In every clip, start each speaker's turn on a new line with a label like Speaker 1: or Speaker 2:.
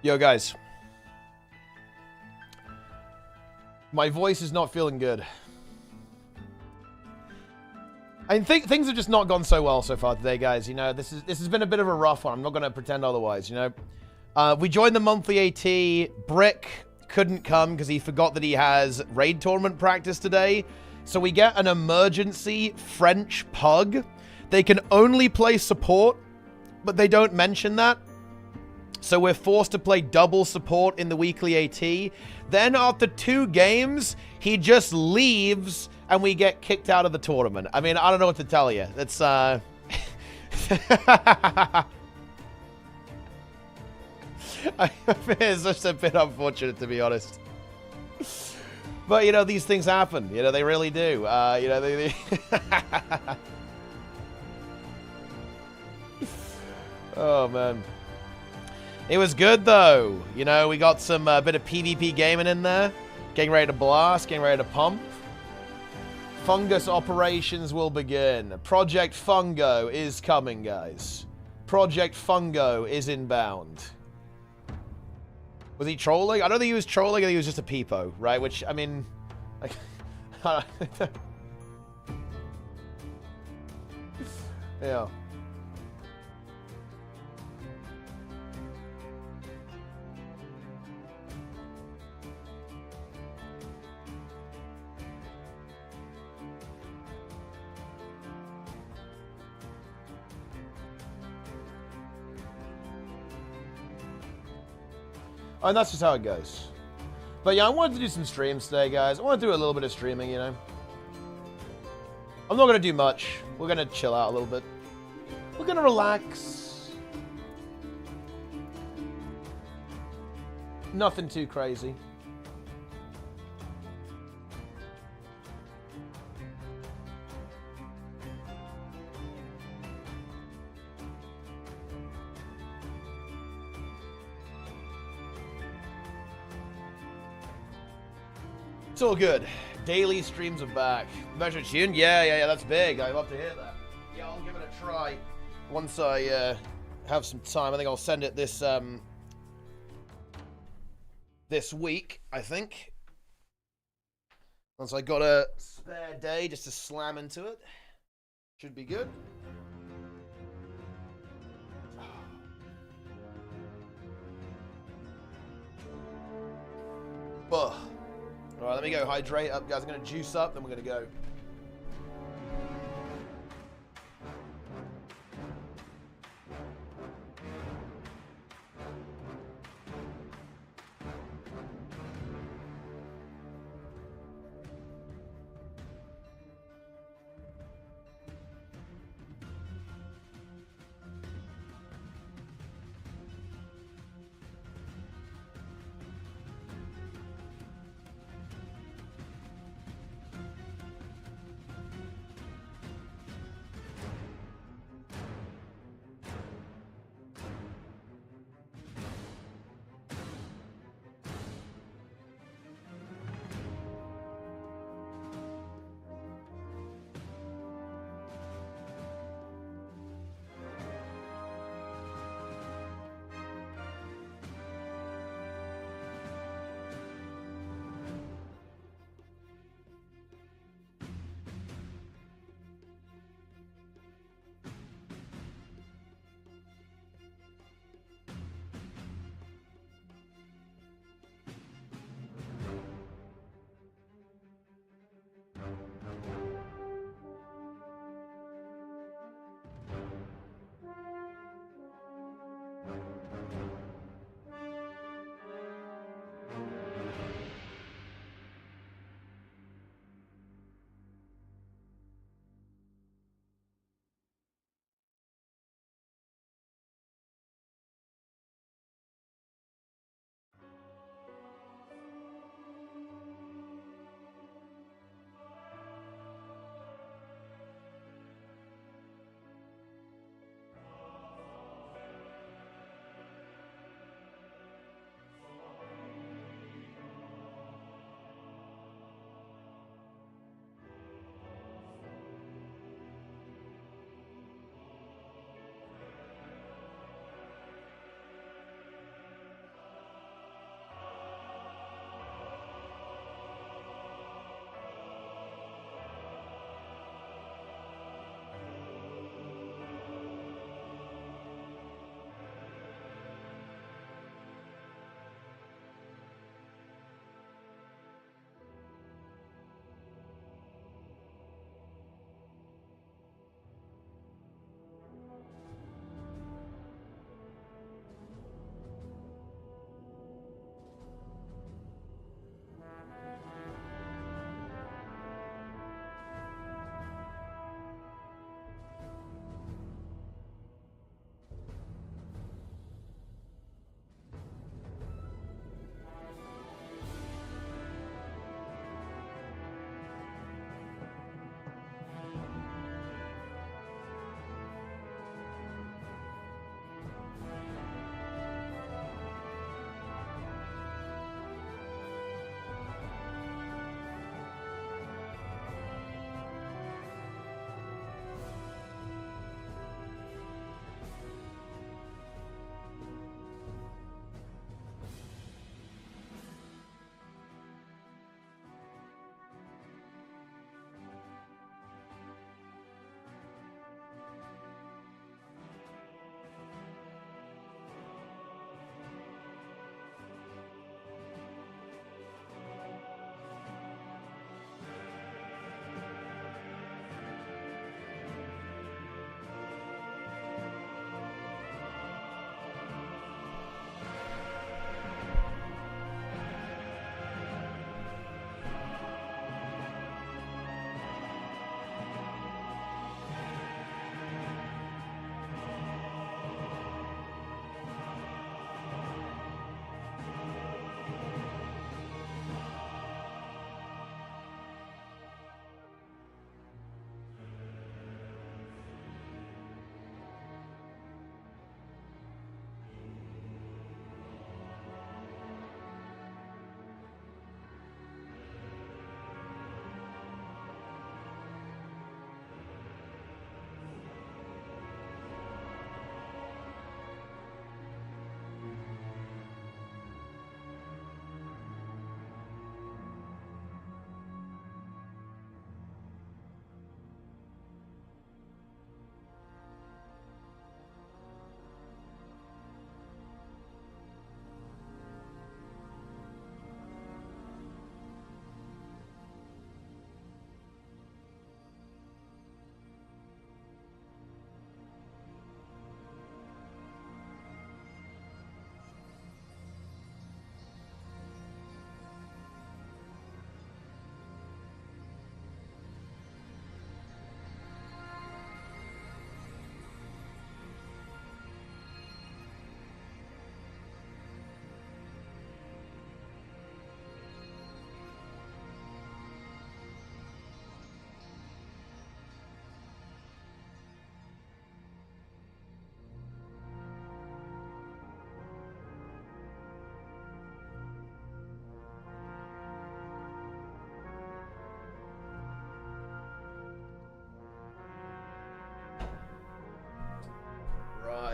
Speaker 1: Yo, guys. My voice is not feeling good. I think things have just not gone so well so far today, guys. You know, this has been a bit of a rough one. I'm not going to pretend otherwise, you know. We joined the monthly AT. Brick couldn't come because he forgot that he has raid tournament practice today. So we get an emergency French pug. They can only play support, but they don't mention that. So we're forced to play double support in the weekly AT. Then after 2 games, he just leaves and we get kicked out of the tournament. I mean, I don't know what to tell you. That's, it's just a bit unfortunate, to be honest. But, you know, these things happen. You know, they really do. You know, they... Oh, man. It was good, though. You know, we got some bit of PvP gaming in there. Getting ready to blast, getting ready to pump. Fungus operations will begin. Project Fungo is coming, guys. Project Fungo is inbound. Was he trolling? I don't think he was trolling. I think he was just a peepo, right? Which, I mean... Like, yeah. Oh, and that's just how it goes. But yeah, I wanted to do some streams today, guys. I want to do a little bit of streaming, you know. I'm not going to do much. We're going to chill out a little bit. We're going to relax. Nothing too crazy. It's all good. Daily streams are back. Measure tuned? Yeah, that's big. I'd love to hear that. Yeah, I'll give it a try once I have some time. I think I'll send it this this week, I think. Once I got a spare day just to slam into it. Should be good. Ugh. Alright, let me go hydrate up, guys. I'm going to juice up, then we're going to go.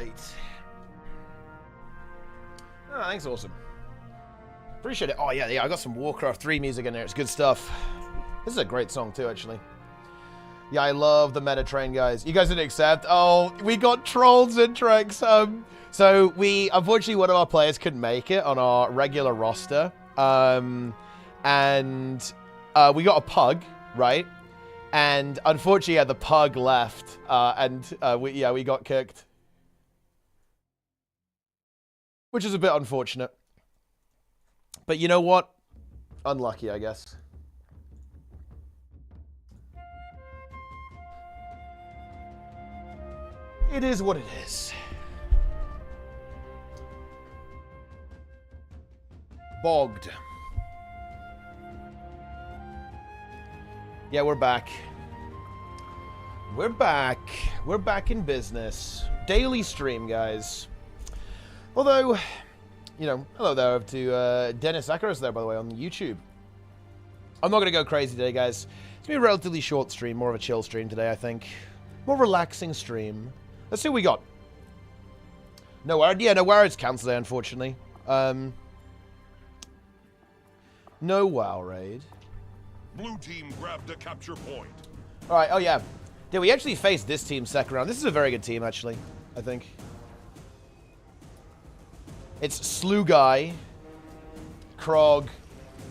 Speaker 1: right. Oh, thanks, awesome. Appreciate it. Oh, yeah, I got some Warcraft 3 music in there. It's good stuff. This is a great song, too, actually. Yeah, I love the meta train, guys. You guys didn't accept? Oh, we got trolls in Trex. So unfortunately, one of our players couldn't make it on our regular roster. And we got a pug, right? And unfortunately, the pug left, we got kicked. Which is a bit unfortunate. But you know what? Unlucky, I guess. It is what it is. Bogged. Yeah, we're back. We're back. We're back in business. Daily stream, guys. Although, you know, hello there to Dennis Akaris there, by the way, on YouTube. I'm not going to go crazy today, guys. It's going to be a relatively short stream, more of a chill stream today, I think. More relaxing stream. Let's see what we got. No, yeah, no, Wired's cancelled today, unfortunately. No WoW raid.
Speaker 2: Blue team grabbed a capture point.
Speaker 1: All right, oh yeah. Did we actually face this team second round? This is a very good team, actually, I think. It's Slugai, Krog,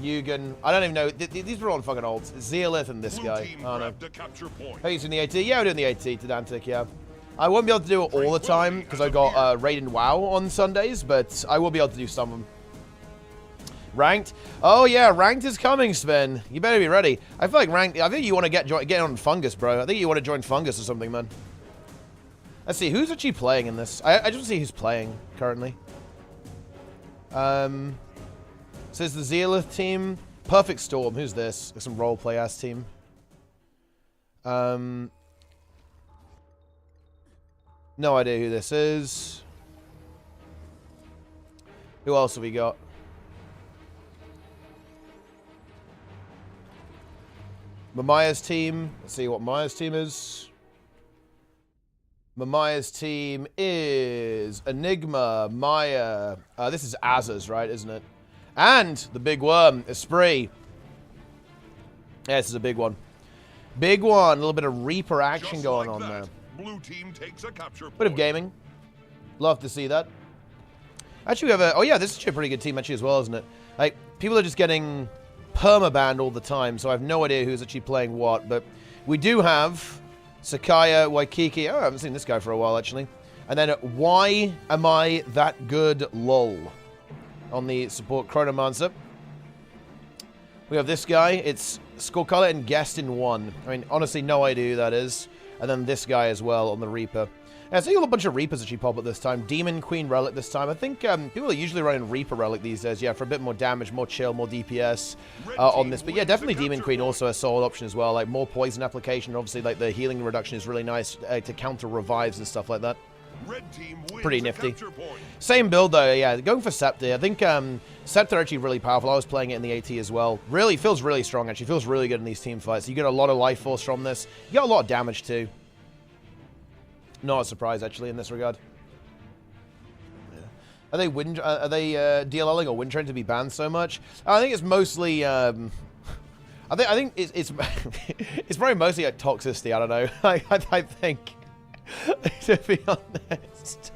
Speaker 1: Yugen. I don't even know. These are all fucking olds. Zealith and this guy. Oh, no. Are you doing the AT? Yeah, we're doing the AT to Dantic, yeah. I won't be able to do it all the time because I got Raid and WoW on Sundays, but I will be able to do some of them. Ranked? Oh yeah, ranked is coming, Sven. You better be ready. I feel like ranked. I think you want to get on Fungus, bro. I think you want to join Fungus or something, man. Let's see who's actually playing in this. I just want to see who's playing currently. So it's the Zealith team. Perfect Storm. Who's this? Like some roleplay ass team. No idea who this is. Who else have we got? Mamaya's team. Let's see what Maya's team is. Mamaya's team is Enigma, Maya. This is Azaz, right, isn't it? And the big worm, Esprit. Yeah, this is a big one. Big one. A little bit of Reaper action going on there.
Speaker 2: Blue team takes a capture point.
Speaker 1: Bit of gaming. Love to see that. Actually, we have a... Oh, yeah, this is actually a pretty good team, actually, as well, isn't it? Like, people are just getting permabanned all the time, so I have no idea who's actually playing what. But we do have Sakaya, Waikiki. Oh, I haven't seen this guy for a while, actually. And then, why am I that good? Lol. On the support Chronomancer. We have this guy. It's Skullcolor and Guest in one. I mean, honestly, no idea who that is. And then this guy as well on the Reaper. Yeah, so you got a bunch of Reapers actually pop up this time. Demon Queen Relic this time. I think people are usually running Reaper Relic these days. Yeah, for a bit more damage, more chill, more DPS on this. But yeah, definitely Demon Queen also a solid option as well. Like more poison application. Obviously, like the healing reduction is really nice to counter revives and stuff like that. Pretty nifty. Same build though, yeah. Going for Scepter. I think Scepter actually really powerful. I was playing it in the AT as well. Really feels really strong. Actually feels really good in these team fights. You get a lot of life force from this. You get a lot of damage too. Not a surprise actually in this regard. Yeah. Are they DLLing or Wind Train to be banned so much? I think it's mostly. I think it's it's probably mostly like toxicity. I don't know. I think. To be honest,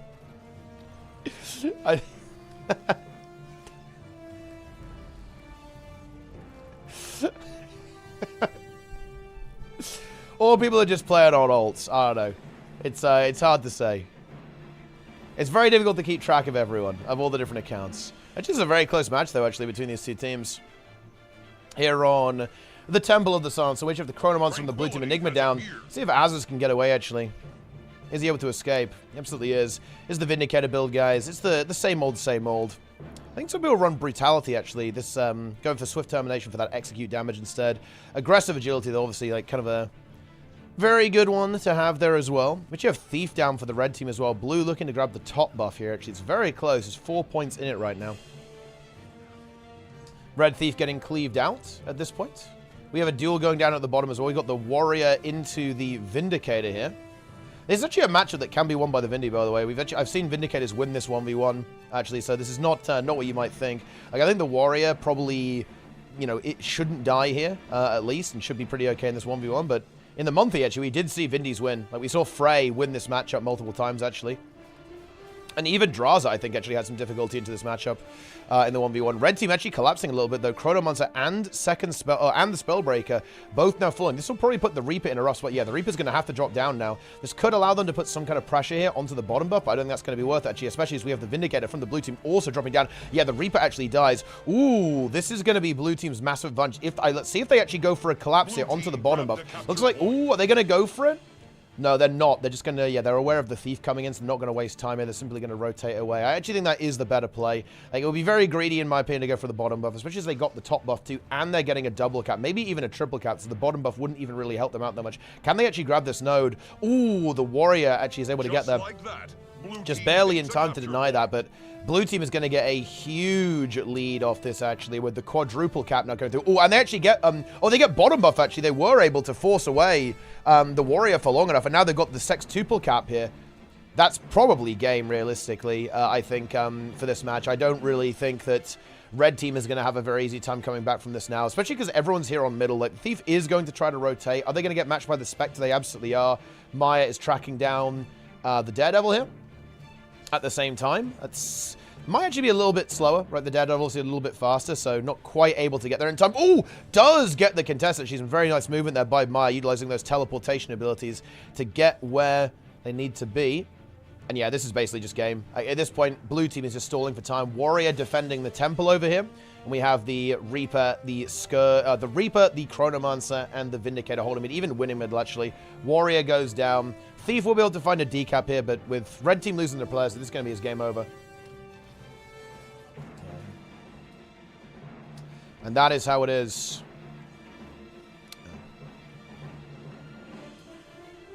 Speaker 1: or people are just playing on ults. I don't know. It's hard to say. It's very difficult to keep track of everyone, of all the different accounts. It's just a very close match, though, actually, between these two teams. Here on the Temple of the Sun. So we have the Chronomonster from the blue team Enigma down. See if Azaz can get away, actually. Is he able to escape? He absolutely is. This is the Vindicator build, guys. It's the same old, same old. I think some people run Brutality, actually. This, going for Swift Termination for that execute damage instead. Aggressive Agility, though, obviously, like, kind of a very good one to have there as well. But you have Thief down for the red team as well. Blue looking to grab the top buff here, actually. It's very close. There's 4 points in it right now. Red Thief getting cleaved out at this point. We have a duel going down at the bottom as well. We've got the Warrior into the Vindicator here. This is actually a matchup that can be won by the Vindy, by the way. I've seen Vindicators win this 1v1, actually, so this is not what you might think. Like, I think the Warrior probably, you know, it shouldn't die here, at least, and should be pretty okay in this 1v1, but in the monthly, actually, we did see Vindy's win. Like, we saw Frey win this matchup multiple times, actually. And even Draza, I think, actually had some difficulty into this matchup in the 1v1. Red team actually collapsing a little bit, though. Chronomancer and the Spellbreaker both now falling. This will probably put the Reaper in a rough spot. Yeah, the Reaper's going to have to drop down now. This could allow them to put some kind of pressure here onto the bottom buff, but I don't think that's going to be worth it, actually, especially as we have the Vindicator from the blue team also dropping down. Yeah, the Reaper actually dies. Ooh, this is going to be blue team's massive advantage. Let's see if they actually go for a collapse here onto the bottom buff. Looks like, ooh, are they going to go for it? No, they're not. They're just going to, yeah, they're aware of the Thief coming in, so they're not going to waste time here. They're simply going to rotate away. I actually think that is the better play. Like, it would be very greedy, in my opinion, to go for the bottom buff, especially as they got the top buff too, and they're getting a double cap, maybe even a triple cap, so the bottom buff wouldn't even really help them out that much. Can they actually grab this node? Ooh, the Warrior actually is able to get there.
Speaker 2: Like that.
Speaker 1: Just barely in time to deny that, but blue team is going to get a huge lead off this, actually, with the quadruple cap now going through. Oh, and they actually get, they get bottom buff, actually. They were able to force away the Warrior for long enough, and now they've got the sextuple cap here. That's probably game, realistically, I think, for this match. I don't really think that red team is going to have a very easy time coming back from this now, especially because everyone's here on middle. Like, the Thief is going to try to rotate. Are they going to get matched by the Spectre? They absolutely are. Maya is tracking down the Daredevil here. At the same time, that's might actually be a little bit slower, right? The Daredevil's a little bit faster, so not quite able to get there in time. Oh, does get the contestant. She's in very nice movement there by Maya, utilizing those teleportation abilities to get where they need to be. And yeah, this is basically just game. At this point, blue team is just stalling for time. Warrior defending the temple over here. And we have the Reaper, the Reaper, the Chronomancer, and the Vindicator holding mid, even winning middle, actually. Warrior goes down. Thief will be able to find a decap here, but with red team losing their players, this is going to be his game over. And that is how it is.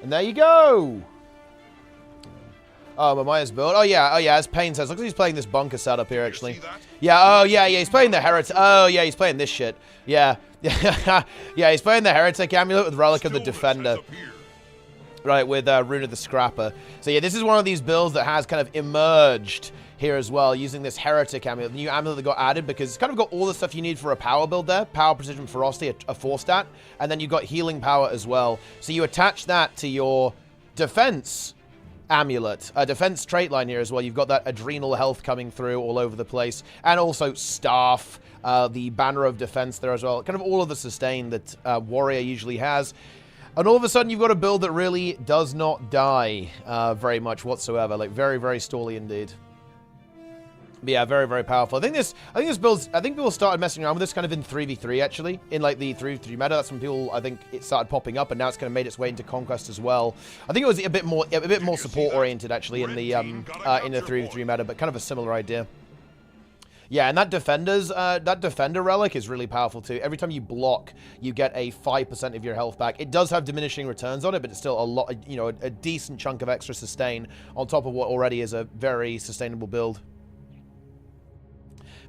Speaker 1: And there you go. Oh, Mamaya's build. Oh, yeah, as Payne says. Looks like he's playing this bunker setup here, actually. Yeah, oh, yeah, he's playing the Heretic. Oh, yeah, he's playing this shit. Yeah. Yeah, he's playing the Heretic Amulet with Relic of the Defender. Right, with Rune of the Scrapper. So, yeah, this is one of these builds that has kind of emerged here as well, using this Heretic Amulet, the new amulet that got added, because it's kind of got all the stuff you need for a power build there. Power, Precision, Ferocity, a 4-stat, and then you've got Healing Power as well. So you attach that to your defense amulet, a defense trait line here as well. You've got that adrenal health coming through all over the place, and also Staff, the Banner of Defense there as well. Kind of all of the sustain that Warrior usually has. And all of a sudden, you've got a build that really does not die very much whatsoever. Like, very, very stally indeed. But yeah, very, very powerful. I think people started messing around with this kind of in 3v3, actually. In, like, the 3v3 meta. That's when people, I think, it started popping up, and now it's kind of made its way into Conquest as well. I think it was a bit more support-oriented, actually, in the 3v3 meta, but kind of a similar idea. Yeah, and that Defender Relic is really powerful too. Every time you block, you get a 5% of your health back. It does have diminishing returns on it, but it's still a lot, you know, a decent chunk of extra sustain on top of what already is a very sustainable build.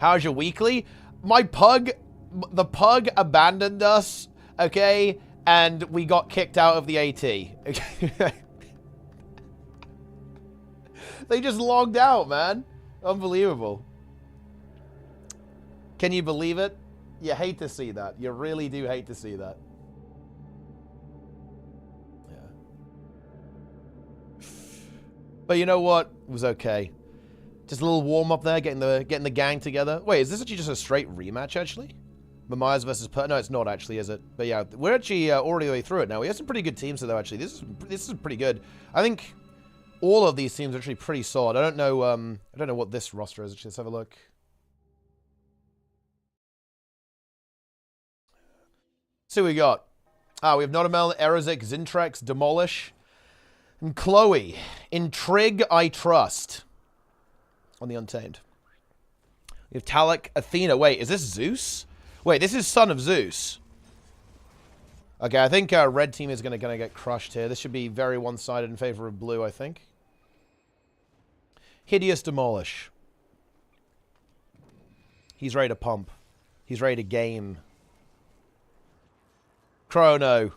Speaker 1: How's your weekly? The pug abandoned us, okay, and we got kicked out of the AT. They just logged out, man. Unbelievable. Can you believe it? You hate to see that. You really do hate to see that. Yeah. But you know what? It was okay. Just a little warm-up there, getting the gang together. Wait, is this actually just a straight rematch, actually? Mamias versus No, it's not actually, is it? But yeah, we're actually already the way through it now. We have some pretty good teams, though, actually. This is pretty good. I think all of these teams are actually pretty solid. I don't know what this roster is. Actually, let's have a look. So we got, we have Notamel, Erosic, Zintrex, Demolish, and Chloe. Intrig, I Trust. On the Untamed. We have Talek, Athena. Wait, is this Zeus? Wait, this is Son of Zeus. Okay, I think red team is gonna get crushed here. This should be very one-sided in favor of blue, I think. Hideous Demolish. He's ready to pump. He's ready to game. Chrono.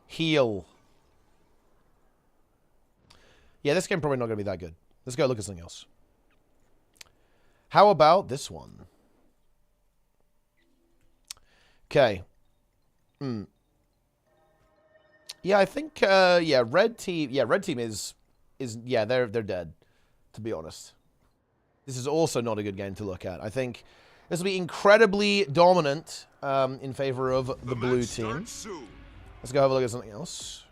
Speaker 1: Heal. Yeah, this game probably not going to be that good. Let's go look at something else. How about this one? Okay. Yeah, I think, yeah, red team is, yeah, they're dead, to be honest. This is also not a good game to look at. I think this will be incredibly dominant in favor of the blue team. Let's go have a look at something else.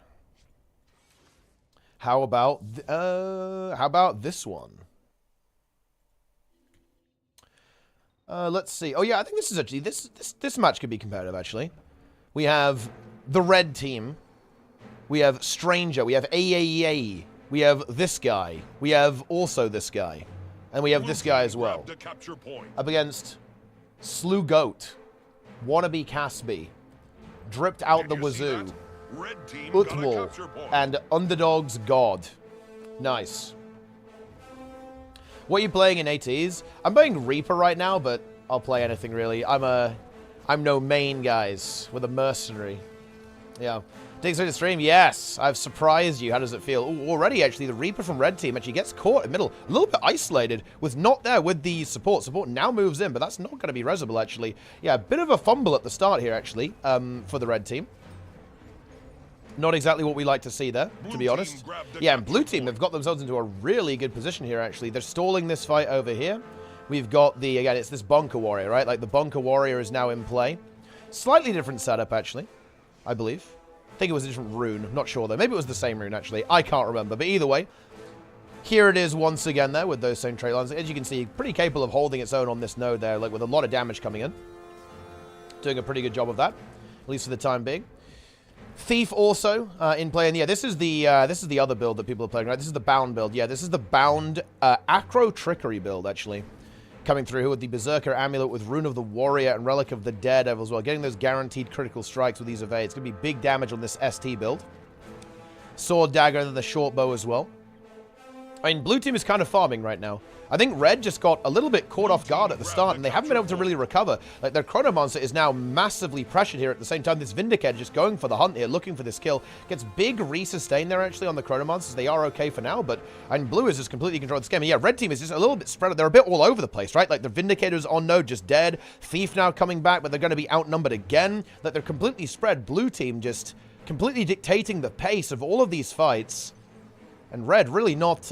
Speaker 1: How about this one? Let's see. Oh yeah, I think this is actually this match could be competitive actually. We have the red team. We have Stranger. We have AAEA. We have this guy. We have also this guy. And we have this guy as well. Up against Slew Goat, Wannabe Casby, Dripped Out the Wazoo, Utwal, and Underdog's God. Nice. What are you playing in ATs? I'm playing Reaper right now, but I'll play anything really. I'm no main, guys, with a mercenary. Yeah. Digs through the stream, yes. I've surprised you. How does it feel? Ooh, already, actually, the Reaper from Red Team actually gets caught in the middle. A little bit isolated, was not there with the support. Support now moves in, but that's not going to be Reserble, actually. Yeah, a bit of a fumble at the start here, actually, for the Red Team. Not exactly what we like to see there, to be honest. Yeah, and Blue Team have got themselves into a really good position here, actually. They're stalling this fight over here. We've got the, again, it's this Bunker Warrior, right? Like, the Bunker Warrior is now in play. Slightly different setup, actually, I believe. I think it was a different rune. Not sure, though. Maybe it was the same rune, actually. I can't remember. But either way, here it is once again there with those same trait lines. As you can see, pretty capable of holding its own on this node there, like with a lot of damage coming in. Doing a pretty good job of that, at least for the time being. Thief also in play. And yeah, this is the other build that people are playing, right? This is the Bound build. Yeah, this is the Bound Acro Trickery build, actually. Coming through with the Berserker Amulet with Rune of the Warrior and Relic of the Dead as well. Getting those guaranteed critical strikes with these evades. It's going to be big damage on this ST build. Sword Dagger and the Short Bow as well. I mean, Blue Team is kind of farming right now. I think Red just got a little bit caught off guard at the start, and they haven't been able to really recover. Like, their Chronomancer is now massively pressured here at the same time. This Vindicator just going for the hunt here, looking for this kill. Gets big re-sustain there, actually, on the Chronomancers. They are okay for now, but... And Blue is just completely controlled this game. And yeah, Red Team is just a little bit spread out. They're a bit all over the place, right? Like, the Vindicator's on node, just dead. Thief now coming back, but they're going to be outnumbered again. Like, they're completely spread. Blue Team just completely dictating the pace of all of these fights. And Red really not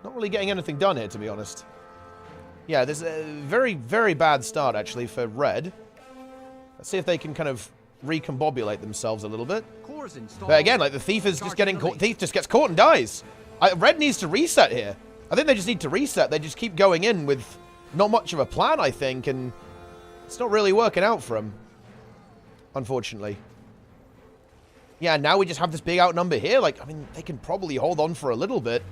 Speaker 1: really getting anything done here, to be honest. Yeah, there's a very, very bad start, actually, for Red. Let's see if they can kind of recombobulate themselves a little bit. But again, like, the Thief is just getting caught. Thief just gets caught and dies. Red needs to reset here. I think they just need to reset. They just keep going in with not much of a plan, I think, and it's not really working out for them, unfortunately. Yeah, now we just have this big outnumber here. Like, I mean, they can probably hold on for a little bit.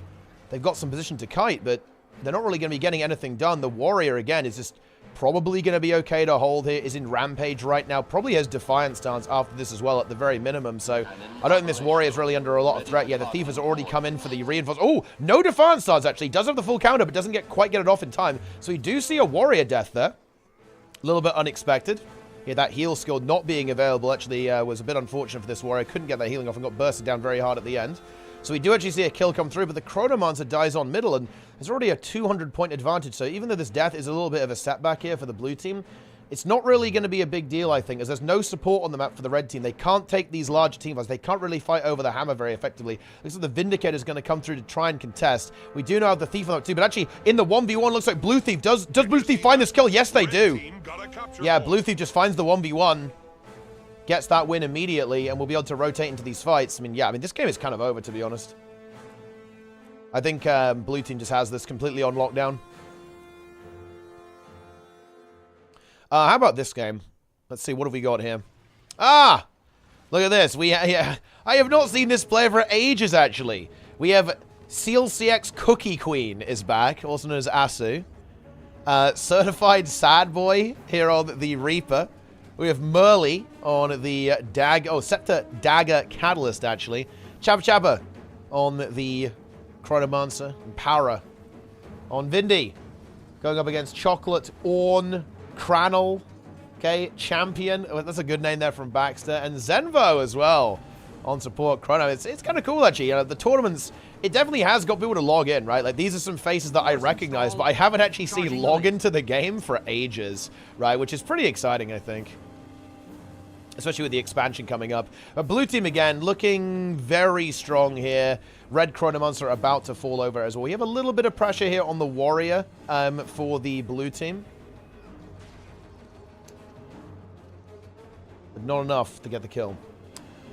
Speaker 1: They've got some position to kite, but they're not really going to be getting anything done. The Warrior, again, is just probably going to be okay to hold here. Is in Rampage right now. Probably has Defiant stance after this as well, at the very minimum. So I don't think this Warrior is really under a lot of threat. Yeah, the Thief has already come in for the reinforce. Oh, no Defiant stance, actually. Does have the full counter, but doesn't quite get it off in time. So we do see a Warrior death there. A little bit unexpected. Yeah, that heal skill not being available actually was a bit unfortunate for this Warrior. Couldn't get that healing off and got bursted down very hard at the end. So we do actually see a kill come through, but the Chronomancer dies on middle, and there's already a 200-point advantage. So even though this death is a little bit of a setback here for the Blue Team, it's not really going to be a big deal, I think, as there's no support on the map for the Red Team. They can't take these large team fights. They can't really fight over the hammer very effectively. Looks like the Vindicator is going to come through to try and contest. We do now have the Thief on that too, but actually, in the 1v1, looks like Blue Thief. Does Blue Thief find this kill? Yes, they do. Yeah, Blue Thief just finds the 1v1. Gets that win immediately, and we'll be able to rotate into these fights. I mean, yeah, this game is kind of over, to be honest. I think Blue Team just has this completely on lockdown. How about this game? Let's see, what have we got here? Ah! Look at this. I have not seen this player for ages, actually. We have Seal CX Cookie Queen is back, also known as Asu. Certified Sad Boy here on the Reaper. We have Merly on the Scepter Dagger Catalyst, actually. Chappa Chappa on the Chronomancer. And Para on Vindy. Going up against Chocolate, Orn, Cranel. Okay, Champion. Oh, that's a good name there from Baxter. And Zenvo as well. on support Chrono. It's kind of cool, actually. You know, the tournaments, it definitely has got people to log in, right? Like, these are some faces that I recognize, but I haven't actually seen log into the game for ages, right? Which is pretty exciting, I think. Especially with the expansion coming up. But blue team, again, looking very strong here. Red Chrono Monster about to fall over as well. We have a little bit of pressure here on the Warrior for the blue team. But not enough to get the kill.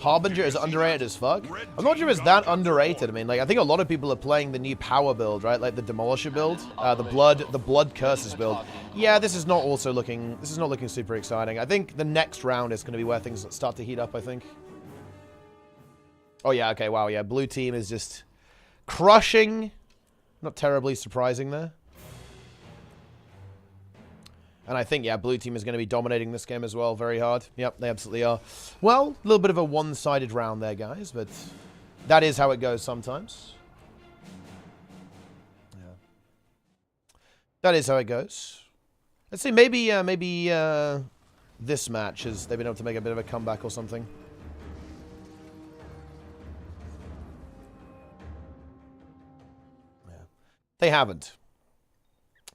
Speaker 1: Harbinger is underrated as fuck. I'm not sure if it's that underrated. I mean, like, I think a lot of people are playing the new power build, right? Like the Demolisher build, the blood curses build. Yeah, this is not looking super exciting. I think the next round is going to be where things start to heat up, I think. Oh yeah, okay, wow, yeah. Blue team is just crushing. Not terribly surprising there. And I think, yeah, blue team is going to be dominating this game as well very hard. Yep, they absolutely are. Well, a little bit of a one-sided round there, guys, but that is how it goes sometimes. Yeah. That is how it goes. Let's see, maybe this match they've been able to make a bit of a comeback or something. Yeah. They haven't.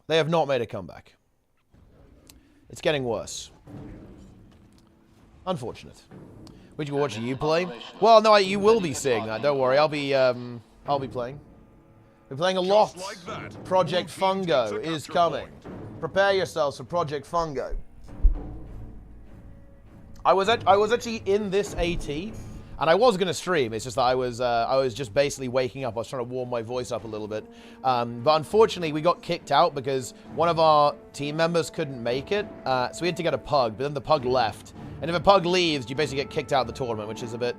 Speaker 1: They have not made a comeback. It's getting worse. Unfortunate. Would you watch you play? Well, no, you will be seeing that. Don't worry. I'll be playing. We're playing a lot. Project Fungo is coming. Prepare yourselves for Project Fungo. I was actually in this AT, and I was going to stream. It's just that I was just basically waking up. I was trying to warm my voice up a little bit. But unfortunately, we got kicked out because one of our team members couldn't make it. So we had to get a pug, but then the pug left. And if a pug leaves, you basically get kicked out of the tournament, which is a bit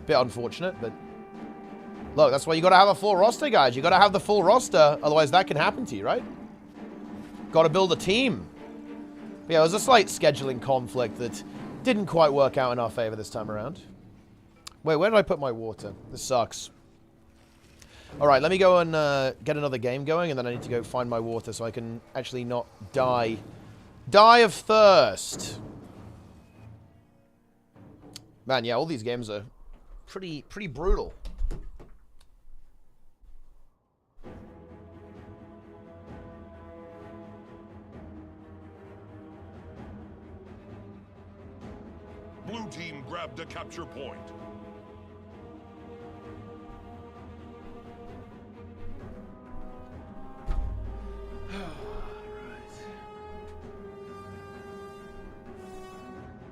Speaker 1: unfortunate. But look, that's why you got to have a full roster, guys. You got to have the full roster, otherwise that can happen to you, right? Got to build a team. But yeah, it was a slight scheduling conflict that didn't quite work out in our favor this time around. Wait, where did I put my water? This sucks. All right, let me go and get another game going, and then I need to go find my water so I can actually not die. Die of thirst. Man, yeah, all these games are pretty brutal.
Speaker 2: Blue team grabbed a capture point.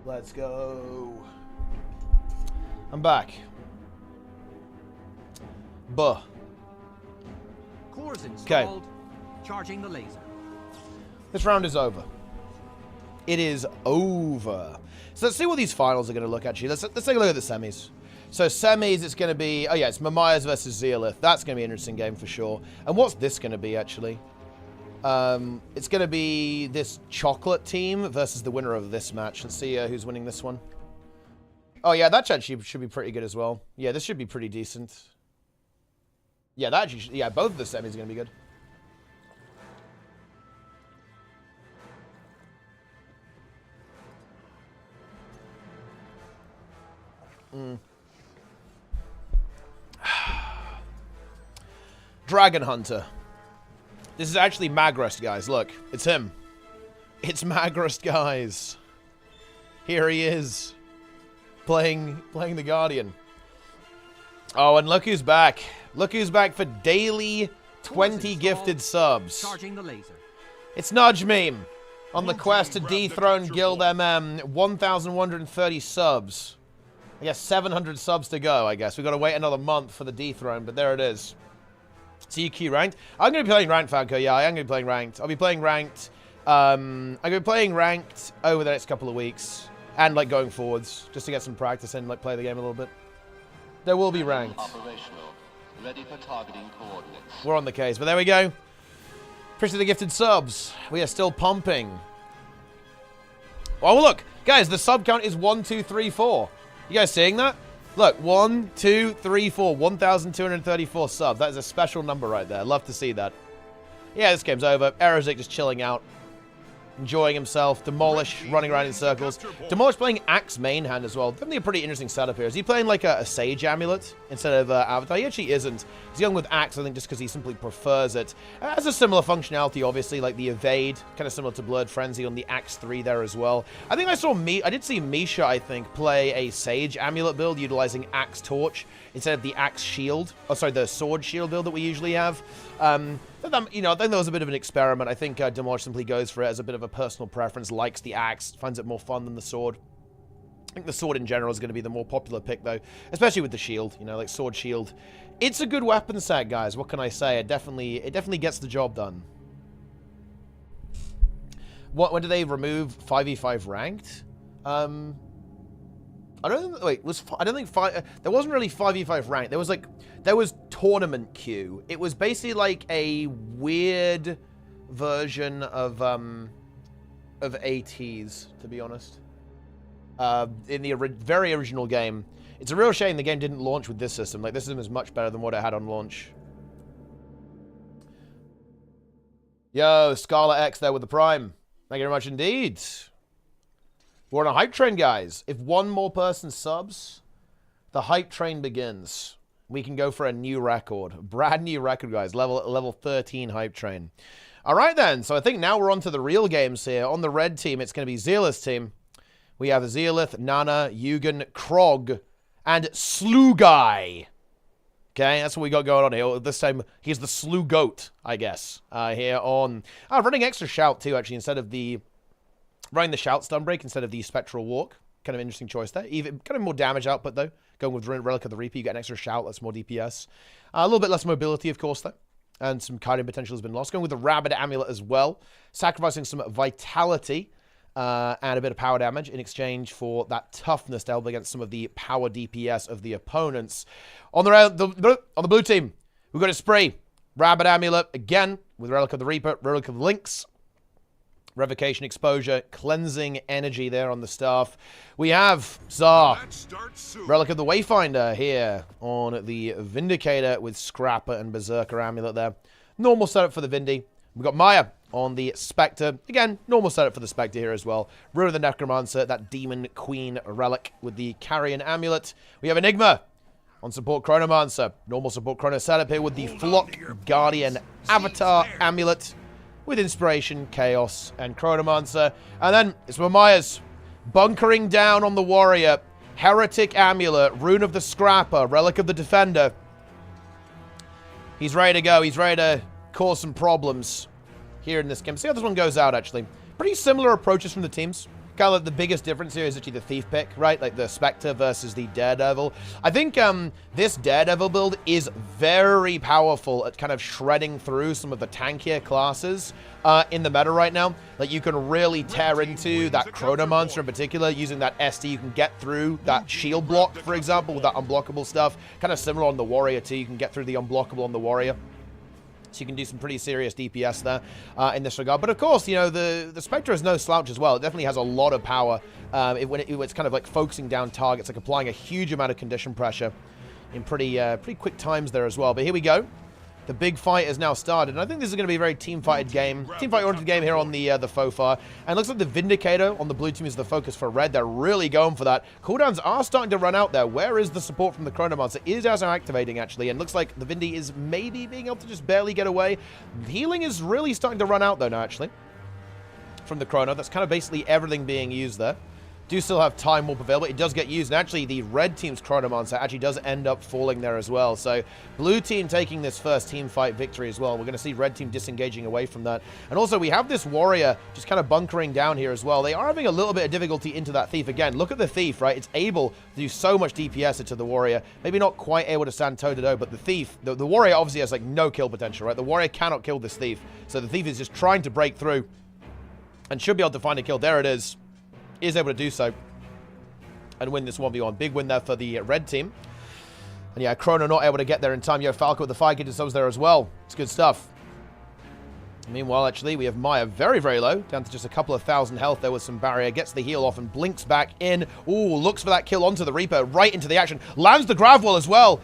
Speaker 1: Let's go. I'm back. Buh.
Speaker 3: Cores installed. Charging the laser.
Speaker 1: This round is over. It is over. So let's see what these finals are going to look actually. Let's take a look at the semis. So semis, it's going to be, oh yeah, it's Mamayas versus Zeolith. That's going to be an interesting game for sure. And what's this going to be actually? It's going to be this chocolate team versus the winner of this match. Let's see who's winning this one. Oh yeah, that actually should be pretty good as well. Yeah, this should be pretty decent. Yeah, that actually, yeah, both of the semis are going to be good. Dragon Hunter. This is actually Magrust, guys. Look, it's him. It's Magrust, guys. Here he is. Playing the Guardian. Oh, and look who's back. Look who's back for daily 20 gifted subs.
Speaker 3: Charging the laser.
Speaker 1: It's Nudge Meme on the quest to dethrone Guild MM. 1,130 subs. I guess 700 subs to go, I guess. We've got to wait another month for the dethrone, but there it is. CQ ranked. I'm going to be playing ranked, Falco. Yeah, I am going to be playing ranked. I'll be playing ranked. I'm going to be playing ranked over the next couple of weeks. And, like, going forwards. Just to get some practice and, like, play the game a little bit. There will be ranked.
Speaker 4: Operational. Ready for targeting coordinates.
Speaker 1: We're on the case. But there we go. Appreciate the gifted subs. We are still pumping. Oh, look. Guys, the sub count is 1, 2, 3, 4. You guys seeing that? Look, 1, 2, 3, 4. 1,234 subs. That is a special number right there. Love to see that. Yeah, this game's over. Aerozic just chilling out. enjoying himself. Demolish running around in circles. Demolish playing Axe main hand as well. Definitely a pretty interesting setup here. Is he playing like a Sage Amulet instead of Avatar? He actually isn't. He's going with Axe, I think, just because he simply prefers it. Has a similar functionality, obviously, like the Evade, kind of similar to Blurred Frenzy on the Axe 3 there as well. I think I did see Misha, I think, play a Sage Amulet build utilizing Axe Torch instead of the Axe Shield. Oh, sorry, the Sword Shield build that we usually have. You know, I think that was a bit of an experiment. I think Demolish simply goes for it as a bit of a personal preference, likes the axe, finds it more fun than the sword. I think the sword in general is going to be the more popular pick, though, especially with the shield, you know, like sword shield. It's a good weapon set, guys. What can I say? It definitely gets the job done. When do they remove 5v5 ranked? I don't think, wait, I don't think there wasn't really 5v5 ranked. There was tournament queue. It was basically like a weird version of ATs, to be honest. In the very original game. It's a real shame the game didn't launch with this system. Like, this system is much better than what it had on launch. Yo, Scarlet X there with the Prime. Thank you very much indeed. We're on a hype train, guys. If one more person subs, the hype train begins. We can go for a new record. Brand new record, guys. Level 13 hype train. All right, then. So I think now we're on to the real games here. On the red team, it's going to be Zealous team. We have Zealith, Nana, Yugen, Krog, and Slugai. Okay, that's what we got going on here. This time, he's the Slew Goat, I guess, here on... running extra Shout, too, actually, instead of the... Running the Shout Stun Break instead of the Spectral Walk. Kind of interesting choice there. Even kind of more damage output, though. Going with Relic of the Reaper, you get an extra Shout. That's more DPS. A little bit less mobility, of course, though. And some carding potential has been lost. Going with the Rabid Amulet as well. Sacrificing some Vitality and a bit of power damage in exchange for that toughness to help against some of the power DPS of the opponents. On the blue team, we've got a Spree. Rabid Amulet, again, with Relic of the Reaper, Relic of Lynx. Revocation Exposure, Cleansing Energy there on the staff. We have Zar, Relic of the Wayfinder here on the Vindicator with Scrapper and Berserker Amulet there. Normal setup for the Vindy. We've got Maya on the Spectre. Again, normal setup for the Spectre here as well. Ruin of the Necromancer, that Demon Queen Relic with the Carrion Amulet. We have Enigma on support Chronomancer. Normal support Chrono setup here with the Flock Guardian Avatar Amulet. With Inspiration, Chaos, and Chronomancer. And then it's Mamaya's bunkering down on the Warrior. Heretic Amulet, Rune of the Scrapper, Relic of the Defender. He's ready to go. He's ready to cause some problems here in this game. See how this one goes out, actually. Pretty similar approaches from the teams. Kind of like the biggest difference here is actually the Thief pick, right? Like the Spectre versus the Daredevil. I think this Daredevil build is very powerful at kind of shredding through some of the tankier classes in the meta right now. Like, you can really tear into that Chronomancer in particular, using that SD. You can get through that shield block, for example, with that unblockable stuff. Kind of similar on the Warrior, too. You can get through the unblockable on the Warrior. So you can do some pretty serious DPS there in this regard. But of course, you know, the Spectre is no slouch as well. It definitely has a lot of power when it's kind of like focusing down targets, like applying a huge amount of condition pressure in pretty quick times there as well. But here we go. The big fight has now started, and I think this is going to be a very team-fighted game. Team-fight-oriented game here on the Fofar. And it looks like the Vindicator on the blue team is the focus for red. They're really going for that. Cooldowns are starting to run out there. Where is the support from the Chronomancer? It is also activating, actually, and looks like the Vindy is maybe being able to just barely get away. Healing is really starting to run out, though, now, actually, from the Chrono. That's kind of basically everything being used there. Do still have Time Warp available. It does get used, and actually the red team's Chronomancer actually does end up falling there as well. So blue team taking this first team fight victory as well. We're going to see red team disengaging away from that. And also we have this Warrior just kind of bunkering down here as well. They are having a little bit of difficulty into that Thief. Again, look at the Thief, right? It's able to do so much DPS into the Warrior. Maybe not quite able to stand toe-to-toe, but the Thief, the Warrior obviously has like no kill potential, right? The Warrior cannot kill this Thief. So the Thief is just trying to break through and should be able to find a kill. There it is. Is able to do so and win this 1v1. Big win there for the red team. And yeah, Chrono not able to get there in time. Yo, Falco with the Fire Kid was there as well. It's good stuff. Meanwhile, actually, we have Maya very, very low. Down to just a couple of thousand health there with some barrier. Gets the heal off and blinks back in. Ooh, looks for that kill onto the Reaper. Right into the action. Lands the Gravwell as well.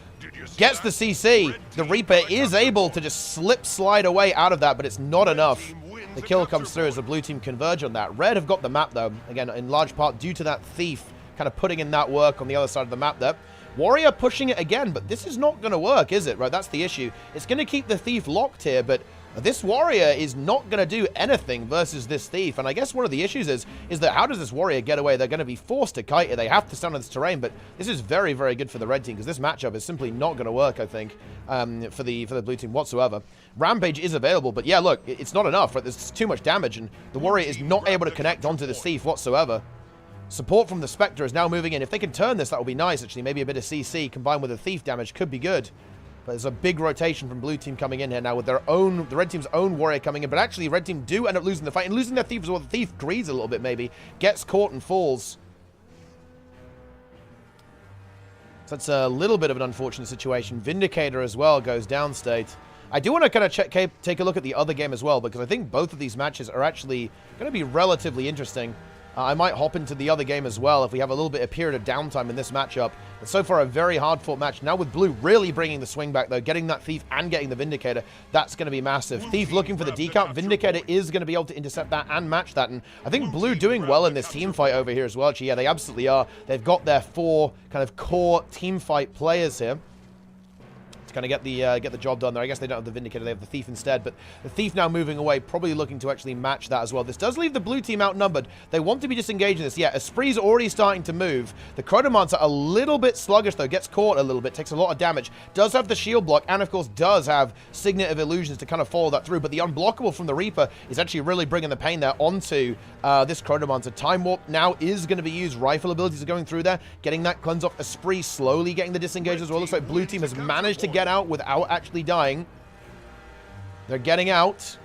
Speaker 1: Gets the CC. The Reaper is able to just slide away out of that, but it's not enough. the kill comes through as the blue team converge on that. Red have got the map, though, again, in large part due to that thief kind of putting in that work on the other side of the map there. Warrior pushing it again, but this is not going to work, is it? Right, that's the issue. It's going to keep the thief locked here, but this warrior is not going to do anything versus this thief. And I guess one of the issues is that how does this warrior get away? They're going to be forced to kite it. They have to stand on this terrain, but this is very, very good for the red team because this matchup is simply not going to work, I think, for the blue team whatsoever. Rampage is available, but yeah, look, it's not enough. Right? There's too much damage, and the warrior is not able to connect onto this thief whatsoever. Support from the Spectre is now moving in. If they can turn this, that would be nice, actually. Maybe a bit of CC combined with the thief damage could be good. But there's a big rotation from blue team coming in here now with the red team's own warrior coming in. But actually, red team do end up losing the fight and losing their thief as well. The thief greeds a little bit, maybe. Gets caught and falls. So that's a little bit of an unfortunate situation. Vindicator as well goes downstate. I do want to kind of take a look at the other game as well, because I think both of these matches are actually going to be relatively interesting. I might hop into the other game as well if we have a little bit of period of downtime in this matchup. But so far, a very hard-fought match. Now with Blue really bringing the swing back, though, getting that Thief and getting the Vindicator, that's going to be massive. Thief looking for the decount. Vindicator is going to be able to intercept that and match that. And I think Blue doing well in this team fight over here as well. Actually, yeah, they absolutely are. They've got their 4 kind of core team fight players here to kind of get the job done there. I guess they don't have the Vindicator, they have the Thief instead, but the Thief now moving away, probably looking to actually match that as well. This does leave the blue team outnumbered. They want to be disengaged in this. Yeah, Esprit's already starting to move. The Chronomancer a little bit sluggish, though, gets caught a little bit, takes a lot of damage, does have the shield block, and of course does have Signet of Illusions to kind of follow that through, but the unblockable from the Reaper is actually really bringing the pain there onto this Chronomancer. Time Warp now is going to be used. Rifle abilities are going through there, getting that cleanse off. Esprit slowly getting the disengage as well. Looks like blue team has managed to get out without actually dying. They're getting out.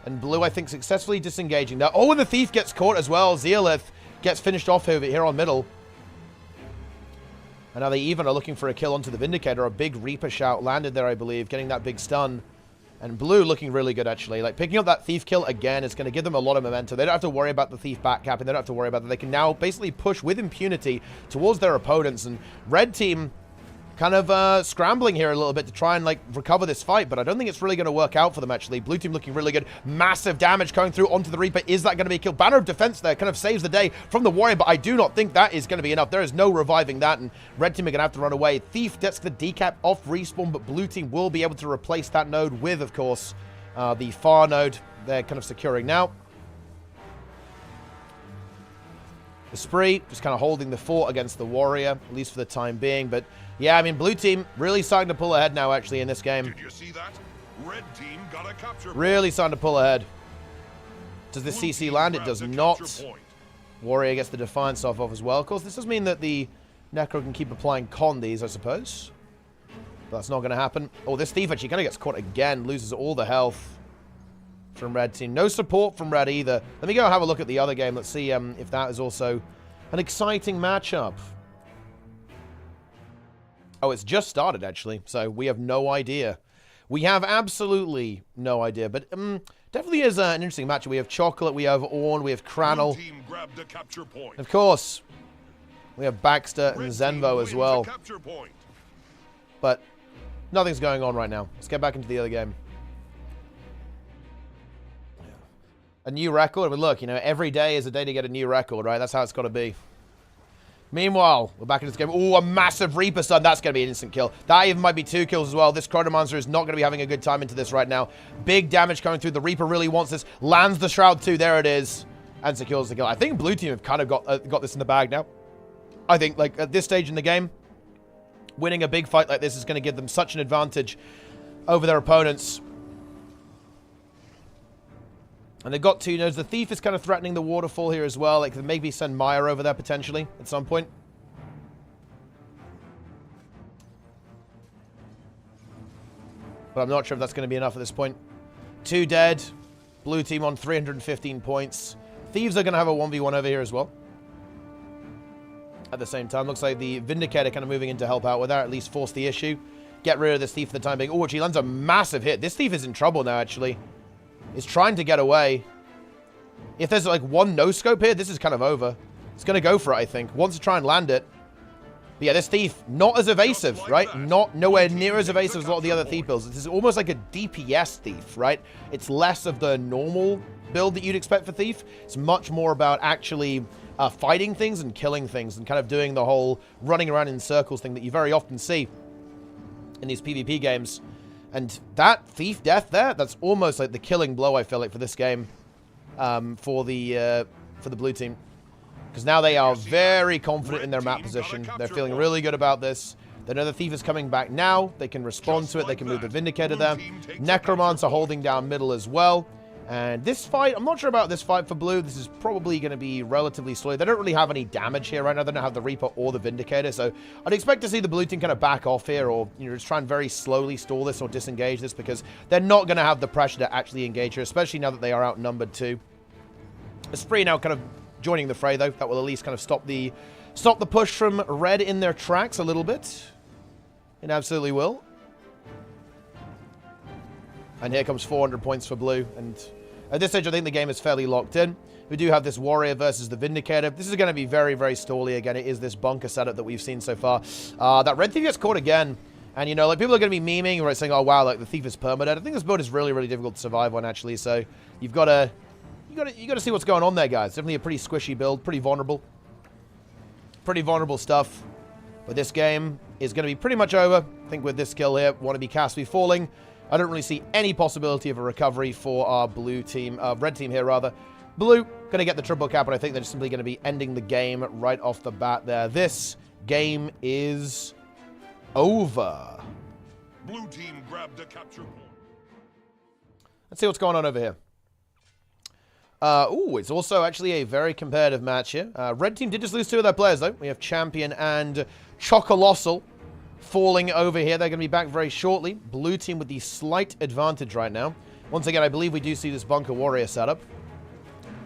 Speaker 1: And blue, I think, successfully disengaging that. Oh, and the Thief gets caught as well. Zeolith gets finished off over here on middle. And now they even are looking for a kill onto the Vindicator. A big Reaper shout landed there, I believe, getting that big stun. And blue looking really good, actually. Like, picking up that Thief kill again is going to give them a lot of momentum. They don't have to worry about the Thief backcapping. They don't have to worry about that. They can now basically push with impunity towards their opponents. And red team kind of scrambling here a little bit to try and, like, recover this fight, but I don't think it's really going to work out for them, actually. Blue team looking really good. Massive damage going through onto the Reaper. Is that going to be a kill? Banner of Defense there kind of saves the day from the Warrior, but I do not think that is going to be enough. There is no reviving that, and red team are going to have to run away. Thief gets the decap off respawn, but blue team will be able to replace that node with, of course, the far node. They're kind of securing now. Esprit just kind of holding the fort against the Warrior, at least for the time being, but yeah, I mean, blue team really starting to pull ahead now, actually, in this game.
Speaker 2: Did you see that? Red team got a capture point.
Speaker 1: Really starting to pull ahead. Does the CC land? It does not. Warrior gets the Defiance off as well. Of course, this does mean that the Necro can keep applying con these, I suppose. But that's not going to happen. Oh, this Thief actually kind of gets caught again. Loses all the health from red team. No support from red either. Let me go have a look at the other game. Let's see if that is also an exciting matchup. Oh, it's just started, actually, so we have no idea. We have absolutely no idea, but definitely is an interesting matchup. We have Chocolate, we have Ornn, we have Cranel. Of course, we have Baxter and Zenvo as well. But nothing's going on right now. Let's get back into the other game. A new record? I mean, look, you know, every day is a day to get a new record, right? That's how it's got to be. Meanwhile, we're back in this game. Oh, a massive Reaper stun. That's going to be an instant kill. That even might be 2 kills as well. This Chronomancer is not going to be having a good time into this right now. Big damage coming through. The Reaper really wants this. Lands the Shroud too. There it is. And secures the kill. I think blue team have kind of got this in the bag now. I think, like, at this stage in the game, winning a big fight like this is going to give them such an advantage over their opponents. And they've got 2 nodes. The Thief is kind of threatening the waterfall here as well. They could maybe send Maya over there potentially at some point. But I'm not sure if that's going to be enough at this point. 2 dead. Blue team on 315 points. Thieves are going to have a 1v1 over here as well. At the same time, looks like the Vindicator kind of moving in to help out with that, at least force the issue. Get rid of this Thief for the time being. Oh, actually lands a massive hit. This Thief is in trouble now, actually. Is trying to get away. If there's like one no-scope here, this is kind of over. It's going to go for it, I think. Wants to try and land it. But yeah, this Thief, not as evasive, right? Nowhere near as evasive as a lot of the other Thief builds. This is almost like a DPS Thief, right? It's less of the normal build that you'd expect for Thief. It's much more about actually fighting things and killing things and kind of doing the whole running around in circles thing that you very often see in these PvP games. And that Thief death there, that's almost like the killing blow, I feel like, for this game for the blue team. Because now they are very confident in their map position. They're feeling really good about this. They know the Thief is coming back now. They can respond to it. They can move the Vindicator there. Necromancer holding down middle as well. And this fight, I'm not sure about this fight for blue. This is probably going to be relatively slow. They don't really have any damage here right now. They don't have the Reaper or the Vindicator. So I'd expect to see the blue team kind of back off here, or just try and very slowly stall this or disengage this, because they're not going to have the pressure to actually engage here, especially now that they are outnumbered too. Spree now kind of joining the fray, though. That will at least kind of stop the push from red in their tracks a little bit. It absolutely will. And here comes 400 points for blue. And at this stage, I think the game is fairly locked in. We do have this Warrior versus the Vindicator. This is going to be very, very stally. Again, it is this bunker setup that we've seen so far. That red Thief gets caught again. And, like, people are going to be memeing or saying, oh, wow, like, the Thief is permadead. I think this build is really, really difficult to survive on, actually. So you've got to... You got to see what's going on there, guys. Definitely a pretty squishy build, pretty vulnerable. Pretty vulnerable stuff. But this game is going to be pretty much over. I think with this kill here, Wannabe Caspi falling, I don't really see any possibility of a recovery for our blue team, red team here, rather. Blue, going to get the triple cap, and I think they're just simply going to be ending the game right off the bat there. This game is over.
Speaker 2: Blue team grabbed a capture point.
Speaker 1: Let's see what's going on over here. It's also actually a very competitive match here. Red team did just lose 2 of their players, though. We have Champion and Chocolossal falling over here. They're going to be back very shortly. Blue team with the slight advantage right now. Once again, I believe we do see this Bunker Warrior setup.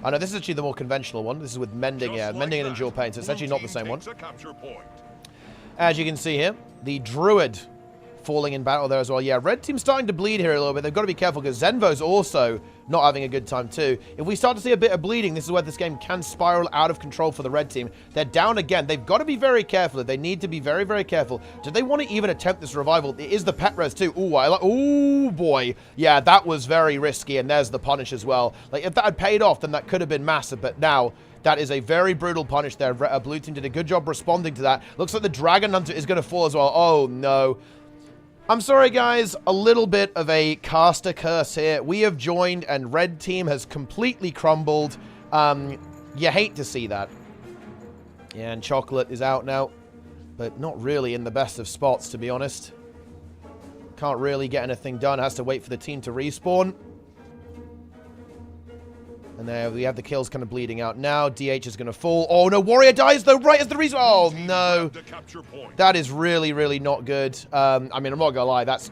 Speaker 1: Oh, no, this is actually the more conventional one. This is with Mending, Mending and Endure Pain, so it's actually not the same one. As you can see here, the Druid falling in battle there as well. Yeah, red team's starting to bleed here a little bit. They've got to be careful because Zenvo's also not having a good time too. If we start to see a bit of bleeding, this is where this game can spiral out of control for the red team. They're down again. They've got to be very careful. They need to be very, very careful. Do they want to even attempt this revival? It is the pet res too. Ooh, boy. Yeah, that was very risky, and there's the punish as well. Like, if that had paid off, then that could have been massive, but now that is a very brutal punish there. Blue team did a good job responding to that. Looks like the Dragon Hunter is going to fall as well. Oh, no. I'm sorry, guys. A little bit of a caster curse here. We have joined, and red team has completely crumbled. You hate to see that. Yeah, and Chocolate is out now, but not really in the best of spots, to be honest. Can't really get anything done. Has to wait for the team to respawn. And there we have the kills kind of bleeding out now. DH is going to fall. Oh, no. Warrior dies, though, right as the reason. Oh, no. That is really, really not good. I mean, I'm not going to lie. That's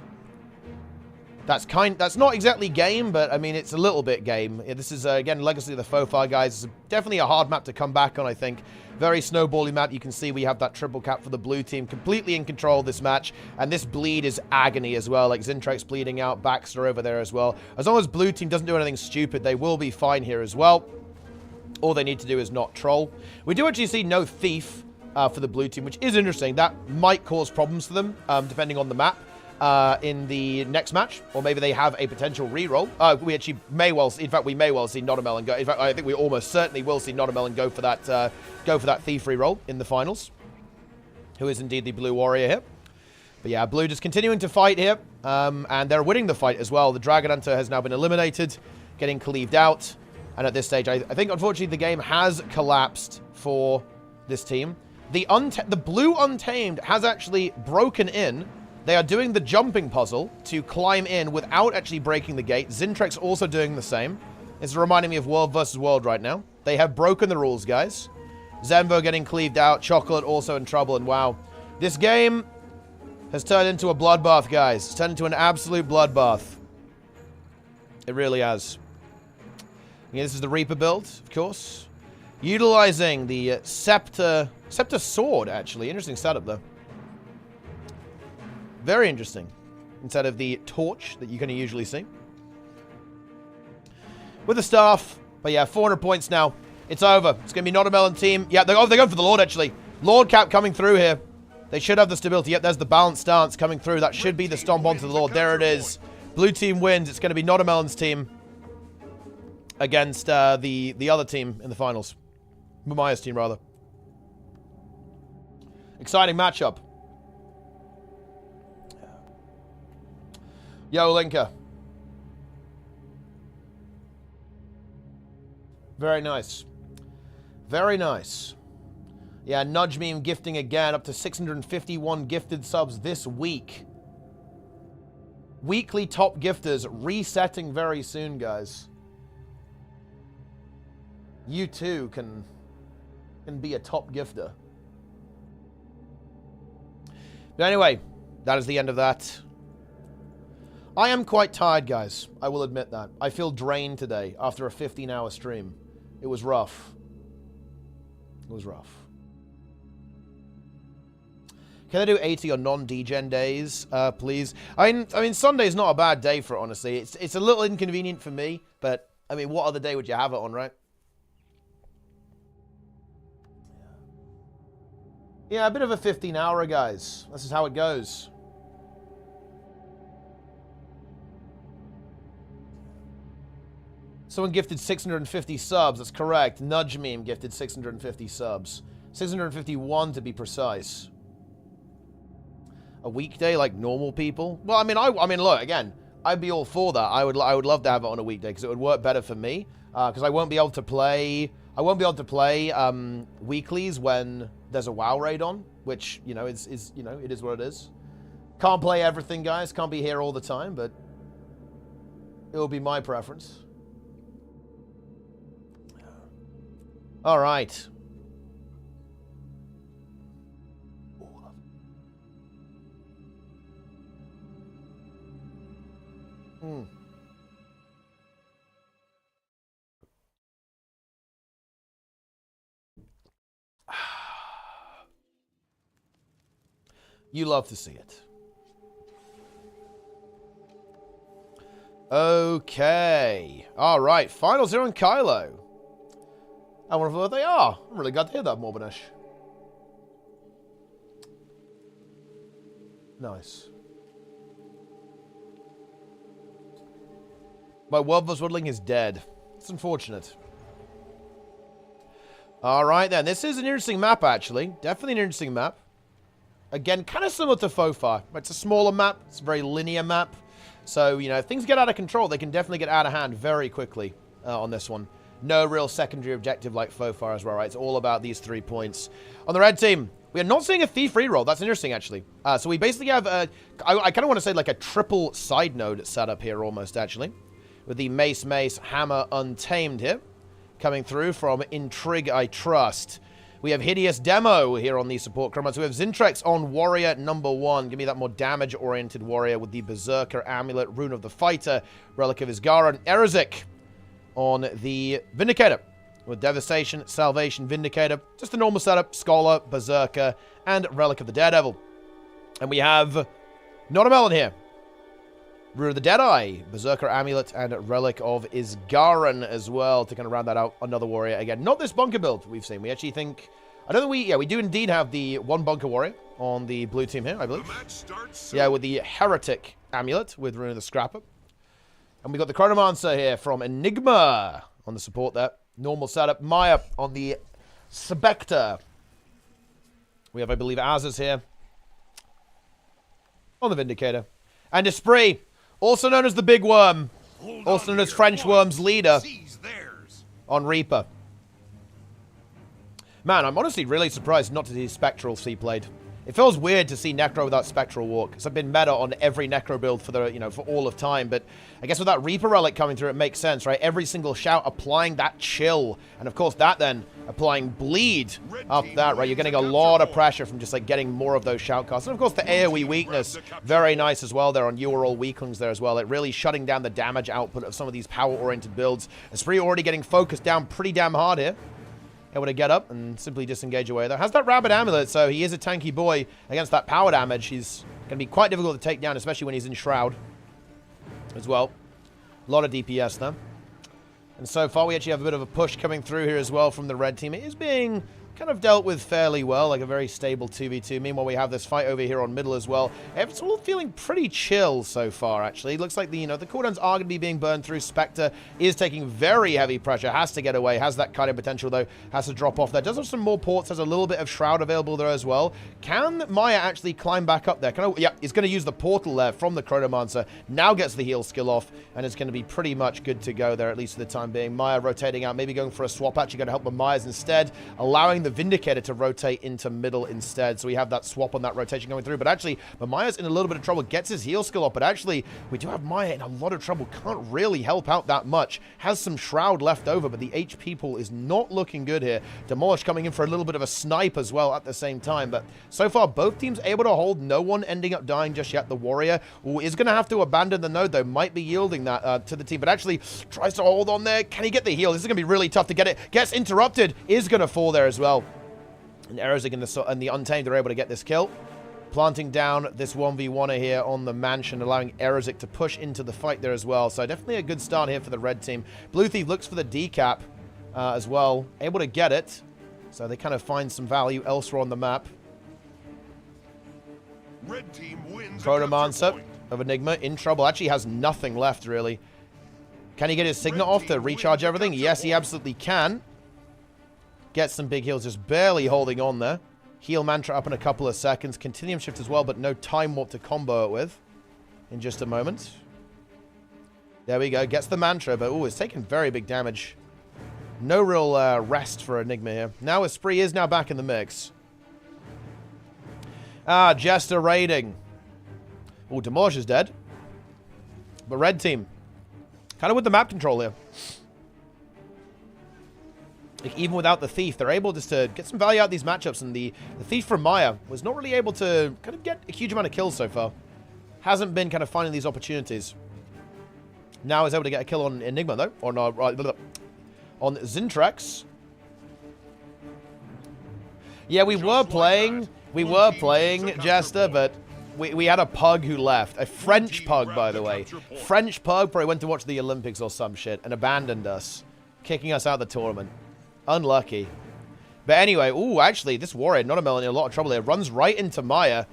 Speaker 1: not exactly game, but, I mean, it's a little bit game. Yeah, this is, again, Legacy of the Fofar, guys. It's definitely a hard map to come back on, I think. Very snowbally map. You can see we have that triple cap for the blue team. Completely in control of this match. And this bleed is agony as well. Like, Zintrax bleeding out. Baxter over there as well. As long as blue team doesn't do anything stupid, they will be fine here as well. All they need to do is not troll. We do actually see no Thief for the blue team, which is interesting. That might cause problems for them, depending on the map. In the next match, or maybe they have a potential reroll. We actually may well see, in fact, we may well see Notamel and go. In fact, I think we almost certainly will see Notamel and go for that Thief reroll in the finals. Who is indeed the blue warrior here. But yeah, blue just continuing to fight here, and they're winning the fight as well. The Dragon Hunter has now been eliminated, getting cleaved out, and at this stage, I think unfortunately the game has collapsed for this team. The blue Untamed has actually broken in. They are doing the jumping puzzle to climb in without actually breaking the gate. Zintrex also doing the same. It's reminding me of World vs. World right now. They have broken the rules, guys. Zenvo getting cleaved out. Chocolate also in trouble. And wow, this game has turned into a bloodbath, guys. It's turned into an absolute bloodbath. It really has. Yeah, this is the Reaper build, of course. Utilizing the Scepter Sword, actually. Interesting setup, though. Very interesting. Instead of the torch that you're going to usually see. With the staff. But yeah, 400 points now. It's over. It's going to be Notamel and team. Yeah, they're going for the Lord, actually. Lord cap coming through here. They should have the stability. Yep, there's the balanced stance coming through. That should be the stomp onto the Lord. There it is. Blue team wins. It's going to be Notamelon's team against the other team in the finals. Mamaya's team, rather. Exciting matchup. Yo, Linka. Very nice. Very nice. Yeah, Nudge Meme gifting again, up to 651 gifted subs this week. Weekly top gifters resetting very soon, guys. You too can be a top gifter. But anyway, that is the end of that. I am quite tired, guys. I will admit that. I feel drained today after a 15-hour stream. It was rough. It was rough. Can I do 80 on non-degen days, please? I mean, Sunday's not a bad day for it, honestly. It's a little inconvenient for me, but, I mean, what other day would you have it on, right? Yeah, a bit of a 15-hour, guys. This is how it goes. Someone gifted 650 subs. That's correct. Nudge Meme gifted 650 subs. 651 to be precise. A weekday like normal people? Well, I mean, look, again, I'd be all for that. I would love to have it on a weekday because it would work better for me. Because I won't be able to play. I won't be able to play weeklies when there's a WoW raid on, which it is what it is. Can't play everything, guys. Can't be here all the time, but it will be my preference. All right. You love to see it. Okay. All right. Finals here on Kylo. I wonder what they are. I'm really glad to hear that, Morbinish. Nice. My World vs. Woodling is dead. It's unfortunate. Alright then. This is an interesting map, actually. Definitely an interesting map. Again, kind of similar to Fofar. It's a smaller map. It's a very linear map. So, if things get out of control, they can definitely get out of hand very quickly on this one. No real secondary objective like Fofar as well, right? It's all about these 3 points. On the red team, we are not seeing a Thief reroll. That's interesting, actually. So we basically have I kind of want to say like a triple side node setup here almost, actually. With the Mace Hammer Untamed here. Coming through from Intrig I Trust. We have Hideous Demo here on the support chromas. We have Zintrex on Warrior number 1. Give me that more damage-oriented warrior with the Berserker Amulet, Rune of the Fighter, Relic of Isgara, and Erezik on the Vindicator. With Devastation, Salvation, Vindicator. Just the normal setup. Scholar, Berserker, and Relic of the Daredevil. And we have Notamelon here. Rune of the Deadeye, Berserker Amulet, and Relic of Isgaran as well to kind of round that out. Another warrior again. Not this bunker build we've seen. We actually think... I don't think we do indeed have the one bunker warrior on the blue team here, I believe. Yeah, with the Heretic Amulet with Rune of the Scrapper. And we got the Chronomancer here from Enigma on the support there. Normal setup. Maya on the Spectre. We have, I believe, Azaz here on the Vindicator. And Esprit, also known as the Big Worm, also known as French Worm's leader, on Reaper. Man, I'm honestly really surprised not to see Spectral C played. It feels weird to see Necro without Spectral Walk, because I've been meta on every Necro build for the, for all of time, but I guess with that Reaper Relic coming through, it makes sense, right? Every single shout applying that chill, and of course that then applying bleed after that, right? You're getting a lot of pressure from just like getting more of those shout casts. And of course the AoE weakness, very nice as well there on You Are All Weaklings there as well. It really shutting down the damage output of some of these power-oriented builds. Esprit already getting focused down pretty damn hard here. Able to get up and simply disengage away there. Has that Rabbit Amulet, so he is a tanky boy against that power damage. He's going to be quite difficult to take down, especially when he's in Shroud as well. A lot of DPS there. And so far, we actually have a bit of a push coming through here as well from the red team. It is being kind of dealt with fairly well, like a very stable 2v2. Meanwhile, we have this fight over here on middle as well. It's all feeling pretty chill so far, actually. Looks like the cooldowns are going to be being burned through. Spectre is taking very heavy pressure, has to get away, has that kind of potential, though, has to drop off there. Does have some more ports, has a little bit of Shroud available there as well. Can Maya actually climb back up there? Yeah, he's going to use the portal there from the Chronomancer. Now gets the heal skill off, and it's going to be pretty much good to go there, at least for the time being. Maya rotating out, maybe going for a swap, actually going to help the Mayas instead, allowing the Vindicator to rotate into middle instead. So we have that swap on that rotation going through. But actually, Maya's in a little bit of trouble. Gets his heal skill up. But actually, we do have Maya in a lot of trouble. Can't really help out that much. Has some Shroud left over, but the HP pool is not looking good here. Demolish coming in for a little bit of a snipe as well at the same time. But so far, both teams able to hold. No one ending up dying just yet. The Warrior is going to have to abandon the node, though. Might be yielding that to the team. But actually, tries to hold on there. Can he get the heal? This is going to be really tough to get it. Gets interrupted. Is going to fall there as well. And Erozig and the Untamed are able to get this kill. Planting down this 1v1er here on the Mansion, allowing Erozig to push into the fight there as well. So definitely a good start here for the red team. Blue Thief looks for the decap as well. Able to get it. So they kind of find some value elsewhere on the map.
Speaker 2: Red team wins.
Speaker 1: Chronomancer of Enigma in trouble. Actually has nothing left, really. Can he get his Signet off to recharge everything? Yes, he absolutely can. Gets some big heals, just barely holding on there. Heal Mantra up in a couple of seconds. Continuum Shift as well, but no Time Warp to combo it with in just a moment. There we go. Gets the Mantra, but it's taking very big damage. No real rest for Enigma here. Now Esprit is now back in the mix. Jester raiding. Demolish is dead. But red team, kind of with the map control here. Like, even without the Thief, they're able just to get some value out of these matchups. And the Thief from Maya was not really able to kind of get a huge amount of kills so far. Hasn't been kind of finding these opportunities. Now is able to get a kill on Enigma, though. Or no, on Zintrex. Yeah, we were playing Jester, but we had a pug who left. A French pug, by the way. French pug probably went to watch the Olympics or some shit and abandoned us, kicking us out of the tournament. Unlucky. But anyway, actually, this Warrior, not in a lot of trouble here. Runs right into Maya.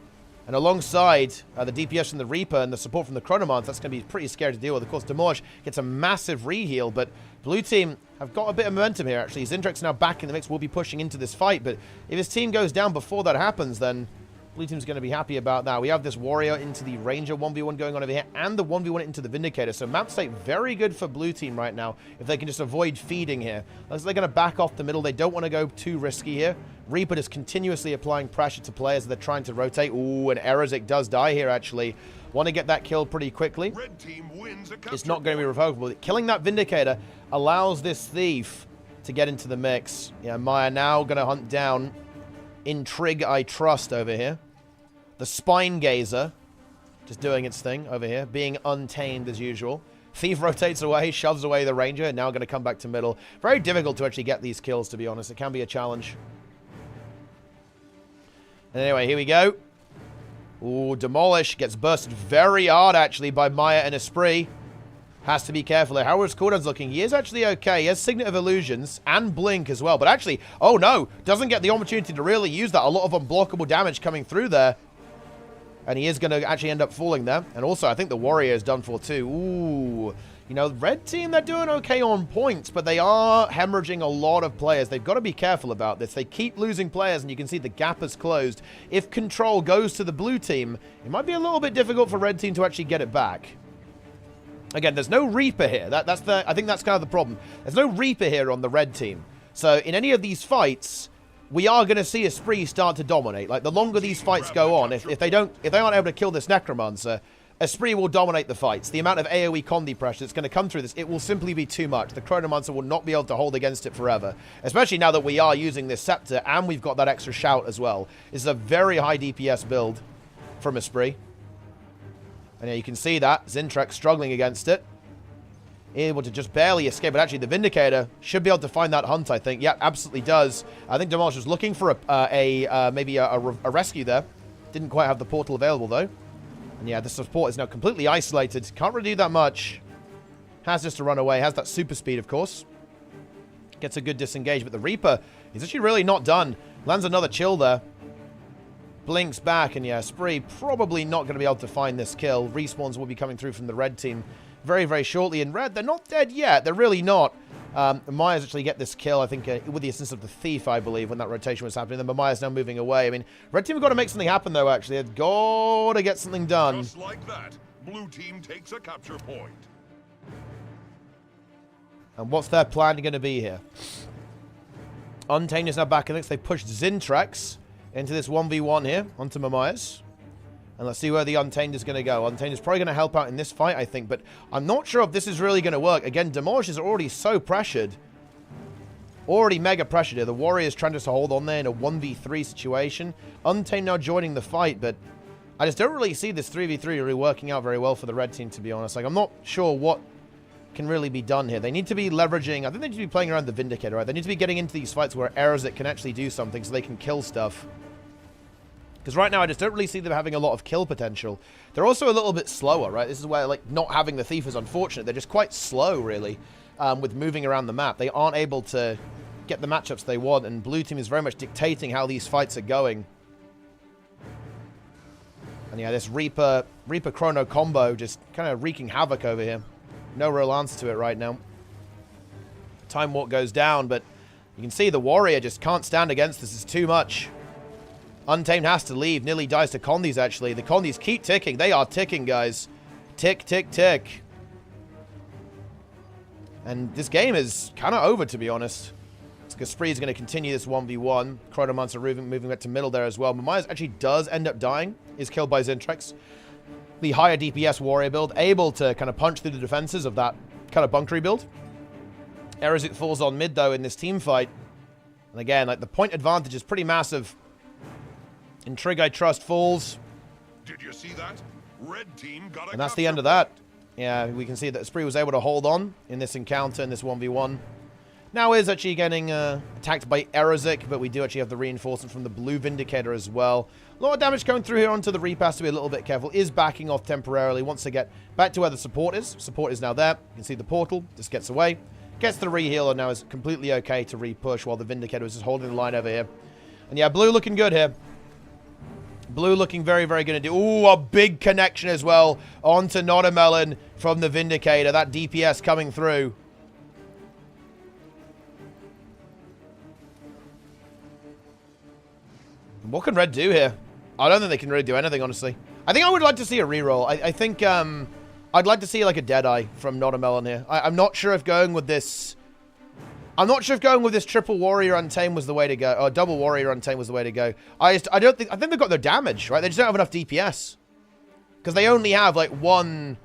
Speaker 1: And alongside the DPS from the Reaper and the support from the Chronomancer, that's going to be pretty scary to deal with. Of course, Demolish gets a massive re-heal, but blue team have got a bit of momentum here, actually. Zintrex now back in the mix, will be pushing into this fight, but if his team goes down before that happens, then blue team's going to be happy about that. We have this Warrior into the Ranger 1v1 going on over here, and the 1v1 into the Vindicator. So map state very good for blue team right now, if they can just avoid feeding here. Looks like they're going to back off the middle. They don't want to go too risky here. Reaper is continuously applying pressure to players as they're trying to rotate. And Erozig does die here, actually. Want to get that kill pretty quickly.
Speaker 2: Red team wins a
Speaker 1: it's not going to be revocable. Killing that Vindicator allows this Thief to get into the mix. Yeah, Maya now going to hunt down Intrig I Trust over here. The Spine Gazer just doing its thing over here, being untamed as usual. Thief rotates away, shoves away the Ranger, and now going to come back to middle. Very difficult to actually get these kills, to be honest. It can be a challenge. And anyway, here we go. Demolish gets bursted very hard, actually, by Maya and Esprit. Has to be careful there. How is cooldowns looking? He is actually okay. He has Signet of Illusions and Blink as well. But actually, oh no, doesn't get the opportunity to really use that. A lot of unblockable damage coming through there. And he is going to actually end up falling there. And also, I think the Warrior is done for too. Red team, they're doing okay on points, but they are hemorrhaging a lot of players. They've got to be careful about this. They keep losing players, and you can see the gap has closed. If control goes to the blue team, it might be a little bit difficult for red team to actually get it back. Again, there's no Reaper here. I think that's kind of the problem. There's no Reaper here on the red team. So in any of these fights, we are going to see Esprit start to dominate. Like, the longer these fights go on, if they aren't able to kill this Necromancer, Esprit will dominate the fights. The amount of AoE Condi pressure that's going to come through this, it will simply be too much. The Chronomancer will not be able to hold against it forever. Especially now that we are using this Scepter, and we've got that extra shout as well. This is a very high DPS build from Esprit. And yeah, you can see that. Zintrex struggling against it. Able to just barely escape. But actually, the Vindicator should be able to find that hunt, I think. Yeah, absolutely does. I think Demolish was looking for maybe a rescue there. Didn't quite have the portal available, though. And yeah, the support is now completely isolated. Can't really do that much. Has just to run away. Has that super speed, of course. Gets a good disengage. But the Reaper He's actually really not done. Lands another chill there. Blinks back, and yeah, Spree probably not going to be able to find this kill. Respawns will be coming through from the red team very, very shortly. And red, they're not dead yet. They're really not. Myers actually get this kill, I think, with the assistance of the Thief, I believe, when that rotation was happening. Then Myers now moving away. I mean, red team have got to make something happen, though, actually. They've got to get something done.
Speaker 2: Just like that, blue team takes a capture point.
Speaker 1: And what's their plan going to be here? Untamed is now back in this. They pushed Zintrax into this 1v1 here, onto Mamias. And let's see where the Untamed is going to go. Untamed is probably going to help out in this fight, I think. But I'm not sure if this is really going to work. Again, Demolish is already so pressured. Already mega pressured here. The Warrior's trying just to hold on there in a 1v3 situation. Untamed now joining the fight, but I just don't really see this 3v3 really working out very well for the red team, to be honest. Like, I'm not sure what can really be done here. They need to be leveraging... I think they need to be playing around the Vindicator, right? They need to be getting into these fights where Aerosik can actually do something so they can kill stuff. Because right now, I just don't really see them having a lot of kill potential. They're also a little bit slower, right? This is where, like, not having the Thief is unfortunate. They're just quite slow, really, with moving around the map. They aren't able to get the matchups they want, and blue team is very much dictating how these fights are going. And yeah, this Reaper Chrono combo just kind of wreaking havoc over here. No real answer to it right now. Time Walk goes down, but you can see the Warrior just can't stand against this. It's too much. Untamed has to leave. Nearly dies to Condis, actually. The Condis keep ticking. They are ticking, guys. Tick, tick, tick. And this game is kind of over, to be honest. Because Spree is going to continue this 1v1. Chronomancer moving back to middle there as well. Mamias actually does end up dying. Is killed by Zintrax. The higher DPS Warrior build, able to kind of punch through the defenses of that kind of bunkery build. Aerosik falls on mid, though, in this team fight. And again, like, the point advantage is pretty massive. Intrig, I trust, falls.
Speaker 2: Did you see that? Red team got a
Speaker 1: And that's the end of that. Yeah, we can see that Spree was able to hold on in this encounter, in this 1v1. Now is actually getting attacked by Aerosik, but we do actually have the reinforcement from the blue Vindicator as well. A lot of damage going through here onto the Reaper, has to be a little bit careful. Is backing off temporarily, wants to get back to where the support is. Support is now there. You can see the portal, just gets away. Gets the re-heal, and now is completely okay to re-push while the Vindicator is just holding the line over here. And yeah, blue looking good here. Blue looking very, very good. Ooh, a big connection as well onto Notamelon from the Vindicator. That DPS coming through. What can red do here? I don't think they can really do anything, honestly. I think I would like to see a reroll. I think I'd like to see like a Deadeye from Notamelon here. I'm not sure if going with this... I'm not sure if going with this triple Warrior Untamed was the way to go. Or double Warrior Untamed was the way to go. I think they've got their damage, right? They just don't have enough DPS. Because they only have like one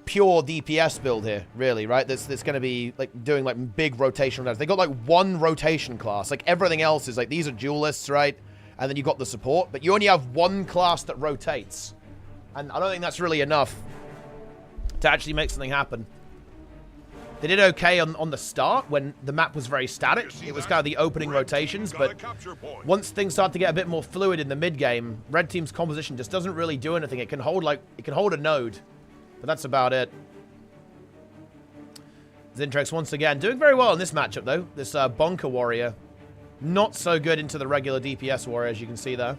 Speaker 1: pure DPS build here, really, right? That's going to be like doing like big rotational damage. They got like one rotation class. Like everything else is like, these are duelists, right? And then you got the support, but you only have one class that rotates. And I don't think that's really enough to actually make something happen. They did okay on the start when the map was very static. It was kind of the opening rotations, but once things start to get a bit more fluid in the mid game, red team's composition just doesn't really do anything. It can hold a node, but that's about it. Zintrax once again doing very well in this matchup though. This bunker warrior. Not so good into the regular DPS warrior, as you can see there.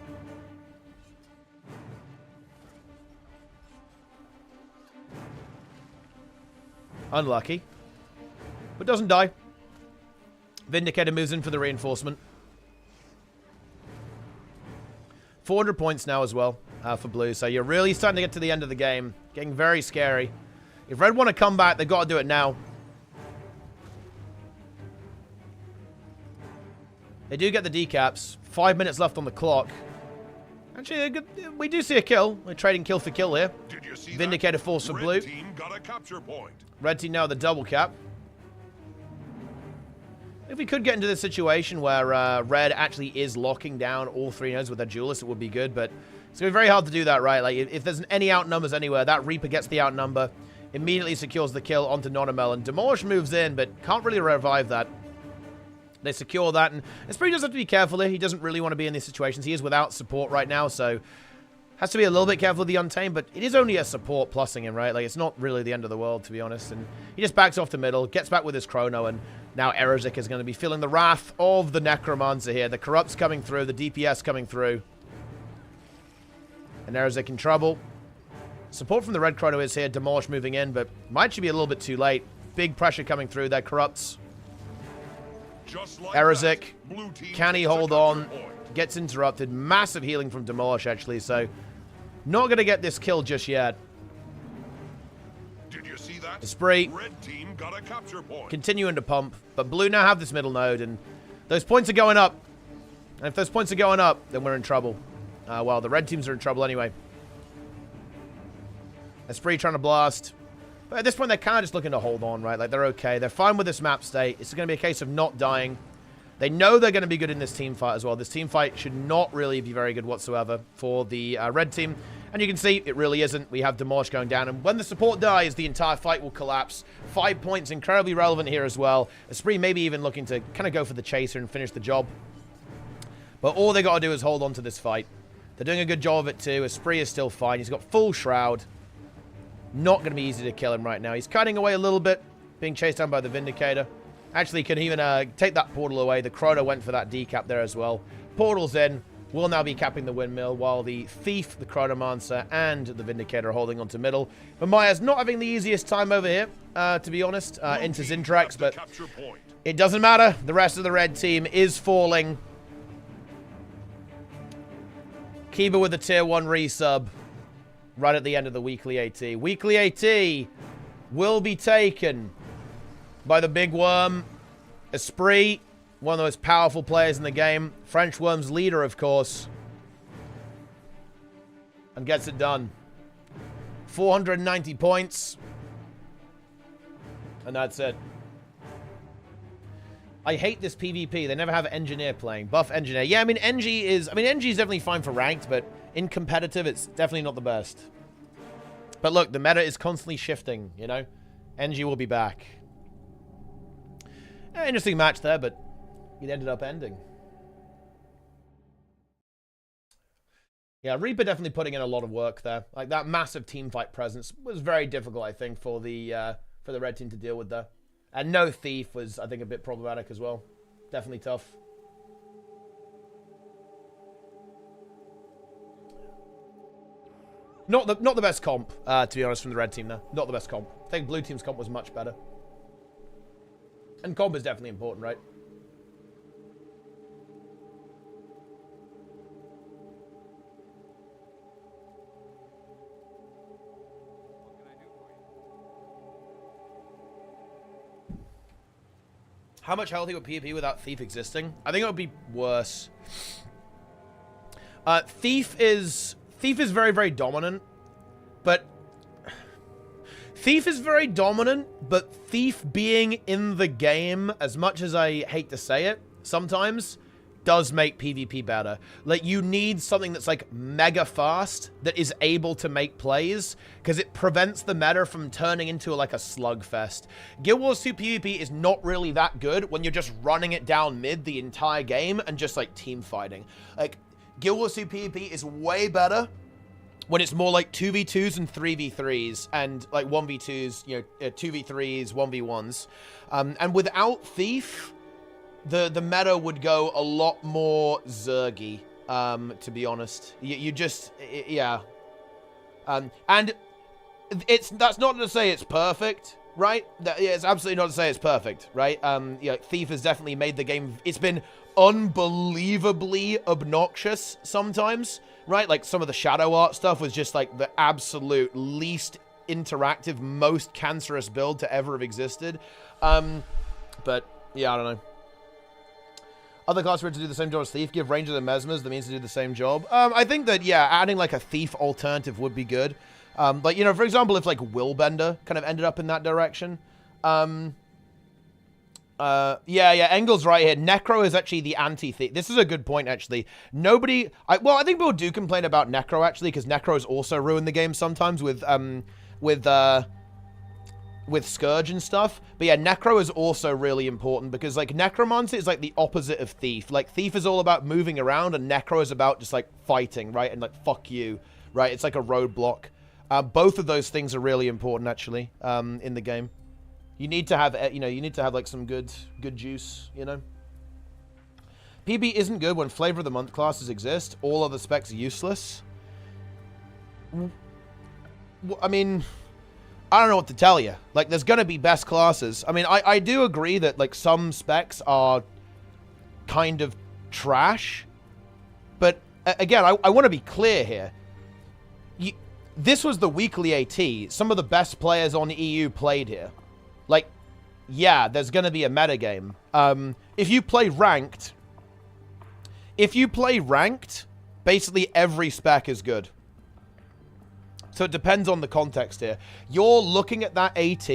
Speaker 1: Unlucky. But doesn't die. Vindicator moves in for the reinforcement. 400 points now as well for blue. So you're really starting to get to the end of the game. Getting very scary. If red want to come back, they've got to do it now. They do get the decaps. 5 minutes left on the clock. Actually, we do see a kill. We're trading kill for kill here.
Speaker 2: Did you see
Speaker 1: Vindicator
Speaker 2: that?
Speaker 1: force for blue.
Speaker 2: Red team got a capture point.
Speaker 1: Red team now the double cap. If we could get into this situation where red actually is locking down all three nodes with their duelist, it would be good, but it's going to be very hard to do that, right? Like, if there's any outnumbers anywhere, that Reaper gets the outnumber, immediately secures the kill onto Notamelon. Demolish moves in, but can't really revive that. They secure that, and Spree does have to be careful here. He doesn't really want to be in these situations. He is without support right now, so Has to be a little bit careful with the Untamed, but it is only a support plussing him, right? Like, it's not really the end of the world, to be honest. And he just backs off the middle, gets back with his Chrono, and now Erosic is going to be feeling the wrath of the Necromancer here. The Corrupt's coming through, the DPS coming through. And Erosic in trouble. Support from the red Chrono is here, Demolish moving in, but might actually be a little bit too late. Big pressure coming through there, Corrupts.
Speaker 2: Like
Speaker 1: Erosic,
Speaker 2: can
Speaker 1: he hold on? Gets interrupted. Massive healing from Demolish, actually, so not going to get this kill just yet.
Speaker 2: Did you see that?
Speaker 1: Esprit
Speaker 2: Red team got a capture point.
Speaker 1: continuing to pump, but blue now have this middle node, and those points are going up. And if those points are going up, then we're in trouble. Well, the red teams are in trouble anyway. Esprit trying to blast. But at this point, they're kind of just looking to hold on, right? Like, they're okay. They're fine with this map state. It's going to be a case of not dying. They know they're going to be good in this team fight as well. This team fight should not really be very good whatsoever for the red team. And you can see it really isn't. We have Demolish going down. And when the support dies, the entire fight will collapse. 5 points, incredibly relevant here as well. Esprit maybe even looking to kind of go for the chaser and finish the job. But all they got to do is hold on to this fight. They're doing a good job of it too. Esprit is still fine. He's got full Shroud. Not going to be easy to kill him right now. He's cutting away a little bit. Being chased down by the Vindicator. Actually, can even take that portal away. The Chrono went for that decap there as well. Portal's in. Will now be capping the windmill, while the Thief, the Chronomancer, and the Vindicator are holding onto middle. But Maya's not having the easiest time over here, to be honest, into Zintrax, but it doesn't matter. The rest of the red team is falling. Kiba with the tier 1 resub right at the end of the weekly AT. Weekly AT will be taken by the Big Worm, Esprit, one of the most powerful players in the game. French Worm's leader, of course. And gets it done. 490 points. And that's it. I hate this PvP. They never have Engineer playing. Buff Engineer. Yeah, I mean, Engie is definitely fine for ranked, but in competitive, it's definitely not the best. But look, the meta is constantly shifting, you know? Engie will be back. Interesting match there, but it ended up ending. Yeah, Reaper definitely putting in a lot of work there. Like, that massive team fight presence was very difficult, I think, for the red team to deal with there. And no Thief was, I think, a bit problematic as well. Definitely tough. Not the best comp, to be honest, from the red team there. Not the best comp. I think blue team's comp was much better. And comp is definitely important, right? How much healthy would PvP without Thief existing? I think it would be worse. Thief is very, very dominant, but Thief being in the game, as much as I hate to say it, sometimes does make PvP better. Like, you need something that's like mega fast that is able to make plays, because it prevents the meta from turning into like a slugfest. Guild Wars 2 PvP is not really that good when you're just running it down mid the entire game and just like team fighting. Like, Guild Wars 2 PvP is way better when it's more like 2v2s and 3v3s and like 1v2s, you know, 2v3s, 1v1s. And without Thief, the meta would go a lot more Zergy, to be honest. You just, yeah. And that's not to say it's perfect, right? It's absolutely not to say it's perfect, right? Yeah, Thief has definitely made the game, it's been unbelievably obnoxious sometimes, right? Like, some of the shadow art stuff was just like the absolute least interactive, most cancerous build to ever have existed. But yeah, I don't know. Other classes were to do the same job as Thief, give Ranger and Mesmers the means to do the same job. I think that, yeah, adding like a Thief alternative would be good. But, you know, for example, if like Willbender kind of ended up in that direction. Yeah, Engel's right here. Necro is actually the anti-Thief. This is a good point, actually. Nobody... well, I think people do complain about Necro, actually, because Necro has also ruined the game sometimes with Scourge and stuff. But yeah, Necro is also really important because, like, Necromancer is like the opposite of Thief. Like, Thief is all about moving around and Necro is about just like fighting, right? And like, fuck you, right? It's like a roadblock. Both of those things are really important, actually, in the game. You need to have, you need to have like some good juice, PB isn't good when Flavor of the Month classes exist. All other specs are useless. I mean, I don't know what to tell you. Like, there's going to be best classes. I mean, I do agree that, like, some specs are kind of trash. But, again, I want to be clear here. This was the weekly AT. Some of the best players on the EU played here. Like, yeah, there's going to be a metagame. If you play ranked, basically every spec is good. So it depends on the context here. You're looking at that AT,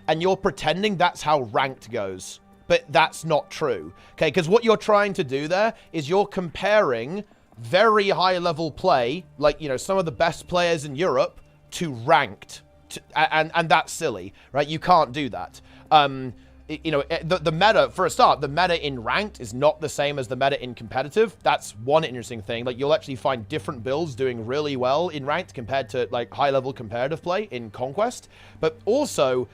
Speaker 1: and you're pretending that's how ranked goes. But that's not true. Okay, because what you're trying to do there is you're comparing very high-level play, like, some of the best players in Europe, to ranked. And that's silly, right? You can't do that. The meta, for a start, the meta in ranked is not the same as the meta in competitive. That's one interesting thing. Like, you'll actually find different builds doing really well in ranked compared to, like, high-level competitive play in Conquest. But also,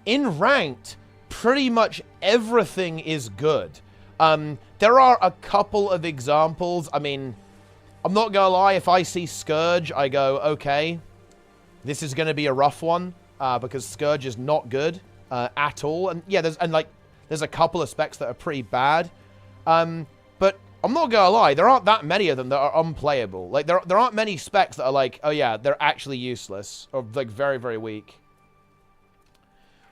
Speaker 1: in ranked, pretty much everything is good. There are a couple of examples. I mean, I'm not gonna lie, if I see Scourge, I go, okay, this is gonna be a rough one, because Scourge is not good. At all. And yeah, there's a couple of specs that are pretty bad. But I'm not gonna lie, there aren't that many of them that are unplayable. Like, there aren't many specs that are like, oh yeah, they're actually useless. Or, like, very, very weak.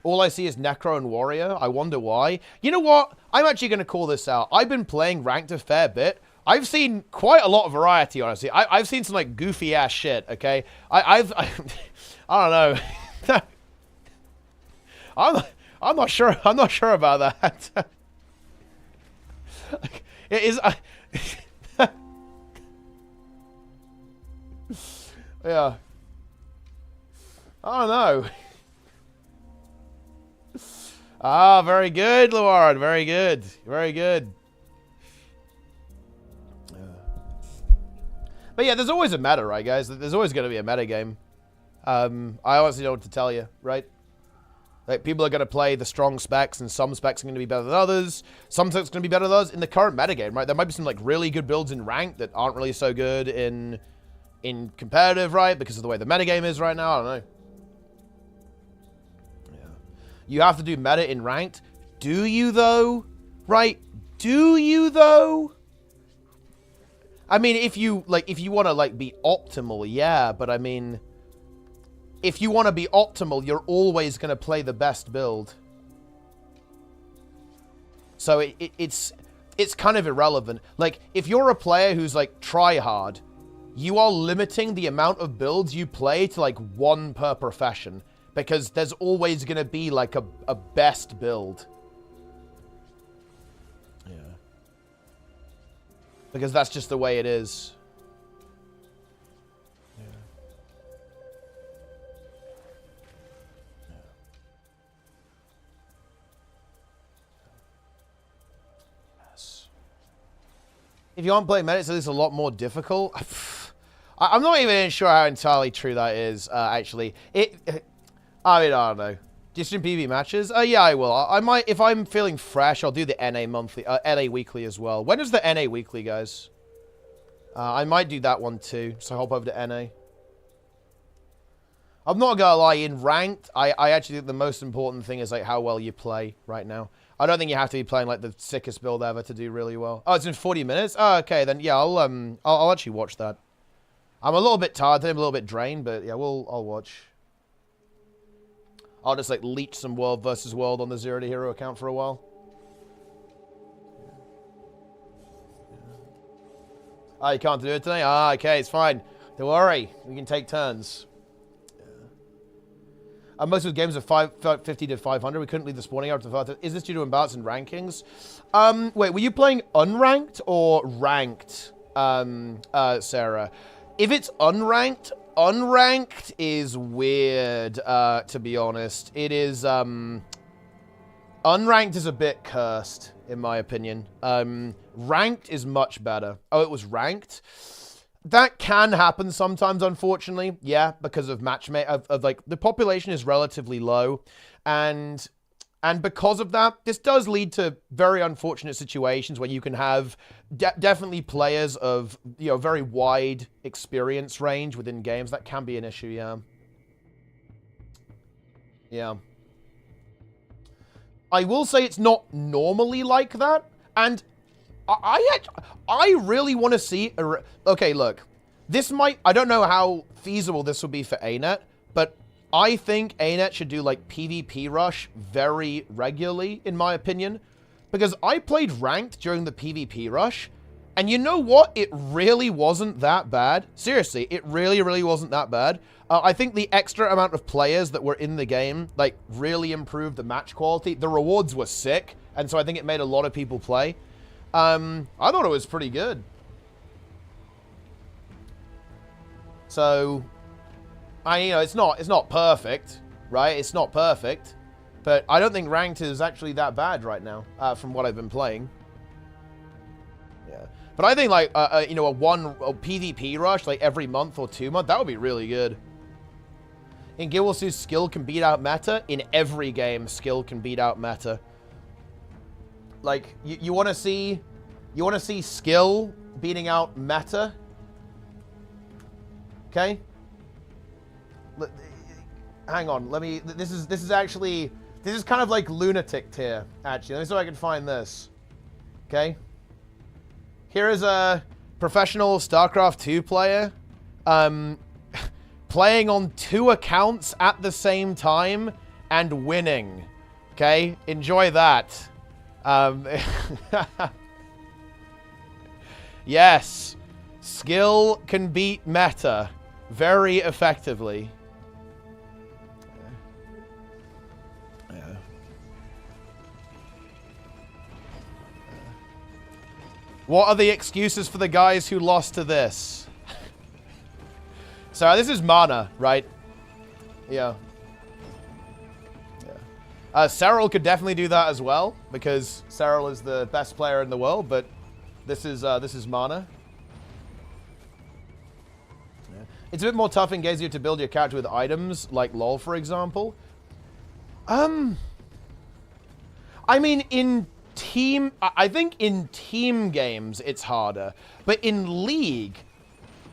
Speaker 1: All I see is Necro and Warrior. I wonder why. You know what? I'm actually gonna call this out. I've been playing ranked a fair bit. I've seen quite a lot of variety, honestly. I've seen some, like, goofy-ass shit, okay? I don't know. I'm not sure about that. It is. Yeah. I don't know. Ah, very good, Luard. Very good. Very good. But yeah, there's always a meta, right, guys? There's always going to be a meta game. I honestly don't know what to tell you, right? Like, people are going to play the strong specs, and some specs are going to be better than others. Some specs are going to be better than others in the current metagame, right? There might be some, like, really good builds in ranked that aren't really so good in competitive, right? Because of the way the metagame is right now. I don't know. Yeah. You have to do meta in ranked. Do you, though? Right? Do you, though? I mean, if you want to, like, be optimal, yeah. But, I mean, if you want to be optimal, you're always going to play the best build. So it's kind of irrelevant. Like, if you're a player who's, like, try hard, you are limiting the amount of builds you play to, like, one per profession. Because there's always going to be, like, a best build. Yeah. Because that's just the way it is. If you aren't playing meta, it's a lot more difficult. I'm not even sure how entirely true that is, actually. I mean, I don't know. Distant PvP matches? Yeah, I will. I might, if I'm feeling fresh, I'll do the NA monthly, NA weekly as well. When is the NA weekly, guys? I might do that one too, so hop over to NA. I'm not gonna lie, in ranked, I actually think the most important thing is, like, how well you play right now. I don't think you have to be playing, like, the sickest build ever to do really well. Oh, it's in 40 minutes? Oh, okay, then, yeah, I'll actually watch that. I'm a little bit tired, I'm a little bit drained, but, yeah, I'll watch. I'll just, like, leech some World versus World on the Zero to Hero account for a while. Oh, you can't do it today? Ah, okay, it's fine. Don't worry, we can take turns. Most of the games are 50 to 500. We couldn't leave the spawning out to 500. Is this due to imbalance in rankings? Wait, were you playing unranked or ranked, Sarah? If it's unranked, unranked is weird, to be honest. It is, unranked is a bit cursed, in my opinion. Ranked is much better. Oh, it was ranked? That can happen sometimes, unfortunately. Yeah, because of like the population is relatively low, and because of that, this does lead to very unfortunate situations where you can have definitely players of, you know, very wide experience range within games. That can be an issue, yeah. Yeah. I will say it's not normally like that, and I really want to see... Okay, look. This might... I don't know how feasible this will be for ArenaNet, but I think ArenaNet should do, like, PvP Rush very regularly, in my opinion. Because I played Ranked during the PvP Rush, and you know what? It really wasn't that bad. Seriously, it really, really wasn't that bad. I think the extra amount of players that were in the game, like, really improved the match quality. The rewards were sick, and so I think it made a lot of people play. I thought it was pretty good. So, you know, it's not perfect, right? It's not perfect, but I don't think Ranked is actually that bad right now, from what I've been playing. Yeah, but I think, like, you know, a PvP rush, like, every month or 2 months, that would be really good. In Guild Wars 2, skill can beat out meta. In every game, skill can beat out meta. Like, you want to see skill beating out meta? Okay? Hang on, let me... This is actually... This is kind of like lunatic tier, actually. Let me see if I can find this. Okay? Here is a professional StarCraft 2 player. Playing on 2 accounts at the same time and winning. Okay? Enjoy that. Yes. Skill can beat meta very effectively. Yeah. What are the excuses for the guys who lost to this? So this is mana, right? Yeah. Serral could definitely do that as well, because Serral is the best player in the world, but this is mana. Yeah. It's a bit more tough in Gazio to build your character with items, like LoL, for example. I mean, I think in team games, it's harder. But in League,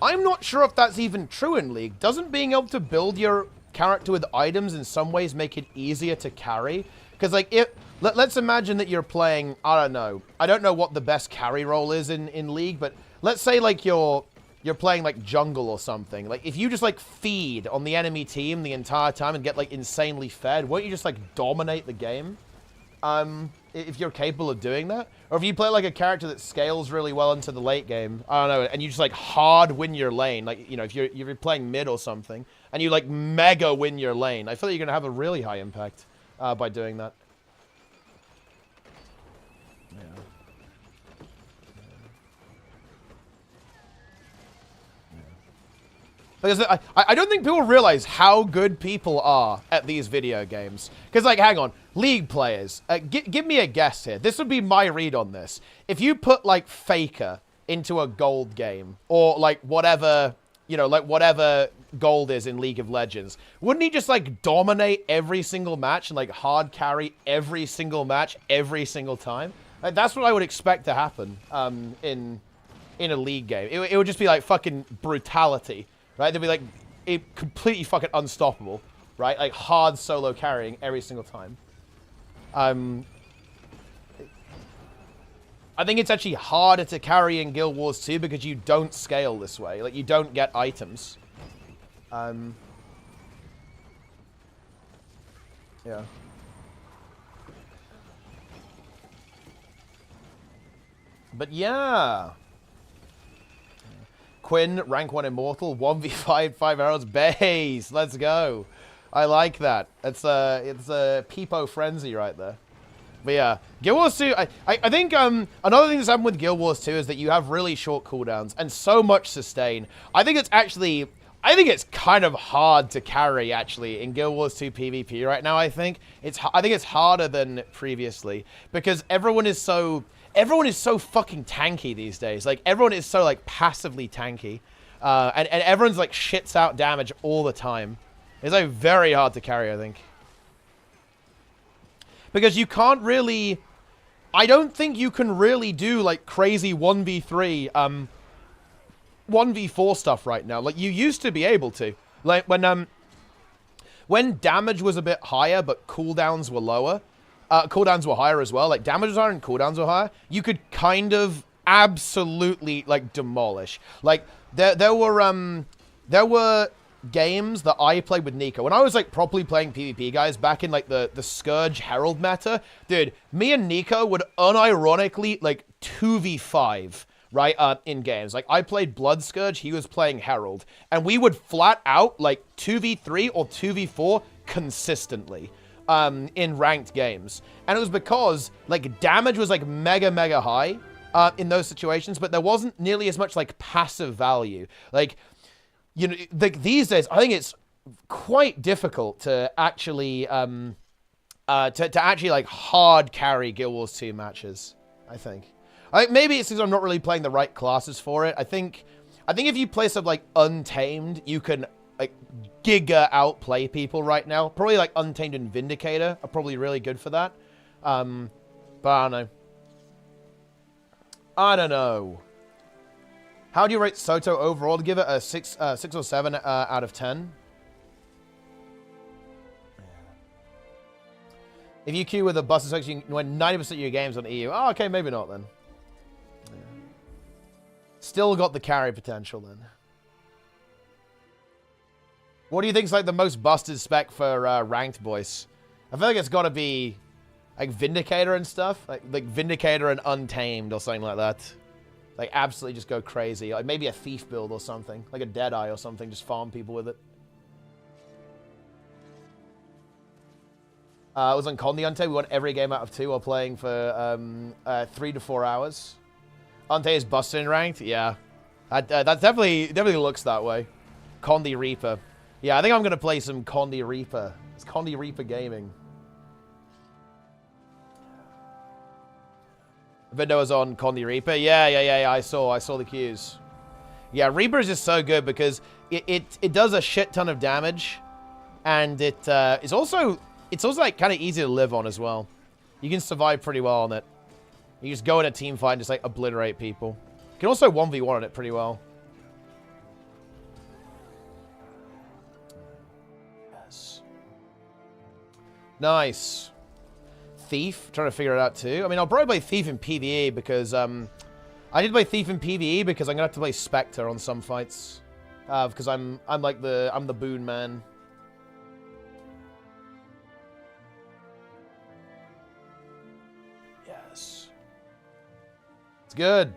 Speaker 1: I'm not sure if that's even true in League. Doesn't being able to build your character with items in some ways make it easier to carry? Because, like, let's imagine that you're playing, I don't know what the best carry role is in League, but let's say, like, you're playing, like, jungle or something. Like, if you just, like, feed on the enemy team the entire time and get, like, insanely fed, won't you just, like, dominate the game? If you're capable of doing that? Or if you play, like, a character that scales really well into the late game, I don't know, and you just, like, hard win your lane, like, you know, if you're playing mid or something, and you, like, mega win your lane, I feel like you're going to have a really high impact by doing that. Yeah. Because I don't think people realize how good people are at these video games. Because, like, hang on. League players, give me a guess here. This would be my read on this. If you put, like, Faker into a gold game, or, like, whatever, you know, like, whatever gold is in League of Legends, wouldn't he just, like, dominate every single match and, like, hard carry every single match every single time? Like, that's what I would expect to happen in a League game. It would just be, like, fucking brutality. Right? They'd be, like, completely fucking unstoppable, right? Like, hard solo carrying every single time. I think it's actually harder to carry in Guild Wars 2 because you don't scale this way. Like, you don't get items. Yeah. But yeah. Quinn, rank 1 immortal, 1v5, 5 arrows, base. Let's go. I like that. It's a peepo frenzy right there. But yeah, Guild Wars 2, I think another thing that's happened with Guild Wars 2 is that you have really short cooldowns and so much sustain. I think it's kind of hard to carry, actually, in Guild Wars 2 PvP right now, I think. it's harder than previously, because everyone is so fucking tanky these days. Like, everyone is so, like, passively tanky. And everyone's like shits out damage all the time. It's like very hard to carry, I think. Because you can't really... I don't think you can really do like crazy 1v3, 1v4 stuff right now. Like you used to be able to. Like when damage was a bit higher, but cooldowns were lower, cooldowns were higher as well. Like damage was higher and cooldowns were higher. You could kind of absolutely like demolish. Like there were games that I played with Nico when I was like properly playing PvP, guys, back in like the Scourge Herald meta. Dude, me and Nico would unironically like 2v5. Right, in games. Like, I played Blood Scourge, he was playing Herald. And we would flat out, like, 2v3 or 2v4 consistently in ranked games. And it was because, like, damage was, like, mega high in those situations, but there wasn't nearly as much, like, passive value. Like, you know, like, these days, I think it's quite difficult to actually, to actually, like, hard carry Guild Wars 2 matches, I think. Maybe it's because I'm not really playing the right classes for it. I think if you play stuff like Untamed, you can like giga outplay people right now. Probably like Untamed and Vindicator are probably really good for that. But I don't know. I don't know. How do you rate Soto overall? To give it a 6 or 7 out of 10. If you queue with a busted section, you can win 90% of your games on EU. Oh, okay, maybe not then. Still got the carry potential then. What do you think is like the most busted spec for ranked boys? I feel like it's got to be like Vindicator and stuff. Like Vindicator and Untamed or something like that. Like absolutely just go crazy. Like maybe a Thief build or something. Like a Deadeye or something. Just farm people with it. It was on Con the Untamed. We won every game out of 2 while playing for 3 to 4 hours. Ante is busted in ranked? Yeah. That definitely looks that way. Condi Reaper. Yeah, I think I'm going to play some Condi Reaper. It's Condi Reaper Gaming. Vindo is on Condi Reaper. Yeah. I saw the queues. Yeah, Reaper is just so good because it does a shit ton of damage. And it's also like kind of easy to live on as well. You can survive pretty well on it. You just go in a team fight and just, like, obliterate people. You can also 1v1 on it pretty well. Yes. Nice. Thief. Trying to figure it out, too. I mean, I'll probably play Thief in PvE because, I did play Thief in PvE because I'm going to have to play Spectre on some fights. Because I'm the boon man. Good.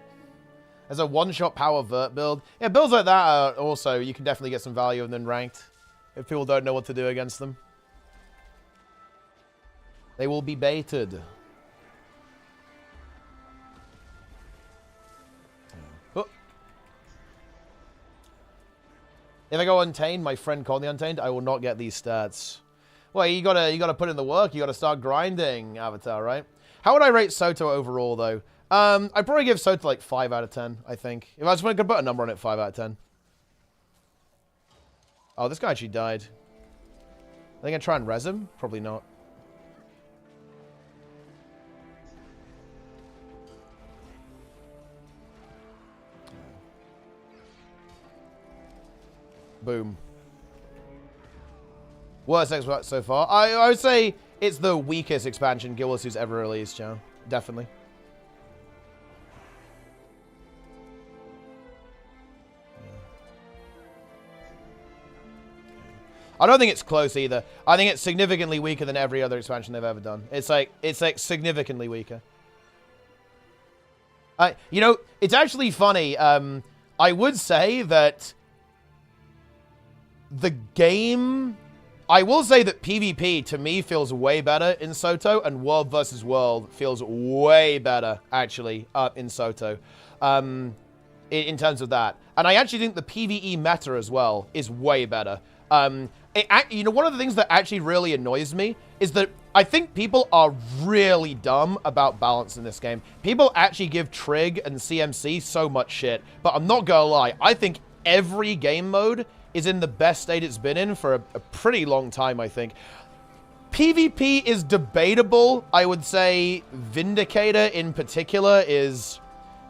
Speaker 1: As a one-shot power vert build. Yeah, builds like that are also, you can definitely get some value in them ranked. If people don't know what to do against them. They will be baited. Oh. If I go Untamed, my friend called the Untamed, I will not get these stats. Well, you gotta put in the work, you gotta start grinding, Avatar, right? How would I rate Soto overall, though? I'd probably give Soto like 5 out of 10, I think. If I just want to put a number on it, 5 out of 10. Oh, this guy actually died. I think I'd try and res him? Probably not. Boom. Worst Xbox so far? I would say it's the weakest expansion Guild Wars 2's ever released, Joe. Definitely. I don't think it's close either. I think it's significantly weaker than every other expansion they've ever done. It's like significantly weaker. You know, it's actually funny. I would say that the game... I will say that PvP, to me, feels way better in Soto, and World versus World feels way better, actually, in Soto, in terms of that. And I actually think the PvE meta as well is way better. You know, one of the things that actually really annoys me is that I think people are really dumb about balance in this game. People actually give Trig and CMC so much shit, but I'm not gonna lie. I think every game mode is in the best state it's been in for a pretty long time, I think. PvP is debatable. I would say Vindicator in particular is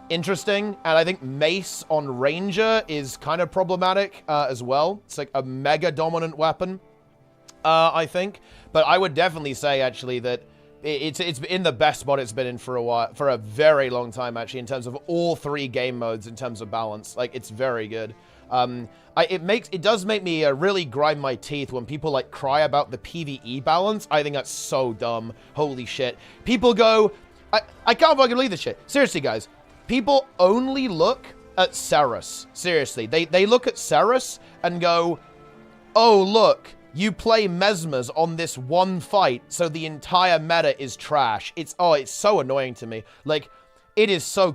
Speaker 1: interesting, and I think Mace on Ranger is kind of problematic as well. It's like a mega dominant weapon, I think. But I would definitely say, actually, that it's in the best spot it's been in for a while, for a very long time, actually, in terms of all 3 game modes, in terms of balance. Like, it's very good. It does make me really grind my teeth when people, like, cry about the PvE balance. I think that's so dumb. Holy shit. People go... I can't fucking believe this shit. Seriously, guys. People only look at Ceres. Seriously. They look at Ceres and go, oh, look... You play Mesmers on this one fight, so the entire meta is trash. It's so annoying to me. Like, it's so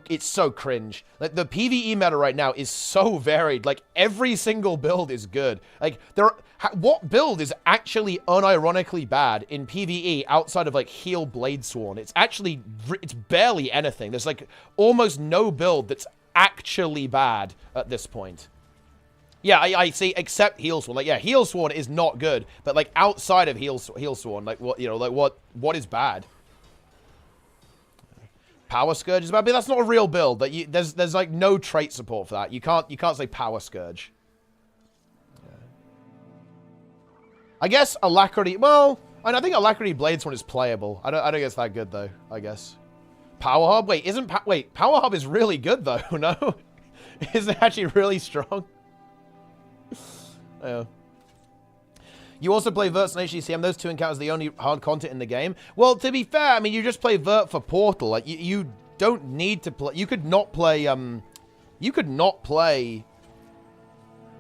Speaker 1: cringe. Like, the PvE meta right now is so varied. Like, every single build is good. Like, what build is actually unironically bad in PvE outside of, like, Heal Bladesworn? It's barely anything. There's, like, almost no build that's actually bad at this point. Yeah, I see, except Healsworn. Like, yeah, Healsworn is not good, but, like, outside of Healsworn, like, what, you know, like, what is bad? Power Scourge is bad, but that's not a real build. Like, there's, like, no trait support for that. You can't say Power Scourge. I guess Alacrity, well, I think Alacrity Bladesworn is playable. I don't guess that good, though, I guess. Power Hub? Wait, Power Hub is really good, though, no? Is it actually really strong? Yeah. You also play Verts and HDCM. Those 2 encounters are the only hard content in the game. Well, to be fair, I mean, you just play Vert for Portal. Like, you don't need to play... You could not play,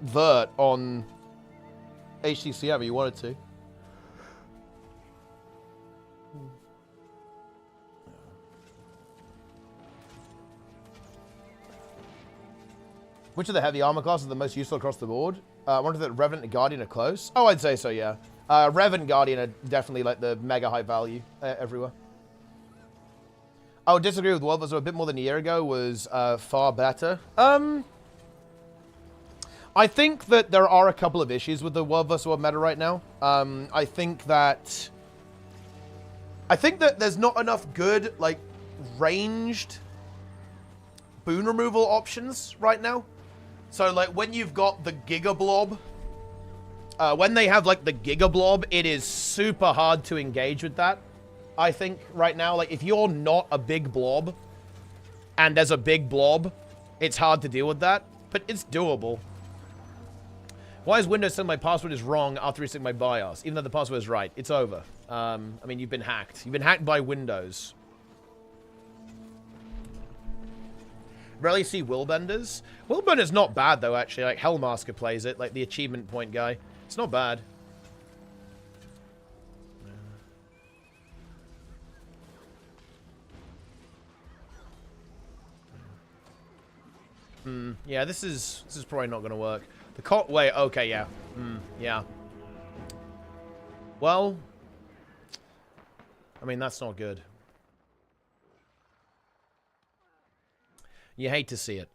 Speaker 1: Vert on HDCM if you wanted to. Which of the heavy armor classes are the most useful across the board? I wonder if Revenant and Guardian are close. Oh, I'd say so, yeah. Rev and Guardian are definitely, like, the mega high value everywhere. I would disagree with World War a bit more than a year ago was far better. I think that there are a couple of issues with the World vs. World meta right now. I think that there's not enough good, like, ranged boon removal options right now. So, like, when you've got the Giga Blob, when they have, like, the Giga Blob, it is super hard to engage with that, I think, right now. Like, if you're not a big blob, and there's a big blob, it's hard to deal with that, but it's doable. Why is Windows saying my password is wrong after resetting my BIOS, even though the password is right? It's over. I mean, you've been hacked. You've been hacked by Windows. Rarely see Willbenders. Willbender's not bad, though, actually. Like, Hellmasker plays it, like the achievement point guy. It's not bad. Yeah, this is probably not going to work. Wait, okay, yeah. Yeah. Well, I mean, that's not good. You hate to see it.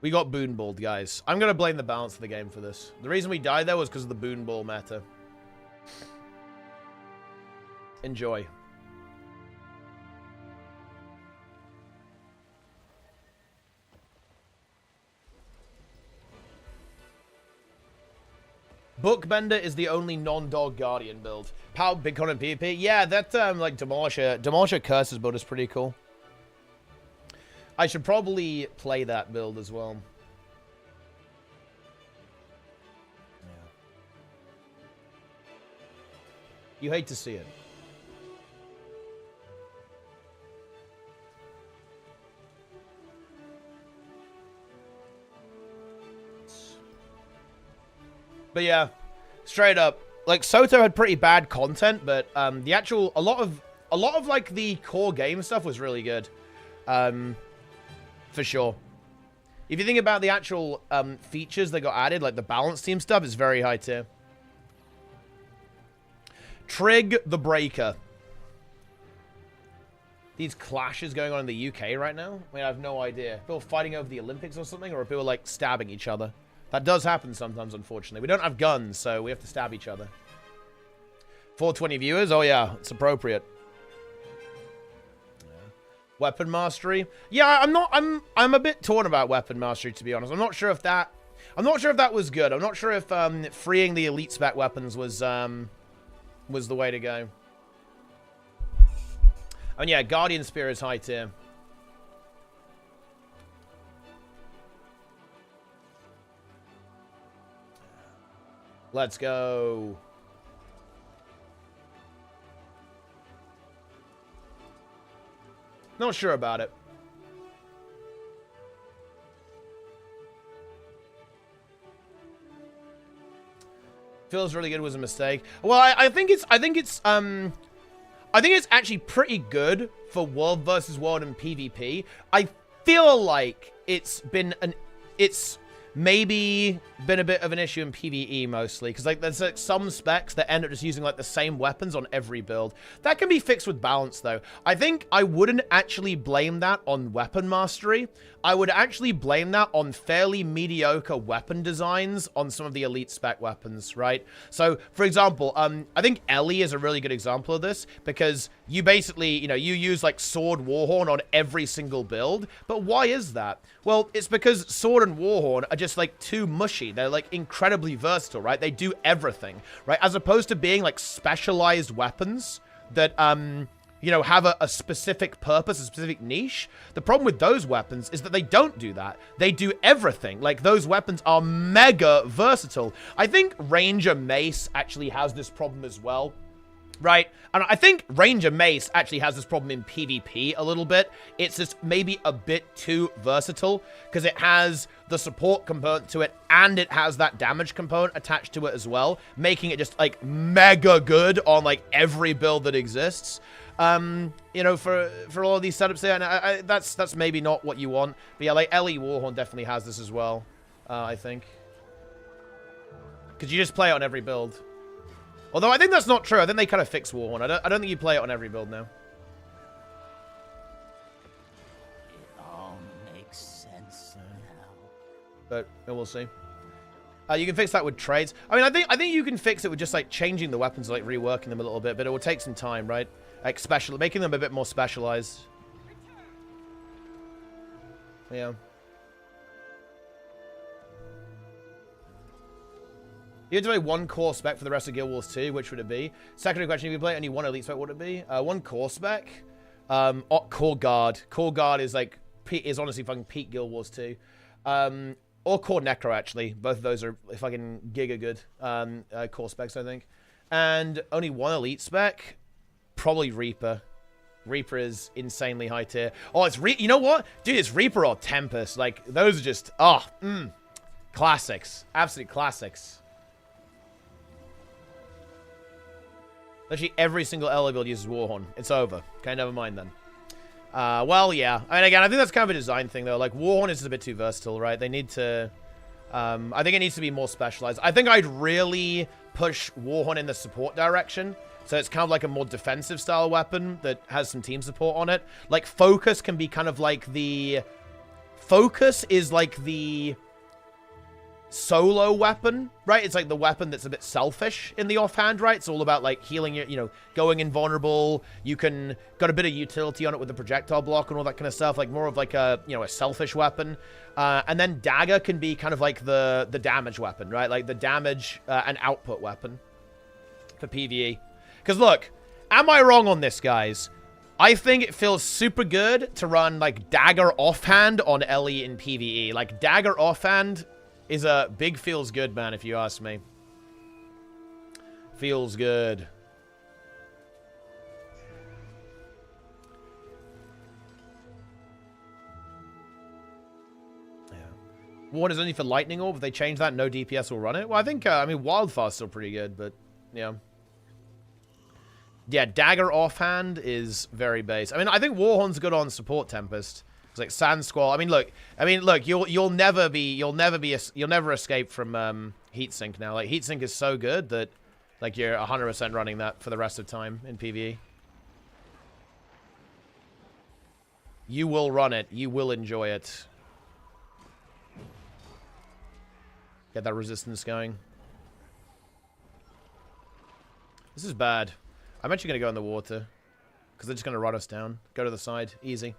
Speaker 1: We got boonballed, guys. I'm going to blame the balance of the game for this. The reason we died there was because of the boonball meta. Enjoy. Bookbender is the only non-dog Guardian build. Power Big Con and PvP. Yeah, that, like, Demolisher Curses build is pretty cool. I should probably play that build as well. Yeah. You hate to see it. But yeah, straight up, like, Soto had pretty bad content, but the actual a lot of like the core game stuff was really good, for sure. If you think about the actual features that got added, like the balance team stuff, is very high tier. Trig the Breaker. these clashes going on in the UK right now? I mean, I have no idea. People fighting over the Olympics or something, or are people like stabbing each other? That does happen sometimes, unfortunately. We don't have guns, so we have to stab each other. 420 viewers? Oh yeah, it's appropriate. Weapon mastery? Yeah, I'm a bit torn about weapon mastery, to be honest. I'm not sure if that was good. I'm not sure if freeing the elite spec weapons was the way to go. And yeah, Guardian Spear is high tier. Let's go. Not sure about it. Feels really good was a mistake. Well, I think it's actually pretty good for world versus world and PvP. I feel like it's maybe been a bit of an issue in PvE mostly, because like there's like some specs that end up just using like the same weapons on every build. That can be fixed with balance though. I think I wouldn't actually blame that on weapon mastery. I would actually blame that on fairly mediocre weapon designs on some of the elite spec weapons, right? So, for example, I think Ellie is a really good example of this, because you basically, you know, you use like Sword Warhorn on every single build. But why is that? Well, it's because Sword and Warhorn are just like too mushy. They're like incredibly versatile, right? They do everything, right? As opposed to being like specialized weapons that, you know, have a specific purpose, a specific niche. The problem with those weapons is that they don't do that. They do everything. Like, those weapons are mega versatile. I think Ranger Mace actually has this problem as well, right? And I think Ranger Mace actually has this problem in PvP a little bit. It's just maybe a bit too versatile, because it has the support component to it, and it has that damage component attached to it as well, making it just, like, mega good on, like, every build that exists. You know, for all of these setups there, and that's maybe not what you want. But yeah, like Ellie Warhorn definitely has this as well, I think. Because you just play it on every build. Although I think that's not true. I think they kind of fixed Warhorn. I don't think you play it on every build now.
Speaker 5: It all makes sense now.
Speaker 1: But we'll see. You can fix that with trades. I mean, I think you can fix it with just like changing the weapons, like reworking them a little bit. But it will take some time, right? Like making them a bit more specialized. Yeah. You had to play one core spec for the rest of Guild Wars 2. Which would it be? Secondary question: if you play only one elite spec, what would it be? One core spec. Core Guard. Core Guard is like honestly fucking peak Guild Wars 2. Or Core Necro actually. Both of those are fucking giga good core specs, I think. And only one elite spec. Probably Reaper. Reaper is insanely high tier. Oh, it's you know what? Dude, it's Reaper or Tempest. Like, those are just, classics. Absolute classics. Literally every single LA build uses Warhorn. It's over. Okay, never mind then. Well, yeah. I mean, again, I think that's kind of a design thing, though. Like, Warhorn is just a bit too versatile, right? They need to, I think it needs to be more specialized. I think I'd really push Warhorn in the support direction. So it's kind of like a more defensive style weapon that has some team support on it. Like, Focus can be kind of like the... Focus is like the solo weapon, right? It's like the weapon that's a bit selfish in the offhand, right? It's all about, like, healing your, you know, going invulnerable. You can... Got a bit of utility on it with the projectile block and all that kind of stuff. Like, more of like a, you know, a selfish weapon. And then Dagger can be kind of like the damage weapon, right? Like, the damage and output weapon for PvE. Because, look, am I wrong on this, guys? I think it feels super good to run, like, Dagger offhand on Ellie in PvE. Like, Dagger offhand is a big feels good, man, if you ask me. Feels good. Yeah. Warn is only for Lightning Orb. If they change that, no DPS will run it. Well, I think, I mean, Wildfire's still pretty good, but, yeah. Yeah, Dagger offhand is very base. I mean, I think Warhorn's good on support Tempest. It's like Sand Squall. I mean, look, you'll never escape from Heatsink now. Like, Heatsink is so good that like you're 100% running that for the rest of time in PvE. You will run it. You will enjoy it. Get that resistance going. This is bad. I'm actually going to go in the water. Because they're just going to run us down. Go to the side. Easy.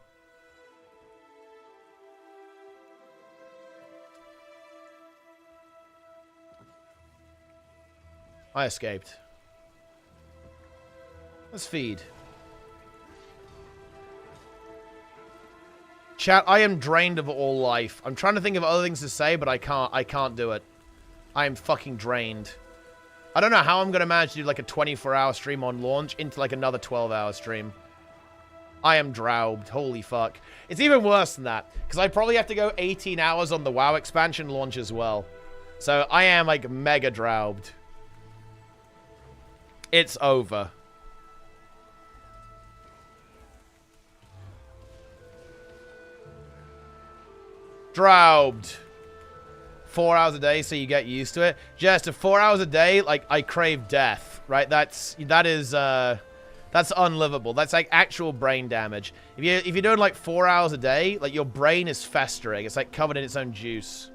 Speaker 1: I escaped. Let's feed. Chat, I am drained of all life. I'm trying to think of other things to say, but I can't do it. I am fucking drained. I don't know how I'm going to manage to do like a 24-hour stream on launch into like another 12-hour stream. I am drowned. Holy fuck. It's even worse than that, because I probably have to go 18 hours on the WoW expansion launch as well. So I am like mega drowned. It's over. Drowned. 4 hours a day, so you get used to it. Just 4 hours a day, like I crave death, right? That's unlivable. That's like actual brain damage. If you're doing like 4 hours a day, like your brain is festering. It's like covered in its own juice.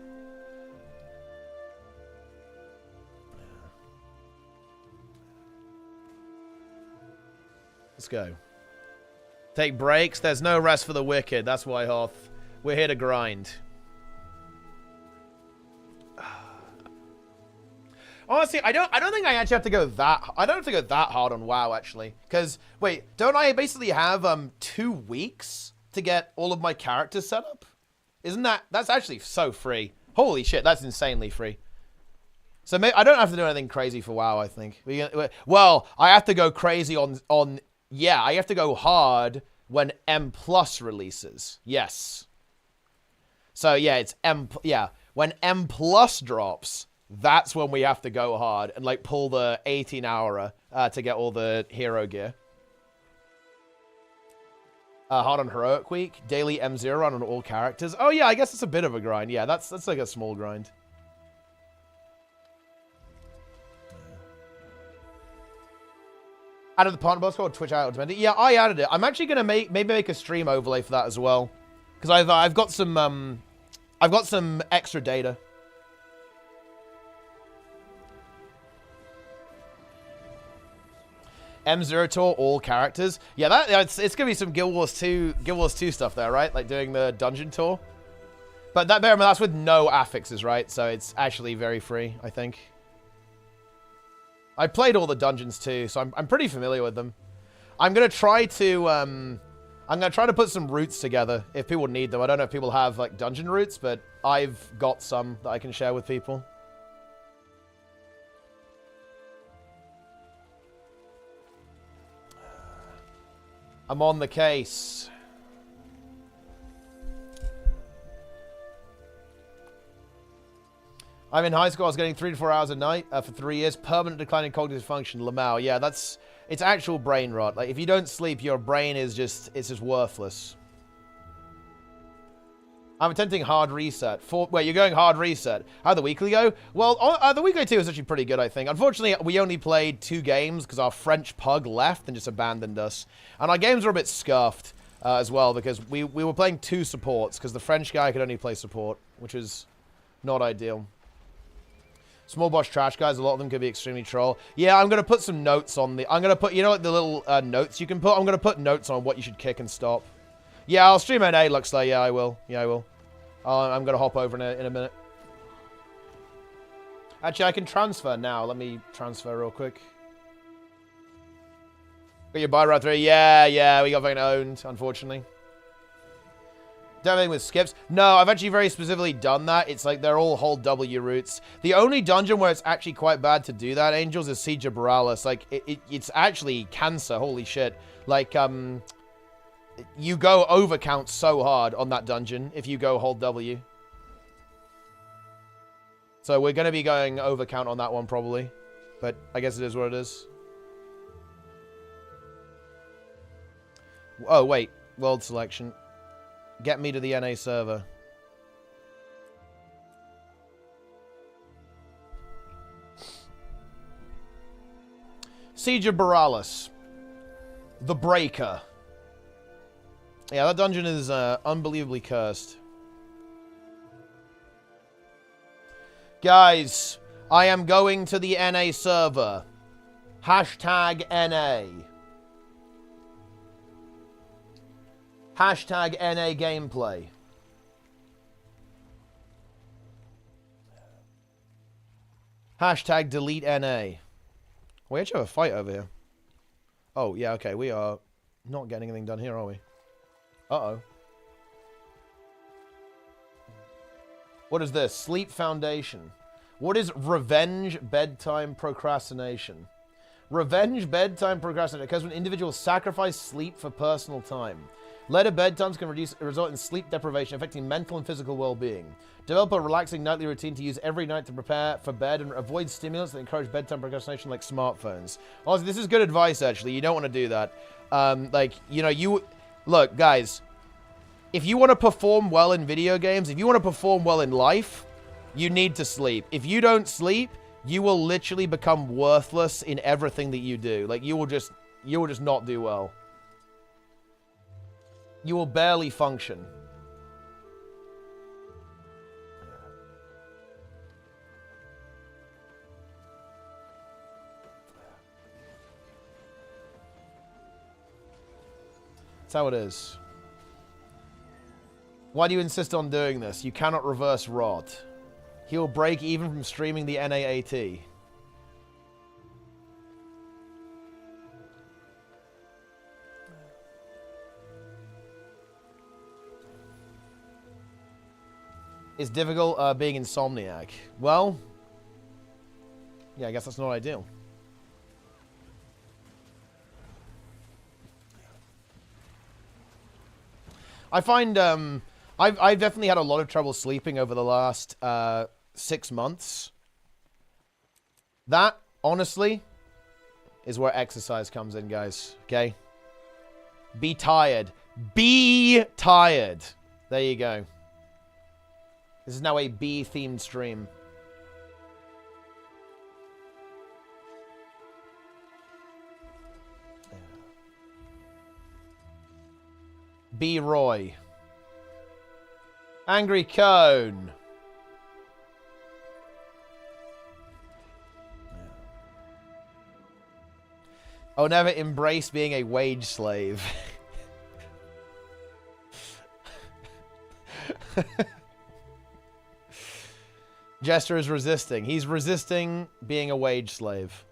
Speaker 1: Let's go. Take breaks. There's no rest for the wicked. That's why, Hoth. We're here to grind. Honestly, I don't think I actually have to go that. I don't have to go that hard on WoW actually, because wait, don't I basically have 2 weeks to get all of my characters set up? Isn't that's actually so free? Holy shit, that's insanely free. So maybe I don't have to do anything crazy for WoW. I think. Well, I have to go crazy on. Yeah, I have to go hard when M+ releases. Yes. So yeah, it's M. Yeah, when M+ drops. That's when we have to go hard and, like, pull the 18-hourer to get all the hero gear. Hard on Heroic Week. Daily M0 run on all characters. Oh, yeah, I guess it's a bit of a grind. Yeah, that's like a small grind. Added the partner boss called Twitch Automatic. Yeah, I added it. I'm actually going to maybe make a stream overlay for that as well. Because I've got some extra data. M0 tour, all characters. Yeah, it's gonna be some Guild Wars 2 stuff there, right? Like doing the dungeon tour. But bear in mind, that's with no affixes, right? So it's actually very free, I think. I played all the dungeons too, so I'm pretty familiar with them. I'm gonna try to put some routes together if people need them. I don't know if people have like dungeon routes, but I've got some that I can share with people. I'm on the case. I'm in high school. I was getting 3 to 4 hours a night for 3 years. Permanent decline in cognitive function. Lamau. Yeah, it's actual brain rot. Like if you don't sleep, your brain is just worthless. I'm attempting hard reset. Wait, you're going hard reset. How'd the weekly go? Well, the weekly 2 was actually pretty good, I think. Unfortunately, we only played 2 games because our French pug left and just abandoned us. And our games were a bit scuffed as well because we were playing 2 supports because the French guy could only play support, which is not ideal. Small boss trash guys, a lot of them could be extremely troll. Yeah, I'm going to put some notes on the... I'm going to put, you know, like the little notes you can put? I'm going to put notes on what you should kick and stop. Yeah, I'll stream NA, looks like. Yeah, I will. Yeah, I will. I'm going to hop over in a minute. Actually, I can transfer now. Let me transfer real quick. Got your buy route 3? Yeah, we got fucking owned, unfortunately. Everything with skips. No, I've actually very specifically done that. It's like they're all hold W routes. The only dungeon where it's actually quite bad to do that, Angels, is Siege of Borealis. Like, it's actually cancer. Holy shit. Like, you go overcount so hard on that dungeon if you go hold W. So we're going to be going overcount on that one probably. But I guess it is what it is. Oh, wait. World selection. Get me to the NA server. Siege of Borealis. The Breaker. Yeah, that dungeon is unbelievably cursed. Guys, I am going to the NA server. Hashtag NA. Hashtag NA gameplay. Hashtag delete NA. We actually have a fight over here. Oh, yeah, okay. We are not getting anything done here, are we? Uh-oh. What is this? Sleep Foundation. What is revenge bedtime procrastination? Revenge bedtime procrastination occurs when individuals sacrifice sleep for personal time. Later bedtimes can result in sleep deprivation, affecting mental and physical well-being. Develop a relaxing nightly routine to use every night to prepare for bed and avoid stimulants that encourage bedtime procrastination like smartphones. Honestly, this is good advice, actually. You don't want to do that. Like, you know, look, guys, if you want to perform well in video games, if you want to perform well in life, you need to sleep. If you don't sleep, you will literally become worthless in everything that you do. Like, you will just not do well. You will barely function. That's how it is. Why do you insist on doing this? You cannot reverse rot. He will break even from streaming the NAAT. It's difficult being insomniac. Well, yeah, I guess that's not ideal. I find I've definitely had a lot of trouble sleeping over the last 6 months. That, honestly, is where exercise comes in, guys. Okay? Be tired. Be tired. There you go. This is now a bee-themed stream. B. Roy. Angry Cone. Oh, never embrace being a wage slave. Jester is resisting. He's resisting being a wage slave.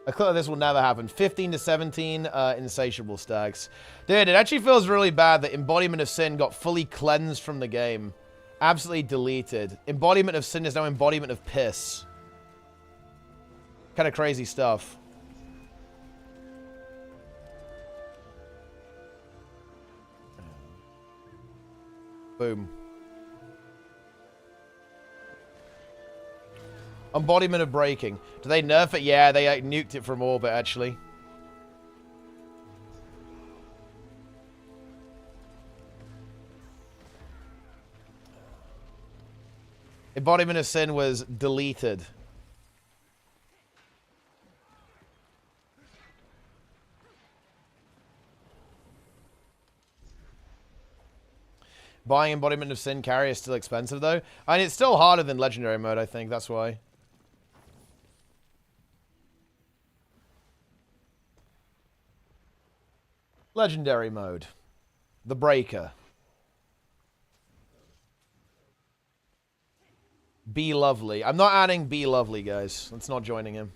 Speaker 1: A clip of this will never happen. 15 to 17 insatiable stacks. Dude, it actually feels really bad that Embodiment of Sin got fully cleansed from the game. Absolutely deleted. Embodiment of Sin is now Embodiment of Piss. Kind of crazy stuff. Boom. Embodiment of Breaking. Do they nerf it? Yeah, they nuked it from orbit, actually. Embodiment of Sin was deleted. Buying Embodiment of Sin carry is still expensive, though. And it's still harder than Legendary mode, I think. That's why. Legendary mode. The Breaker. Be Lovely. I'm not adding Be Lovely, guys. That's not joining him.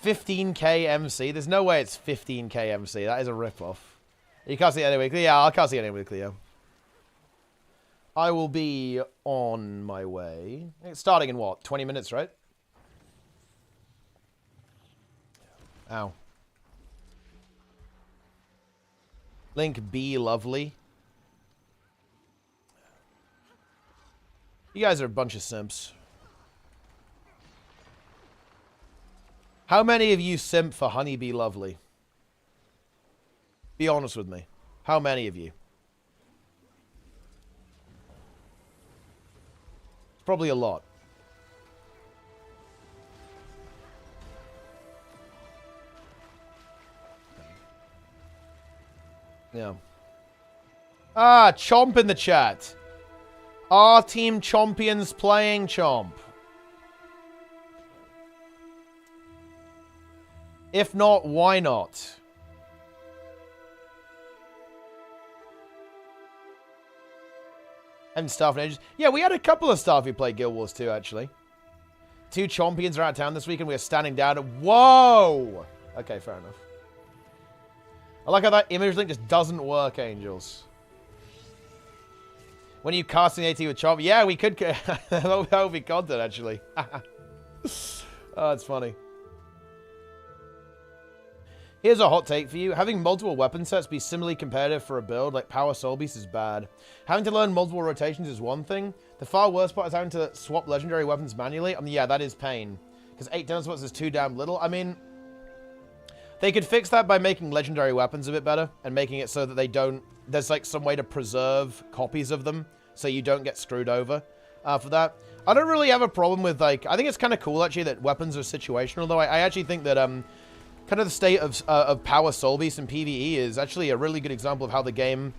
Speaker 1: 15k MC? There's no way it's 15k MC. That is a ripoff. You can't see it anyway. Yeah, I can't see it anyway, Cleo. I will be on my way. It's starting in what? 20 minutes, right? Ow. Link, Be Lovely. You guys are a bunch of simps. How many of you simp for Honey Be Lovely? Be honest with me. How many of you? Probably a lot. Yeah. Ah, Chomp in the chat. Are Team Champions playing Chomp? If not, why not? And Starfleet Ages. Yeah, we had a couple of staff who played Guild Wars 2, actually. 2 champions are out of town this week, and we are standing down. Whoa! Okay, fair enough. I like how that image link just doesn't work, Angels. When are you casting AT with Chomp? Yeah, we could. That would be content, actually. Oh, that's funny. Here's a hot take for you. Having multiple weapon sets be similarly competitive for a build like Power Soul Beast is bad. Having to learn multiple rotations is one thing. The far worst part is having to swap legendary weapons manually. I mean, yeah, that is pain. Because 8 damage spots is too damn little. I mean, they could fix that by making legendary weapons a bit better and making it so that they don't... There's like some way to preserve copies of them so you don't get screwed over for that. I don't really have a problem with, like... I think it's kind of cool, actually, that weapons are situational, though. I actually think that... kind of the state of Power Soul Beast and PvE is actually a really good example of how the game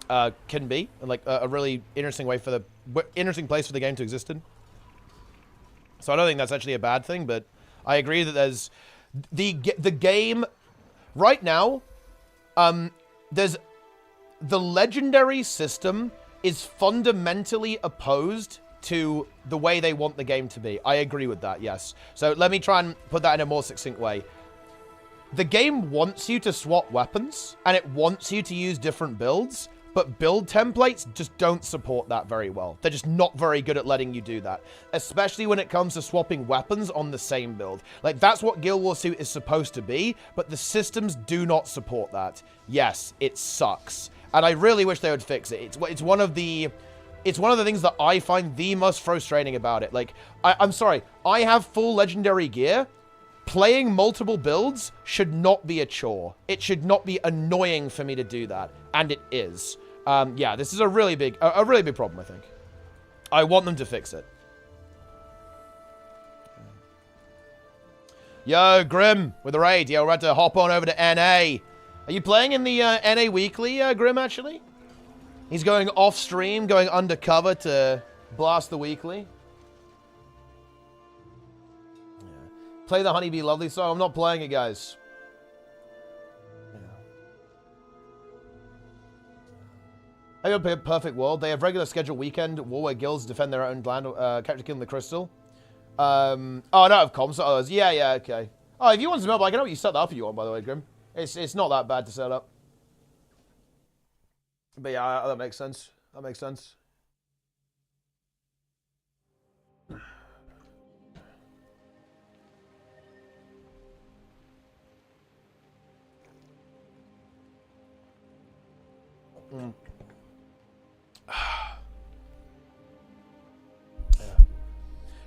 Speaker 1: can be, and like a really interesting way for the interesting place for the game to exist in. So I don't think that's actually a bad thing, but I agree that there's the game right now. There's the legendary system is fundamentally opposed to the way they want the game to be. I agree with that. Yes. So let me try and put that in a more succinct way. The game wants you to swap weapons, and it wants you to use different builds, but build templates just don't support that very well. They're just not very good at letting you do that, especially when it comes to swapping weapons on the same build. Like, that's what Guild Wars 2 is supposed to be, but the systems do not support that. Yes, it sucks, and I really wish they would fix it. It's one of the things that I find the most frustrating about it. Like, I'm sorry, I have full legendary gear. Playing multiple builds should not be a chore. It should not be annoying for me to do that, and it is. Yeah, this is a really big problem, I think. I want them to fix it. Yo, Grim, with the raid. Yeah, we're about to hop on over to NA. Are you playing in the NA Weekly, Grim, actually? He's going off-stream, going undercover to blast the Weekly. Play the Honeybee Lovely song. I'm not playing it, guys. I got a perfect world. They have regular scheduled weekend war where guilds defend their own land, capture killing the crystal. Oh, no, of comms. Oh, yeah, okay. Oh, if you want some help, I can help you set that up if you want, by the way, Grim. It's not that bad to set up. But yeah, that makes sense. That makes sense.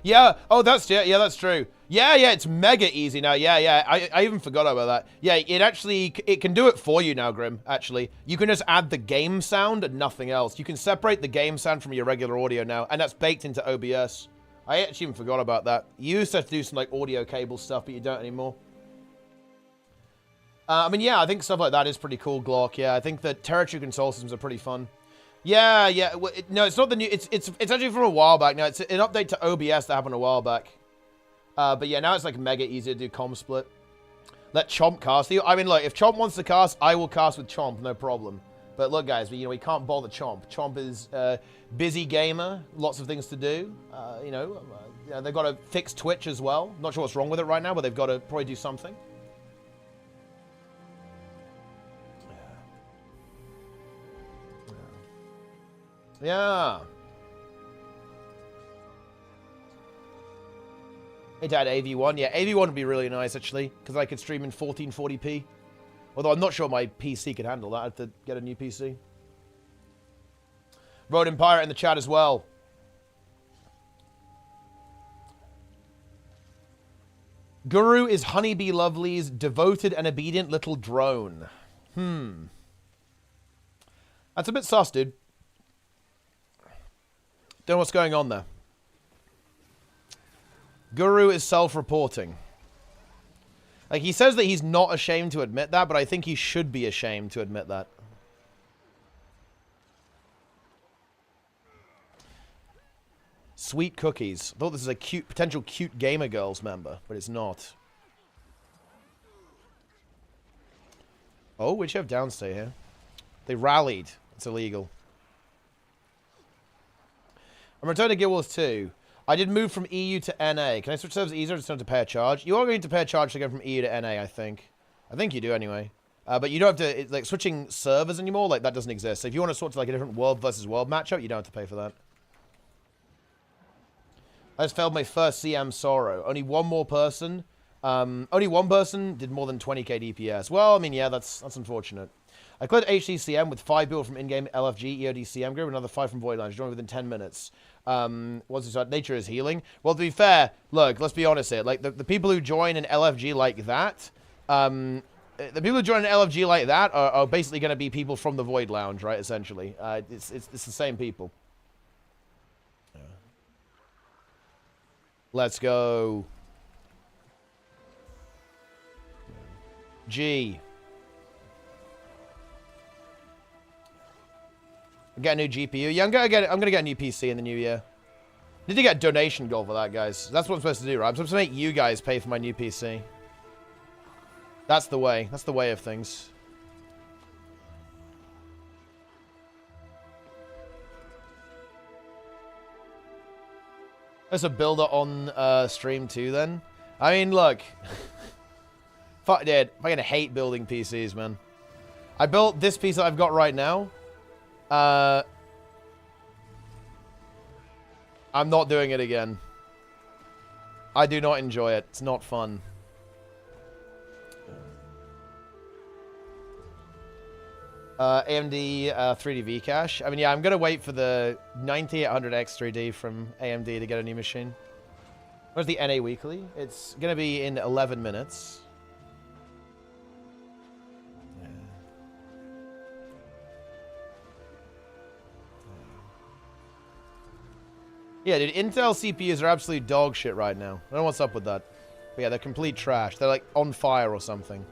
Speaker 1: Yeah. Oh, that's true. Yeah, it's mega easy now. Yeah. I even forgot about that. Yeah, it can do it for you now, Grim, actually. You can just add the game sound and nothing else. You can separate the game sound from your regular audio now, and that's baked into OBS. I actually even forgot about that. You used to have to do some like audio cable stuff, but you don't anymore. I mean, yeah, I think stuff like that is pretty cool, Glock. Yeah, I think the territory control systems are pretty fun. Yeah. Well, no, it's not the new... It's actually from a while back. No, it's an update to OBS that happened a while back. But yeah, now it's like mega easy to do comm split. Let Chomp cast you. I mean, look, if Chomp wants to cast, I will cast with Chomp, no problem. But look, guys, we can't bother Chomp. Chomp is a busy gamer, lots of things to do. They've got to fix Twitch as well. Not sure what's wrong with it right now, but they've got to probably do something. Yeah. Hey, Dad, AV1. Yeah, AV1 would be really nice, actually, because I could stream in 1440p. Although I'm not sure my PC could handle that. I have to get a new PC. Road Empire in the chat as well. Guru is Honeybee Lovely's devoted and obedient little drone. That's a bit sus, dude. Don't know what's going on there. Guru is self-reporting. Like, he says that he's not ashamed to admit that, but I think he should be ashamed to admit that. Sweet cookies. I thought this was a potential cute gamer girls member, but it's not. Oh, we should have downstay here. They rallied. It's illegal. I'm returning to gw2. I did move from EU to NA. Can I switch servers easier or just not to pay a charge? You are going to pay a charge to go from EU to NA, I think. I think you do anyway. But you don't have to, like, switching servers anymore, like, that doesn't exist. So if you want to switch to, like, a different world versus world matchup, you don't have to pay for that. I just failed my first CM Sorrow. Only one more person. Only one person did more than 20k DPS. Well, I mean, yeah, that's unfortunate. I cleared HDCM with 5 people from in-game LFG, EOD CM group, another 5 from Void Lounge. Joined within 10 minutes. Once you start, nature is healing. Well, to be fair, look, let's be honest here. Like, the people who join an LFG like that, the people who join an LFG like that are basically going to be people from the Void Lounge, right, essentially. It's the same people. Yeah. Let's go. G. Get a new GPU. Yeah, I'm gonna get a new PC in the new year. Need to get donation goal for that, guys. That's what I'm supposed to do, right? I'm supposed to make you guys pay for my new PC. That's the way. That's the way of things. There's a builder on stream too, then. I mean, look. Fuck, dude. I'm gonna hate building PCs, man. I built this piece that I've got right now. I'm not doing it again. I do not enjoy it. It's not fun. AMD 3D V-Cache. I mean, yeah, I'm going to wait for the 9800X 3D from AMD to get a new machine. Where's the NA Weekly? It's going to be in 11 minutes. Yeah, dude, Intel CPUs are absolute dog shit right now. I don't know what's up with that. But yeah, they're complete trash. They're like on fire or something.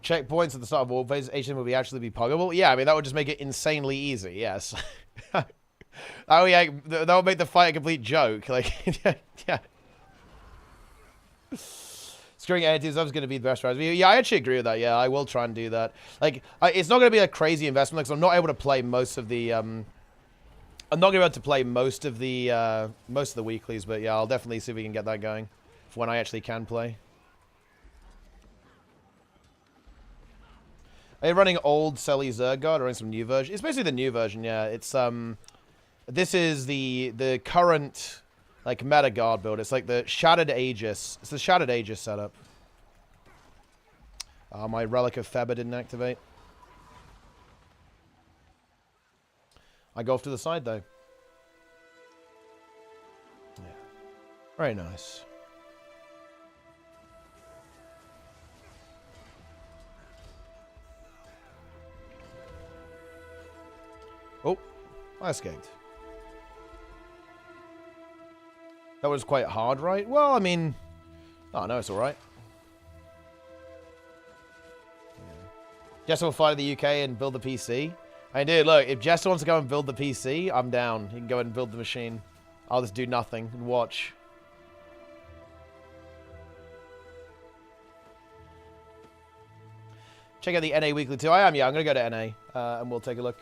Speaker 1: Checkpoints at the start of all phases, HM will actually be puggable. Yeah, I mean, that would just make it insanely easy, yes. that would make the fight a complete joke. Like, yeah. Screwing entities is going to be the best strategy. Yeah, I actually agree with that. Yeah, I will try and do that. Like, it's not going to be a crazy investment because I'm not able to play most of the. I'm not going to be able to play most of the weeklies, but yeah, I'll definitely see if we can get that going for when I actually can play. Are you running old Selly Zergard or running some new version? It's basically the new version. Yeah, it's this is the current. Like, meta guard build. It's like the Shattered Aegis. It's the Shattered Aegis setup. My Relic of Feber didn't activate. I go off to the side, though. Yeah. Very nice. Oh, I escaped. That was quite hard, right? Well, I mean... Oh, no, it's alright. Yeah. Jester will fly to the UK and build the PC. I mean, dude, look, if Jester wants to go and build the PC, I'm down. He can go and build the machine. I'll just do nothing and watch. Check out the NA Weekly too. I am, yeah, I'm going to go to NA and we'll take a look.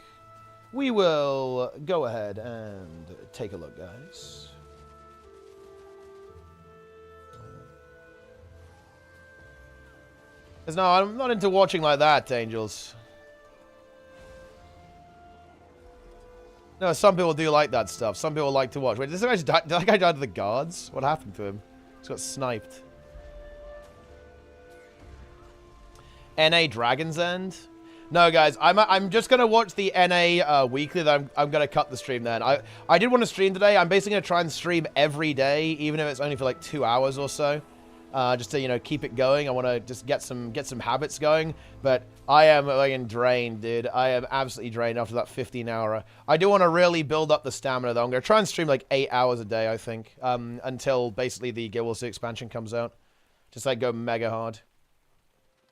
Speaker 1: We will go ahead and take a look, guys. No, I'm not into watching like that, Angels. No, some people do like that stuff. Some people like to watch. Wait, did that guy die to the guards? What happened to him? He's got sniped. NA Dragon's End? No, guys, I'm just gonna watch the NA weekly. Then I'm gonna cut the stream. Then I did want to stream today. I'm basically gonna try and stream every day, even if it's only for like 2 hours or so. Just to, you know, keep it going. I want to just get some habits going. But I am fucking drained, dude. I am absolutely drained after that 15-hour. I do want to really build up the stamina, though. I'm going to try and stream like 8 hours a day, I think, until basically the gw2 expansion comes out. Just like go mega hard.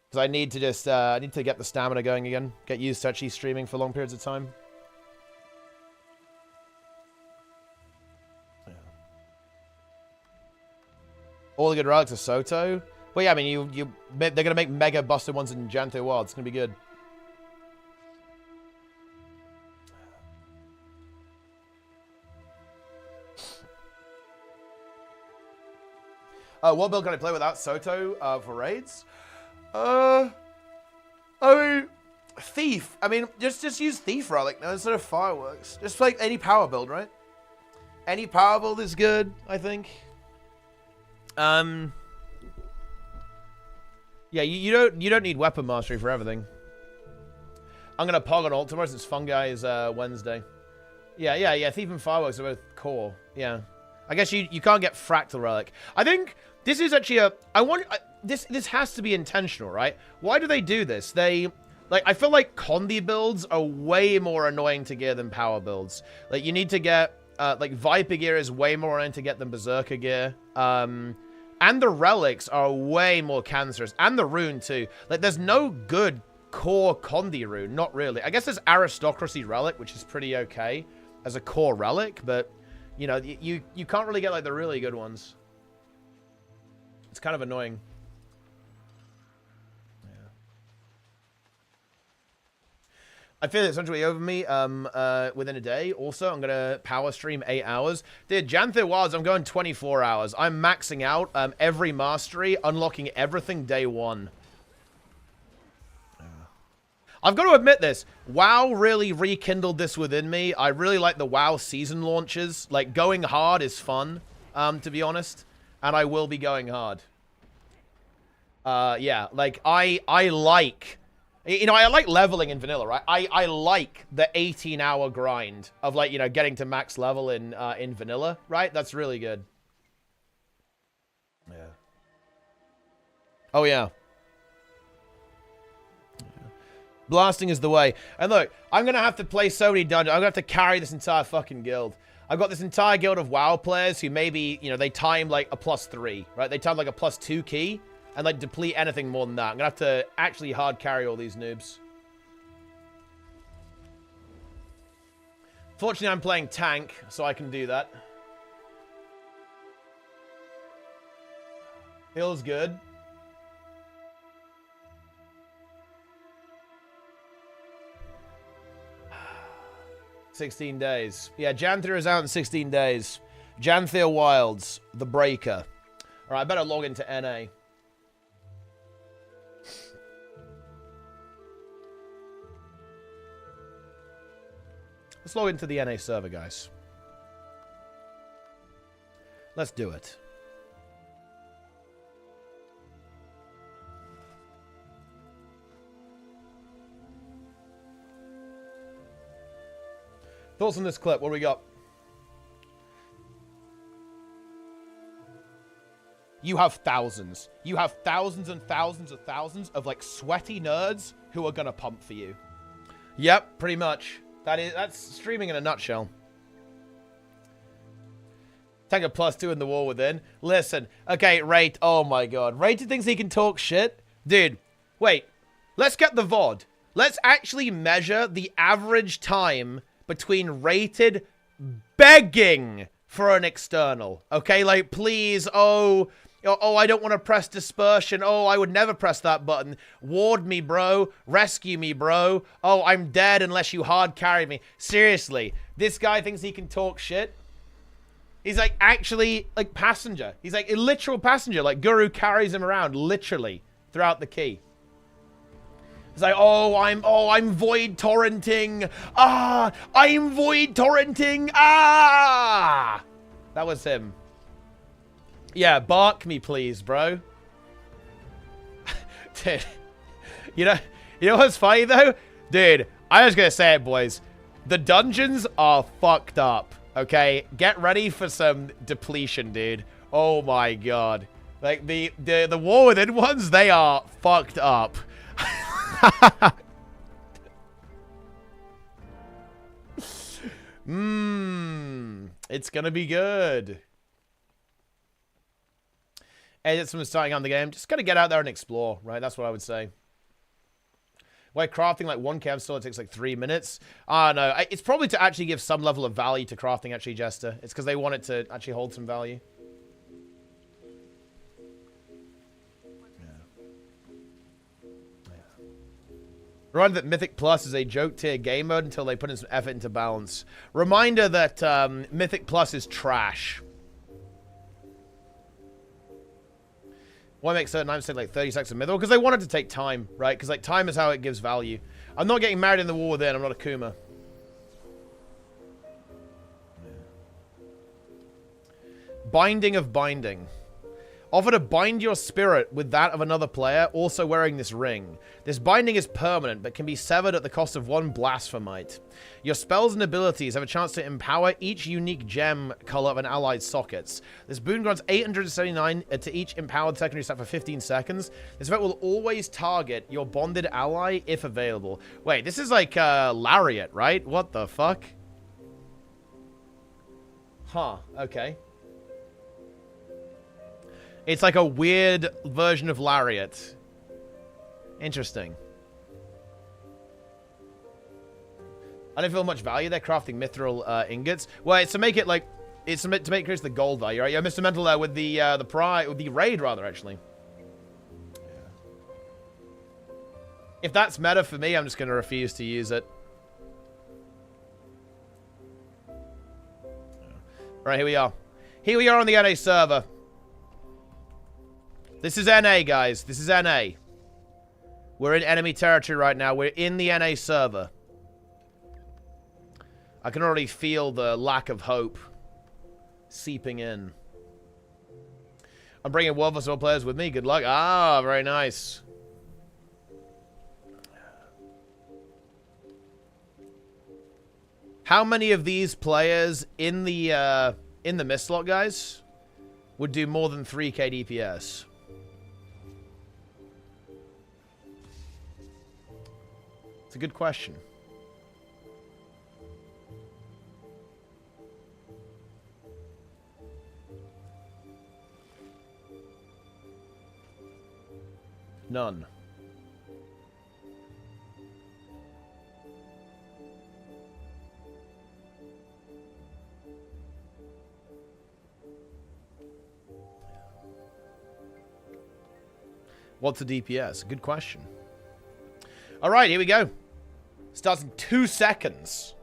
Speaker 1: Because I need to just, I need to get the stamina going again. Get used to actually streaming for long periods of time. Yeah. All the good relics are Soto. Well, yeah, I mean, they're going to make mega busted ones in Janto Wild. It's going to be good. What build can I play without Soto for raids? I mean, Thief. I mean, just use Thief Relic now instead of Fireworks. Just like any power build, right? Any power build is good, I think. Yeah, you don't need weapon mastery for everything. I'm gonna pog on ult tomorrow since Fungi is Wednesday. Yeah. Thief and Fireworks are both core. Yeah. I guess you can't get Fractal Relic. I think this is actually this has to be intentional, right? Why do they do this? I feel like Condi builds are way more annoying to gear than power builds. Like, you need to get, like, Viper gear is way more annoying to get than Berserker gear. And the relics are way more cancerous. And the rune, too. Like, there's no good core Condi rune. Not really. I guess there's Aristocracy Relic, which is pretty okay as a core relic. But, you know, you can't really get, like, the really good ones. It's kind of annoying. I feel it's essentially over me within a day. Also, I'm going to power stream 8 hours. Dude, Jantho Wilds, I'm going 24 hours. I'm maxing out every mastery, unlocking everything day 1. I've got to admit this. WoW really rekindled this within me. I really like the WoW season launches. Like, going hard is fun, to be honest. And I will be going hard. Yeah, like, I like... You know, I like leveling in vanilla, right? I like the 18-hour grind of, like, you know, getting to max level in vanilla, right? That's really good. Yeah. Oh, yeah. Blasting is the way. And look, I'm going to have to play so many dungeons. I'm going to have to carry this entire fucking guild. I've got this entire guild of WoW players who maybe, you know, they time, like, a +3, right? They time, like, a +2 key. And, like, deplete anything more than that. I'm going to have to actually hard carry all these noobs. Fortunately, I'm playing tank, so I can do that. Feels good. $16 days. Yeah, Janthir is out in 16 days. Janthir Wilds, the Breaker. All right, I better log into NA. Let's log into the NA server, guys. Let's do it. Thoughts on this clip? What do we got? You have thousands. You have thousands and thousands of thousands of, like, sweaty nerds who are gonna pump for you. Yep, pretty much. That's streaming in a nutshell. Take a +2 in the war within. Listen, okay, Rate. Oh my god, Rated thinks he can talk shit, dude. Wait, let's get the VOD. Let's actually measure the average time between Rated begging for an external. Okay, like, please, oh, I don't want to press dispersion. Oh, I would never press that button. Ward me, bro. Rescue me, bro. Oh, I'm dead unless you hard carry me. Seriously, this guy thinks he can talk shit. He's like actually like passenger. He's like a literal passenger. Like Guru carries him around literally throughout the key. He's like, oh, I'm void torrenting. Ah, I'm void torrenting. Ah, that was him. Yeah, bark me, please, bro. Dude, you know what's funny, though? Dude, I was gonna say it, boys. The dungeons are fucked up, okay? Get ready for some depletion, dude. Oh, my God. Like, the War Within ones, they are fucked up. It's gonna be good. edits from starting on the game. Just gotta get out there and explore, right? That's what I would say. Why crafting like 1 Kev still takes like 3 minutes? I don't know. It's probably to actually give some level of value to crafting, actually, Jester. It's because they want it to actually hold some value. Reminder that Mythic Plus is a joke tier game mode until they put in some effort into balance. Reminder that Mythic Plus is trash. Why make certain items take like 30 seconds of Mythical? Because they want it to take time, right? Because like time is how it gives value. I'm not getting married in the war within. I'm not a Kuma. Binding of binding. Offer to bind your spirit with that of another player, also wearing this ring. This binding is permanent, but can be severed at the cost of 1 blasphemite. Your spells and abilities have a chance to empower each unique gem color of an allied sockets. This boon grants 879 to each empowered secondary set for 15 seconds. This effect will always target your bonded ally if available. Wait, this is like Lariat, right? What the fuck? Huh, okay. It's like a weird version of Lariat. Interesting. I don't feel much value there crafting mithril ingots. Well, it's to make it like it's to make increase the gold value, right? Yeah, Mr. Mental there with the raid rather actually. Yeah. If that's meta for me, I'm just gonna refuse to use it. Right, here we are. Here we are on the NA server. This is NA, guys. This is NA. We're in enemy territory right now. We're in the NA server. I can already feel the lack of hope seeping in. I'm bringing World vs. World players with me. Good luck. Ah, very nice. How many of these players in the mist slot, guys, would do more than 3k DPS? It's a good question. None. What's a DPS? Good question. All right, here we go. Starts in 2 seconds.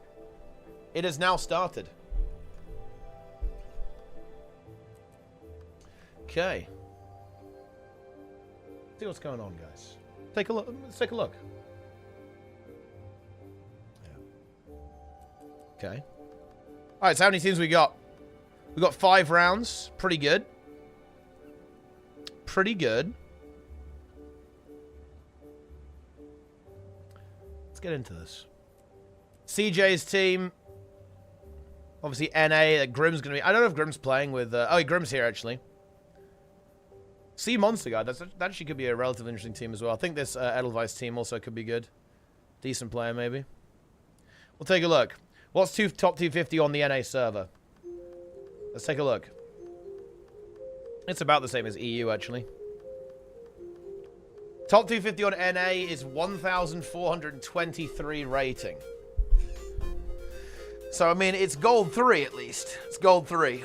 Speaker 1: It has now started. Okay. See what's going on, guys. Take a look. Let's take a look. Yeah. Okay. All right, so how many teams we got? We got 5 rounds. Pretty good. Pretty good. Let's get into this. CJ's team. Obviously, NA. Grim's going to be... I don't know if Grim's playing with... oh, Grim's here, actually. C Monster Guy. That actually could be a relatively interesting team as well. I think this Edelweiss team also could be good. Decent player, maybe. We'll take a look. What's top 250 on the NA server? Let's take a look. It's about the same as EU, actually. Top 250 on NA is 1,423 rating. So, I mean, it's gold 3 at least. It's gold 3.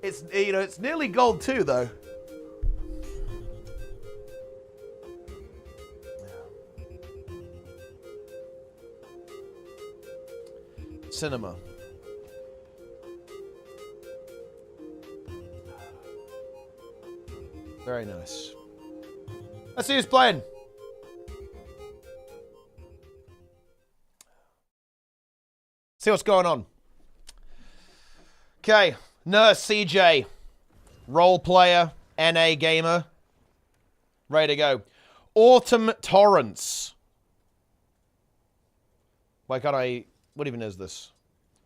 Speaker 1: It's, you know, it's nearly gold 2, though. Cinema. Very nice. Let's see who's playing. See what's going on. Okay. Nurse CJ. Role player. NA gamer. Ready to go. Autumn Torrance. Why can't I... What even is this?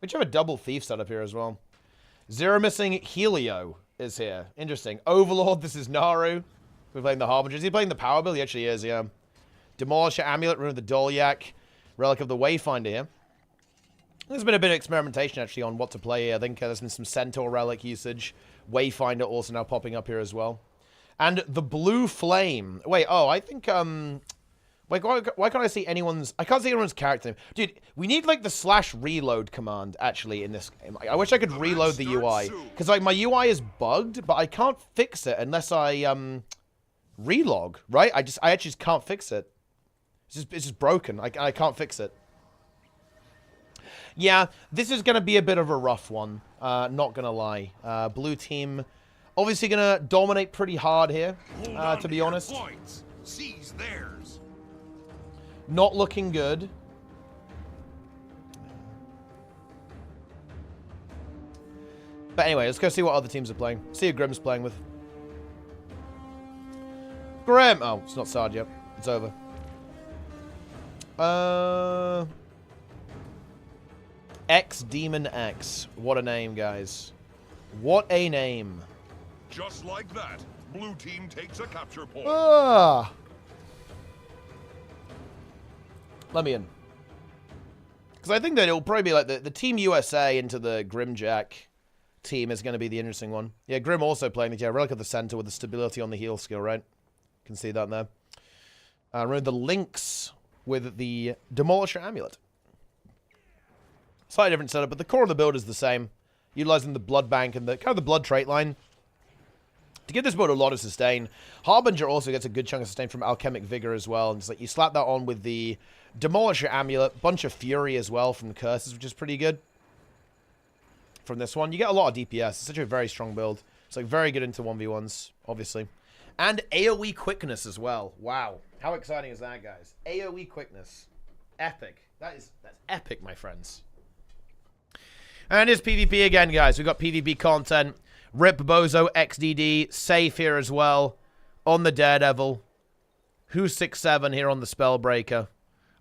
Speaker 1: We should have a double thief set up here as well. Zero Missing Helio is here. Interesting. Overlord, this is Naru. We're playing the Harbinger. Is he playing the Power Build? He actually is, yeah. Demolisher Amulet, Rune of the Dolyak. Relic of the Wayfinder here. There's been a bit of experimentation, actually, on what to play here. I think there's been some Centaur Relic usage. Wayfinder also now popping up here as well. And the blue flame. Wait, oh, I think, wait, why can't I see anyone's... I can't see anyone's character name. Dude, we need, like, the /reload command, actually, in this game. I wish I could reload the UI. Because, like, my UI is bugged, but I can't fix it unless I, relog, right? I actually just can't fix it. It's just broken. I can't fix it. Yeah, this is going to be a bit of a rough one. Not going to lie. Blue team, obviously going to dominate pretty hard here, to be honest.
Speaker 2: Seize theirs.
Speaker 1: Not looking good. But anyway, let's go see what other teams are playing. See who Grim's playing with. Grim! Oh, it's not Sard yet. It's over. X-Demon X. What a name, guys. What a name.
Speaker 2: Just like that, blue team takes a capture point.
Speaker 1: Ah! Let me in. Because I think that it'll probably be like the Team USA into the Grimjack team is going to be the interesting one. Yeah, Grim also playing the Relic of the Center with the stability on the heal skill, right? Can see that there. Remember the Lynx with the Demolisher Amulet. Slightly different setup, but the core of the build is the same. Utilizing the Blood Bank and the kind of the Blood trait line to give this build a lot of sustain. Harbinger also gets a good chunk of sustain from Alchemic Vigor as well. And it's like you slap that on with the Demolisher Amulet, bunch of Fury as well from the Curses, which is pretty good. From this one, you get a lot of DPS. It's such a very strong build. It's like very good into 1v1s, obviously. And AoE quickness as well. Wow. How exciting is that, guys? AoE quickness. Epic. That's epic, my friends. And it's PvP again, guys. We've got PvP content. Rip Bozo XDD. Safe here as well. On the Daredevil. Who's 6-7 here on the Spellbreaker?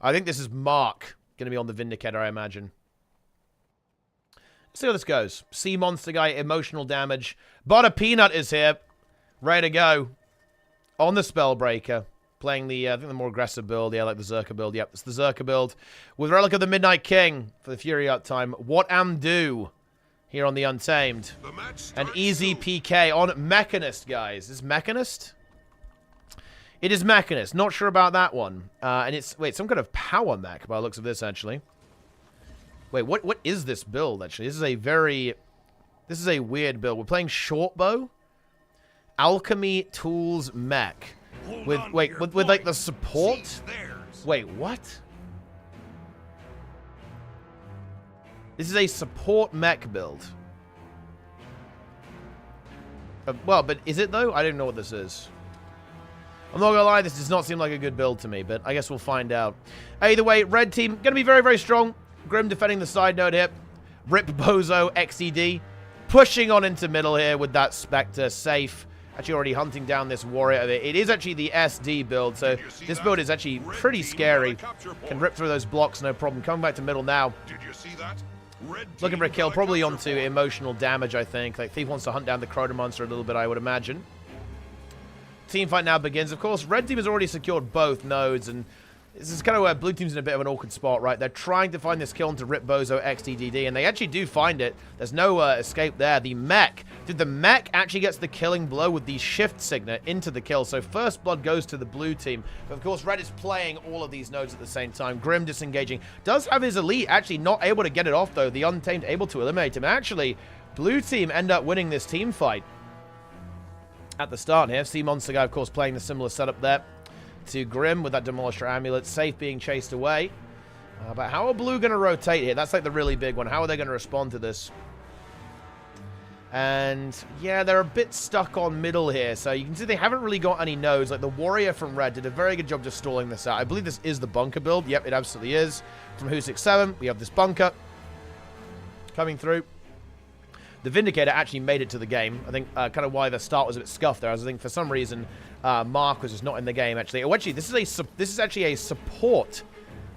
Speaker 1: I think this is Mark. Going to be on the Vindicator, I imagine. Let's see how this goes. Sea Monster Guy, emotional damage. Butter Peanut is here. Ready to go. On the Spellbreaker. Playing the, I think the more aggressive build. Yeah, like the Zerka build. Yep, it's the Zerka build. With Relic of the Midnight King for the Fury Art time. What am do here on the Untamed. An easy PK on Mechanist, guys. Is Mechanist? It is Mechanist. Not sure about that one. And it's, wait, some kind of power mech by the looks of this, actually. Wait, what is this build, actually? This is a weird build. We're playing Shortbow. Alchemy Tools Mech. With like the support? Wait, what? This is a support mech build. Well, but is it though? I don't know what this is. I'm not gonna lie, this does not seem like a good build to me, but I guess we'll find out. Either way, red team gonna be very, very strong. Grim defending the side node here. Rip Bozo XED. Pushing on into middle here with that Spectre safe. Actually already hunting down this warrior. It is actually the SD build, so this build is actually pretty scary. Can rip through those blocks, no problem. Coming back to middle now.
Speaker 2: Did you see that?
Speaker 1: Looking for a kill, probably onto emotional damage, I think. Like, Thief wants to hunt down the Crota monster a little bit, I would imagine. Team fight now begins. Of course, red team has already secured both nodes, and this is kind of where blue team's in a bit of an awkward spot, right? They're trying to find this kill into Rip Bozo XDDD, and they actually do find it. There's no escape there. The mech. Dude, the mech actually gets the killing blow with the shift signet into the kill. So first blood goes to the blue team. But of course, red is playing all of these nodes at the same time. Grim disengaging. Does have his elite. Actually not able to get it off, though. The Untamed able to eliminate him. Actually, blue team end up winning this team fight at the start here. Sea Monster Guy, of course, playing the similar setup there to Grim with that Demolisher Amulet. Safe being chased away. But how are blue going to rotate here? That's like the really big one. How are they going to respond to this? And yeah, they're a bit stuck on middle here. So you can see they haven't really got any nodes. Like the warrior from red did a very good job just stalling this out. I believe this is the bunker build. Yep, it absolutely is. From Who67, we have this bunker coming through. The Vindicator actually made it to the game. I think kind of why the start was a bit scuffed there. I think for some reason Mark was just not in the game actually. Oh, actually, this is actually a support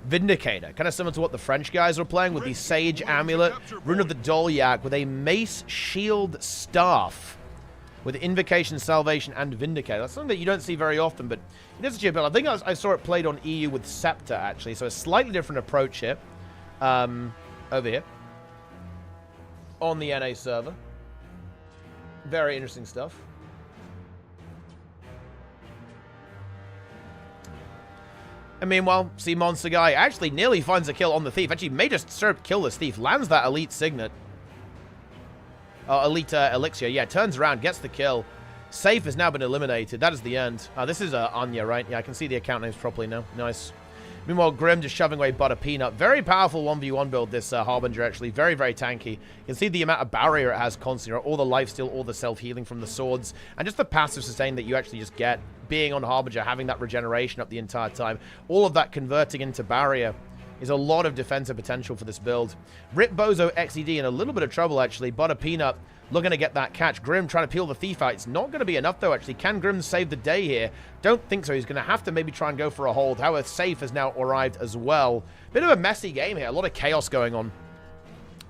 Speaker 1: Vindicator, kind of similar to what the French guys were playing with the Sage Amulet, Rune of the Dolyak with a Mace Shield Staff with Invocation, Salvation, and Vindicator. That's something that you don't see very often, but it is actually a build. I think I saw it played on EU with Scepter actually, so a slightly different approach here, over here on the NA server. Very interesting stuff. And meanwhile, see Monster Guy actually nearly finds a kill on the Thief. Actually, may just straight up kill this Thief. Lands that Elite Signet. Elite Elixir. Yeah, turns around, gets the kill. Safe has now been eliminated. That is the end. This is Anya, right? Yeah, I can see the account names properly now. Nice. Meanwhile, Grim just shoving away Butter Peanut. Very powerful 1v1 build, this Harbinger, actually. Very, very tanky. You can see the amount of barrier it has constantly. Right? All the lifesteal, all the self-healing from the swords, and just the passive sustain that you actually just get being on Harbinger, having that regeneration up the entire time. All of that converting into barrier is a lot of defensive potential for this build. Rip Bozo XED in a little bit of trouble, actually. Butter Peanut looking to get that catch. Grim trying to peel the Thief out. It's not going to be enough, though, actually. Can Grim save the day here? Don't think so. He's going to have to maybe try and go for a hold. However, Safe has now arrived as well. Bit of a messy game here. A lot of chaos going on.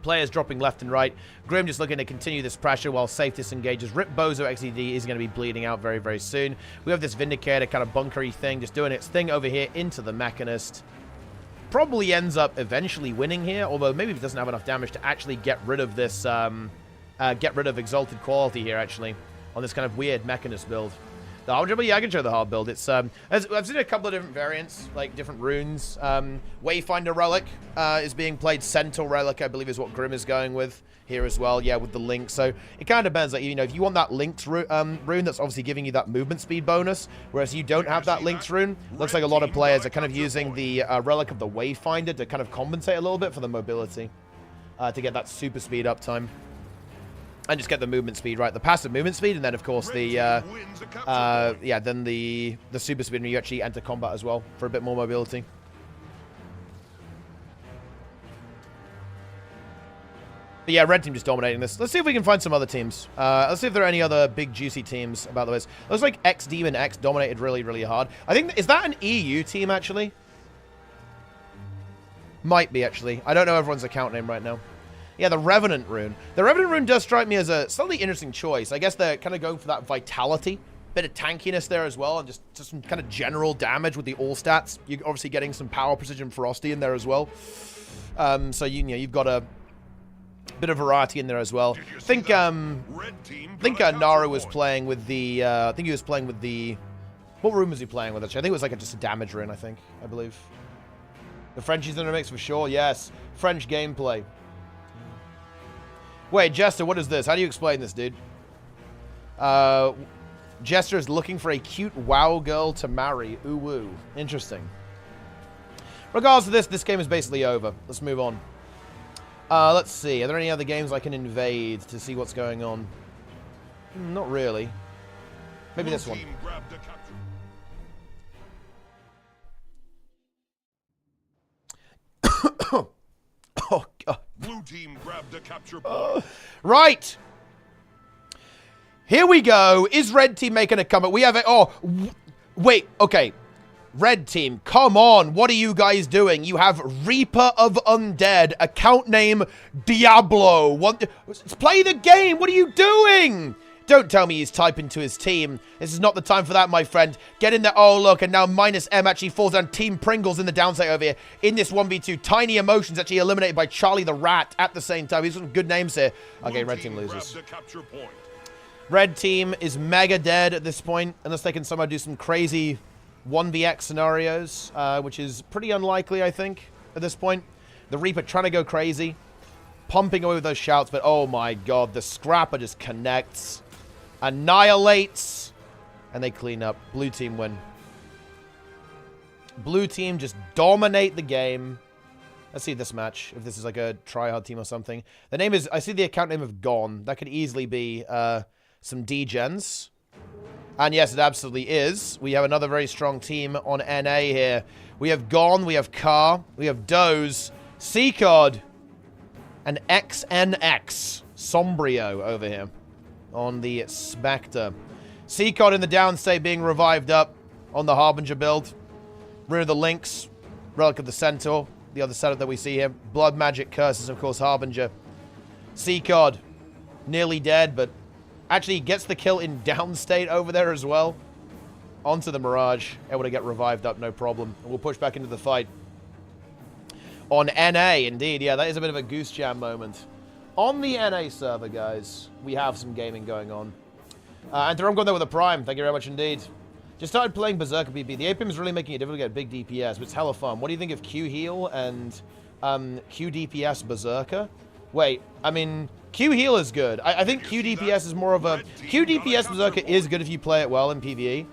Speaker 1: Players dropping left and right. Grim just looking to continue this pressure while Safe disengages. Rip Bozo XED is going to be bleeding out very, very soon. We have this Vindicator kind of bunkery thing, just doing its thing over here into the Mechanist. Probably ends up eventually winning here, although maybe it doesn't have enough damage to actually get rid of this, get rid of Exalted Quality here, actually, on this kind of weird Mechanist build. The Harbinger, but yeah, I can show the hard build. It's, I've seen a couple of different variants, like different runes. Wayfinder Relic is being played. Centaur Relic, I believe, is what Grim is going with here as well. Yeah, with the link. So it kind of depends. Like, you know, if you want that linked rune, that's obviously giving you that movement speed bonus, whereas you don't have that linked rune. Looks like a lot of players are kind of using the Relic of the Wayfinder to kind of compensate a little bit for the mobility, to get that super speed uptime. And just get the movement speed, right? The passive movement speed, and then, of course, the, yeah, then the super speed when you actually enter combat as well for a bit more mobility. But yeah, red team just dominating this. Let's see if we can find some other teams. Let's see if there are any other big, juicy teams about the way. Looks like X-Demon X dominated really, really hard. I think, is that an EU team, actually? Might be, actually. I don't know everyone's account name right now. Yeah, the Revenant rune. The Revenant rune does strike me as a slightly interesting choice. I guess they're kind of going for that vitality. Bit of tankiness there as well, and just some kind of general damage with the all stats. You're obviously getting some power, precision, frosty in there as well. So you've got a bit of variety in there as well. I think Naru was playing with the. I think he was playing with the. What rune was he playing with? Actually, I think it was like just a damage rune. I believe. The Frenchies in the mix for sure. Yes, French gameplay. Wait, Jester, what is this? How do you explain this, dude? Jester is looking for a cute WoW girl to marry. Ooh woo. Interesting. Regardless of this game is basically over. Let's move on. Let's see. Are there any other games I can invade to see what's going on? Not really. Maybe this one. Oh, God.
Speaker 2: Blue team grabbed a capture point.
Speaker 1: Right. Here we go. Is red team making a comeback? We have a... Oh, wait. Okay. Red team, come on. What are you guys doing? You have Reaper of Undead, account name Diablo. Play the game. What are you doing? Don't tell me he's typing to his team. This is not the time for that, my friend. Get in there. Oh, look, and now minus M actually falls down. Team Pringles in the downside over here. In this 1v2, Tiny Emotions actually eliminated by Charlie the Rat at the same time. These are some good names here. Okay, red team loses. Red team is mega dead at this point, unless they can somehow do some crazy 1vx scenarios, which is pretty unlikely, I think, at this point. The Reaper trying to go crazy, pumping away with those shouts, but oh my god, the Scrapper just connects. Annihilates, and they clean up. Blue team win. Blue team just dominate the game. Let's see this match, if this is like a tryhard team or something. The name is, I see the account name of Gone. That could easily be some D-gens. And yes, it absolutely is. We have another very strong team on NA here. We have Gone, we have Car, we have Doze, Seacod, and XNX. Sombrio over here on the Spectre. Seacod in the downstate being revived up on the Harbinger build. Rune of the Lynx, Relic of the Centaur, the other setup that we see here. Blood Magic Curses, of course, Harbinger. Seacod, nearly dead, but actually gets the kill in downstate over there as well. Onto the Mirage, able to get revived up, no problem. We'll push back into the fight. On NA, indeed, yeah, that is a bit of a Goose Jam moment. On the NA server, guys, we have some gaming going on. And Theron going there with a Prime. Thank you very much indeed. Just started playing Berserker PP. The APM is really making it difficult to get big DPS, but it's hella fun. What do you think of Q heal and Q DPS Berserker? Wait, I mean, Q heal is good. I think Q DPS is more of a... Q DPS Berserker is good if you play it well in PvE.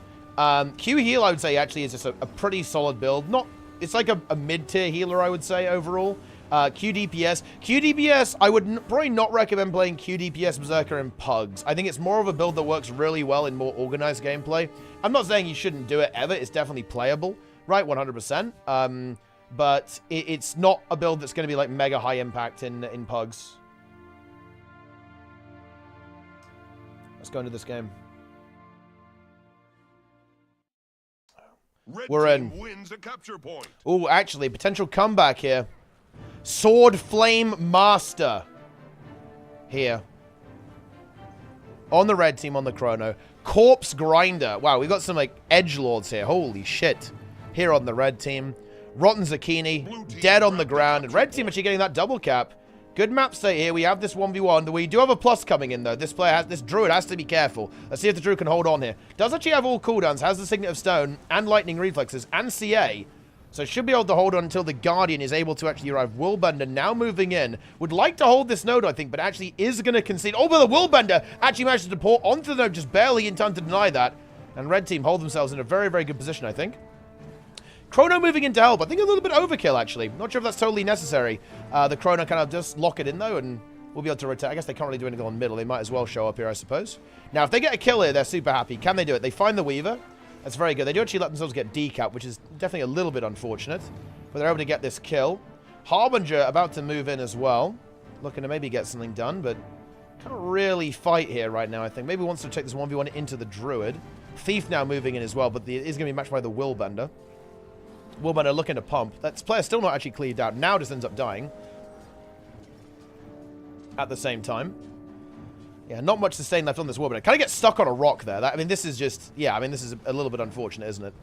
Speaker 1: Q heal, I would say, actually is just a pretty solid build. Not... It's like a mid-tier healer, I would say, overall. QDPS. QDPS, I would probably not recommend playing QDPS Berserker in Pugs. I think it's more of a build that works really well in more organized gameplay. I'm not saying you shouldn't do it ever. It's definitely playable, right? 100%. But it's not a build that's going to be like mega high impact in Pugs. Let's go into this game. We're in.
Speaker 2: Wins a capture point.
Speaker 1: Oh, actually, potential comeback here. Sword Flame Master. Here. On the red team, on the Chrono. Corpse Grinder. Wow, we got some, like, edgelords here. Holy shit. Here on the red team. Rotten Zucchini. Dead on the ground. And red team actually getting that double cap. Good map state here. We have this 1v1. We do have a plus coming in, though. This druid has to be careful. Let's see if the druid can hold on here. Does actually have all cooldowns. Has the Signet of Stone and Lightning Reflexes and CA. So should be able to hold on until the Guardian is able to actually arrive. Willbender now moving in. Would like to hold this node, I think, but actually is going to concede. Oh, but the Willbender actually managed to pour onto the node, just barely in time to deny that. And red team hold themselves in a very, very good position, I think. Chrono moving into help. I think a little bit overkill, actually. Not sure if that's totally necessary. The Chrono kind of just lock it in, though, and we'll be able to rotate. I guess they can't really do anything on middle. They might as well show up here, I suppose. Now, if they get a kill here, they're super happy. Can they do it? They find the Weaver. That's very good. They do actually let themselves get decap, which is definitely a little bit unfortunate. But they're able to get this kill. Harbinger about to move in as well. Looking to maybe get something done, but can't really fight here right now, I think. Maybe wants to take this 1v1 into the Druid. Thief now moving in as well, but it is going to be matched by the Willbender. Willbender looking to pump. That player still not actually cleared out. Now just ends up dying. At the same time. Yeah, not much sustain left on this Willbender. Kind of get stuck on a rock there. I mean, this is just... Yeah, I mean, this is a little bit unfortunate, isn't it?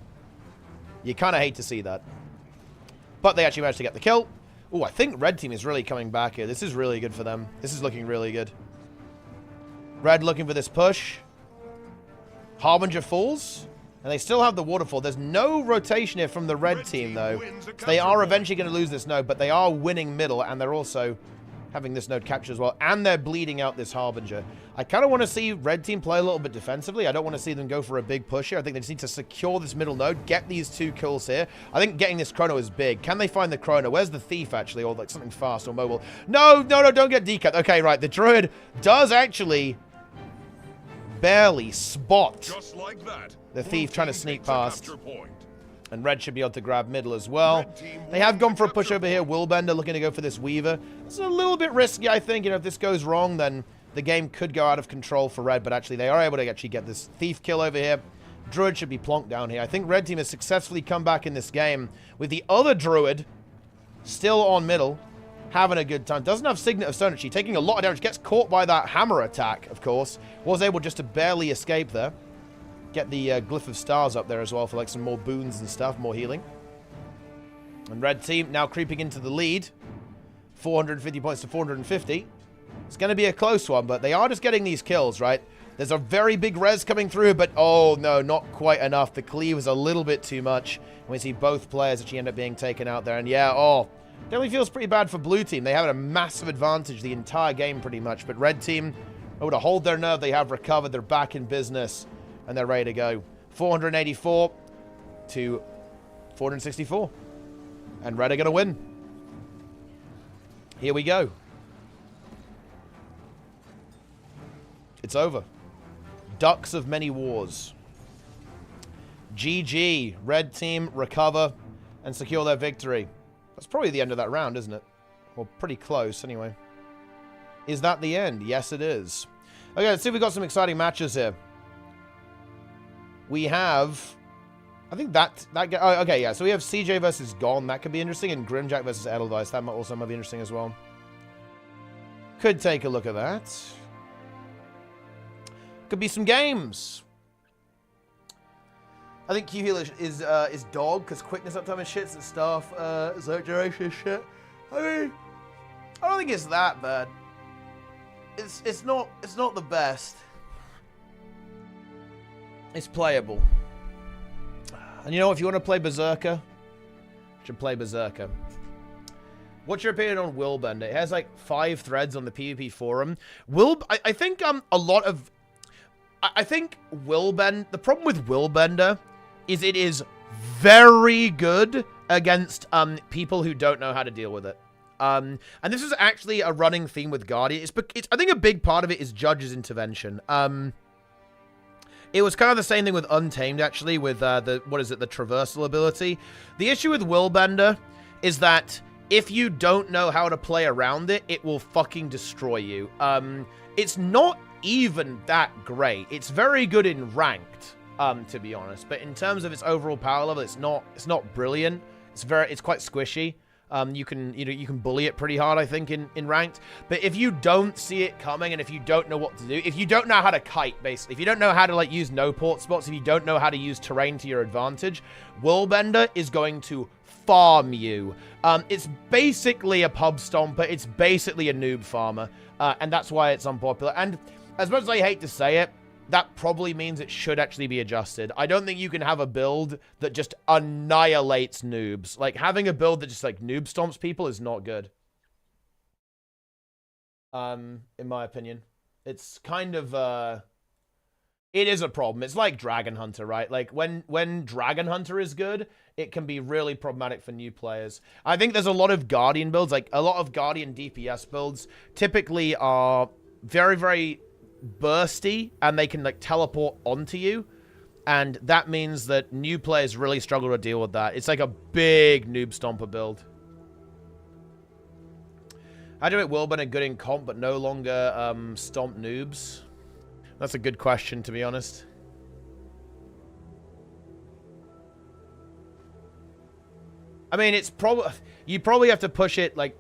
Speaker 1: You kind of hate to see that. But they actually managed to get the kill. Oh, I think red team is really coming back here. This is really good for them. This is looking really good. Red looking for this push. Harbinger falls. And they still have the waterfall. There's no rotation here from the red team, though. So they are eventually going to lose this node, but they are winning middle, and they're also having this node captured as well. And they're bleeding out this Harbinger. I kind of want to see red team play a little bit defensively. I don't want to see them go for a big push here. I think they just need to secure this middle node, get these 2 kills here. I think getting this Chrono is big. Can they find the Chrono? Where's the Thief, actually? Or like something fast or mobile? No, don't get decapped. Okay, right. The Druid does actually barely spot
Speaker 2: Just like that.
Speaker 1: the Thief trying to sneak past. And red should be able to grab middle as well. They have gone for a push over here. Willbender looking to go for this Weaver. It's a little bit risky, I think. You know, if this goes wrong, then the game could go out of control for red. But actually, they are able to actually get this Thief kill over here. Druid should be plonked down here. I think red team has successfully come back in this game with the other Druid still on middle, having a good time. Doesn't have Signet of Stone, actually, taking a lot of damage. Gets caught by that hammer attack, of course. Was able just to barely escape there. Get the Glyph of Stars up there as well for like some more boons and stuff, more healing. And red team now creeping into the lead. 450 points to 450. It's going to be a close one, but they are just getting these kills, right? There's a very big res coming through, but oh no, not quite enough. The cleave was a little bit too much. We see both players actually end up being taken out there. And yeah, oh, definitely feels pretty bad for blue team. They have a massive advantage the entire game pretty much, but red team able to hold their nerve. They have recovered. They're back in business. And they're ready to go. 484 to 464. And red are going to win. Here we go. It's over. Ducks of many wars. GG. Red team recover and secure their victory. That's probably the end of that round, isn't it? Well, pretty close anyway. Is that the end? Yes, it is. Okay, let's see if we've got some exciting matches here. We have, I think that oh, okay, yeah. So we have CJ versus Gon. That could be interesting. And Grimjack versus Edelweiss. That also might be interesting as well. Could take a look at that. Could be some games. I think Q heal is dog because quickness uptime is shit and stuff. Zerg duration is shit. I mean, I don't think it's that bad. It's not the best. It's playable. And you know, if you want to play Berserker, you should play Berserker. What's your opinion on Willbender? It has like 5 threads on the PvP forum. I think a lot of... I think Willbender... The problem with Willbender is it is very good against people who don't know how to deal with it. And this is actually a running theme with Guardian. I think a big part of it is Judge's intervention. It was kind of the same thing with Untamed, actually, with the traversal ability. The issue with Willbender is that if you don't know how to play around it, it will fucking destroy you. It's not even that great. It's very good in ranked, to be honest. But in terms of its overall power level, it's not brilliant. It's quite squishy. You can bully it pretty hard, I think, in ranked. But if you don't see it coming, and if you don't know what to do, if you don't know how to kite, basically, if you don't know how to like use no port spots, if you don't know how to use terrain to your advantage, Willbender is going to farm you. It's basically a pub stomper. It's basically a noob farmer, and that's why it's unpopular. And as much as I hate to say it, that probably means it should actually be adjusted. I don't think you can have a build that just annihilates noobs. Like, having a build that just, like, noob stomps people is not good. In my opinion. It's kind of, it is a problem. It's like Dragon Hunter, right? Like, when Dragon Hunter is good, it can be really problematic for new players. I think there's a lot of Guardian builds, like, a lot of Guardian DPS builds typically are very, very bursty, and they can like teleport onto you, and that means that new players really struggle to deal with that. It's like a big noob stomper build. How do you make Willbender good in comp but no longer stomp noobs? That's a good question, to be honest. I mean, it's probably, you probably have to push it like,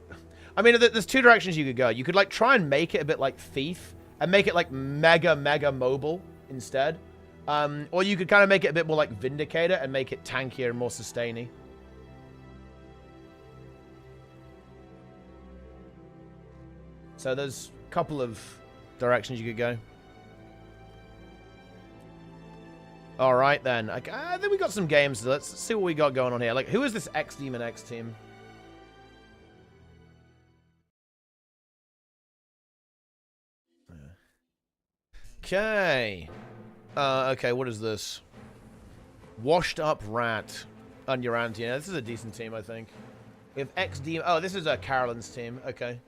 Speaker 1: I mean, there's 2 directions you could go. You could like try and make it a bit like Thief and make it like mega mobile instead. Or you could kind of make it a bit more like Vindicator and make it tankier and more sustainy. So there's a couple of directions you could go. All right, then. I think we got some games. Let's see what we got going on here. Like, who is this X-Demon X team? Okay. Okay, what is this? Washed Up Rat. Undurantian. Yeah, this is a decent team, I think. We have X-Demon. Oh, this is Carolyn's team. Okay.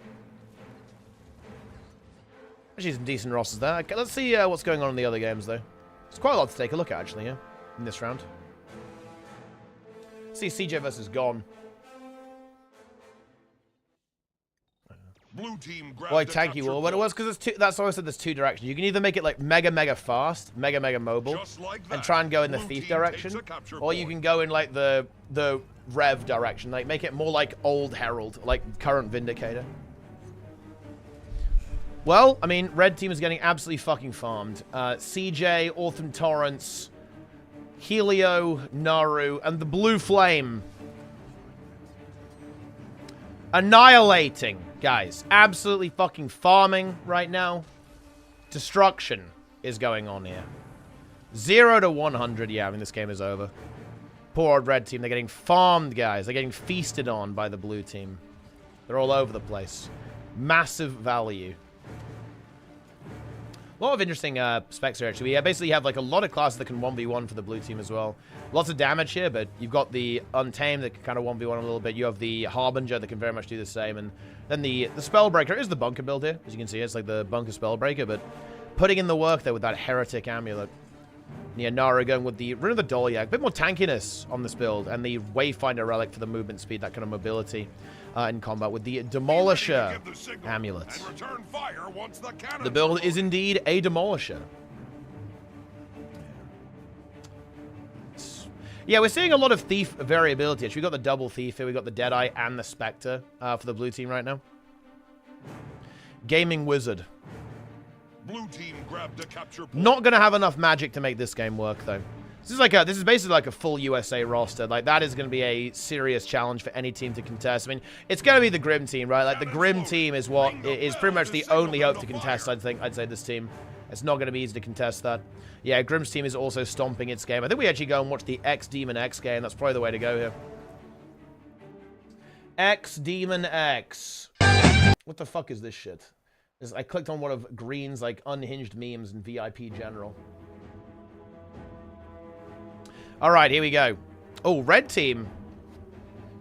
Speaker 1: Actually, some decent rosters there. Okay, let's see what's going on in the other games, though. There's quite a lot to take a look at, actually, yeah, in this round. Let's see CJ versus Gon.
Speaker 2: Blue team
Speaker 1: Why tanky wall? But it was because that's why I said there's 2 directions. You can either make it like mega fast, mega mobile, like and try and go in the Thief direction, or you can go in like the Rev direction, like make it more like old Herald, like current Vindicator. Well, I mean, red team is getting absolutely fucking farmed. CJ, Orphan Torrance, Helio, Naru, and the Blue Flame. Annihilating, guys. Absolutely fucking farming right now. Destruction is going on here. 0 to 100. Yeah, I mean, this game is over. Poor old red team. They're getting farmed, guys. They're getting feasted on by the blue team. They're all over the place. Massive value. A lot of interesting specs here, actually. We basically have like a lot of classes that can 1v1 for the blue team as well. Lots of damage here, but you've got the Untamed that can kind of 1v1 a little bit. You have the Harbinger that can very much do the same. And then the Spellbreaker is the bunker build here. As you can see, it's like the bunker Spellbreaker, but putting in the work there with that Heretic Amulet. Yeah, Nara going with the Rune of the Dolyak. A bit more tankiness on this build. And the Wayfinder Relic for the movement speed, that kind of mobility in combat with the Demolisher Amulet. The build is indeed a Demolisher. Yeah, we're seeing a lot of Thief variability. Actually, we've got the double Thief here. We've got the Deadeye and the Spectre for the blue team right now. Gaming Wizard.
Speaker 2: Blue team grabbed a capture point.
Speaker 1: Not going to have enough magic to make this game work, though. This is basically like a full USA roster. Like, that is going to be a serious challenge for any team to contest. I mean, it's going to be the Grim team, right? Like, the Grim team is what is pretty much the only hope to contest, I'd say, this team. It's not going to be easy to contest that. Yeah, Grim's team is also stomping its game. I think we actually go and watch the X-Demon X game. That's probably the way to go here. X-Demon X. What the fuck is this shit? I clicked on one of Green's, like, unhinged memes in VIP General. Alright, here we go. Oh, red team.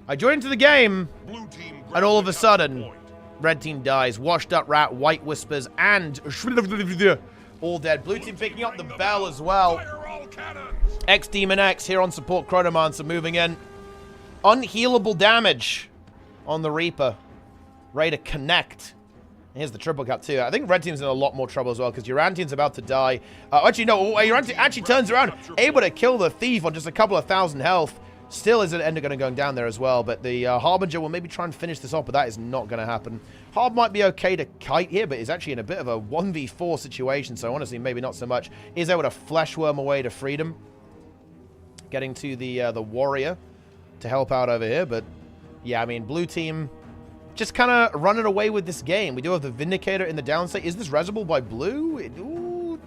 Speaker 1: I joined into the game,
Speaker 2: Blue team
Speaker 1: and all of a
Speaker 2: grabs the
Speaker 1: sudden,
Speaker 2: point.
Speaker 1: red team dies. Washed up rat, white whispers, and all dead. Blue team picking up the bell as well.
Speaker 2: Fire all cannons.
Speaker 1: X-Demon X here on support. Chronomancer moving in. Unhealable damage on the Reaper. Ready to connect. And here's the triple cap too. I think red team's in a lot more trouble as well because Urantian's about to die. Actually, no. Urantian actually turns around, able to kill the thief on just a couple of thousand health. Still isn't end up going to go down there as well, but the Harbinger will maybe try and finish this off, but that is not going to happen. Harb might be okay to kite here, but is actually in a bit of a 1v4 situation, so honestly, maybe not so much. Is able to flesh worm away to freedom. Getting to the Warrior to help out over here, but yeah, I mean, blue team just kind of running away with this game. We do have the Vindicator in the downstate. Is this resable by blue? Ooh,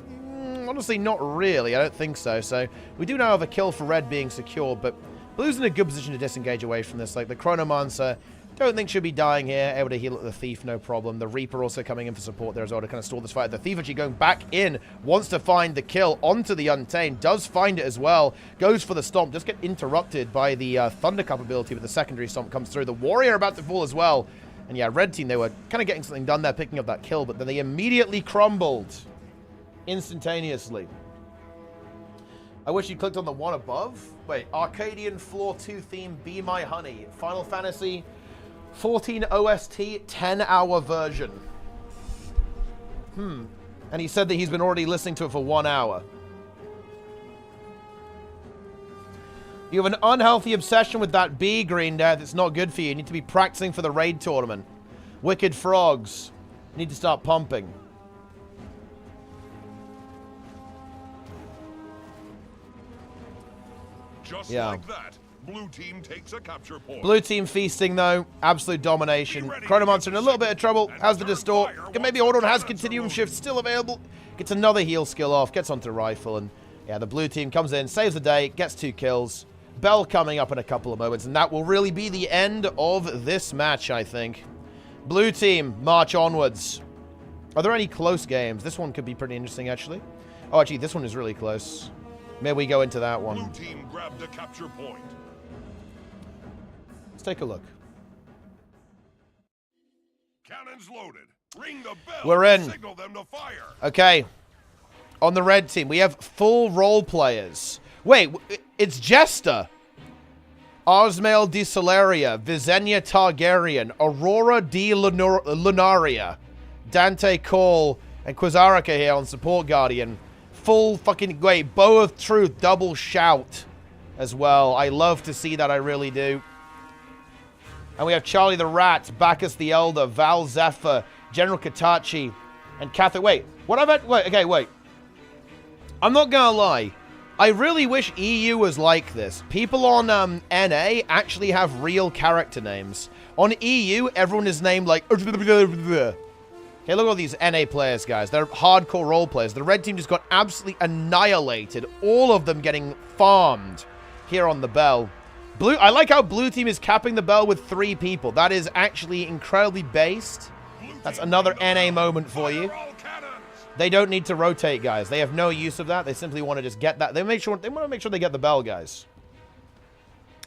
Speaker 1: honestly, not really. I don't think so. So we do now have a kill for red being secured, but blue's in a good position to disengage away from this. Like the Chronomancer, don't think should be dying here. Able to heal at the Thief, no problem. The Reaper also coming in for support there as well to kind of stall this fight. The Thief actually going back in, wants to find the kill onto the Untamed. Does find it as well. Goes for the Stomp. Just get interrupted by the Thundercup ability, but the secondary Stomp comes through. The Warrior about to fall as well. And yeah, red team, they were kind of getting something done there, picking up that kill, but then they immediately crumbled. Instantaneously. I wish you clicked on the one above. Wait, Arcadian Floor 2 theme, Be My Honey. Final Fantasy 14 OST, 10-hour version. And he said that he's been already listening to it for 1 hour. You have an unhealthy obsession with that bee, Green Death. It's not good for you. You need to be practicing for the raid tournament. Wicked Frogs. You need to start pumping.
Speaker 2: Just like that, blue team takes a capture point.
Speaker 1: Blue team feasting, though. Absolute domination. Chronomancer in a little bit of trouble. Has the Distort. Maybe hold on. Has Continuum Shift still available. Gets another heal skill off. Gets onto Rifle. And yeah, the blue team comes in, saves the day, gets 2 kills. Bell coming up in a couple of moments. And that will really be the end of this match, I think. Blue team, march onwards. Are there any close games? This one could be pretty interesting, actually. Oh, actually, this one is really close. Maybe we go into that one.
Speaker 2: Blue team grabbed a capture point.
Speaker 1: Let's take a look.
Speaker 2: Cannons loaded. Ring the bell.
Speaker 1: We're in.
Speaker 2: Signal them to fire.
Speaker 1: Okay. On the red team, we have full role players. Wait, it's Jester. Osmail de Solaria, Visenya Targaryen, Aurora de Lunaria, Dante Cole, and Quasaraka here on Support Guardian. Full fucking, wait, Bow of Truth, double shout as well. I love to see that, I really do. And we have Charlie the Rat, Bacchus the Elder, Val Zephyr, General Katachi, and Catherine. Wait, what I've had, wait, okay, wait. I'm not gonna lie. I really wish EU was like this. People on NA actually have real character names. On EU, everyone is named like... Okay, look at all these NA players, guys. They're hardcore role players. The red team just got absolutely annihilated. All of them getting farmed here on the bell. Blue. I like how blue team is capping the bell with 3 people. That is actually incredibly based. That's another NA moment for you. They don't need to rotate, guys. They have no use of that. They simply want to just get that. They want to make sure they get the bell, guys.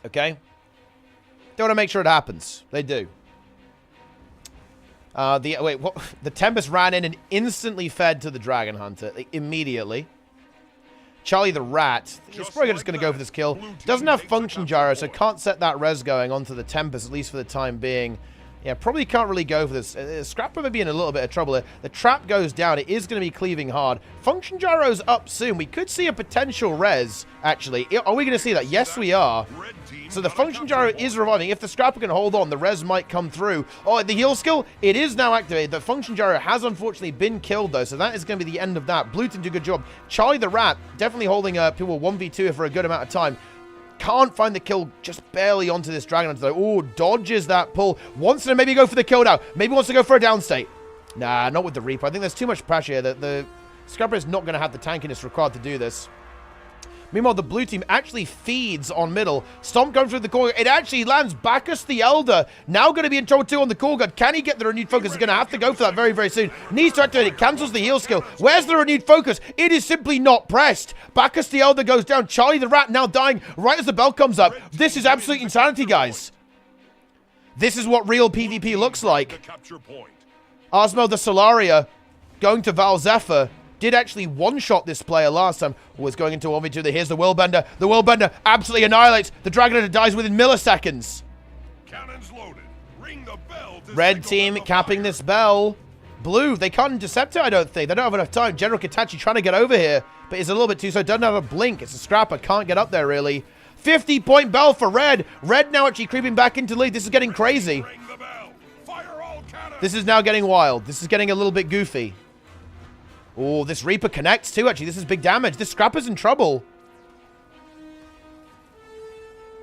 Speaker 1: Okay? They want to make sure it happens. They do. The Tempest ran in and instantly fed to the Dragon Hunter. Like, immediately. Charlie the Rat is probably just going to go for this kill. Doesn't have function gyro, so can't set that res going onto the Tempest, at least for the time being. Yeah, probably can't really go for this. Scrapper may be in a little bit of trouble here. The trap goes down. It is going to be cleaving hard. Function gyro's up soon. We could see a potential res, actually. Are we going to see that? Yes, we are. So the function gyro is reviving. If the Scrapper can hold on, the res might come through. Oh, the heal skill, it is now activated. The function gyro has unfortunately been killed, though, so that is going to be the end of that. Blue team do a good job. Charlie the Rat definitely holding people 1v2 here for a good amount of time. Can't find the kill, just barely onto this Dragon Hunter, though. Ooh, dodges that pull. Wants to maybe go for the kill now. Maybe wants to go for a downstate. Nah, not with the Reaper. I think there's too much pressure here. The Scrapper is not going to have the tankiness required to do this. Meanwhile, the blue team actually feeds on middle. Stomp going through the core. It actually lands. Bacchus the Elder now going to be in trouble too on the core guard. Can he get the renewed focus? He's going to have to go for that very, very soon. Needs to activate it. Cancels the heal skill. Where's the renewed focus? It is simply not pressed. Bacchus the Elder goes down. Charlie the Rat now dying right as the bell comes up. This is absolute insanity, guys. This is what real PvP looks like. Osmo the Solaria going to Val Zephyr. Did actually one-shot this player last time. Was going into 1v2. Here's the Willbender. The Willbender absolutely annihilates. The Dragonator dies within milliseconds.
Speaker 2: Cannons loaded. Ring the bell to
Speaker 1: Red team capping this bell. Blue, they can't intercept it, I don't think. They don't have enough time. General Katachi trying to get over here, but he's a little bit too slow. Doesn't have a blink. It's a scrapper. Can't get up there, really. 50-point bell for Red. Red now actually creeping back into lead. This is getting crazy.
Speaker 2: ring the bell. Fire all cannons.
Speaker 1: This is now getting wild. This is getting a little bit goofy. Oh, this Reaper connects too, actually. This is big damage. This Scrapper's in trouble.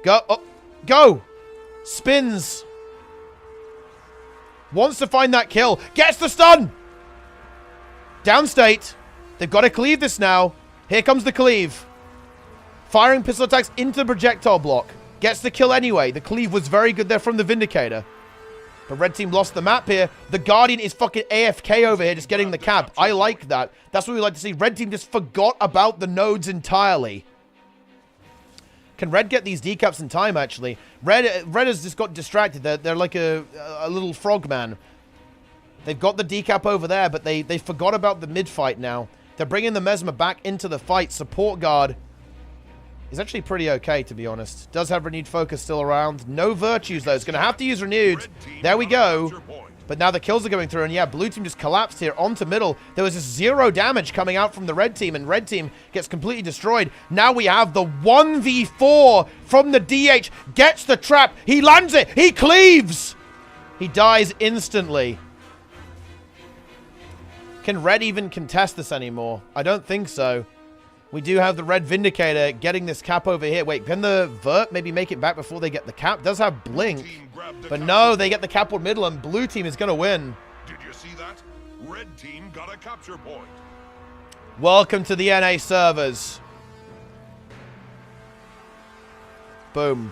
Speaker 1: Go. Oh, go. Spins. Wants to find that kill. Gets the stun. Downstate. They've got to cleave this now. Here comes the cleave. Firing pistol attacks into the projectile block. Gets the kill anyway. The cleave was very good there from the Vindicator. But red team lost the map here. The Guardian is fucking AFK over here, just getting the cap. I like that. That's what we like to see. Red team just forgot about the nodes entirely. Can Red get these decaps in time, actually? Red has just got distracted. They're like a little frogman. They've got the decap over there, but they forgot about the mid-fight now. They're bringing the Mesmer back into the fight. Support guard is actually pretty okay, to be honest. Does have renewed focus still around. No virtues, though. It's going to have to use renewed. There we go. But now the kills are going through, and yeah, blue team just collapsed here onto middle. There was just 0 damage coming out from the red team, and red team gets completely destroyed. Now we have the 1v4 from the DH. Gets the trap. He lands it. He cleaves. He dies instantly. Can red even contest this anymore? I don't think so. We do have the red Vindicator getting this cap over here. Wait, can the Vert maybe make it back before they get the cap? Does have blink. But no, they get the cap on middle, and blue team is going to win.
Speaker 2: Did you see that? Red team got a capture point.
Speaker 1: Welcome to the NA servers. Boom.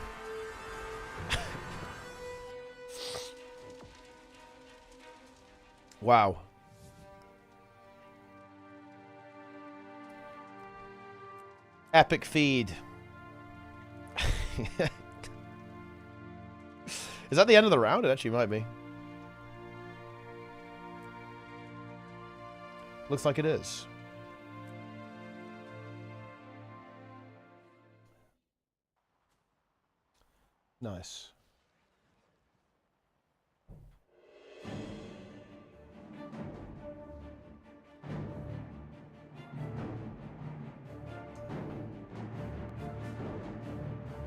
Speaker 1: Wow. Epic feed. Is that the end of the round? It actually might be. Looks like it is. Nice.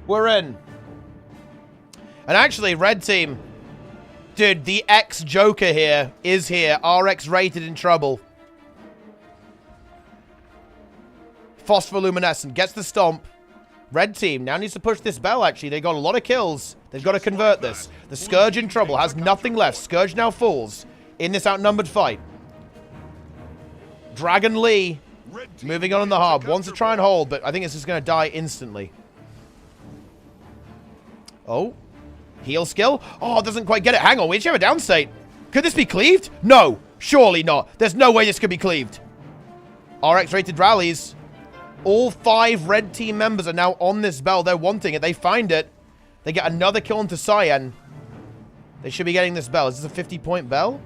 Speaker 1: We're in. And actually, red team, dude, the ex-Joker here is here. RX rated in trouble. Phospholuminescent gets the stomp. Red team now needs to push this bell, actually. They got a lot of kills. They've got to convert this. The Scourge in trouble. Has nothing left. Scourge now falls in this outnumbered fight. Dragon Lee moving on in the hub. Wants to try and hold, but I think it's just going to die instantly. Oh. Heal skill. Oh, doesn't quite get it. Hang on. We actually have a downstate. Could this be cleaved? No. Surely not. There's no way this could be cleaved. RX rated rallies. All 5 red team members are now on this bell. They're wanting it. They find it. They get another kill into Cyan. They should be getting this bell. Is this a 50-point bell?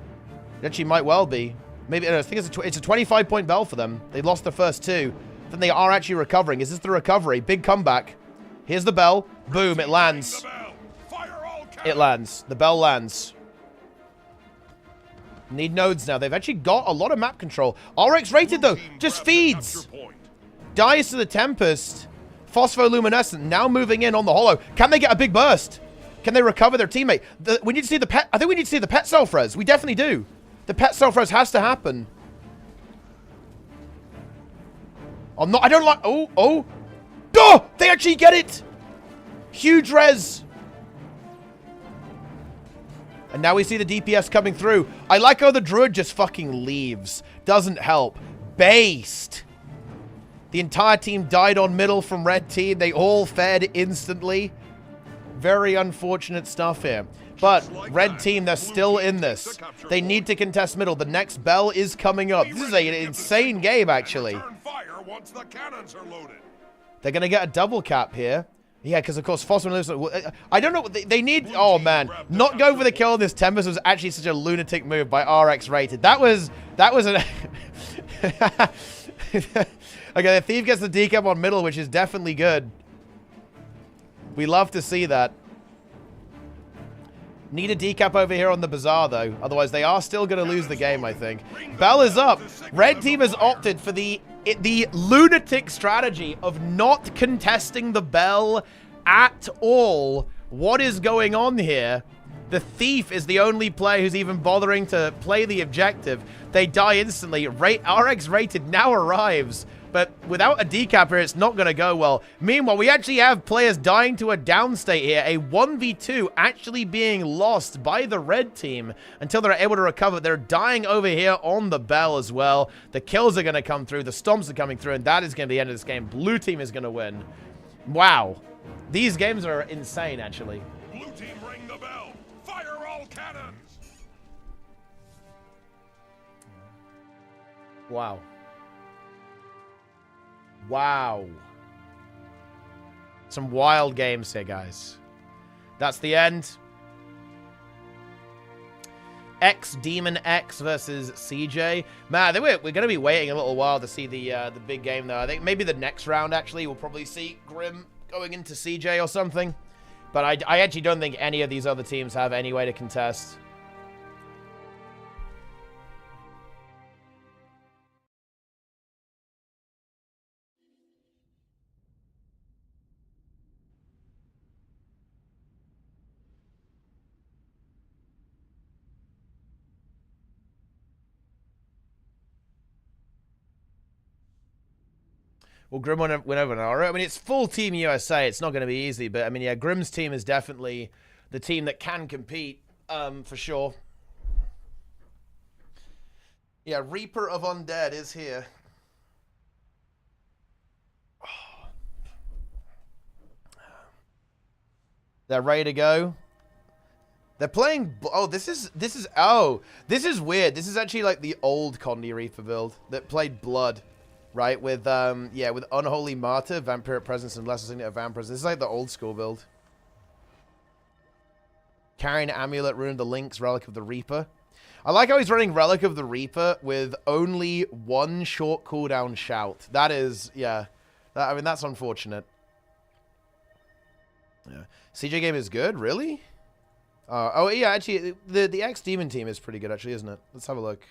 Speaker 1: It actually might well be. Maybe, I think it's a 25-point bell for them. They lost the first 2. Then they are actually recovering. Is this the recovery? Big comeback. Here's the bell. Boom, it lands. It lands. The bell lands. Need nodes now. They've actually got a lot of map control. RX rated, though. Just feeds. Dies to the Tempest. Phospholuminescent now moving in on the Hollow. Can they get a big burst? Can they recover their teammate? We need to see the pet. I think we need to see the pet self-res. We definitely do. The pet self-res has to happen. I don't like... Oh! Oh! They actually get it! Huge res. And now we see the DPS coming through. I like how the Druid just fucking leaves. Doesn't help. based. The entire team died on middle from red team. They all fed instantly. Very unfortunate stuff here. But red team, they're still in this. They need to contest middle. The next bell is coming up. This is an insane game, actually. They're going to get a double cap here. Yeah, because, of course, Fossman lives... I don't know. They need... Oh, man. Not go for the kill on this Tempest was actually such a lunatic move by RX Rated. That was an... Okay, the Thief gets the decap on middle, which is definitely good. We love to see that. Need a decap over here on the Bazaar, though. Otherwise, they are still going to lose the game, I think. Bell is up. Red team has opted for the lunatic strategy of not contesting the Bell at all. What is going on here? The Thief is the only player who's even bothering to play the objective. They die instantly. RX Rated now arrives. But without a decapper, it's not going to go well. Meanwhile, we actually have players dying to a downstate here. A 1v2 actually being lost by the red team until they're able to recover. They're dying over here on the Bell as well. The kills are going to come through. The stomps are coming through. And that is going to be the end of this game. Blue team is going to win. Wow. These games are insane, actually.
Speaker 2: Blue team ring the bell. Fire all cannons.
Speaker 1: Wow. Wow. Some wild games here, guys. That's the end. Demon X versus CJ. Man, we're going to be waiting a little while to see the big game, though. I think maybe the next round, actually, we'll probably see Grim going into CJ or something. But I actually don't think any of these other teams have any way to contest. Well, Grim went over an Aura. I mean, it's full Team USA. It's not going to be easy. But, I mean, yeah, Grim's team is definitely the team that can compete, for sure. Yeah, Reaper of Undead is here. They're ready to go. They're playing... Oh, this is weird. This is actually like the old Condi Reaper build that played Blood. Right, with, yeah, with Unholy Martyr, Vampiric Presence, and Lesser Signet of Vampirs. This is like the old school build. Carrying Amulet, Rune of the Lynx, Relic of the Reaper. I like how he's running Relic of the Reaper with only one short cooldown shout. That is, yeah. I mean, that's unfortunate. Yeah. CJ game is good, really? Oh, yeah, actually, the X-Demon team is pretty good, actually, isn't it? Let's have a look.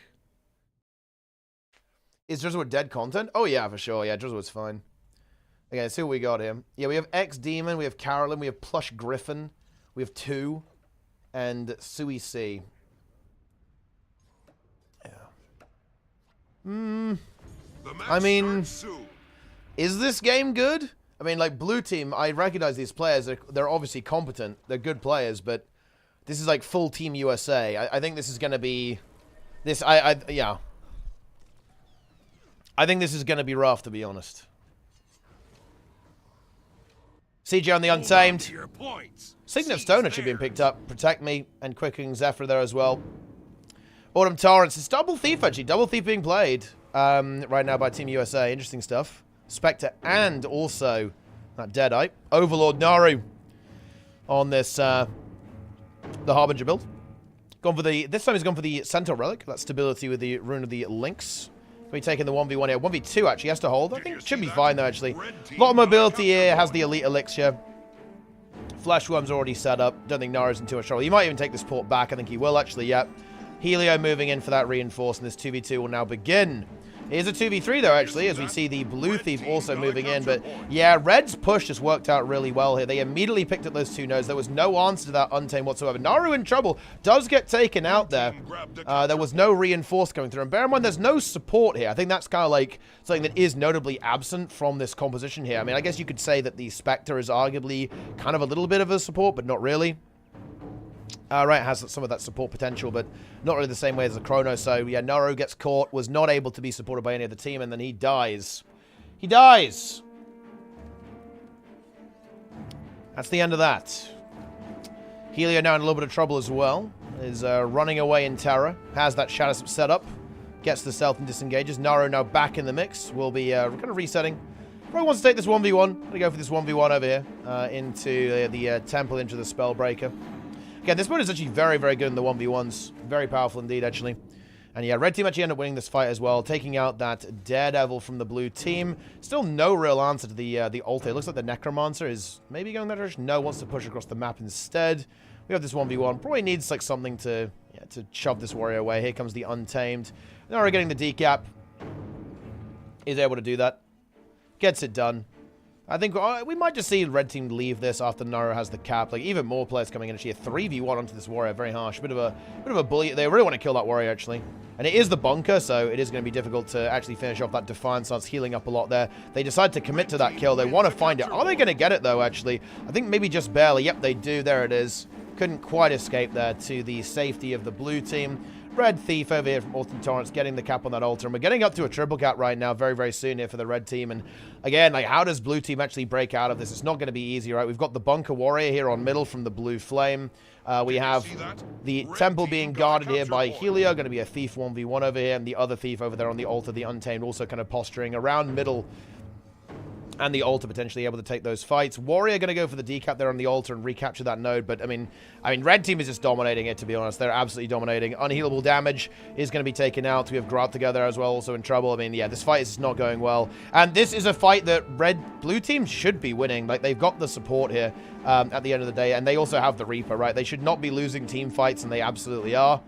Speaker 1: Is Drizzlewood dead content? Oh, yeah, for sure. Yeah, Drizzlewood's fine. Okay, let's see what we got here. Yeah, we have X-Demon, we have Carolyn, we have Plush Griffin, we have 2, and Sui C. Yeah. I mean, is this game good? I mean, like, Blue Team, I recognize these players. They're obviously competent. They're good players, but this is like full Team USA. I think this is going to be... yeah. I think this is going to be rough, to be honest. CJ on the Untamed. Signet of Stoner should be picked up. Protect Me and Quickening Zephyr there as well. Autumn Torrents. It's Double Thief, actually. Double Thief being played right now by Team USA. Interesting stuff. Spectre and also that Deadeye. Overlord Naru on this, the Harbinger build. This time he's gone for the Centaur Relic. That's stability with the Rune of the Lynx. We're taking the 1v1 here. 1v2 actually has to hold. I think it should be fine though, actually. A lot of mobility here. Has the Elite Elixir. Fleshworm's already set up. Don't think Nara's in too much trouble. He might even take this port back. I think he will actually, yep. Helio moving in for that reinforce, and this 2v2 will now begin. Here's a 2v3 though, actually, as we see the Blue Thief also moving in. But yeah, Red's push just worked out really well here. They immediately picked up those 2 nodes. There was no answer to that Untamed whatsoever. Naru in trouble. Does get taken out there. There was no reinforce coming through. And bear in mind, there's no support here. I think that's kind of like something that is notably absent from this composition here. I mean, I guess you could say that the Spectre is arguably kind of a little bit of a support, but not really. Right, has some of that support potential, but not really the same way as the Chrono. So, yeah, Naru gets caught, was not able to be supported by any other team, and then he dies. He dies! That's the end of that. Helio now in a little bit of trouble as well. Is running away in terror. Has that Shadow set up. Gets the stealth and disengages. Naru now back in the mix. Will be kind of resetting. Probably wants to take this 1v1. Gonna go for this 1v1 over here. Into the Temple, into the Spellbreaker. Again, this mode is actually very, very good in the 1v1s. Very powerful indeed, actually. And yeah, red team actually ended up winning this fight as well, taking out that Daredevil from the blue team. Still no real answer to the ult. It looks like the Necromancer is maybe going that direction. No, wants to push across the map instead. We have this 1v1. Probably needs like something to shove this warrior away. Here comes the Untamed. Now we're getting the decap. Is able to do that. Gets it done. I think we might just see red team leave this after Naru has the cap. Like, even more players coming in. Actually, a 3v1 onto this warrior. Very harsh. Bit of a bully. They really want to kill that warrior, actually. And it is the bunker, so it is going to be difficult to actually finish off that Defiance. Starts healing up a lot there. They decide to commit to that kill. They want to find it. Are they going to get it, though, actually? I think maybe just barely. Yep, they do. There it is. Couldn't quite escape there to the safety of the blue team. Red Thief over here from Alton Torrance getting the cap on that altar. And we're getting up to a triple cap right now very, very soon here for the red team. And again, like, how does blue team actually break out of this? It's not going to be easy, right? We've got the Bunker Warrior here on middle from the blue flame. We have the Temple being guarded here by Helio. Going to be a Thief 1v1 over here. And the other Thief over there on the altar, the Untamed, also kind of posturing around middle. And the altar potentially able to take those fights. Warrior going to go for the decap there on the altar and recapture that node. But, I mean, red team is just dominating it, to be honest. They're absolutely dominating. Unhealable damage is going to be taken out. We have Grant together as well, also in trouble. I mean, yeah, this fight is not going well. And this is a fight that blue team should be winning. Like, they've got the support here at the end of the day. And they also have the Reaper, right? They should not be losing team fights, and they absolutely are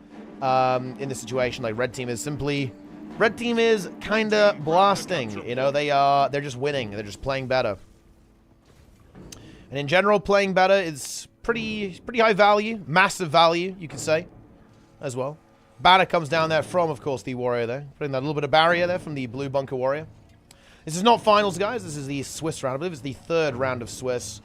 Speaker 1: in this situation. Like, red team is kind of blasting, you know, they're just winning, they're just playing better. And in general, playing better is pretty high value, massive value, you could say, as well. Banner comes down there from, of course, the Warrior there, putting that little bit of barrier there from the Blue Bunker Warrior. This is not finals, guys, this is the Swiss round. I believe it's the third round of Swiss.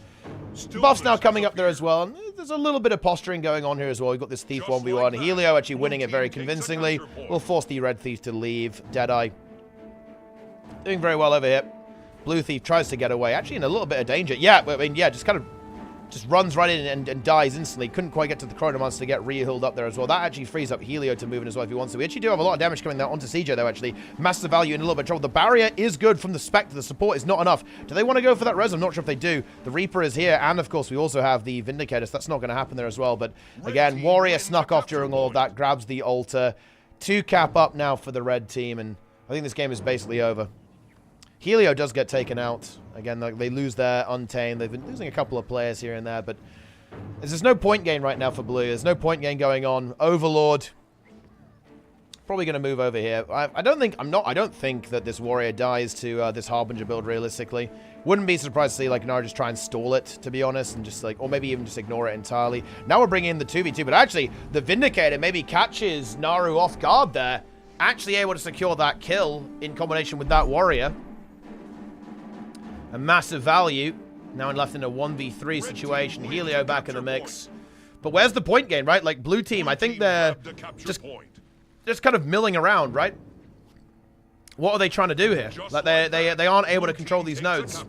Speaker 1: Buffs now coming up there as well, and there's a little bit of posturing going on here as well. We've got this Thief 1v1. Helio actually winning it very convincingly. Will force the Red Thief to leave. Deadeye doing very well over here. Blue Thief tries to get away. Actually in a little bit of danger. Yeah, I mean, yeah, just runs right in and dies instantly. Couldn't quite get to the Chronomancer to get re-healed up there as well. That actually frees up Helio to move in as well if he wants to. We actually do have a lot of damage coming there onto CJ, though, actually. Massive value in a little bit of trouble. The barrier is good from the Spectre. The support is not enough. Do they want to go for that res? I'm not sure if they do. The Reaper is here, and, of course, we also have the Vindicator, so that's not going to happen there as well. But, again, Warrior snuck off during all of that, grabs the altar. 2 cap up now for the red team, and I think this game is basically over. Helio does get taken out. Again, they lose their Untamed. They've been losing a couple of players here and there, but there's no point gain right now for blue. There's no point gain going on. Overlord probably going to move over here. I don't think that this warrior dies to this Harbinger build realistically. Wouldn't be surprised to see like Naru just try and stall it, to be honest, and just like, or maybe even just ignore it entirely. Now we're bringing in the 2v2, but actually the Vindicator maybe catches Naru off guard there. Actually able to secure that kill in combination with that warrior. A massive value. Now left in a 1v3 situation. Helio back in the mix. But where's the point gain, right? Like, blue team, I think they're just kind of milling around, right? What are they trying to do here? Like, they aren't able to control these nodes.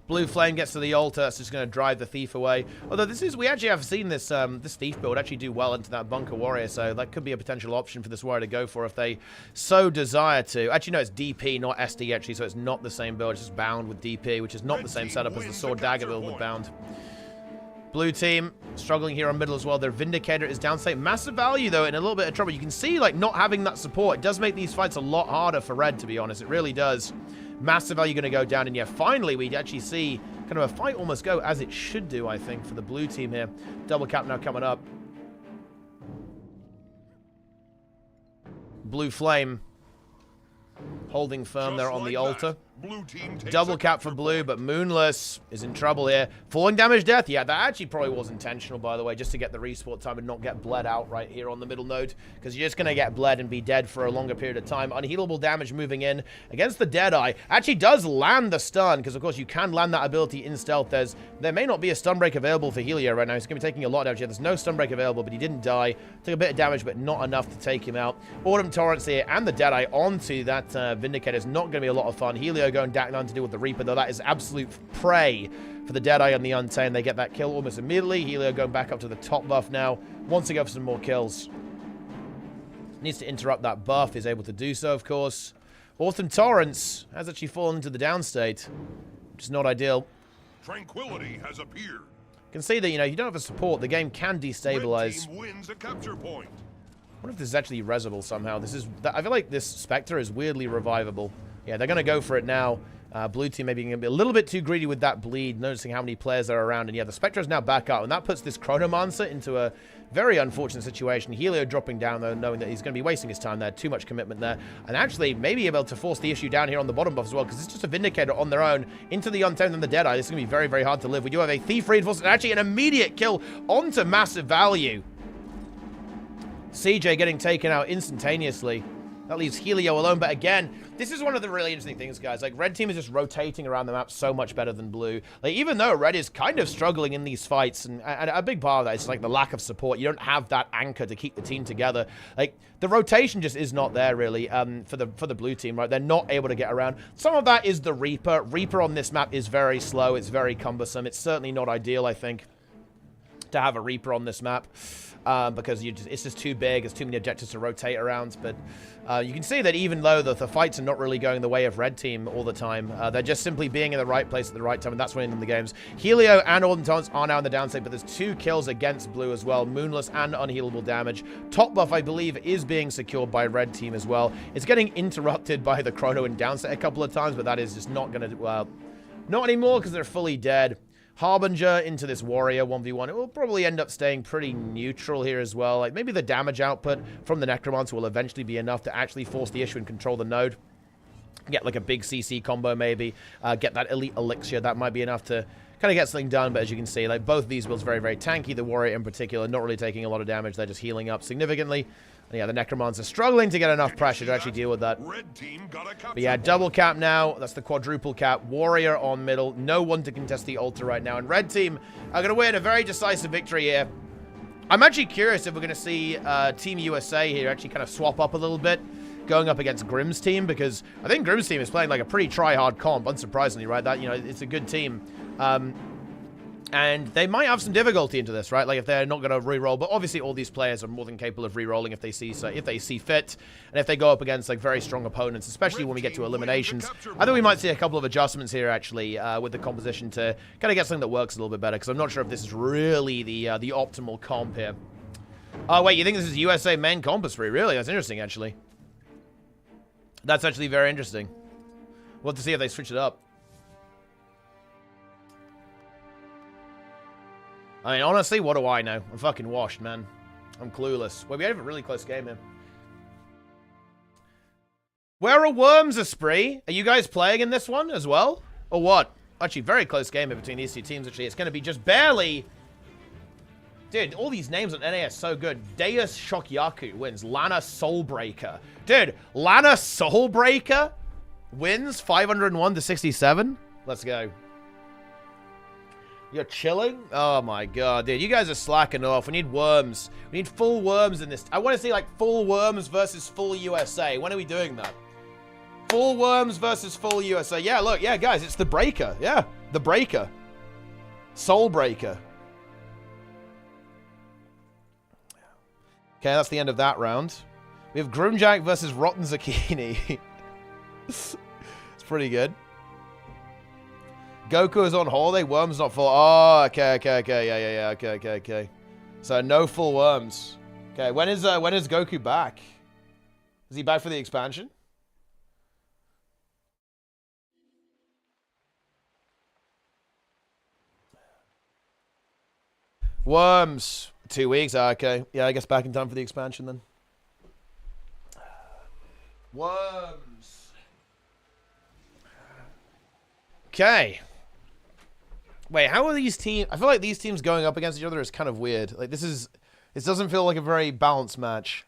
Speaker 1: Blue Flame gets to the altar. That's just going to drive the Thief away. Although we actually have seen this this Thief build actually do well into that Bunker Warrior, so that could be a potential option for this warrior to go for if they so desire to. Actually, no, it's DP, not SD, actually, so it's not the same build. It's just bound with DP, which is not the same setup as the Sword Dagger build with bound. Blue team struggling here on middle as well. Their Vindicator is downstate. Massive value, though, in a little bit of trouble. You can see, like, not having that support. It does make these fights a lot harder for red, to be honest. It really does. Massive value going to go down. And, yeah, finally, we actually see kind of a fight almost go as it should do, I think, for the blue team here. Double cap now coming up. Blue Flame holding firm there on the altar.
Speaker 2: Blue team takes
Speaker 1: Double
Speaker 2: a
Speaker 1: cap for
Speaker 2: capture
Speaker 1: blue,
Speaker 2: point.
Speaker 1: but Moonless is in trouble here. Falling damage death. Yeah, that actually probably was intentional, by the way, just to get the respawn time and not get bled out right here on the middle node, because you're just going to get bled and be dead for a longer period of time. Unhealable damage moving in against the Deadeye. Actually does land the stun, because, of course, you can land that ability in stealth. There may not be a stun break available for Helio right now. He's going to be taking a lot of damage. Yeah, there's no stun break available, but he didn't die. Took a bit of damage, but not enough to take him out. Autumn Torrents here and the Deadeye onto that Vindicator is not going to be a lot of fun. Helio going down to deal with the Reaper, though that is absolute prey for the Deadeye and the Untamed. They get that kill almost immediately. Helio going back up to the top buff now. Wants to go for some more kills. Needs to interrupt that buff. Is able to do so, of course. Autumn Torrents has actually fallen into the down state, which is not ideal.
Speaker 2: Tranquility has appeared.
Speaker 1: You can see that, you don't have a support. The game can destabilize.
Speaker 2: Red team wins a capture point.
Speaker 1: I wonder if this is actually resable somehow. I feel like this Spectre is weirdly revivable. Yeah, they're going to go for it now. Blue team maybe going to be a little bit too greedy with that bleed, noticing how many players are around. And yeah, the Spectre is now back up, and that puts this Chronomancer into a very unfortunate situation. Helio dropping down, though, knowing that he's going to be wasting his time there. Too much commitment there. And actually, maybe able to force the issue down here on the bottom buff as well, because it's just a Vindicator on their own into the Untamed and the Deadeye. This is going to be very, very hard to live. We do have a Thief Reinforcement, and actually an immediate kill onto Massive Value. CJ getting taken out instantaneously. That leaves Helio alone, but again, this is one of the really interesting things, guys. Like, red team is just rotating around the map so much better than blue. Like, even though red is kind of struggling in these fights, and a big part of that is, like, the lack of support. You don't have that anchor to keep the team together. Like, the rotation just is not there, really, for the blue team, right? They're not able to get around. Some of that is the Reaper. Reaper on this map is very slow. It's very cumbersome. It's certainly not ideal, I think, to have a Reaper on this map. Because it's just too big. There's too many objectives to rotate around. But you can see that even though the fights are not really going the way of red team all the time, they're just simply being in the right place at the right time, and that's winning them the games. Helio and Autumn Torrents are now in the downside, but there's 2 kills against blue as well. Moonless and unhealable damage. Top buff, I believe, is being secured by red team as well. It's getting interrupted by the Chrono and downside a couple of times, but that is just not going to... not anymore, because they're fully dead. Harbinger into this Warrior 1v1. It will probably end up staying pretty neutral here as well. Like, maybe the damage output from the Necromancer will eventually be enough to actually force the issue and control the node. Get, like, a big CC combo, maybe. Get that Elite Elixir. That might be enough to kind of get something done. But as you can see, like, both of these builds very, very tanky. The Warrior in particular, not really taking a lot of damage. They're just healing up significantly. And yeah, the Necromancer struggling to get enough pressure to actually deal with that.
Speaker 2: Red team got a capture
Speaker 1: But yeah, double cap now. That's the quadruple cap. Warrior on middle. No one to contest the altar right now. And red team are going to win a very decisive victory here. I'm actually curious if we're going to see Team USA here actually kind of swap up a little bit, going up against Grimm's team, because I think Grimm's team is playing like a pretty try-hard comp, unsurprisingly, right? That, it's a good team. And they might have some difficulty into this, right? Like, if they're not going to re-roll. But obviously, all these players are more than capable of re-rolling if they see fit, and if they go up against like very strong opponents, especially when we get to eliminations. I think we might see a couple of adjustments here, actually, with the composition to kind of get something that works a little bit better. Because I'm not sure if this is really the optimal comp here. Oh wait, you think this is USA main compulsory? Really? That's interesting, actually. That's actually very interesting. We'll have to see if they switch it up. I mean, honestly, what do I know? I'm fucking washed, man. I'm clueless. Wait, we have a really close game here. Where are Worms, Esprit? Are you guys playing in this one as well? Or what? Actually, very close game here between these two teams, actually. It's going to be just barely... Dude, all these names on NA are so good. Deus Shokyaku wins. Lana Soulbreaker. Dude, Lana Soulbreaker wins 501 to 67. Let's go. You're chilling? Oh my god, dude. You guys are slacking off. We need Worms. We need full Worms in this. I want to see, like, full Worms versus full USA. When are we doing that? Full Worms versus full USA. Yeah, look. Yeah, guys, it's the Breaker. Yeah, the Breaker. Soulbreaker. Okay, that's the end of that round. We have Grimjack versus Rotten Zucchini. It's pretty good. Goku is on holiday. Worms not full. Oh, okay. Yeah. Okay. So no full Worms. Okay, when is Goku back? Is he back for the expansion? Worms. 2 weeks. Okay. Yeah, I guess back in time for the expansion then. Worms. Okay. Wait, how are these teams? I feel like these teams going up against each other is kind of weird. Like, this doesn't feel like a very balanced match.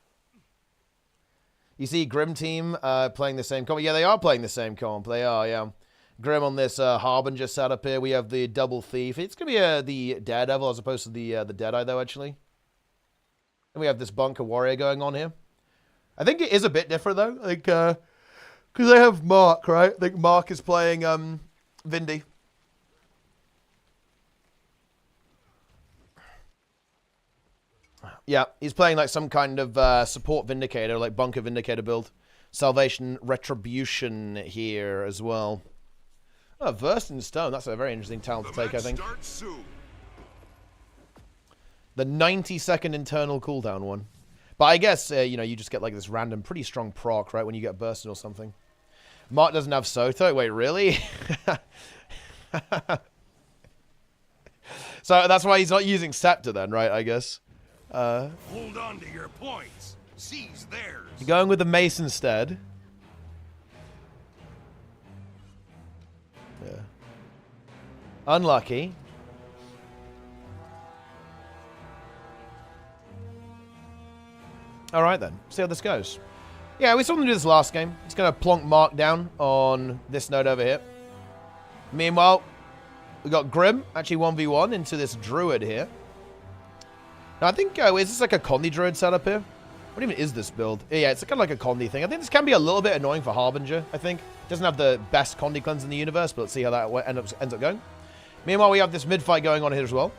Speaker 1: You see Grim team playing the same comp. Yeah, they are playing the same comp. They are, yeah. Grim on this Harbinger setup here. We have the Double Thief. It's going to be the Daredevil as opposed to the Deadeye, though, actually. And we have this Bunker Warrior going on here. I think it is a bit different, though. Like, because they have Mark, right? I think Mark is playing Vindy. Yeah, he's playing like some kind of support Vindicator, like Bunker Vindicator build. Salvation Retribution here as well. Oh, Versed in Stone. That's a very interesting talent to take, I think. The 90-second internal cooldown one. But I guess, you know, you just get like this random, pretty strong proc, right, when you get bursted or something. Mark doesn't have Soto. Wait, really? So that's why he's not using Scepter then, right, I guess.
Speaker 2: Hold on to your points. Seize theirs.
Speaker 1: You're going with the Mace instead. Yeah. Unlucky. All right, then. See how this goes. Yeah, we saw them do this last game. It's going to plonk Mark down on this node over here. Meanwhile, we got Grim, actually 1v1 into this Druid here. Now, I think, is this like a Condi Druid setup here? What even is this build? Yeah, it's kind of like a Condi thing. I think this can be a little bit annoying for Harbinger, I think. Doesn't have the best Condi cleanse in the universe, but let's see how that ends up going. Meanwhile, we have this mid-fight going on here as well.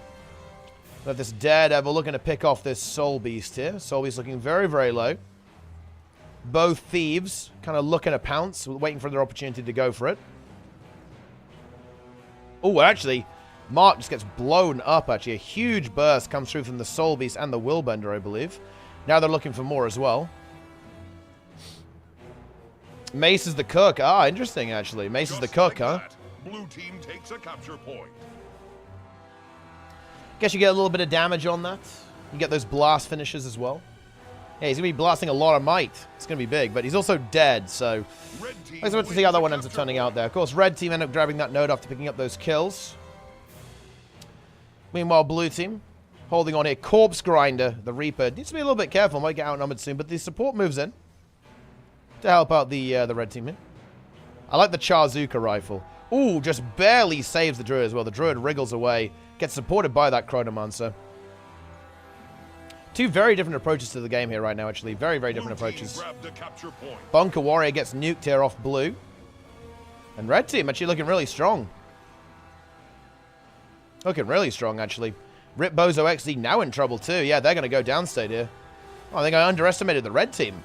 Speaker 1: We have this Daredevil looking to pick off this Soul Beast here. Soul Beast looking very, very low. Both Thieves kind of looking to pounce, waiting for their opportunity to go for it. Oh, actually, Mark just gets blown up, actually. A huge burst comes through from the Soul Beast and the Willbender, I believe. Now they're looking for more as well. Mace is the cook. Ah, interesting, actually. Mace is the cook, huh?
Speaker 2: Blue team takes a capture point.
Speaker 1: Guess you get a little bit of damage on that. You get those blast finishes as well. Yeah, he's going to be blasting a lot of might. It's going to be big, but he's also dead, so... Let's wait to see how that one ends up turning out there. Of course, red team end up grabbing that node after picking up those kills. Meanwhile, blue team holding on here. Corpse Grinder, the Reaper. Needs to be a little bit careful. Might get outnumbered soon, but the support moves in to help out the red team here. I like the Charzuka rifle. Ooh, just barely saves the Druid as well. The Druid wriggles away. Gets supported by that Chronomancer. Two very different approaches to the game here right now, actually. Very, very different approaches. Bunker Warrior gets nuked here off blue. And red team actually looking really strong. Looking really strong, actually. Rip Bozo XD now in trouble, too. Yeah, they're going to go downstate here. Oh, I think I underestimated the red team.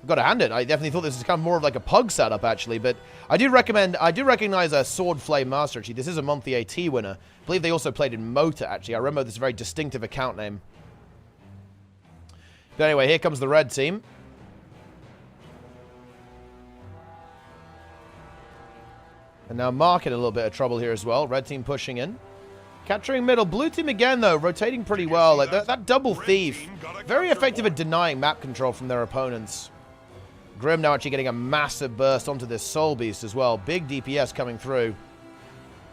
Speaker 1: I've got to hand it. I definitely thought this was kind of more of like a pug setup, actually. But I do recognize a Sword Flame Master, actually. This is a monthly AT winner. I believe they also played in Motor, actually. I remember this very distinctive account name. But anyway, here comes the red team. And now Mark in a little bit of trouble here as well. Red team pushing in. Capturing middle. Blue team again, though, rotating pretty well. Like that double thief. Very effective at denying map control from their opponents. Grim now actually getting a massive burst onto this Soul Beast as well. Big DPS coming through.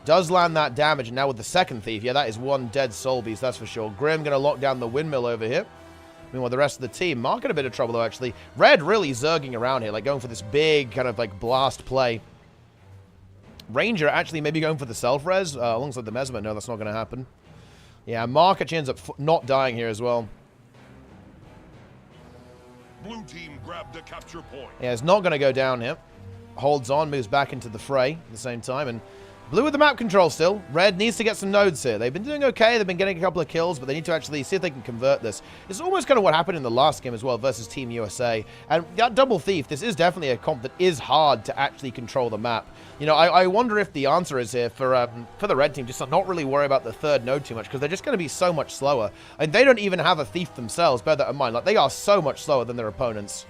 Speaker 1: Does land that damage. And now with the second thief. Yeah, that is one dead Soul Beast, that's for sure. Grim going to lock down the windmill over here. Meanwhile, the rest of the team, Mark in a bit of trouble, though, actually. Red really zerging around here, like going for this big kind of like blast play. Ranger actually maybe going for the self-res alongside the Mesmer. No, that's not going to happen. Yeah, Mark actually ends up not dying here as well.
Speaker 2: Blue team grabbed a capture point.
Speaker 1: Yeah, it's not going to go down here. Holds on, moves back into the fray at the same time, and blue with the map control still. Red needs to get some nodes here. They've been doing okay. They've been getting a couple of kills, but they need to actually see if they can convert this. It's almost kind of what happened in the last game as well versus Team USA. And that double thief, this is definitely a comp that is hard to actually control the map. You know, I wonder if the answer is here for the red team, just to not really worry about the third node too much, because they're just going to be so much slower. And they don't even have a thief themselves, bear that in mind. Like, they are so much slower than their opponents.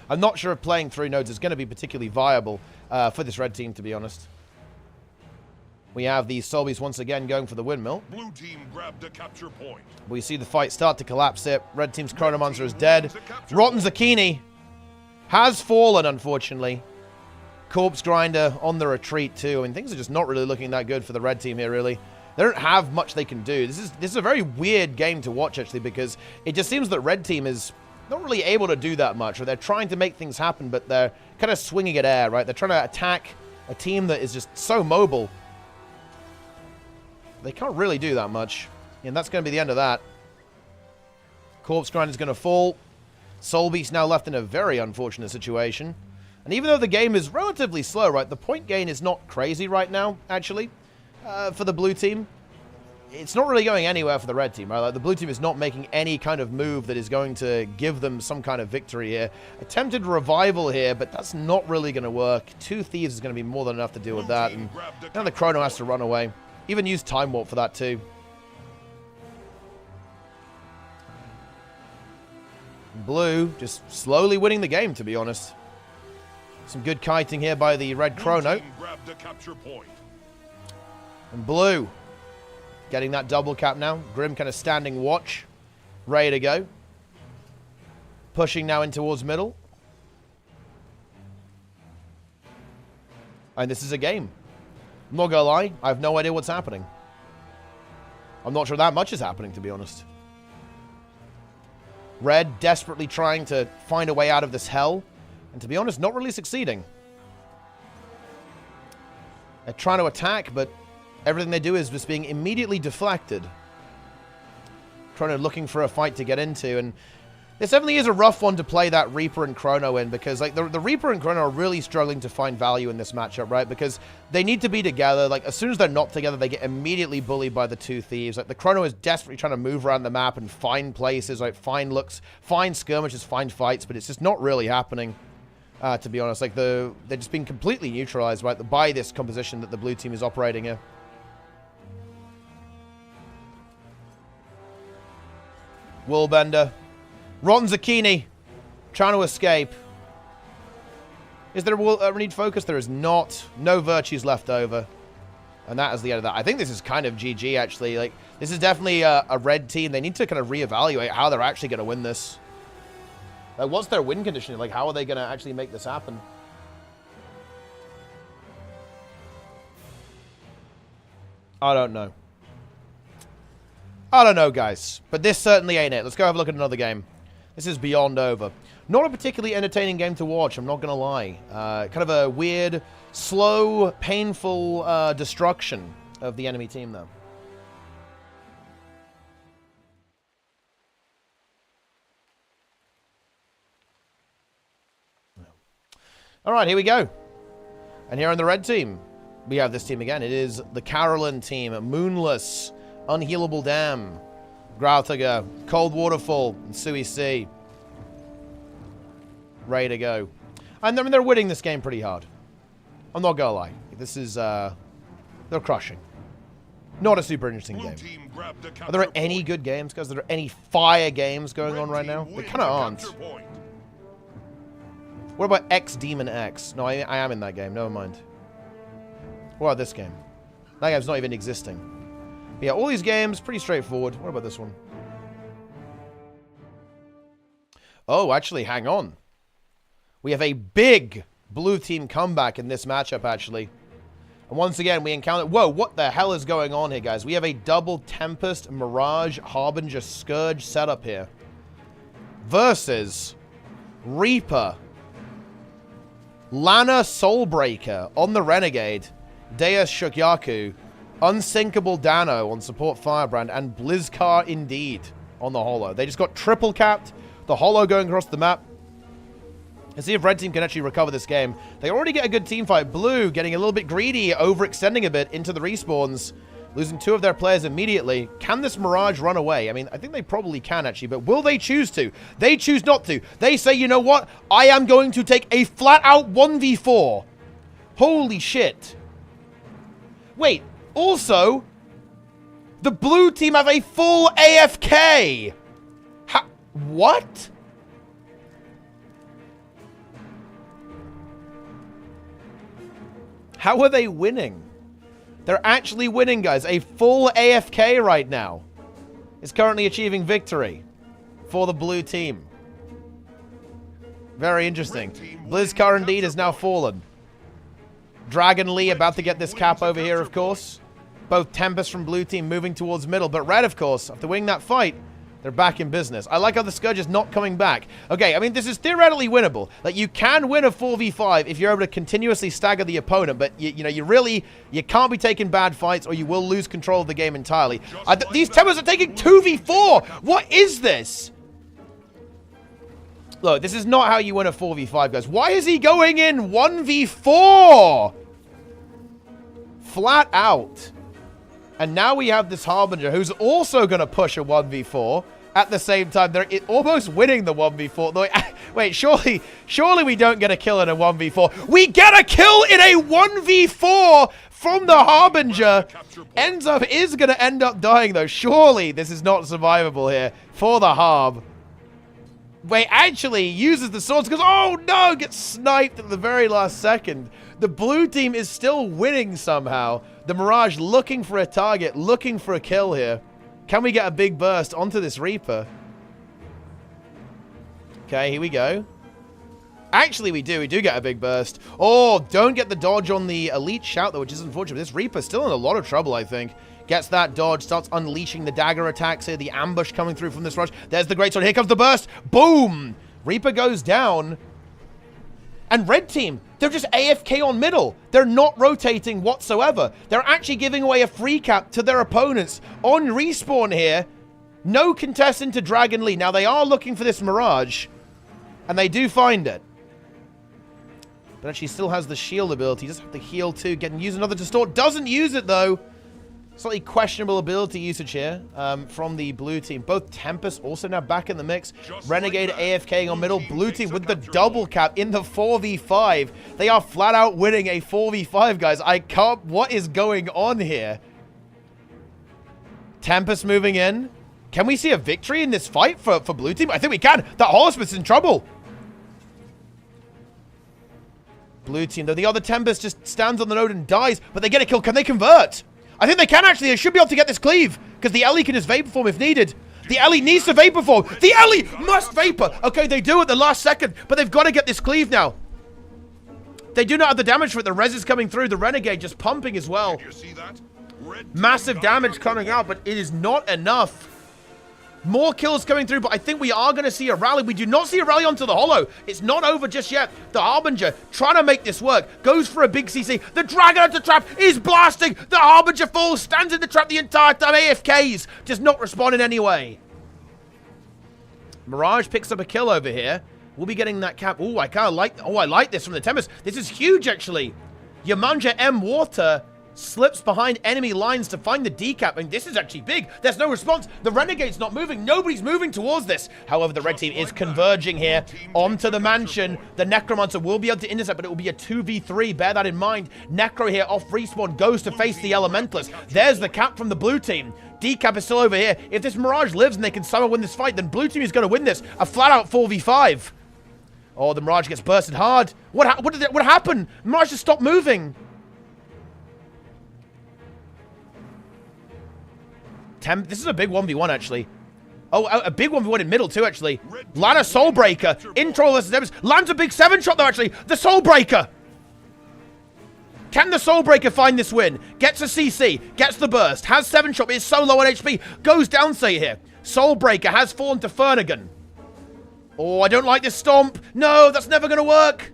Speaker 1: I'm not sure if playing 3 nodes is going to be particularly viable for this red team, to be honest. We have the Soul Beast once again going for the windmill.
Speaker 2: Blue team grabbed a capture point.
Speaker 1: We see the fight start to collapse here. Red team's Chronomancer is dead. Rotten Zucchini has fallen, unfortunately. Corpse Grinder on the retreat too. I mean, things are just not really looking that good for the red team here, really. They don't have much they can do. This is a very weird game to watch, actually, because it just seems that red team is not really able to do that much, or they're trying to make things happen, but they're kind of swinging at air, right? They're trying to attack a team that is just so mobile. They can't really do that much, and that's going to be the end of that. Corpse Grind is going to fall. Soul Beast now left in a very unfortunate situation. And even though the game is relatively slow, right, the point gain is not crazy right now, actually, for the blue team. It's not really going anywhere for the red team, right? Like, the blue team is not making any kind of move that is going to give them some kind of victory here. Attempted revival here, but that's not really going to work. 2 Thieves is going to be more than enough to deal with that. And now the Chrono has to run away. Even use Time Warp for that, too. Blue just slowly winning the game, to be honest. Some good kiting here by the red Chrono. And blue getting that double cap now. Grim kind of standing watch. Ready to go. Pushing now in towards middle. And this is a game. I'm not gonna lie, I have no idea what's happening. I'm not sure that much is happening, to be honest. Red desperately trying to find a way out of this hell. And to be honest, not really succeeding. They're trying to attack, but everything they do is just being immediately deflected. Trying to looking for a fight to get into, and this definitely is a rough one to play that Reaper and Chrono in, because like the Reaper and Chrono are really struggling to find value in this matchup, right? Because they need to be together. Like, as soon as they're not together, they get immediately bullied by the 2 Thieves. Like, the Chrono is desperately trying to move around the map and find places, like find looks, find skirmishes, find fights, but it's just not really happening. To be honest, like they're just being completely neutralized, right, by this composition that the blue team is operating here. Willbender. Rotten Zucchini. Trying to escape. Is there a renewed focus? There is not. No virtues left over. And that is the end of that. I think this is kind of GG, actually. Like, this is definitely a red team. They need to kind of reevaluate how they're actually going to win this. Like, what's their win condition? Like, how are they going to actually make this happen? I don't know. I don't know, guys. But this certainly ain't it. Let's go have a look at another game. This is Beyond Over. Not a particularly entertaining game to watch, I'm not going to lie. Kind of a weird, slow, painful destruction of the enemy team, though. All right, here we go. And here on the red team, we have this team again. It is the Carolyn team. Moonless, Unhealable Dam, Grautiger, Cold Waterfall, and Sui C. Ready to go. And I mean, they're winning this game pretty hard. I'm not gonna lie. This is, they're crushing. Not a super interesting game. Are there any good games, guys? Are there any fire games going on right now? They kind of aren't. What about X Demon X? No, I am in that game. Never mind. What about this game? That game's not even existing. But yeah, all these games, pretty straightforward. What about this one? Oh, actually, hang on. We have a big blue team comeback in this matchup, actually. And once again, we encounter... Whoa, what the hell is going on here, guys? We have a double Tempest, Mirage, Harbinger, Scourge setup here. Versus Reaper, Lana Soulbreaker on the Renegade, Deus Shokyaku, Unsinkable Dano on support Firebrand, and Blizzcar Indeed on the Holo. They just got triple capped, the Holo going across the map. Let's see if red team can actually recover this game. They already get a good team fight. Blue getting a little bit greedy, overextending a bit into the respawns, losing 2 of their players immediately. Can this Mirage run away? I mean, I think they probably can, actually, but will they choose to? They choose not to. They say, you know what? I am going to take a flat-out 1v4. Holy shit. Wait, also, the blue team have a full AFK. What? How are they winning? They're actually winning, guys. A full AFK right now is currently achieving victory for the blue team. Very interesting. Blizzcar Indeed has now fallen. Dragon Lee about to get this cap over here, of course. Both Tempest from blue team moving towards middle, but red, of course, after winning that fight, they're back in business. I like how the Scourge is not coming back. Okay, I mean, this is theoretically winnable. Like, you can win a 4v5 if you're able to continuously stagger the opponent, but, you know, you can't be taking bad fights or you will lose control of the game entirely. These Tempers are taking 2v4! What is this? Look, this is not how you win a 4v5, guys. Why is he going in 1v4? Flat out. And now we have this Harbinger who's also going to push a 1v4 at the same time. They're almost winning the 1v4. Wait, surely we don't get a kill in a 1v4. We get a kill in a 1v4 from the Harbinger. Is going to end up dying, though. Surely this is not survivable here for the Harb. Wait, actually uses the swords because, oh no, gets sniped at the very last second. The blue team is still winning somehow. The Mirage looking for a target, looking for a kill here. Can we get a big burst onto this Reaper? Okay, here we go. Actually, we do get a big burst. Oh, don't get the dodge on the Elite Shout, though, which is unfortunate. This Reaper's still in a lot of trouble, I think. Gets that dodge, starts unleashing the dagger attacks here. The ambush coming through from this rush. There's the great sword. Here comes the burst. Boom! Reaper goes down. And red team, they're just AFK on middle. They're not rotating whatsoever. They're actually giving away a free cap to their opponents. On respawn here, no contest into Dragon Lee. Now, they are looking for this Mirage, and they do find it. But actually still has the shield ability. Does have the heal too. Use another distort. Doesn't use it, though. Slightly questionable ability usage here from the blue team. Both Tempest also now back in the mix. Renegade AFKing on middle. Blue team with the double cap in the 4v5. They are flat out winning a 4v5, guys. I can't... What is going on here? Tempest moving in. Can we see a victory in this fight for blue team? I think we can. That Holosmith's in trouble. Blue team, though. The other Tempest just stands on the node and dies, but they get a kill. Can they convert? I think they can, actually. They should be able to get this cleave, because the Ellie can just Vapor Form if needed. The Ellie needs to Vapor Form. The Ellie must Vapor. Okay, they do at the last second, but they've got to get this cleave now. They do not have the damage for it. The res is coming through. The Renegade just pumping as well. Massive damage coming out, but it is not enough. More kills coming through, but I think we are going to see a rally. We do not see a rally onto the Hollow. It's not over just yet. The Harbinger trying to make this work. Goes for a big CC. The Dragon Hunter trap is blasting. The Harbinger falls. Stands in the trap the entire time. AFKs. Just not responding anyway. Mirage picks up a kill over here. We'll be getting that cap. Oh, I kind of like... Oh, I like this from the Tempest. This is huge, actually. Yamanja M. Water slips behind enemy lines to find the decap, and this is actually big. There's no response. The Renegade's not moving. Nobody's moving towards this. However, the red team is converging here onto the mansion. The Necromancer will be able to intercept, but it will be a 2v3. Bear that in mind. Necro here off respawn goes to face the Elementalist. There's the cap from the blue team. Decap is still over here. If this Mirage lives and they can somehow win this fight, then blue team is going to win this. A flat-out 4v5. Oh, the Mirage gets bursted hard. What happened? Mirage just stopped moving. This is a big 1v1, actually. Oh, a big 1v1 in middle, too, actually. Lana Soulbreaker. Intro versus Tempest. Lands a big 7-shot, though, actually. The Soulbreaker. Can the Soulbreaker find this win? Gets a CC. Gets the burst. Has 7-shot, but is so low on HP. Goes down, say here. Soulbreaker has fallen to Fernigan. Oh, I don't like this stomp. No, that's never going to work.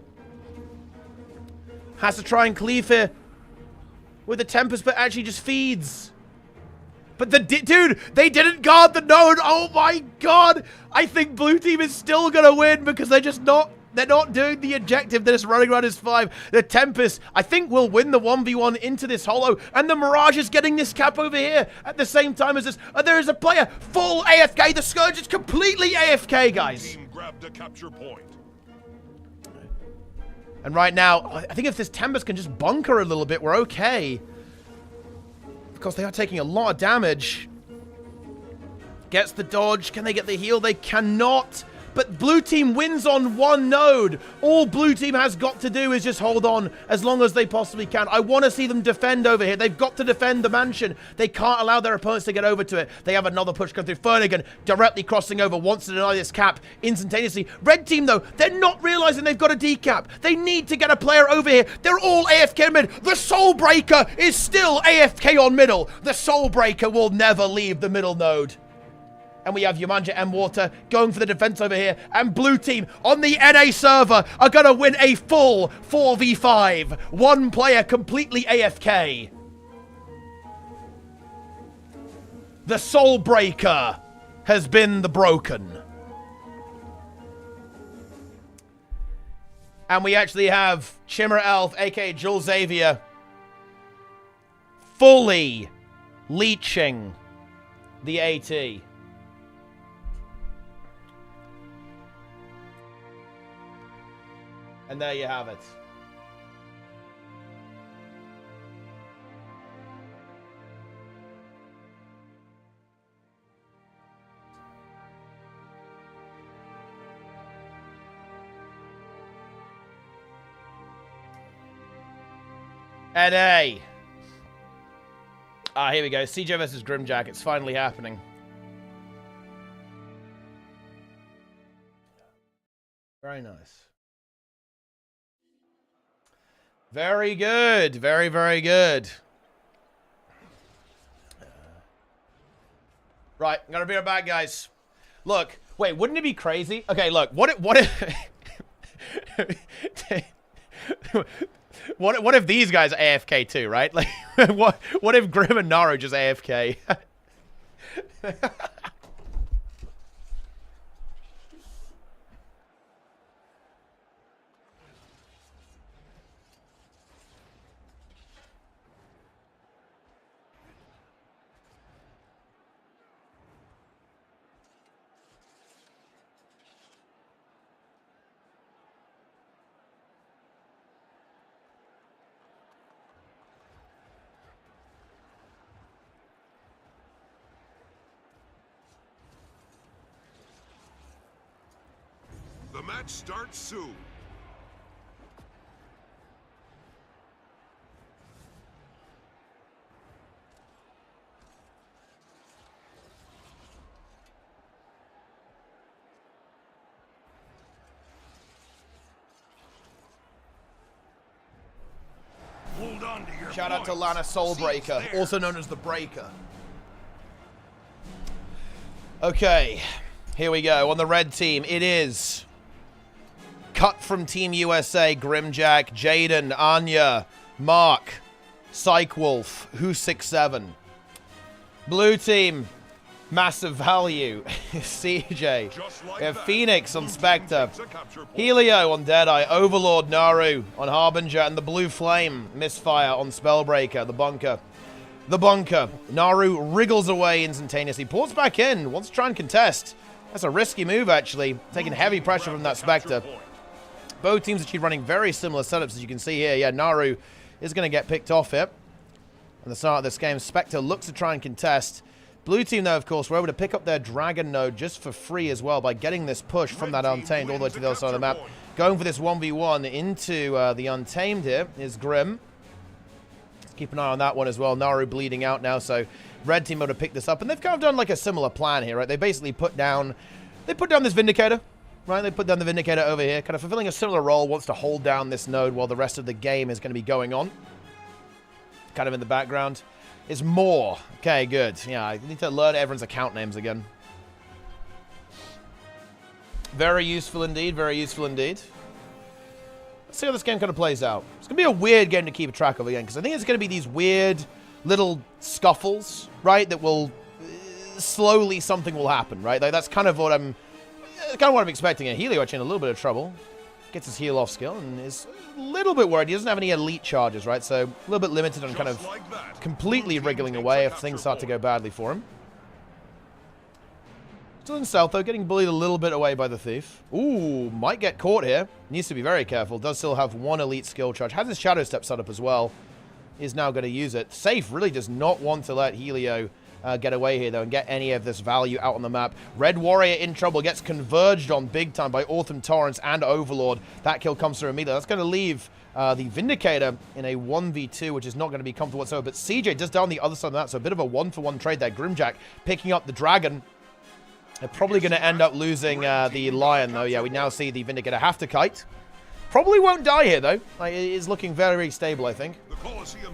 Speaker 1: Has to try and cleave here with the Tempest, but actually just feeds. But dude, they didn't guard the node. Oh my god. I think blue team is still going to win because they're just not, they're not doing the objective. They're just running around as 5. The Tempest, I think, will win the 1v1 into this Hollow. And the Mirage is getting this cap over here at the same time as this. There is a player full AFK. The Scourge is completely AFK, guys.
Speaker 2: Team grabbed a capture point.
Speaker 1: And right now, I think if this Tempest can just bunker a little bit, we're okay. Of course, they are taking a lot of damage. Gets the dodge. Can they get the heal? They cannot. but blue team wins on one node. All blue team has got to do is just hold on as long as they possibly can. I want to see them defend over here. They've got to defend the mansion. They can't allow their opponents to get over to it. They have another push come through. Fernigan directly crossing over, wants to deny this cap instantaneously. Red team, though, they're not realizing they've got a decap. They need to get a player over here. They're all AFK mid. The Soul Breaker is still AFK on middle. The Soul Breaker will never leave the middle node. And we have Yamanja and Water going for the defense over here. And blue team on the NA server are going to win a full 4v5. One player completely AFK. The Soul Breaker has been the broken. And we actually have Chimera Elf, aka Jules Xavier, fully leeching the AT. And there you have it. NA. Ah, here we go. CJ versus Grimjack. It's finally happening. Very nice. Very good. Very, very good. Right, I'm gonna be right back, guys. Look, wait, wouldn't it be crazy? Okay, look, what if what if these guys are AFK too, right? Like, what if Grim and Naru just AFK?
Speaker 2: The match starts soon. Hold on to your
Speaker 1: Shout out to
Speaker 2: points.
Speaker 1: Lana Soulbreaker,
Speaker 2: Seats
Speaker 1: also known as the Breaker. Okay, here we go. On the red team, it is cut from Team USA, Grimjack, Jaden, Anya, Mark, Psychewolf, Who67. Blue team, Massive Value, CJ.
Speaker 2: Just like
Speaker 1: We have
Speaker 2: that,
Speaker 1: Phoenix on
Speaker 2: blue team
Speaker 1: Spectre,
Speaker 2: takes a capture point.
Speaker 1: Helio on Deadeye, Overlord Naru on Harbinger, and the Blue Flame, Misfire on Spellbreaker, the Bunker. The Bunker. Naru wriggles away instantaneously, ports back in, wants to try and contest. That's a risky move, actually, taking heavy pressure from that Spectre. Both teams actually running very similar setups, as you can see here. Yeah, Naru is going to get picked off here. At the start of this game, Spectre looks to try and contest. Blue team, though, of course, were able to pick up their Dragon node just for free as well by getting this push from that Untamed all the way to the other side of the map. Going for this 1v1 into the Untamed here is Grim. Let's keep an eye on that one as well. Naru bleeding out now, so red team able to pick this up. And they've kind of done like a similar plan here, right? They basically put down this Vindicator. Right, they put down the Vindicator over here, kind of fulfilling a similar role, wants to hold down this node while the rest of the game is going to be going on. Kind of in the background. Is more. Okay, good. Yeah, I need to learn everyone's account names again. Very useful indeed, very useful indeed. Let's see how this game kind of plays out. It's going to be a weird game to keep track of again, because I think it's going to be these weird little scuffles, right, that will... slowly something will happen, right? Like, that's kind of what I'm expecting here. Helio actually in a little bit of trouble. Gets his heal off skill and is a little bit worried. He doesn't have any elite charges, right? So a little bit limited on kind of completely wriggling away if things start to go badly for him. Still in stealth, though, getting bullied a little bit away by the Thief. Ooh, might get caught here. Needs to be very careful. Does still have one elite skill charge. Has his Shadow Step set up as well. Is now going to use it. Safe really does not want to let Helio get away here, though, and get any of this value out on the map. Red Warrior in trouble, gets converged on big time by Autumn Torrents and Overlord. That kill comes through immediately. That's going to leave the Vindicator in a 1v2, which is not going to be comfortable whatsoever. But CJ does down the other side of that, so a bit of a one-for-one trade there. Grimjack picking up the Dragon. They're probably going to end up losing the Lion, though. Yeah, we now see the Vindicator have to kite. Probably won't die here, though. Like, it is looking very, very stable, I think.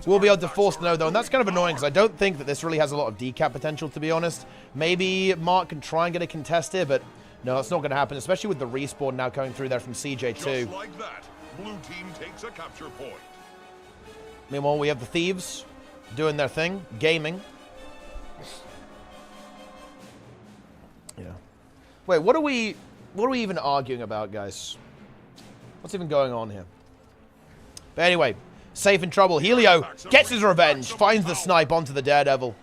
Speaker 1: We'll be able to force no, though, and that's kind of annoying because I don't think that this really has a lot of decap potential, to be honest. Maybe Mark can try and get a contest here, but no, that's not going to happen, especially with the respawn now coming through there from CJ, too.
Speaker 2: Just like that, blue team takes a capture point.
Speaker 1: Meanwhile, we have the Thieves doing their thing, gaming. Yeah. Wait, what are we even arguing about, guys? What's even going on here? But anyway, safe in trouble. Helio gets his revenge, finds the snipe onto the Daredevil.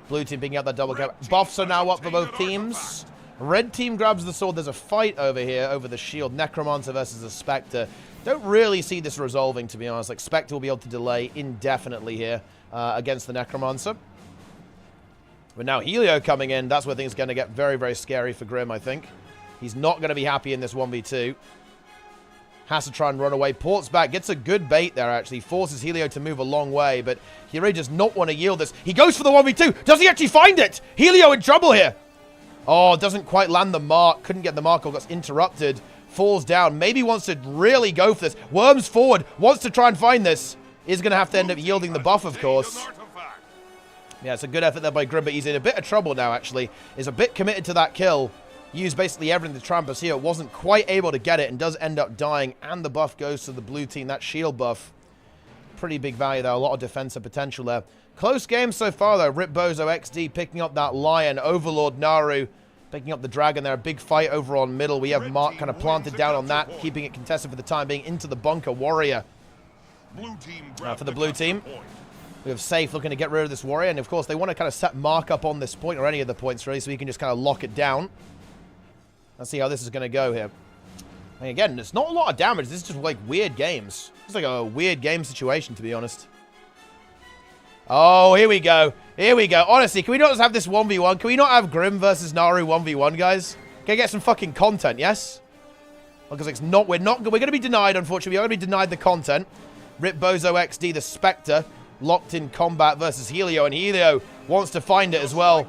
Speaker 1: Blue team picking up that double cap. Buffs are now up for both teams. Red team grabs the sword. There's a fight over here over the shield. Necromancer versus a Spectre. Don't really see this resolving, to be honest. Like, Spectre will be able to delay indefinitely here against the Necromancer. But now Helio coming in. That's where things are going to get very, very scary for Grim, I think. He's not going to be happy in this 1v2. Has to try and run away. Ports back. Gets a good bait there, actually. Forces Helio to move a long way, but Helio does not want to yield this. He goes for the 1v2. Does he actually find it? Helio in trouble here. Oh, doesn't quite land the mark. Couldn't get the mark or got interrupted. Falls down. Maybe wants to really go for this. Worms forward. Wants to try and find this. Is going to have to end up yielding the buff, of course. Yeah, it's a good effort there by Grim, but he's in a bit of trouble now, actually. Is a bit committed to that kill. Used basically everything to try and pursue it. Wasn't quite able to get it and does end up dying. And the buff goes to the blue team. That shield buff. Pretty big value there. A lot of defensive potential there. Close game so far, though. Rip Bozo XD picking up that Lion. Overlord Naru picking up the Dragon there. A big fight over on middle. We have Mark kind of planted down on that. Keeping it contested for the time being. Into the bunker. Warrior for the blue team. We have Safe looking to get rid of this Warrior. And, of course, they want to kind of set Mark up on this point or any of the points, really, so he can just kind of lock it down. Let's see how this is going to go here. And again, it's not a lot of damage. This is just like weird games. It's like a weird game situation, to be honest. Oh, here we go. Here we go. Honestly, can we not just have this 1v1? Can we not have Grim versus Naru 1v1, guys? Can I get some fucking content, yes? Because it's not, we're going to be denied, unfortunately. We're going to be denied the content. Rip Bozo XD, the Spectre, locked in combat versus Helio. And Helio wants to find it as well.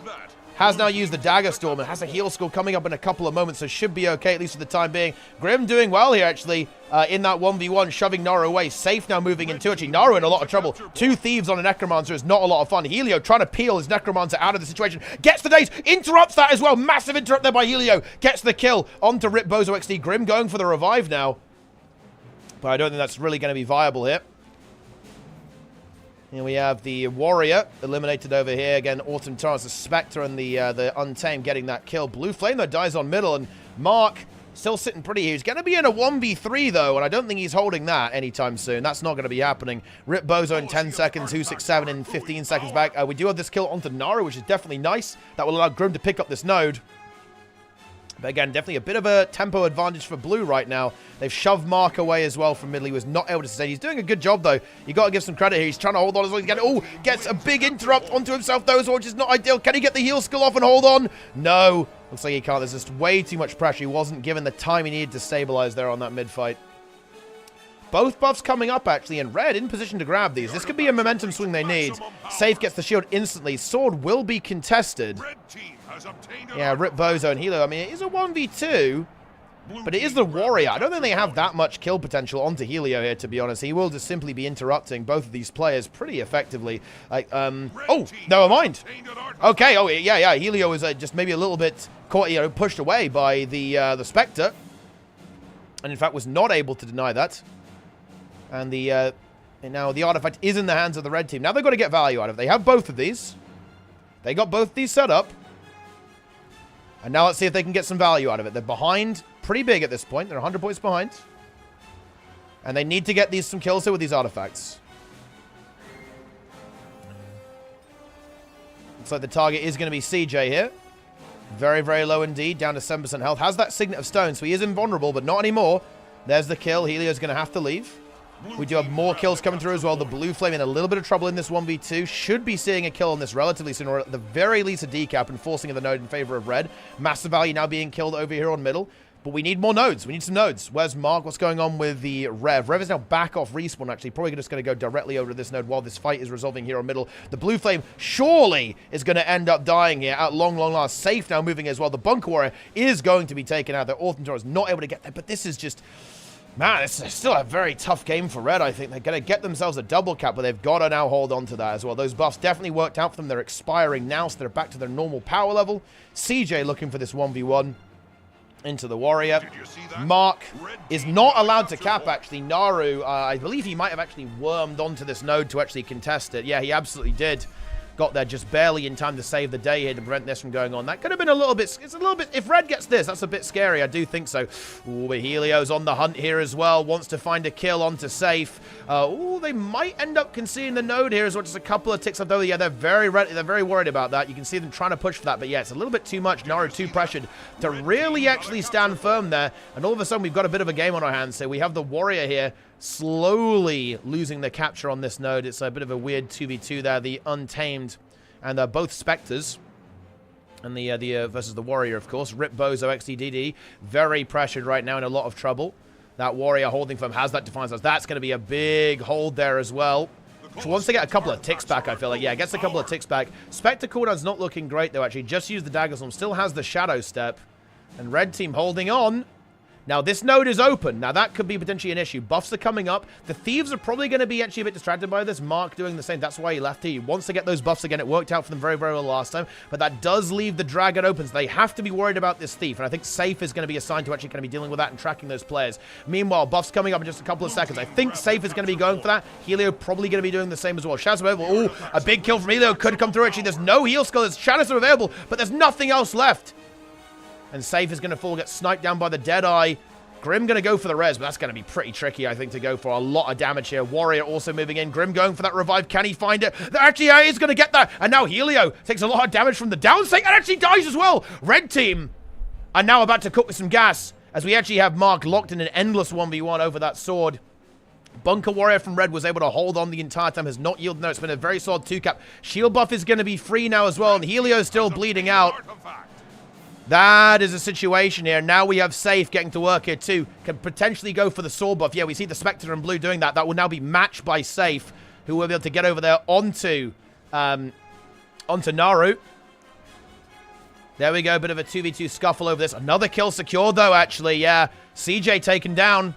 Speaker 1: Has now used the Dagger Storm and has a heal score coming up in a couple of moments, so should be okay, at least for the time being. Grim doing well here, actually, in that 1v1, shoving Naru away. Safe now moving into it. Naru in a lot of trouble. Two Thieves on a Necromancer is not a lot of fun. Helio trying to peel his Necromancer out of the situation. Gets the daze, interrupts that as well. Massive interrupt there by Helio. Gets the kill onto Rip Bozo XD. Grim going for the revive now. But I don't think that's really going to be viable here. Here we have the Warrior eliminated over here. Again, Autumn Torrents, the Spectre, and the Untamed getting that kill. Blue Flame, though, dies on middle, and Mark still sitting pretty here. He's going to be in a 1v3, though, and I don't think he's holding that anytime soon. That's not going to be happening. Rip Bozo in 10 seconds, 267 in 15 seconds back. We do have this kill onto Naru, which is definitely nice. That will allow Grim to pick up this node. But again, definitely a bit of a tempo advantage for Blue right now. They've shoved Mark away as well from middle. He was not able to sustain. He's doing a good job, though. You got to give some credit here. He's trying to hold on as well. Oh, gets a big interrupt onto himself, though, which is not ideal. Can he get the heal skill off and hold on? No. Looks like he can't. There's just way too much pressure. He wasn't given the time he needed to stabilize there on that mid-fight. Both buffs coming up, actually, and Red in position to grab these. This could be a momentum swing they need. Safe gets the shield instantly. Sword will be contested. Yeah, Rip Bozo and Hilo. I mean, it is a 1v2, but it is the Warrior. I don't think they have that much kill potential onto Helio here, to be honest. He will just simply be interrupting both of these players pretty effectively. Like, oh, never mind. Okay, oh, yeah. Helio is just maybe a little bit caught, pushed away by the Spectre, and in fact was not able to deny that. And now the artifact is in the hands of the red team. Now they've got to get value out of it. They have both of these. They got both these set up. And now let's see if they can get some value out of it. They're behind pretty big at this point. They're 100 points behind. And they need to get some kills here with these artifacts. Looks like the target is going to be CJ here. Very, very low indeed. Down to 7% health. Has that Signet of Stone, so he is invulnerable, but not anymore. There's the kill. Helio's going to have to leave. We do have more kills coming through as well. The Blue Flame in a little bit of trouble in this 1v2. Should be seeing a kill on this relatively soon, or at the very least a decap and forcing the node in favor of red. Massive value now being killed over here on middle. But we need more nodes. We need some nodes. Where's Mark? What's going on with the Rev? Rev is now back off respawn, actually. Probably just going to go directly over to this node while this fight is resolving here on middle. The Blue Flame surely is going to end up dying here at long last. Safe now moving as well. The Bunker Warrior is going to be taken out. The Orthantor is not able to get there, but this is just... Man, it's still a very tough game for red, I think. They're going to get themselves a double cap, but they've got to now hold on to that as well. Those buffs definitely worked out for them. They're expiring now, so they're back to their normal power level. CJ looking for this 1v1 into the Warrior. Mark is not allowed to cap, actually. Naru, I believe he might have actually wormed onto this node to actually contest it. Yeah, he absolutely did. Got there just barely in time to save the day here to prevent this from going on. That could have been a little bit... It's a little bit... If red gets this, that's a bit scary. I do think so. Ooh, but Helio's on the hunt here as well. Wants to find a kill onto safe. Ooh, they might end up conceding the node here as well. Just a couple of ticks up though. Yeah, they're very worried about that. You can see them trying to push for that. But yeah, it's a little bit too much. Naru too pressured to really actually stand firm there. And all of a sudden, we've got a bit of a game on our hands. So we have the Warrior here slowly losing the capture on this node. It's a bit of a weird 2v2 there. The Untamed... And they're both Spectres. And the versus the Warrior, of course. Rip Bozo XDDD. Very pressured right now, in a lot of trouble. That Warrior holding firm has that Defiance. That's going to be a big hold there as well. So once they get a couple of ticks back, I feel like. Yeah, gets a couple of ticks back. Spectre cooldown's not looking great, though, actually. Just used the Dagger Storm. Still has the Shadow Step. And red team holding on. Now, this node is open. Now, that could be potentially an issue. Buffs are coming up. The Thieves are probably going to be actually a bit distracted by this. Mark doing the same. That's why he left here. He wants to get those buffs again. It worked out for them very well last time. But that does leave the Dragon open. So they have to be worried about this Thief. And I think Safe is going to be assigned to actually kind of be dealing with that and tracking those players. Meanwhile, buffs coming up in just a couple of seconds. I think Safe is going to be going for that. Helio probably going to be doing the same as well. Shadows available. Ooh, a big kill from Helio could come through. Actually, there's no heal skill. There's Shadows are available. But there's nothing else left. And Safe is going to fall, get sniped down by the Deadeye. Grim going to go for the res, but that's going to be pretty tricky, I think, to go for a lot of damage here. Warrior also moving in. Grim going for that revive. Can he find it? Actually, he is going to get that. And now Helio takes a lot of damage from the downsink and actually dies as well. Red team are now about to cook with some gas as we actually have Mark locked in an endless 1v1 over that sword. Bunker Warrior from red was able to hold on the entire time, has not yielded. No, it's been a very solid 2-cap. Shield buff is going to be free now as well, and Helio is still bleeding out. That is a situation here. Now we have Safe getting to work here too. Can potentially go for the sword buff. Yeah, we see the Spectre in blue doing that. That will now be matched by Safe, who will be able to get over there onto Naru. There we go. Bit of a 2v2 scuffle over this. Another kill secured though, actually. Yeah, CJ taken down.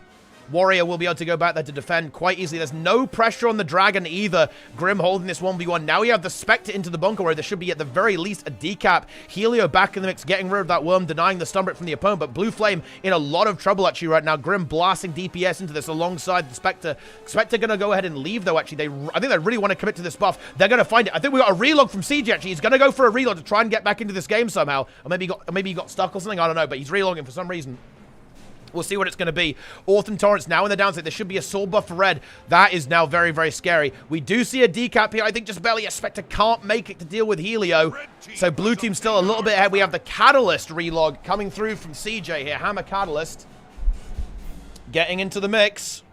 Speaker 1: Warrior will be able to go back there to defend quite easily. There's no pressure on the Dragon either. Grim holding this 1v1. Now we have the Spectre into the bunker where there should be at the very least a decap. Helio back in the mix, getting rid of that worm, denying the stun break from the opponent. But Blue Flame in a lot of trouble actually right now. Grim blasting DPS into this alongside the Spectre. Spectre going to go ahead and leave though actually. I think they really want to commit to this buff. They're going to find it. I think we got a relog from CJ actually. He's going to go for a reload to try and get back into this game somehow. Or maybe he got stuck or something. I don't know. But he's relogging for some reason. We'll see what it's going to be. Orthan Torrents now in the downside. There should be a sword buff for red. That is now very scary. We do see a decap here. I think just barely. A Spectre can't make it to deal with Helio. So blue team's still a little bit ahead. We have the Catalyst relog coming through from CJ here. Hammer Catalyst getting into the mix.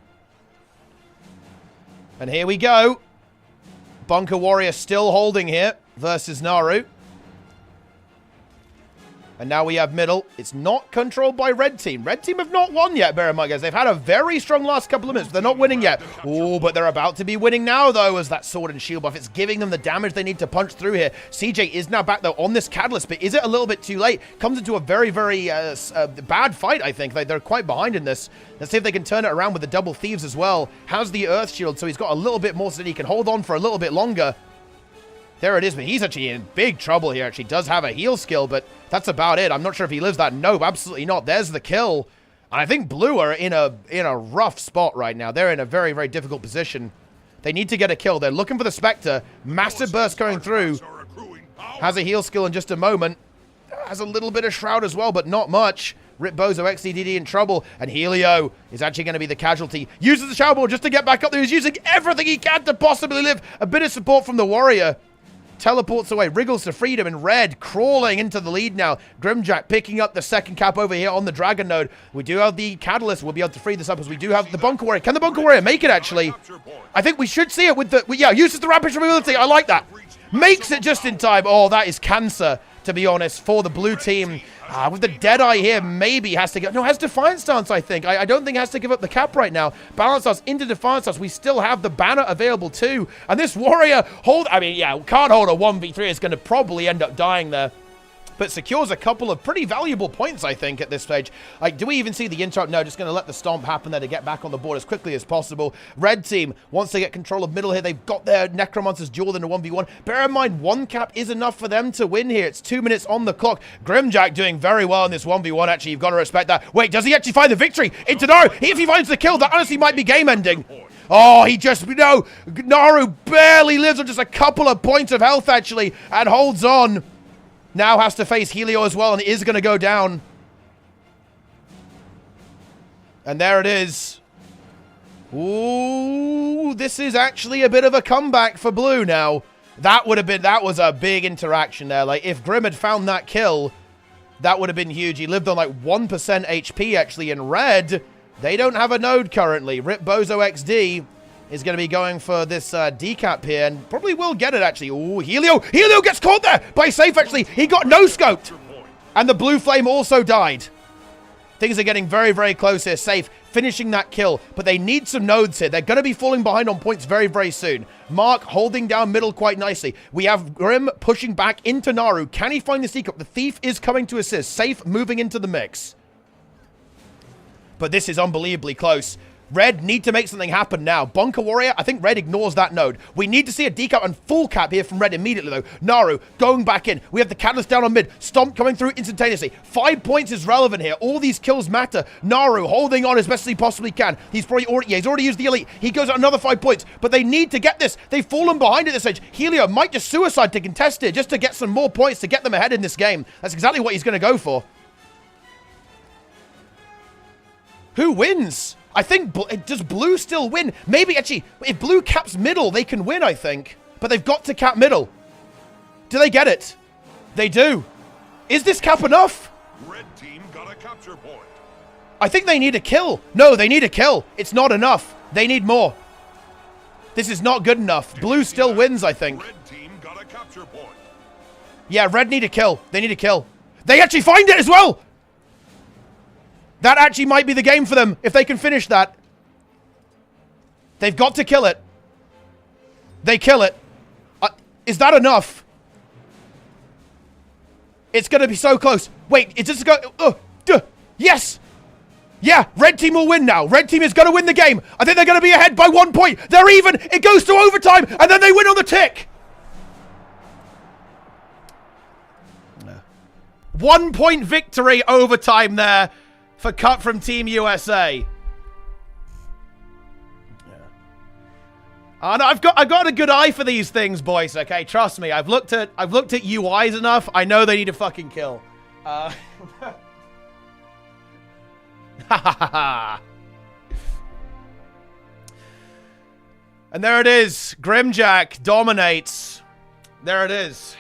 Speaker 1: And here we go. Bunker Warrior still holding here versus Naru. And now we have middle. It's not controlled by red team. Red team have not won yet, bear in mind, guys. They've had a very strong last couple of minutes. But they're not winning yet. Oh, but they're about to be winning now, though, as that sword and shield buff. It's giving them the damage they need to punch through here. CJ is now back, though, on this Catalyst. But is it a little bit too late? Comes into a very bad fight, I think. They're quite behind in this. Let's see if they can turn it around with the double thieves as well. Has the Earth Shield, so he's got a little bit more so that he can hold on for a little bit longer. There it is, but he's actually in big trouble here. Actually does have a heal skill, but that's about it. I'm not sure if he lives that. Nope, absolutely not. There's the kill. And I think blue are in a rough spot right now. They're in a very difficult position. They need to get a kill. They're looking for the Spectre. Massive burst going through. Has a heal skill in just a moment. Has a little bit of Shroud as well, but not much. Rip Bozo XDDD in trouble, and Helio is actually going to be the casualty. Uses the Shower Ball just to get back up there. He's using everything he can to possibly live. A bit of support from the Warrior. teleports away, wriggles to freedom, and Red crawling into the lead now. Grimjack picking up the second cap over here on the Dragon node. We do have the Catalyst. We'll be able to free this up as we do have the Bunker Warrior. Can the Bunker Warrior make it, actually? I think we should see it with the... Yeah, uses the Rampage ability. I like that. Makes it just in time. Oh, that is cancer, to be honest, for the blue team. With the Deadeye here, maybe has to go... No, has Defiant Stance, I think. I don't think has to give up the cap right now. Balance Stance into Defiant Stance. We still have the banner available too. And this Warrior I mean, yeah, can't hold a 1v3. It's going to probably end up dying there. But secures a couple of pretty valuable points, I think, at this stage. Like, do we even see the interrupt? No, just going to let the stomp happen there to get back on the board as quickly as possible. Red team, once they get control of middle here, they've got their Necromancers dueled in a 1v1. Bear in mind, one cap is enough for them to win here. It's 2 minutes on the clock. Grimjack doing very well in this 1v1, actually. You've got to respect that. Wait, does he actually find the victory? Into Naru. If he finds the kill, that honestly might be game-ending. Oh, he just... No, Naru barely lives on just a couple of points of health, actually, and holds on. Now has to face Helio as well, and is going to go down. And there it is. Ooh, this is actually a bit of a comeback for blue now. That was a big interaction there. Like, if Grim had found that kill, that would have been huge. He lived on like 1% HP, actually, in red. They don't have a node currently. Rip Bozo XD is going to be going for this decap here, and probably will get it, actually. Ooh, Helio gets caught there by Safe, actually. He got no-scoped, and the blue flame also died. Things are getting very, very close here. Safe finishing that kill, but they need some nodes here. They're going to be falling behind on points very, very soon. Mark holding down middle quite nicely. We have Grim pushing back into Naru. Can he find the secret? The Thief is coming to assist. Safe moving into the mix. But this is unbelievably close. Red need to make something happen now. Bunker Warrior, I think Red ignores that node. We need to see a decap and full cap here from Red immediately, though. Naru going back in. We have the Catalyst down on mid. Stomp coming through instantaneously. 5 points is relevant here. All these kills matter. Naru holding on as best as he possibly can. He's probably already... Yeah, he's already used the Elite. He goes out another 5 points, but they need to get this. They've fallen behind at this stage. Helio might just suicide to contest it just to get some more points to get them ahead in this game. That's exactly what he's going to go for. Who wins? I think, does blue still win? Maybe, actually, if blue caps middle, they can win, I think. But they've got to cap middle. Do they get it? They do. Is this cap enough?
Speaker 2: Red team got a capture point.
Speaker 1: I think they need a kill. No, they need a kill. It's not enough. They need more. This is not good enough. Blue still wins, I think.
Speaker 2: Red team got a capture point.
Speaker 1: Yeah, red need a kill. They need a kill. They actually find it as well! That actually might be the game for them, if they can finish that. They've got to kill it. They kill it. Is that enough? It's going to be so close. Wait, is this going... yes! Yeah, red team will win now. Red team is going to win the game. I think they're going to be ahead by 1 point. They're even. It goes to overtime, and then they win on the tick. 1 point victory overtime there for cut from Team USA. No, I've got a good eye for these things, boys. Okay, trust me. I've looked at UIs enough. I know they need a fucking kill. And there it is. Grimjack dominates. There it is.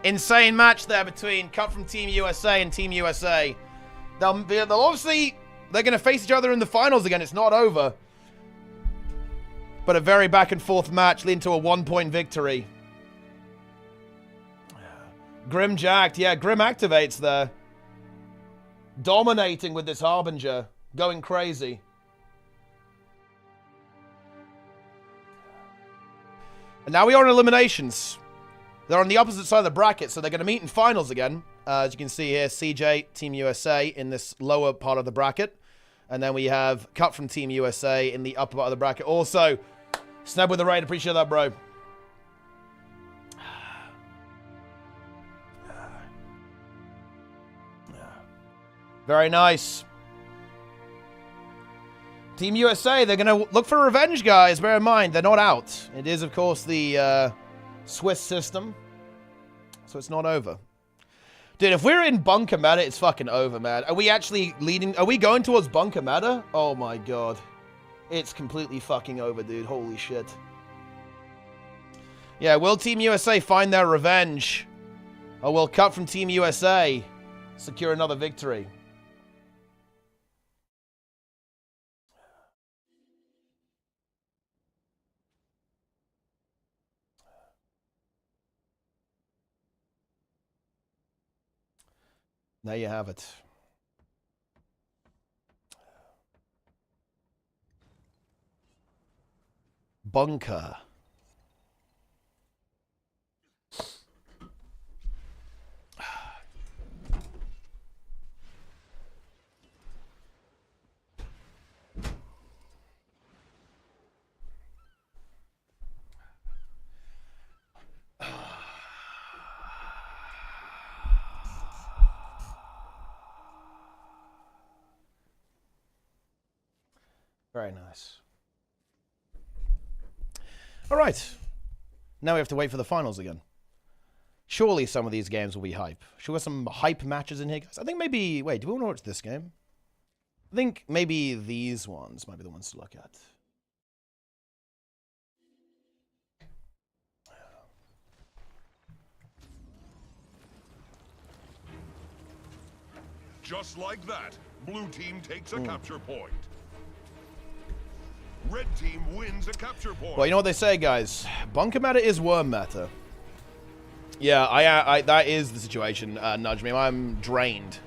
Speaker 1: Insane match there between cut from Team USA and Team USA. They'll obviously, they're going to face each other in the finals again. It's not over. But a very back and forth match leading to a 1 point victory. Grim jacked. Yeah, Grim activates there. Dominating with this Harbinger. Going crazy. And now we are in eliminations. They're on the opposite side of the bracket, so they're going to meet in finals again. As you can see here, CJ, Team USA in this lower part of the bracket. And then we have cut from Team USA in the upper part of the bracket. Also, Sneb with the raid. Appreciate that, bro. Very nice. Team USA, they're going to look for revenge, guys. Bear in mind, they're not out. It is, of course, the Swiss system. So it's not over. Dude, if we're in bunker meta, it's fucking over, man. Are we actually leading? Are we going towards bunker meta? Oh, my God. It's completely fucking over, dude. Holy shit. Yeah, will Team USA find their revenge? Or will Cut from Team USA secure another victory? There you have it. Bunker. Very nice. All right. Now we have to wait for the finals again. Surely some of these games will be hype. Should we have some hype matches in here, guys? I think maybe... Wait, do we want to watch this game? I think maybe these ones might be the ones to look at.
Speaker 2: Just like that, blue team takes a capture point. Red team wins a capture point.
Speaker 1: Well, you know what they say, guys. Bunker meta is worm meta. Yeah, I that is the situation, Nudge Me. I'm drained.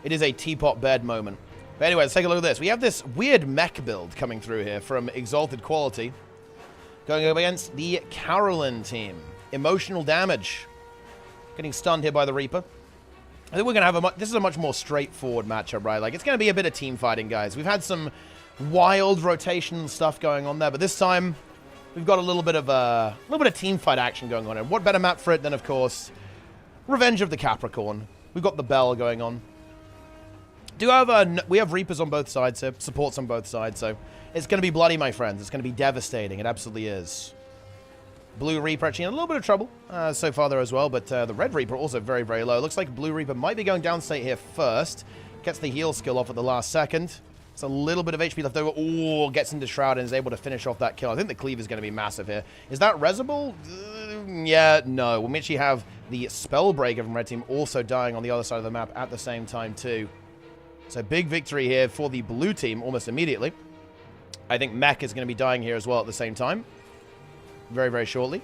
Speaker 1: It is a teapot bed moment. But anyway, let's take a look at this. We have this weird mech build coming through here from Exalted Quality. Going up against the Carolyn team. Emotional damage. Getting stunned here by the Reaper. I think we're going to have this is a much more straightforward matchup, right? Like, it's going to be a bit of team fighting, guys. We've had some wild rotational stuff going on there, but this time we've got a little bit of team fight action going on. And what better map for it than, of course, Revenge of the Capricorn. We've got the Bell going on. We have Reapers on both sides here, supports on both sides, so it's going to be bloody, my friends. It's going to be devastating. It absolutely is. Blue Reaper actually in a little bit of trouble so far there as well, but the Red Reaper also very, very low. Looks like Blue Reaper might be going downstate here first. Gets the heal skill off at the last second. It's a little bit of HP left over. Oh, gets into Shroud and is able to finish off that kill. I think the cleave is going to be massive here. Is that Resible? Yeah, no. We actually have the Spellbreaker from Red Team also dying on the other side of the map at the same time too. So big victory here for the Blue Team almost immediately. I think Mech is going to be dying here as well at the same time. Very, very shortly.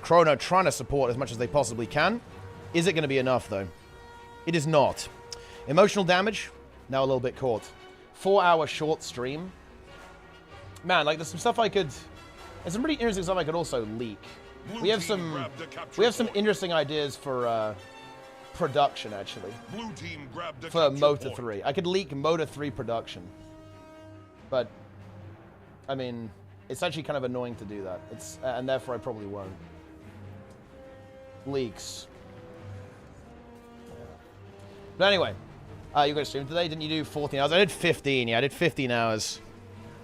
Speaker 1: Chrono trying to support as much as they possibly can. Is it going to be enough, though? It is not. Emotional damage, now a little bit caught. 4-hour short stream. Man, like, there's some stuff I could... There's some pretty interesting stuff I could also leak. We have some interesting ideas for production, actually.
Speaker 2: Blue team grabbed a
Speaker 1: for
Speaker 2: capture
Speaker 1: Motor
Speaker 2: point.
Speaker 1: 3. I could leak Motor 3 production. But, I mean... It's actually kind of annoying to do that. And therefore I probably won't. Leaks. Yeah. But anyway, you got to stream today? Didn't you do 14 hours? I did 15. Yeah, I did 15 hours.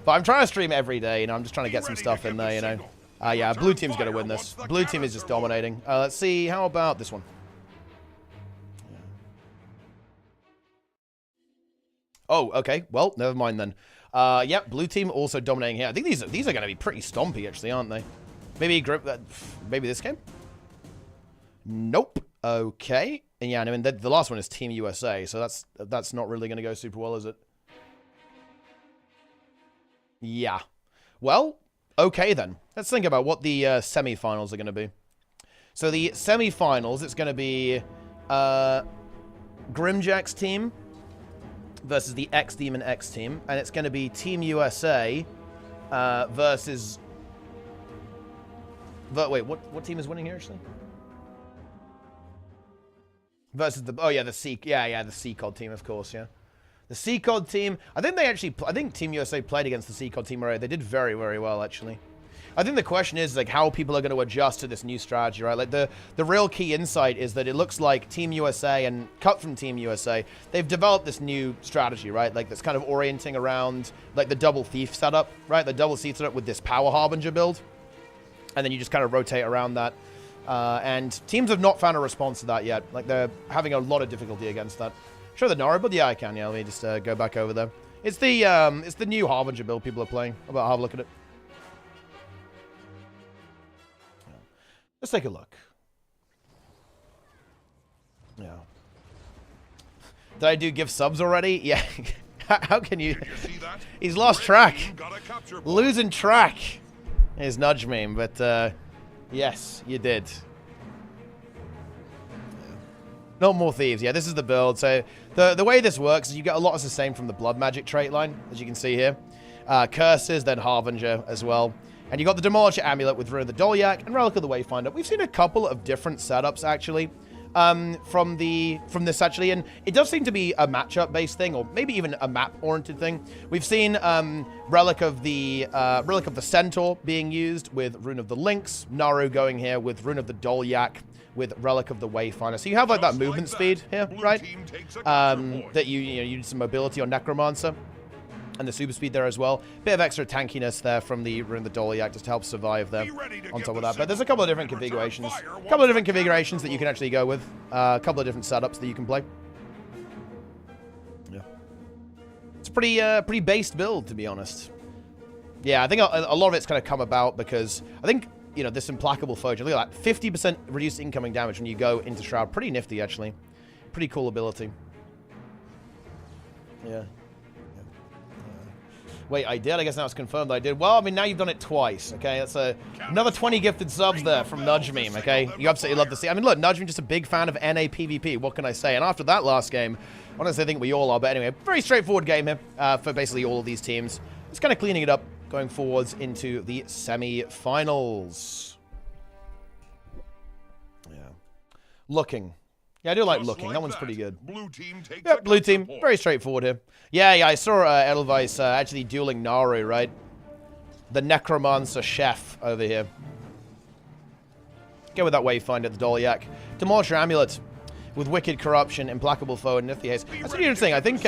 Speaker 1: But I'm trying to stream every day. You know, I'm just trying to get some stuff in there. You know. Yeah, blue team's going to win this. Blue team is just dominating. Let's see. How about this one? Yeah. Oh, okay. Well, never mind then. Yep, blue team also dominating here. I think these are going to be pretty stompy, actually, aren't they? Maybe maybe this game? Nope. Okay. And yeah, I mean, the last one is Team USA, so that's not really going to go super well, is it? Yeah. Well, okay then. Let's think about what the semifinals are going to be. So the semifinals, it's going to be Grimjack's team versus the X-Demon X team, and it's going to be Team USA versus... Wait, what team is winning here, actually? Versus the... Oh, yeah, the C... Yeah, the C-COD team, of course, yeah. The C-COD team... I think Team USA played against the C-COD team already. They did very, very well, actually. I think the question is, like, how people are going to adjust to this new strategy, right? Like, the real key insight is that it looks like Team USA and Cut from Team USA, they've developed this new strategy, right? Like, that's kind of orienting around, like, the double thief setup, right? The double thief setup with this Power Harbinger build. And then you just kind of rotate around that. And teams have not found a response to that yet. Like, they're having a lot of difficulty against that. Show the Nora build? Yeah, I can. Yeah, let me just go back over there. It's the new Harbinger build people are playing. How about have a look at it? Let's take a look. Yeah. Did I do give subs already? Yeah. How can you? He's lost track. Losing track. His nudge meme, but yes, you did. No more thieves. Yeah, this is the build. So the way this works is you get a lot of sustain from the blood magic trait line, as you can see here. Curses, then Harbinger as well. And you got the Demolisher Amulet with Rune of the Dolyak and Relic of the Wayfinder. We've seen a couple of different setups, actually, from this, actually. And it does seem to be a matchup-based thing, or maybe even a map-oriented thing. We've seen Relic of the Centaur being used with Rune of the Lynx. Naru going here with Rune of the Dolyak with Relic of the Wayfinder. So you have, like, that movement speed here, right? That you use some mobility on Necromancer. And the super speed there as well. Bit of extra tankiness there from the Rune of the Dolyak just to help survive there on top of that. But there's a couple of different configurations. A couple of different configurations that you can actually go with. A couple of different setups that you can play. Yeah. It's a pretty based build, to be honest. Yeah, I think a lot of it's kind of come about because I think, you know, this Implacable Foe, look at that. 50% reduced incoming damage when you go into Shroud. Pretty nifty, actually. Pretty cool ability. Yeah. Wait, I did? I guess now it's confirmed that I did. Well, I mean, now you've done it twice, okay? That's another 20 gifted subs there from Nudge Meme, okay? You absolutely love to see. I mean, look, Nudge Meme just a big fan of NA PvP. What can I say? And after that last game, honestly, I think we all are. But anyway, very straightforward game here for basically all of these teams. Just kind of cleaning it up, going forwards into the semi-finals. Yeah. Looking. Yeah, I do like looking. That one's pretty good. Yep, blue team. Very straightforward here. Yeah, I saw Edelweiss actually dueling Naru, right? The Necromancer chef over here. Go with that Wayfinder, the Dolyak. Demolisher Amulet with Wicked Corruption, Implacable Foe, and Nifty Haste. That's really interesting. I think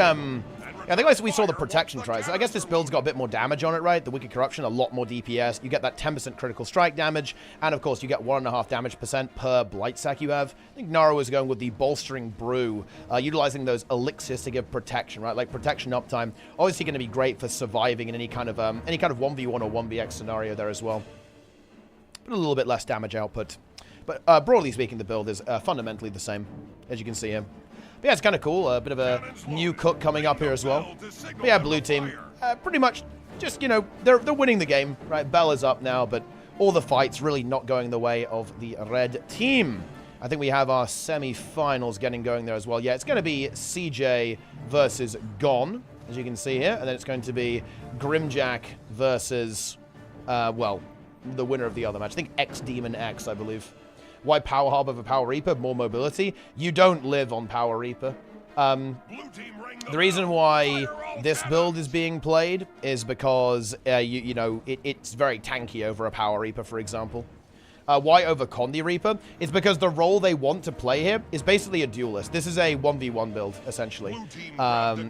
Speaker 1: we saw the protection tries. So I guess this build's got a bit more damage on it, right? The Wicked Corruption, a lot more DPS. You get that 10% critical strike damage, and of course you get 1.5 damage percent per Blight Sack you have. I think Naru is going with the Bolstering Brew, utilizing those elixirs to give protection, right? Like protection uptime. Obviously going to be great for surviving in any kind of 1v1 or 1vx scenario there as well. But a little bit less damage output. But broadly speaking, the build is fundamentally the same, as you can see here. But yeah, it's kind of cool. A bit of a new cook coming up here as well. But yeah, blue team, pretty much just, you know, they're winning the game, right? Bella's up now, but all the fights really not going the way of the red team. I think we have our semi-finals getting going there as well. Yeah, it's going to be CJ versus Gon, as you can see here. And then it's going to be Grimjack versus, well, the winner of the other match. I think X-Demon X, I believe. Why Power Hub over Power Reaper? More mobility. You don't live on Power Reaper. The reason why this build is being played is because, you know, it's very tanky over a Power Reaper, for example. Why over Condi Reaper? It's because the role they want to play here is basically a duelist. This is a 1v1 build, essentially,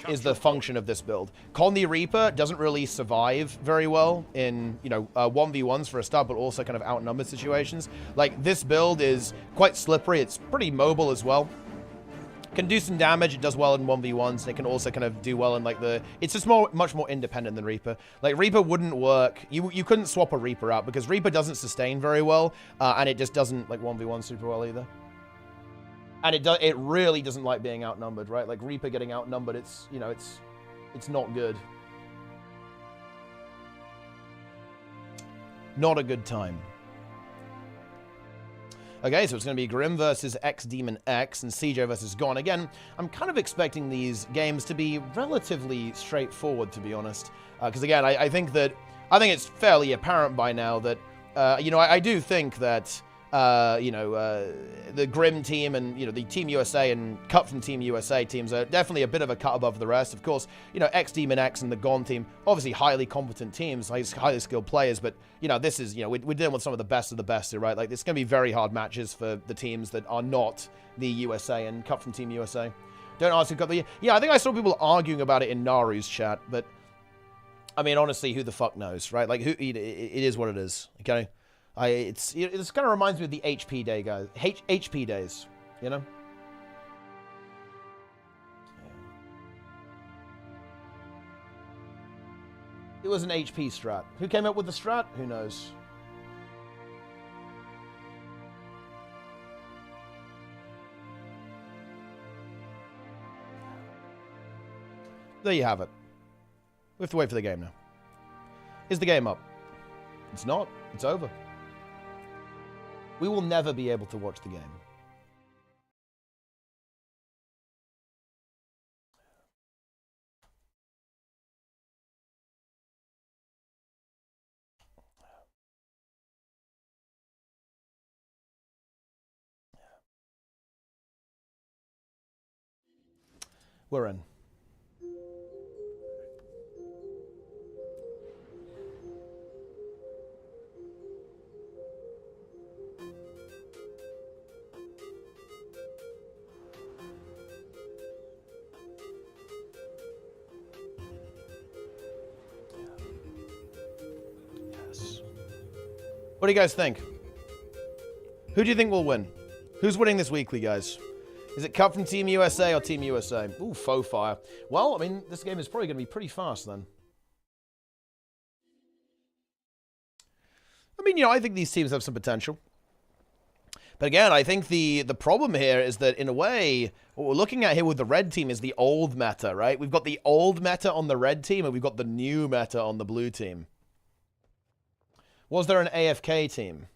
Speaker 1: is the function of this build. Condi Reaper doesn't really survive very well in, you know, 1v1s for a start, but also kind of outnumbered situations. Like, this build is quite slippery. It's pretty mobile as well. Can do some damage. It does well in 1v1s. It can also kind of do well in, like, the... It's just much more independent than Reaper. Like, Reaper wouldn't work. You couldn't swap a Reaper out because Reaper doesn't sustain very well, and it just doesn't, like, 1v1 super well either. And it really doesn't like being outnumbered, right? Like, Reaper getting outnumbered, it's, you know, it's not good. Not a good time. Okay, so it's going to be Grim versus X-Demon X and CJ versus Gon. Again, I'm kind of expecting these games to be relatively straightforward, to be honest. Because, again, I think it's fairly apparent by now that, you know, I do think that, you know, the Grim team and, you know, the Team USA and Cut from Team USA teams are definitely a bit of a cut above the rest. Of course, you know, X-Demon X and the Gon team, obviously highly competent teams, highly skilled players, but, you know, this is, you know, we're dealing with some of the best here, right? Like, it's going to be very hard matches for the teams that are not the USA and Cut from Team USA. Don't ask who got the... Yeah, I think I saw people arguing about it in Naru's chat, but, I mean, honestly, who the fuck knows, right? Like, it is what it is, okay? It kind of reminds me of the HP day, guys. HP days, you know? It was an HP strat. Who came up with the strat? Who knows? there you have it. We have to wait for the game now. Is the game up? It's not. It's over. We will never be able to watch the game. We're in. Yes. What do you guys think? Who do you think will win? Who's winning this weekly, guys? Is it cut from Team USA or Team USA? Ooh, faux fire. Well, I mean, this game is probably going to be pretty fast then. I mean, you know, I think these teams have some potential. But again, I think the problem here is that, in a way, what we're looking at here with the red team is the old meta, right? We've got the old meta on the red team, and we've got the new meta on the blue team. Was there an AFK team?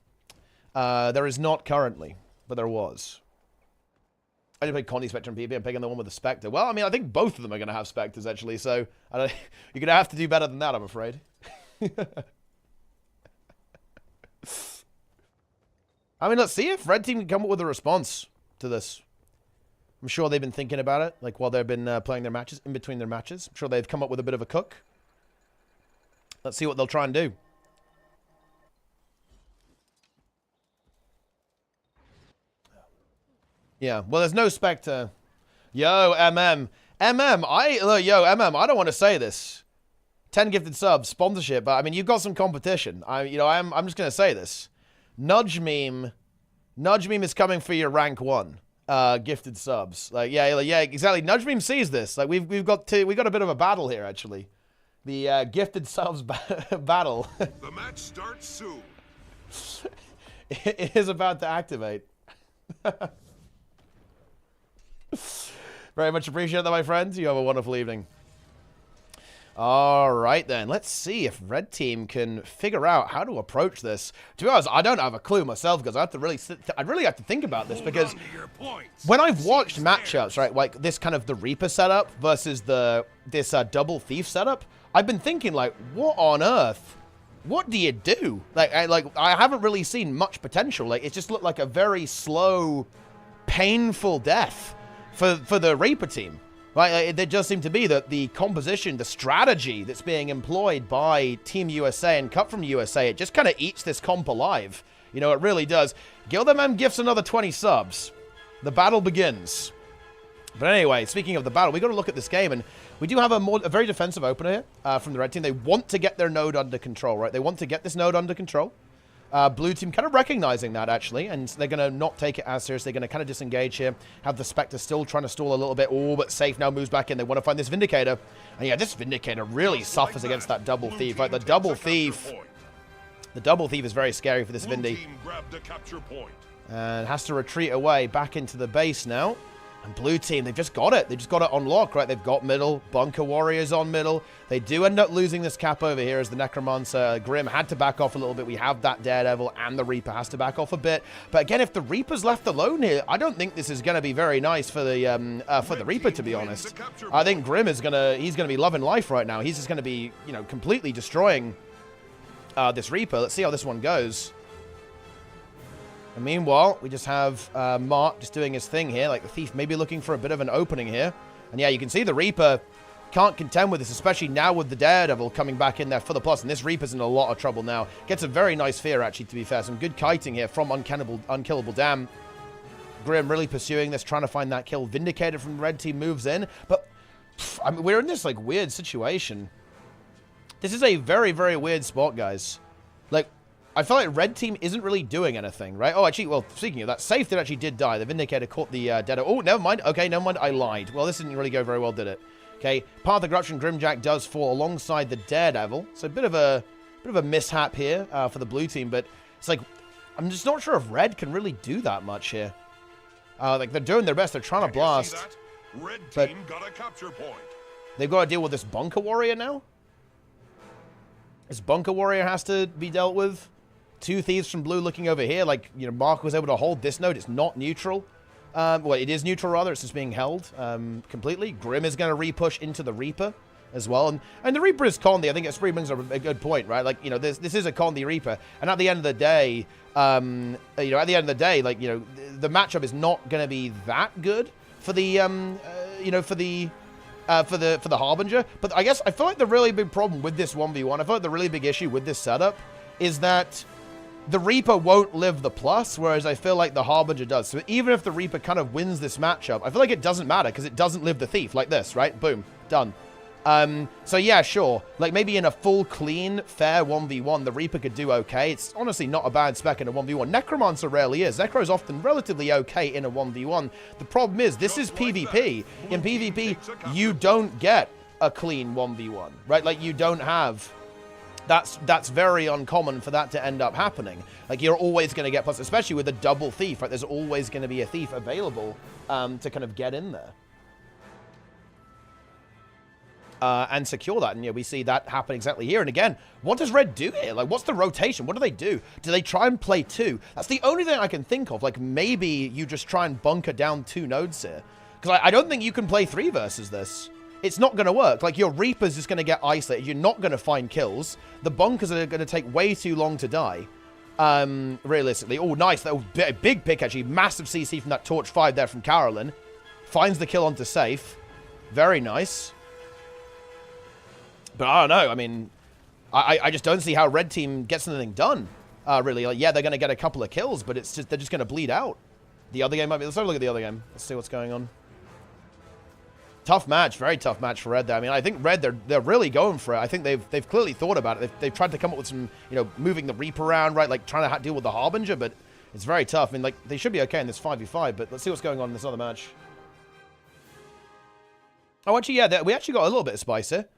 Speaker 1: There is not currently, but there was. I didn't play Connie Spectre and PB. I'm picking the one with the Spectre. Well, I mean, I think both of them are going to have Spectres, actually. So, you're going to have to do better than that, I'm afraid. I mean, let's see if Red Team can come up with a response to this. I'm sure they've been thinking about it, like, while they've been playing their matches, in between their matches. I'm sure they've come up with a bit of a cook. Let's see what they'll try and do. Yeah, well, there's no Spectre. Yo, MM. MM, I don't want to say this. 10 gifted subs, sponsorship, but I mean, you've got some competition. I'm just going to say this. Nudge Meme is coming for your rank 1 gifted subs. Like, yeah, exactly. Nudge Meme sees this. Like, we've got a bit of a battle here, actually. The gifted subs battle.
Speaker 2: The match starts soon.
Speaker 1: It is about to activate. Very much appreciate that, my friends. You have a wonderful evening. All right, then. Let's see if Red Team can figure out how to approach this. To be honest, I don't have a clue myself, because I really have to think about this, because when I've watched matchups, right, like this kind of the Reaper setup versus this double Thief setup, I've been thinking, like, what on earth? What do you do? Like I haven't really seen much potential. Like, it just looked like a very slow, painful death for the Reaper team. Right, there does seem to be that the composition, the strategy that's being employed by Team USA and Cut from USA, it just kind of eats this comp alive. You know, it really does. Gildemem gifts another 20 subs. The battle begins. But anyway, speaking of the battle, we got to look at this game, and we do have a very defensive opener here from the red team. They want to get their node under control, right? They want to get this node under control. Blue team kind of recognizing that, actually, and they're going to not take it as serious. They're going to kind of disengage here. Have the Spectre still trying to stall a little bit. Oh, but Safe now moves back in. They want to find this Vindicator. And yeah, this Vindicator really suffers against that double Thief, right? The double Thief is very scary for this Vindy. And has to retreat away back into the base now. And blue team, they've just got it. They've just got it on lock, right? They've got middle. Bunker Warriors on middle. They do end up losing this cap over here as the Necromancer. Grim had to back off a little bit. We have that Daredevil, and the Reaper has to back off a bit. But again, if the Reaper's left alone here, I don't think this is going to be very nice for the Reaper, to be honest. I think Grim is he's gonna be loving life right now. He's just going to be, you know, completely destroying this Reaper. Let's see how this one goes. And meanwhile, we just have Mark just doing his thing here, like the Thief maybe looking for a bit of an opening here. And yeah, you can see the Reaper can't contend with this, especially now with the Daredevil coming back in there for the plus. And this Reaper's in a lot of trouble now. Gets a very nice fear, actually, to be fair. Some good kiting here from Unkillable Dam. Grim really pursuing this, trying to find that kill. Vindicated from the red team moves in. But, I mean, we're in this, like, weird situation. This is a very, very weird spot, guys. Like, I feel like red team isn't really doing anything, right? Oh, actually, well, speaking of that, Safe did die. The Vindicator caught the Deado. Oh, never mind. Okay, never mind. I lied. Well, this didn't really go very well, did it? Okay, Path of Corruption, Grimjack does fall alongside the Daredevil. So a bit of a mishap here for the blue team, but it's like, I'm just not sure if red can really do that much here. Like, they're doing their best. They're trying to blast.
Speaker 2: Red team got a capture point.
Speaker 1: They've got to deal with this Bunker Warrior now. This Bunker Warrior has to be dealt with. 2 Thieves from blue looking over here. Like, you know, Mark was able to hold this node. It's not neutral. Well, it is neutral, rather. It's just being held completely. Grim is going to re-push into the Reaper as well. And the Reaper is Condi. I think it brings up a good point, right? Like, you know, this is a Condi Reaper. And at the end of the day, like, you know, the matchup is not going to be that good for the, for the Harbinger. But I guess I feel like the really big problem with this 1v1, I feel like the really big issue with this setup is that the Reaper won't live the plus, whereas I feel like the Harbinger does. So even if the Reaper kind of wins this matchup, I feel like it doesn't matter because it doesn't live the Thief like this, right? Boom. Done. So yeah, sure. Like maybe in a full, clean, fair 1v1, the Reaper could do okay. It's honestly not a bad spec in a 1v1. Necromancer rarely is. Necro is often relatively okay in a 1v1. The problem is, this is PvP. In PvP, you don't get a clean 1v1, right? Like you don't have... That's very uncommon for that to end up happening. Like, you're always going to get plus, especially with a double Thief, right? There's always going to be a Thief available to kind of get in there. And secure that. And, yeah, we see that happen exactly here. And again, what does Red do here? Like, what's the rotation? What do they do? Do they try and play 2? That's the only thing I can think of. Like, maybe you just try and bunker down 2 nodes here. Because I don't think you can play 3 versus this. It's not going to work. Like, your Reaper's just going to get isolated. You're not going to find kills. The bunkers are going to take way too long to die. Realistically. Oh, nice. That was a big pick, actually. Massive CC from that Torch 5 there from Carolyn. Finds the kill onto safe. Very nice. But I don't know. I mean, I just don't see how Red Team gets anything done. Really. Like, yeah, they're going to get a couple of kills, but it's just they're just going to bleed out. The other game might be... Let's have a look at the other game. Let's see what's going on. Tough match, very tough match for Red there. I mean, I think Red, they're really going for it. I think they've clearly thought about it. They've tried to come up with some, you know, moving the Reaper around, right? Like, trying to deal with the Harbinger, but it's very tough. I mean, like, they should be okay in this 5v5, but let's see what's going on in this other match. Oh, actually, yeah, we actually got a little bit of spice here.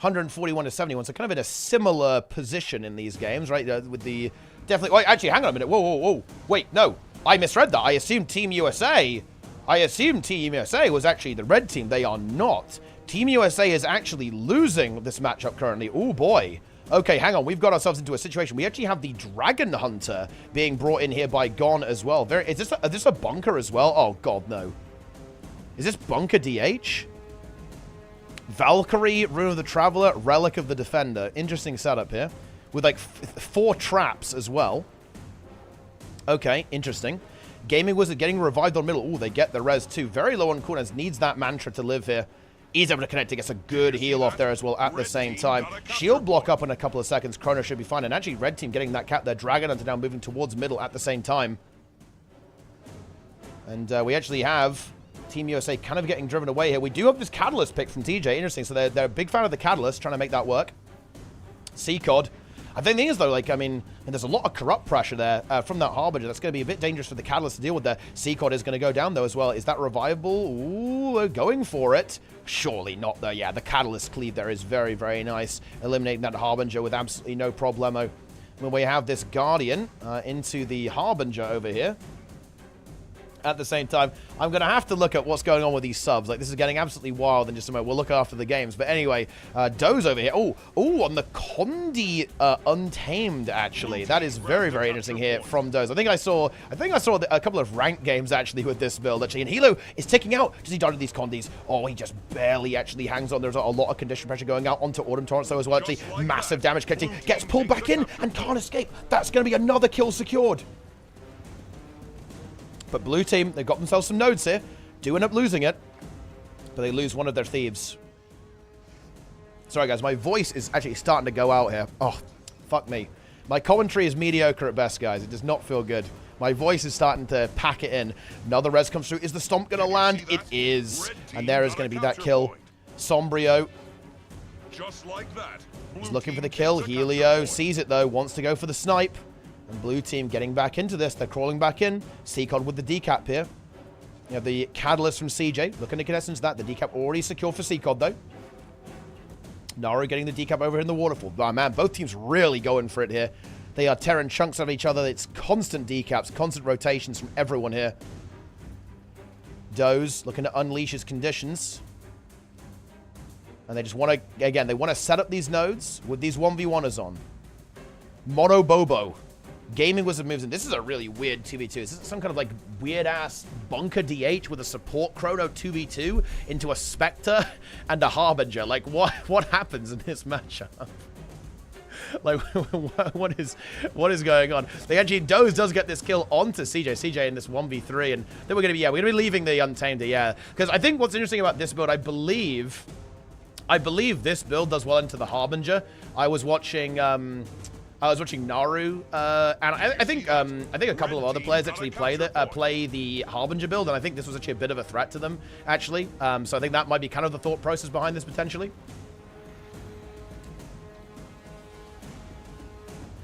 Speaker 1: 141 to 71, so kind of in a similar position in these games, right? With the... Definitely... Wait, actually, hang on a minute. Whoa, whoa, whoa. Wait, no. I misread that. I assumed Team USA... was actually the Red Team. They are not. Team USA is actually losing this matchup currently. Oh, boy. Okay, hang on. We've got ourselves into a situation. We actually have the Dragon Hunter being brought in here by Gon as well. Is this a bunker as well? Oh, God, no. Is this bunker DH? Valkyrie, Rune of the Traveler, Relic of the Defender. Interesting setup here. With, like, 4 traps as well. Okay, interesting. Gaming Wizard getting revived on middle. Ooh, they get the res too. Very low on corners. Needs that mantra to live here. He's able to connect. He gets a good heal off there as well at the same time. Shield block up in a couple of seconds. Chrono should be fine. And actually, Red Team getting that cap there. Dragon Hunter now moving towards middle at the same time. And we actually have Team USA kind of getting driven away here. We do have this Catalyst pick from TJ. Interesting. So they're a big fan of the Catalyst, trying to make that work. C-Cod. I think the thing is, though, like, I mean, and there's a lot of corrupt pressure there from that Harbinger. That's going to be a bit dangerous for the Catalyst to deal with there. C-Cod is going to go down, though, as well. Is that revivable? Ooh, they're going for it. Surely not, though. Yeah, the Catalyst cleave there is very, very nice. Eliminating that Harbinger with absolutely no problemo. When we have this Guardian into the Harbinger over here. At the same time, I'm going to have to look at what's going on with these subs. Like, this is getting absolutely wild in just a moment. We'll look after the games. But anyway, Doze over here. Oh, on the Condi Untamed, actually. That is very, very interesting here from Doze. I think I saw a couple of ranked games, actually, with this build, actually. And Hilo is ticking out. Does he die to these Condis? Oh, he just barely actually hangs on. There's a lot of condition pressure going out onto Autumn Torrents, though, as well, actually. Massive damage connecting. Gets pulled back in and can't escape. That's going to be another kill secured. But Blue Team, they've got themselves some nodes here. Do end up losing it. But they lose one of their thieves. Sorry, guys. My voice is actually starting to go out here. Oh, fuck me. My commentary is mediocre at best, guys. It does not feel good. My voice is starting to pack it in. Another res comes through. Is the Stomp going to land? It is. And there is going to be that kill. Sombrio.
Speaker 2: Just like that.
Speaker 1: He's looking for the kill. Helio sees it, though. Wants to go for the snipe. And Blue Team getting back into this. They're crawling back in. C-Cod with the decap here. You have the Catalyst from CJ. Looking to connect into that. The decap already secure for C-Cod, though. Naru getting the decap over here in the waterfall. Oh, man, both teams really going for it here. They are tearing chunks of each other. It's constant decaps, constant rotations from everyone here. Doze looking to unleash his conditions. And they just want to, again, they want to set up these nodes with these 1v1ers on. Mono Bobo. Gaming Wizard moves in. This is a really weird 2v2. Is this some kind of like weird-ass bunker DH with a support Chrono 2v2 into a Spectre and a Harbinger? Like, what happens in this matchup? Like, what is going on? They actually, Doze does get this kill onto CJ in this 1v3, and then we're gonna be leaving the Untamed, yeah. Because I think what's interesting about this build, I believe this build does well into the Harbinger. I was watching Naru, and I think a couple of other players actually play the Harbinger build, and I think this was actually a bit of a threat to them, actually. So I think that might be kind of the thought process behind this, potentially.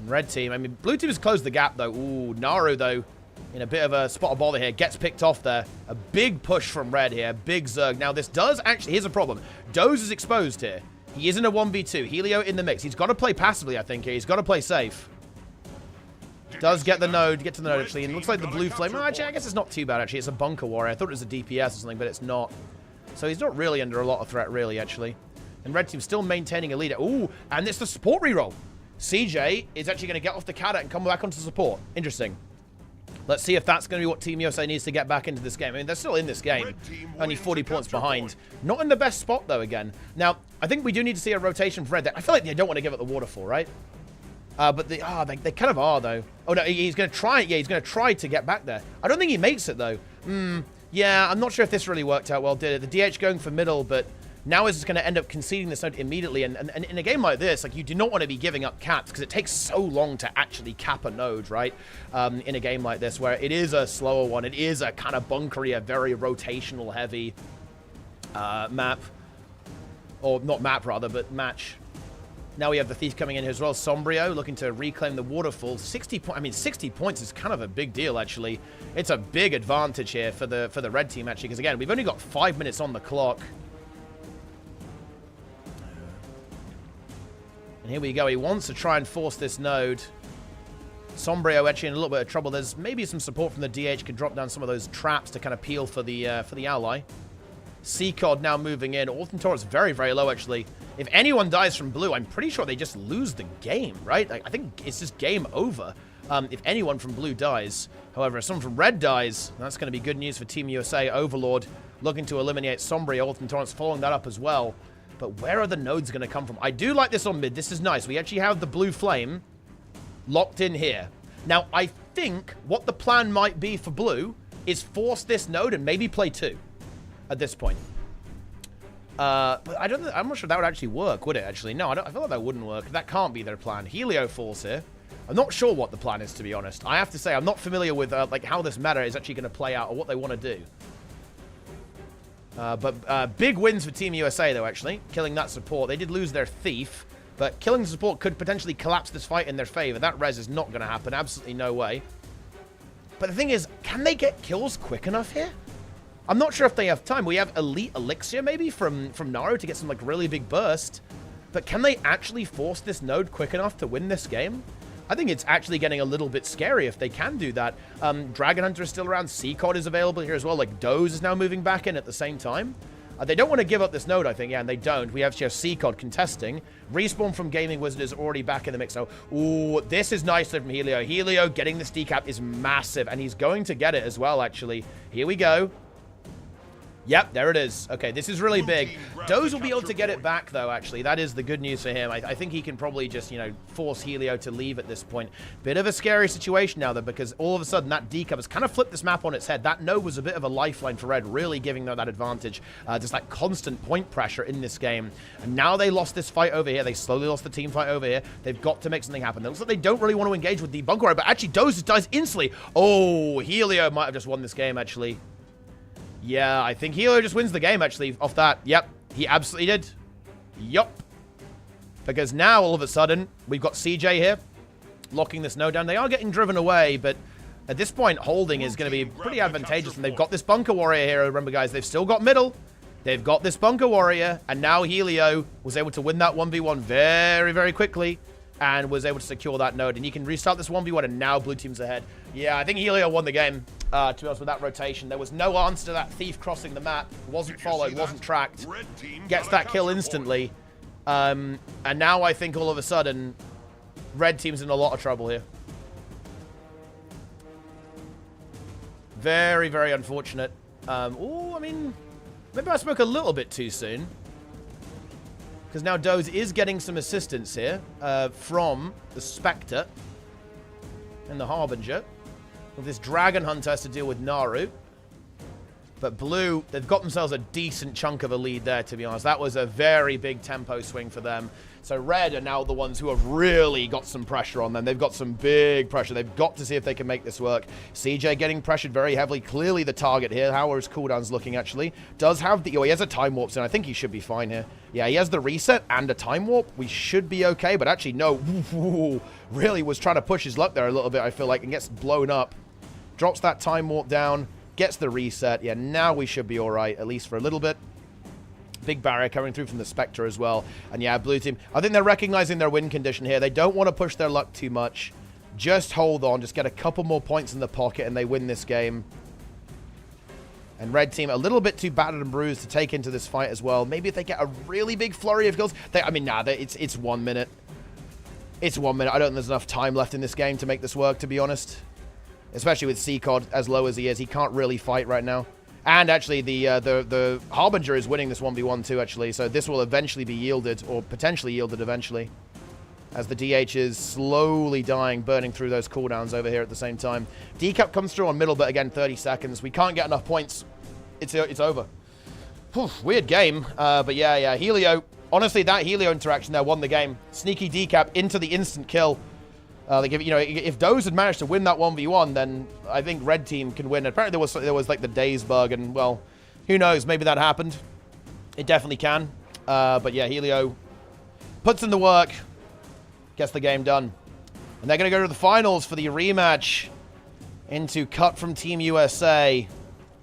Speaker 1: Red team, I mean, blue team has closed the gap, though. Ooh, Naru, though, in a bit of a spot of bother here, gets picked off there. A big push from Red here, big Zerg. Now, this does actually, here's a problem. Doze is exposed here. He is in a 1v2. Helio in the mix. He's got to play passively, I think, here. He's got to play safe. Does get the node, get to the node, actually. And looks like the blue flame. Oh, actually, I guess it's not too bad, actually. It's a bunker warrior. I thought it was a DPS or something, but it's not. So he's not really under a lot of threat, really, actually. And red team still maintaining a leader. Ooh, and it's the support reroll. CJ is actually going to get off the Cadet and come back onto support. Interesting. Let's see if that's going to be what Team USA needs to get back into this game. I mean, they're still in this game. Only 40 points behind. Not in the best spot, though, again. Now, I think we do need to see a rotation for Red. I feel like they don't want to give up the waterfall, right? But they kind of are, though. Oh, no, he's going to try. Yeah, he's going to try to get back there. I don't think he makes it, though. Yeah, I'm not sure if this really worked out well, did it? The DH going for middle, but now is just going to end up conceding this node immediately. And in a game like this, like, you do not want to be giving up caps because it takes so long to actually cap a node, right? In a game like this, where it is a slower one. It is a kind of bunkery, a very rotational heavy map. Or not map, rather, but match. Now we have the Thief coming in here as well. Sombrio looking to reclaim the waterfall. 60 points is kind of a big deal, actually. It's a big advantage here for the red team, actually, because, again, we've only got 5 minutes on the clock. And here we go. He wants to try and force this node. Sombrio actually in a little bit of trouble. There's maybe some support from the DH. Could drop down some of those traps to kind of peel for the ally. Seacod now moving in. Orton Taurus very, very low, actually. If anyone dies from blue, I'm pretty sure they just lose the game, right? Like, I think it's just game over if anyone from blue dies. However, if someone from red dies, that's going to be good news for Team USA. Overlord looking to eliminate Sombrio. Orton Taurus following that up as well. But where are the nodes going to come from? I do like this on mid. This is nice. We actually have the blue flame locked in here. Now, I think what the plan might be for blue is force this node and maybe play 2 at this point. But I'm not sure that would actually work, would it, actually? No, I feel like that wouldn't work. That can't be their plan. Helio falls here. I'm not sure what the plan is, to be honest. I have to say, I'm not familiar with like how this meta is actually going to play out or what they want to do. But big wins for Team USA, though, actually. Killing that support. They did lose their Thief, but killing the support could potentially collapse this fight in their favor. That res is not going to happen. Absolutely no way. But the thing is, can they get kills quick enough here? I'm not sure if they have time. We have Elite Elixir, maybe, from Naru to get some, like, really big burst. But can they actually force this node quick enough to win this game? I think it's actually getting a little bit scary if they can do that. Dragon Hunter is still around. Seacod is available here as well. Like, Doze is now moving back in at the same time. They don't want to give up this node, I think. Yeah, and they don't. We actually have Seacod contesting. Respawn from Gaming Wizard is already back in the mix. So, ooh, this is nice from Helio. Helio getting this decap is massive, and he's going to get it as well, actually. Here we go. Yep, there it is. Okay, this is really big. Doze will be able to get it back, though, actually. That is the good news for him. I think he can probably just, you know, force Helio to leave at this point. Bit of a scary situation now, though, because all of a sudden that decap has kind of flipped this map on its head. That node was a bit of a lifeline for Red, really giving them that advantage. Just that constant point pressure in this game. And now they lost this fight over here. They slowly lost the team fight over here. They've got to make something happen. It looks like they don't really want to engage with the bunker, but actually Doze dies instantly. Oh, Helio might have just won this game, actually. Yeah, I think Helio just wins the game, actually, off that. Yep, he absolutely did. Yup. Because now, all of a sudden, we've got CJ here, locking this node down. They are getting driven away, but at this point, holding is going to be pretty advantageous. And they've got this bunker warrior here. Remember, guys, they've still got middle. They've got this bunker warrior. And now Helio was able to win that 1v1 very, very quickly. And was able to secure that node. And you can restart this 1v1, and now blue team's ahead. Yeah, I think Helio won the game. to be honest, with that rotation. There was no answer to that thief crossing the map. Wasn't followed, wasn't tracked. Gets that kill instantly. And now I think all of a sudden, red team's in a lot of trouble here. Very, very unfortunate. Oh, I mean, maybe I spoke a little bit too soon. Because now Doze is getting some assistance here from the Spectre and the Harbinger. Well, this Dragon Hunter has to deal with Naru. But Blue, they've got themselves a decent chunk of a lead there, to be honest. That was a very big tempo swing for them. So Red are now the ones who have really got some pressure on them. They've got some big pressure. They've got to see if they can make this work. CJ getting pressured very heavily. Clearly the target here. How are his cooldowns looking, actually? Does have the... Oh, he has a time warp, so I think he should be fine here. Yeah, he has the reset and a time warp. We should be okay, but actually, no. Really was trying to push his luck there a little bit, I feel like, and gets blown up. Drops that time warp down. Gets the reset. Yeah, now we should be all right, at least for a little bit. Big barrier coming through from the Spectre as well. And yeah, Blue team, I think they're recognizing their win condition here. They don't want to push their luck too much. Just hold on. Just get a couple more points in the pocket and they win this game. And red team, a little bit too battered and bruised to take into this fight as well. Maybe if they get a really big flurry of kills. I mean, nah, it's 1 minute. It's 1 minute. I don't think there's enough time left in this game to make this work, to be honest. Especially with C-Cod as low as he is. He can't really fight right now. And actually, the Harbinger is winning this 1v1 too, actually. So this will eventually be yielded, or potentially yielded eventually. As the DH is slowly dying, burning through those cooldowns over here at the same time. Decap comes through on middle, but again, 30 seconds. We can't get enough points. It's over. Whew, weird game. But yeah, Helio. Honestly, that Helio interaction there won the game. Sneaky Decap into the instant kill. If Doze had managed to win that 1v1, then I think red team can win. Apparently there was like the daze bug, and well, who knows? Maybe that happened. It definitely can. But yeah, Helio puts in the work, gets the game done, and they're gonna go to the finals for the rematch into Cut from Team USA,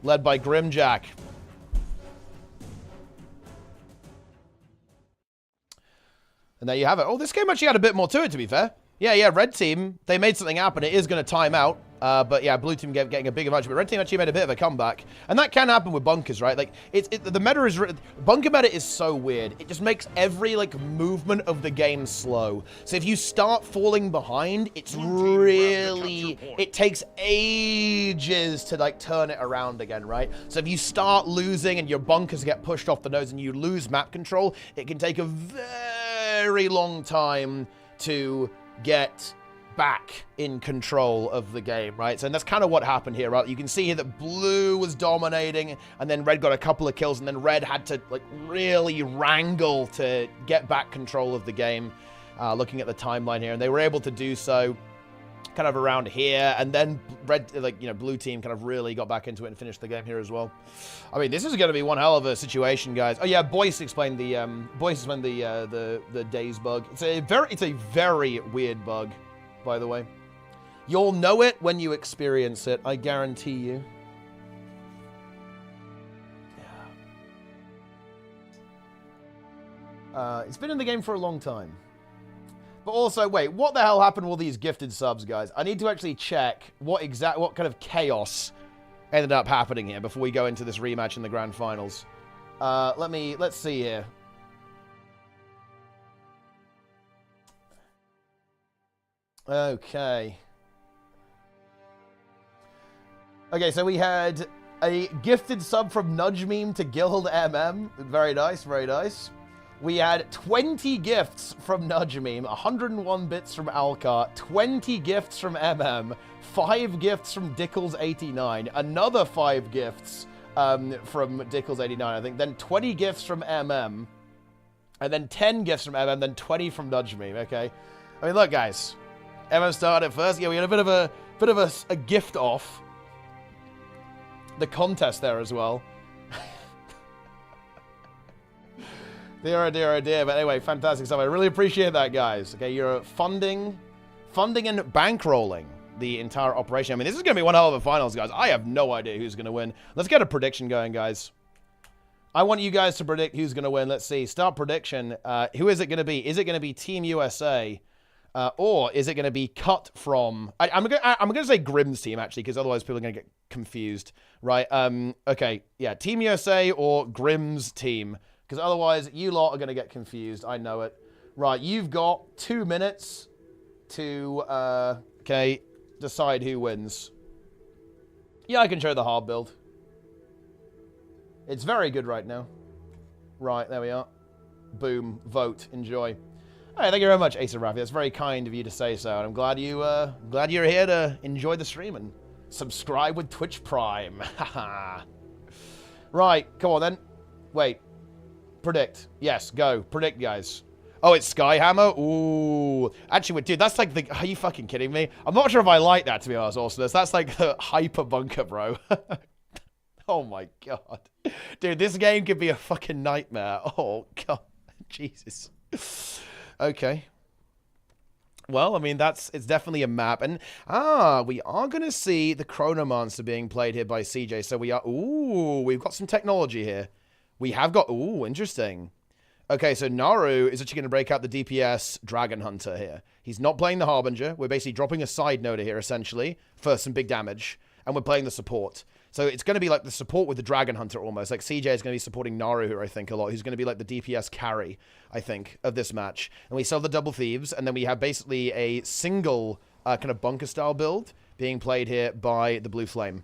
Speaker 1: led by Grimjack. And there you have it. Oh, this game actually had a bit more to it, to be fair. Yeah, red team, they made something happen. It is going to time out. But yeah, blue team getting a big advantage. But red team actually made a bit of a comeback. And that can happen with bunkers, right? Like, the meta is... Bunker meta is so weird. It just makes every, like, movement of the game slow. So if you start falling behind, it's really... It takes ages to, like, turn it around again, right? So if you start losing and your bunkers get pushed off the nose and you lose map control, it can take a very long time to get back in control of the game, right? So that's kind of what happened here, right? You can see here that blue was dominating, and then red got a couple of kills, and then red had to, like, really wrangle to get back control of the game, looking at the timeline here, and they were able to do so kind of around here, and then red, like, you know, blue team kind of really got back into it and finished the game here as well. I mean, this is going to be one hell of a situation, guys. Oh yeah, Boyce explained the daze bug. It's a very weird bug, by the way. You'll know it when you experience it, I guarantee you. Yeah. It's been in the game for a long time. But also, wait, what the hell happened with all these gifted subs, guys? I need to actually check what kind of chaos ended up happening here before we go into this rematch in the grand finals. Let's see here. Okay. Okay, so we had a gifted sub from Nudge Meme to Guild MM. Very nice, very nice. We had 20 gifts from Nudge Meme, 101 bits from Alcar, 20 gifts from MM, 5 gifts from Dickles89, another 5 gifts from Dickles89, I think, then 20 gifts from MM, and then 10 gifts from MM, then 20 from Nudge Meme, okay? I mean, look, guys, MM started first. Yeah, we had a bit of a gift off the contest there as well. Dear, oh dear, oh dear. But anyway, fantastic stuff. I really appreciate that, guys. Okay, you're funding and bankrolling the entire operation. I mean, this is going to be one hell of a finals, guys. I have no idea who's going to win. Let's get a prediction going, guys. I want you guys to predict who's going to win. Let's see. Start prediction. Who is it going to be? Is it going to be Team USA? Or is it going to be cut from... I'm gonna say Grim's team, actually, because otherwise people are going to get confused. Right, okay. Yeah, Team USA or Grim's team. Because otherwise, you lot are going to get confused. I know it. Right, you've got 2 minutes to, okay, decide who wins. Yeah, I can show the hard build. It's very good right now. Right, there we are. Boom. Vote. Enjoy. All right, thank you very much, Ace of Raffi. That's very kind of you to say so. And I'm glad you're here to enjoy the stream and subscribe with Twitch Prime. Haha. Right, come on then. Wait. Predict. Yes, go. Predict, guys. Oh, it's Skyhammer? Ooh. Actually, dude, that's like the... Are you fucking kidding me? I'm not sure if I like that, to be honest, Awesomeness. That's like the hyper bunker, bro. Oh, my God. Dude, this game could be a fucking nightmare. Oh, God. Jesus. Okay. Well, I mean, it's definitely a map. And, we are going to see the Chronomancer being played here by CJ. So we are... Ooh, we've got some technology here. We have got... Ooh, interesting. Okay, so Naru is actually going to break out the DPS Dragon Hunter here. He's not playing the Harbinger. We're basically dropping a side noder here, essentially, for some big damage. And we're playing the support. So it's going to be like the support with the Dragon Hunter almost. Like CJ is going to be supporting Naru here, I think, a lot. Who's going to be like the DPS carry, I think, of this match. And we sell the Double Thieves. And then we have basically a single kind of bunker-style build being played here by the Blue Flame.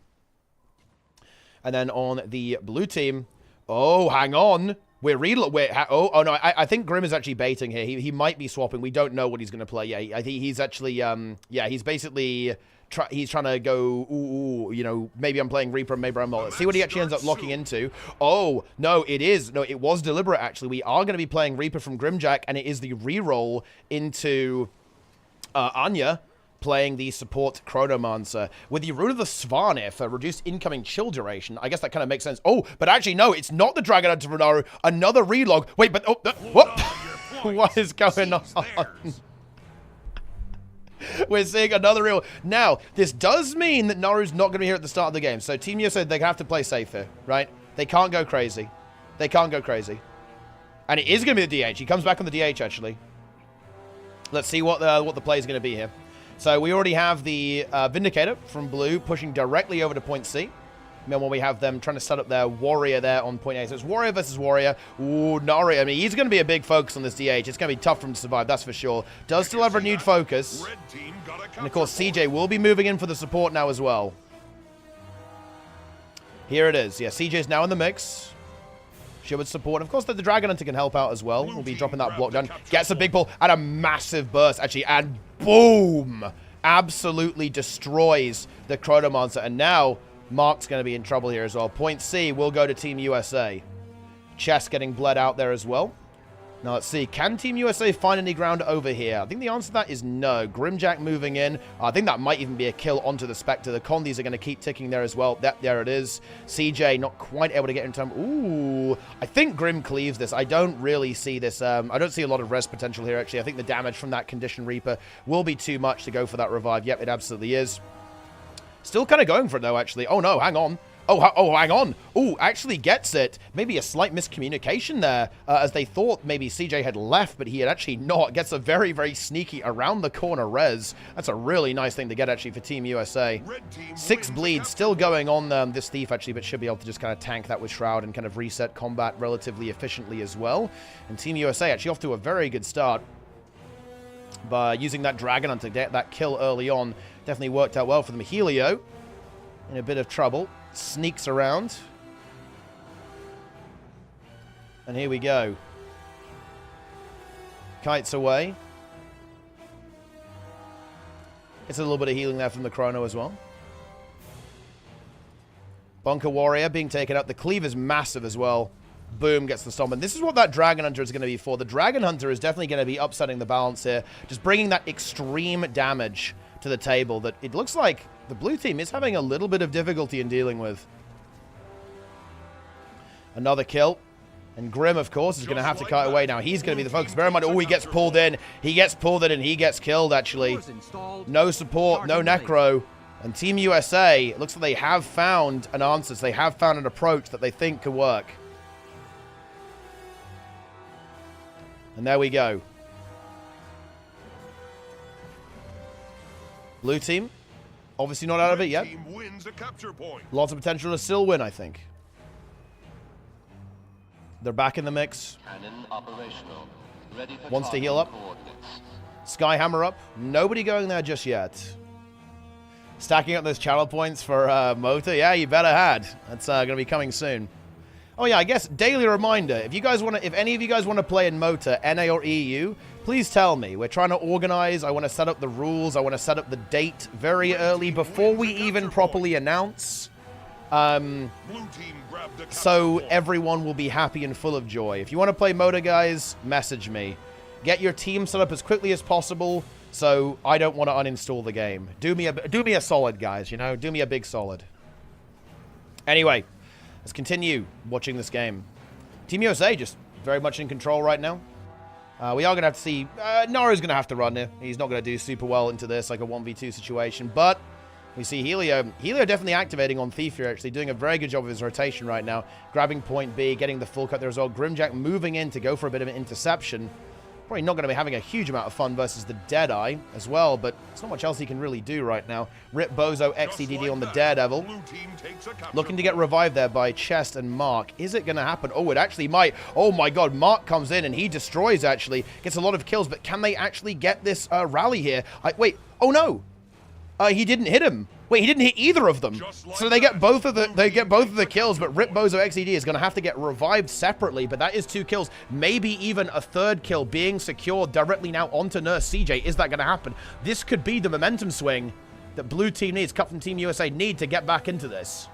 Speaker 1: And then on the blue team... Oh, hang on. I think Grim is actually baiting here. He might be swapping. We don't know what he's going to play. Yeah, I think he's actually, he's basically, he's trying to go, you know, maybe I'm playing Reaper, maybe I'm not. Let's see what he actually ends up locking into. Oh, no, it was deliberate, actually. We are going to be playing Reaper from Grimjack, and it is the reroll into Anya, playing the support Chronomancer with the Rune of the Svanir for reduced incoming chill duration. I guess that kind of makes sense. Oh, but actually, no, it's not the Dragon Hunter Renaru. Another relog. Wait, but... what? What is going on? We're seeing another real... Now, this does mean that Naru's not going to be here at the start of the game. So Team USA, they have to play safe here, right? They can't go crazy. They can't go crazy. And it is going to be the DH. He comes back on the DH, actually. Let's see what the play is going to be here. So we already have the Vindicator from Blue pushing directly over to point C. Meanwhile, we have them trying to set up their Warrior there on point A. So it's Warrior versus Warrior. Ooh, Nari. I mean, he's going to be a big focus on this DH. It's going to be tough for him to survive, that's for sure. Does still have renewed focus. And, of course, CJ will be moving in for the support now as well. Here it is. Yeah, CJ's now in the mix. She would support. Of course, the Dragon Hunter can help out as well. We'll be dropping that block down. Gets a big pull and a massive burst, actually. And boom! Absolutely destroys the Chronomancer. And now, Mark's going to be in trouble here as well. Point C will go to Team USA. Chess getting bled out there as well. Now, let's see. Can Team USA find any ground over here? I think the answer to that is no. Grimjack moving in. I think that might even be a kill onto the Spectre. The Condis are going to keep ticking there as well. There it is. CJ not quite able to get in time. Ooh. I think Grim cleaves this. I don't really see this. I don't see a lot of res potential here, actually. I think the damage from that Condition Reaper will be too much to go for that revive. Yep, it absolutely is. Still kind of going for it, though, actually. Oh, no. Hang on. Oh, hang on. Oh, actually gets it. Maybe a slight miscommunication there, as they thought maybe CJ had left, but he had actually not. Gets a very, very sneaky around the corner res. That's a really nice thing to get, actually, for Team USA. 6 bleeds still going on this Thief, actually, but should be able to just kind of tank that with Shroud and kind of reset combat relatively efficiently as well. And Team USA actually off to a very good start by using that Dragon Hunter to get that kill early on. Definitely worked out well for them. Helio in a bit of trouble. Sneaks around. And here we go. Kites away. Gets a little bit of healing there from the Chrono as well. Bunker Warrior being taken out. The cleave is massive as well. Boom, gets the stomp. And this is what that Dragon Hunter is going to be for. The Dragon Hunter is definitely going to be upsetting the balance here. Just bringing that extreme damage to the table that it looks like the blue team is having a little bit of difficulty in dealing with. Another kill. And Grim, of course, is going to have to cut away now. He's going to be the focus. Bear in mind, oh, he gets pulled in. He gets pulled in and he gets killed, actually. No support, no Necro. And Team USA, it looks like they have found an answer. So they have found an approach that they think could work. And there we go. Blue team, obviously not out of it yet.
Speaker 2: Team wins a capture point.
Speaker 1: Lots of potential to still win, I think. They're back in the mix.
Speaker 4: Cannon operational. Ready for
Speaker 1: Wants to heal up.
Speaker 4: coordinates.
Speaker 1: Skyhammer up. Nobody going there just yet. Stacking up those channel points for Mota. Yeah, you better had. That's going to be coming soon. Oh yeah, I guess daily reminder. If you guys want to, if any of you guys want to play in Mota, NA or EU, please tell me. We're trying to organize. I want to set up the rules. I want to set up the date very early before we even properly announce.
Speaker 2: Blue team grabbed the capture
Speaker 1: So
Speaker 2: point.
Speaker 1: everyone will be happy and full of joy. If you want to play Mota, guys, message me. Get your team set up as quickly as possible, so I don't want to uninstall the game. Do me a solid, guys. You know, do me a big solid. Anyway, let's continue watching this game. Team USA just very much in control right now. We are going to have to see... Naru's going to have to run here. He's not going to do super well into this, like a 1v2 situation, but... We see Helio. Helio definitely activating on Thief here, actually. Doing a very good job of his rotation right now. Grabbing point B, getting the full cut there as well. Grimjack moving in to go for a bit of an interception. Probably not going to be having a huge amount of fun versus the Deadeye as well, but there's not much else he can really do right now. Rip Bozo XEDD on the Daredevil.
Speaker 2: Blue team takes a capture
Speaker 1: Looking to get revived there by Chest and Mark. Is it going to happen? Oh, it actually might. Oh my god, Mark comes in and he destroys, actually. Gets a lot of kills, but can they actually get this rally here? Wait, oh no! He didn't hit him. Wait, he didn't hit either of them. So they get both of the kills, but Rip Bozo XED is going to have to get revived separately, but that is 2 kills. Maybe even a 3rd kill being secured directly now onto Nurse CJ. Is that going to happen? This could be the momentum swing that Blue Team needs, Cut from Team USA need to get back into this.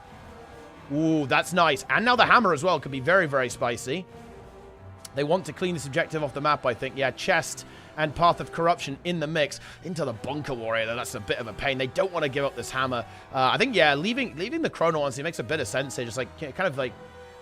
Speaker 1: Ooh, that's nice. And now the hammer as well could be very, very spicy. They want to clean this objective off the map, I think. Yeah, Chest and Path of Corruption in the mix. Into the Bunker Warrior, though. That's a bit of a pain. They don't want to give up this hammer. I think, yeah, leaving the Chrono honestly makes a bit of sense here. Just, like, kind of, like,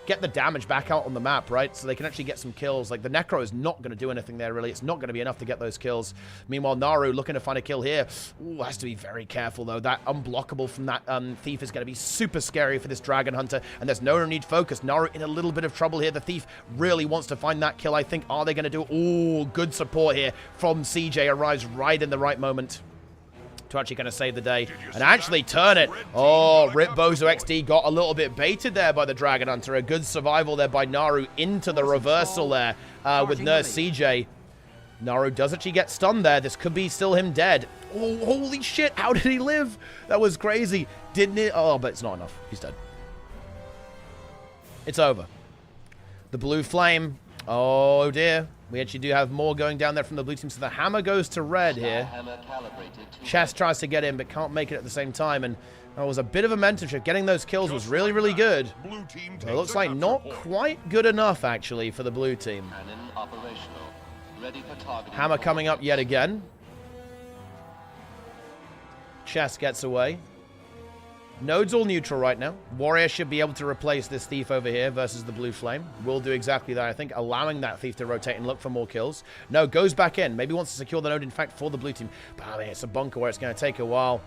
Speaker 1: get the damage back out on the map, right? So they can actually get some kills. Like, the Necro is not going to do anything there, really. It's not going to be enough to get those kills. Meanwhile, Naru looking to find a kill here. Ooh, has to be very careful, though. That unblockable from that Thief is going to be super scary for this Dragon Hunter. And there's no need focus. Naru in a little bit of trouble here. The Thief really wants to find that kill, I think. Are they going to do it? Ooh, good support here from CJ. Arrives right in the right moment to actually kind of save the day and actually turn it. Oh, Rip Bozo XD got a little bit baited there by the Dragon Hunter. A good survival there by Naru into the reversal there with Nurse CJ. Naru does actually get stunned there. This could be still him dead. Oh, holy shit. How did he live? That was crazy. Didn't it? Oh, but it's not enough. He's dead. It's over. The blue flame. Oh, dear. We actually do have more going down there from the blue team. So the hammer goes to red here. Chest tries to get in, but can't make it at the same time. And that was a bit of a mentorship. Getting those kills was really, really good.
Speaker 2: Blue team
Speaker 1: It looks like not quite good enough, actually, for the blue team.
Speaker 4: Cannon operational. Ready for targeting.
Speaker 1: Hammer coming up yet again. Chest gets away. Node's all neutral right now. Warrior should be able to replace this Thief over here versus the blue flame. Will do exactly that, I think, allowing that Thief to rotate and look for more kills. No, goes back in. Maybe wants to secure the node, in fact, for the blue team. But I mean, it's a bunker where it's going to take a while.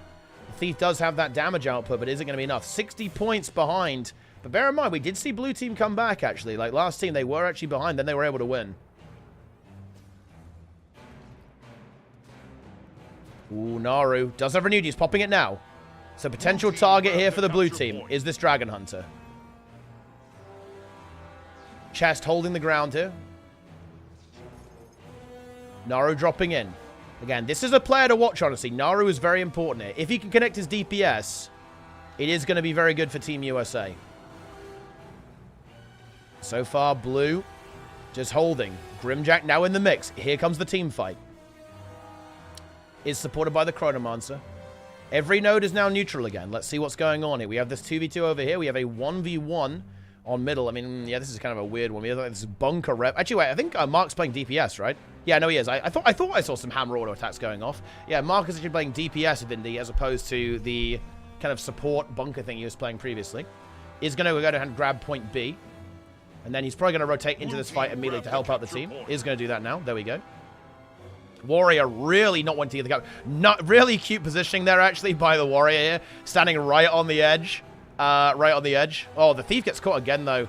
Speaker 1: The Thief does have that damage output, but is it going to be enough? 60 points behind. But bear in mind, we did see blue team come back, actually. Like last team, they were actually behind, then they were able to win. Ooh, Naru does have Renewed. He's popping it now. So potential target here for the blue team is this Dragon Hunter. Chest holding the ground here. Naru dropping in. Again, this is a player to watch, honestly. Naru is very important here. If he can connect his DPS, it is going to be very good for Team USA. So far, blue just holding. Grimjack now in the mix. Here comes the team fight. Is supported by the Chronomancer. Every node is now neutral again. Let's see what's going on here. We have this 2v2 over here. We have a 1v1 on middle. I mean, yeah, this is kind of a weird one. We have this bunker rep. Actually, wait, I think Mark's playing DPS, right? Yeah, no, he is. I thought I saw some hammer auto attacks going off. Yeah, Mark is actually playing DPS with Indy as opposed to the kind of support bunker thing he was playing previously. Is going to go down and grab point B. And then he's probably going to rotate into this fight immediately to help out the team. Is going to do that now. There we go. Warrior really not wanting to get the gap. Not really cute positioning there, actually, by the Warrior here. Standing right on the edge. Right on the edge. Oh, the Thief gets caught again, though.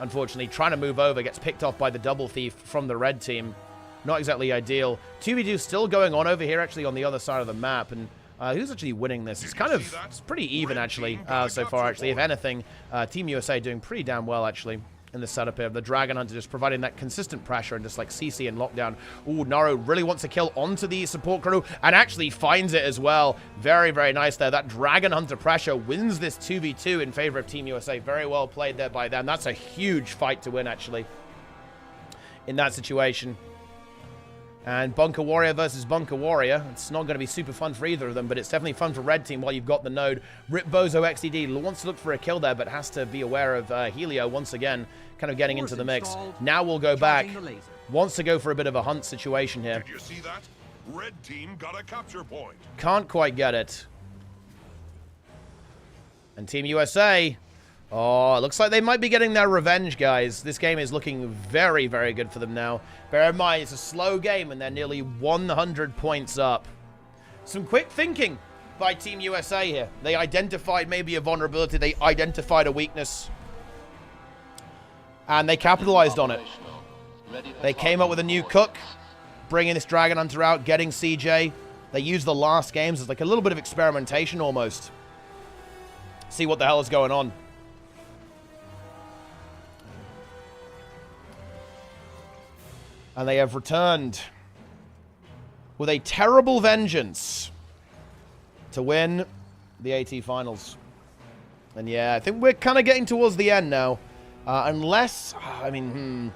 Speaker 1: Unfortunately, trying to move over. Gets picked off by the double Thief from the red team. Not exactly ideal. 2v2 still going on over here, actually, on the other side of the map. And Who's actually winning this? It's kind of, it's pretty even, actually, so far, actually. If anything, Team USA doing pretty damn well, actually, in the setup here. The Dragon Hunter just providing that consistent pressure and just, like, CC and lockdown. Ooh, Naru really wants to kill onto the support crew and actually finds it as well. Very, very nice there. That Dragon Hunter pressure wins this 2v2 in favor of Team USA. Very well played there by them. That's a huge fight to win, actually, in that situation. And Bunker Warrior versus Bunker Warrior. It's not going to be super fun for either of them, but it's definitely fun for Red Team while you've got the node. Rip Bozo XDD wants to look for a kill there, but has to be aware of Helio once again, kind of getting into the mix. Now we'll go back. Wants to go for a bit of a hunt situation here.
Speaker 2: Did you see that? Red Team got a capture point.
Speaker 1: Can't quite get it. And Team USA... Oh, it looks like they might be getting their revenge, guys. This game is looking very, very good for them now. Bear in mind, it's a slow game, and they're nearly 100 points up. Some quick thinking by Team USA here. They identified maybe a vulnerability. They identified a weakness. And they capitalized on it. They came up with a new cook, bringing this Dragon Hunter out, getting CJ. They used the last games as like a little bit of experimentation almost. See what the hell is going on. And they have returned with a terrible vengeance to win the AT Finals. And yeah, I think we're kind of getting towards the end now. Unless, I mean,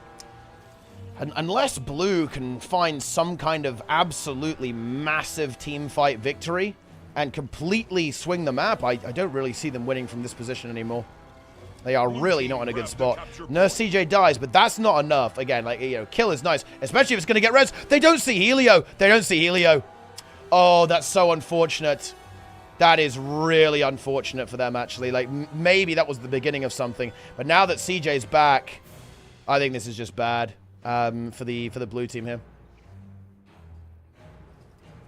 Speaker 1: unless Blue can find some kind of absolutely massive team fight victory and completely swing the map, I don't really see them winning from this position anymore. They are really not in a good spot. Nurse CJ dies, but that's not enough. Again, like, you know, kill is nice, especially if it's going to get res. They don't see Helio. They don't see Helio. Oh, that's so unfortunate. That is really unfortunate for them, actually. Like, maybe that was the beginning of something. But now that CJ's back, I think this is just bad for the blue team here.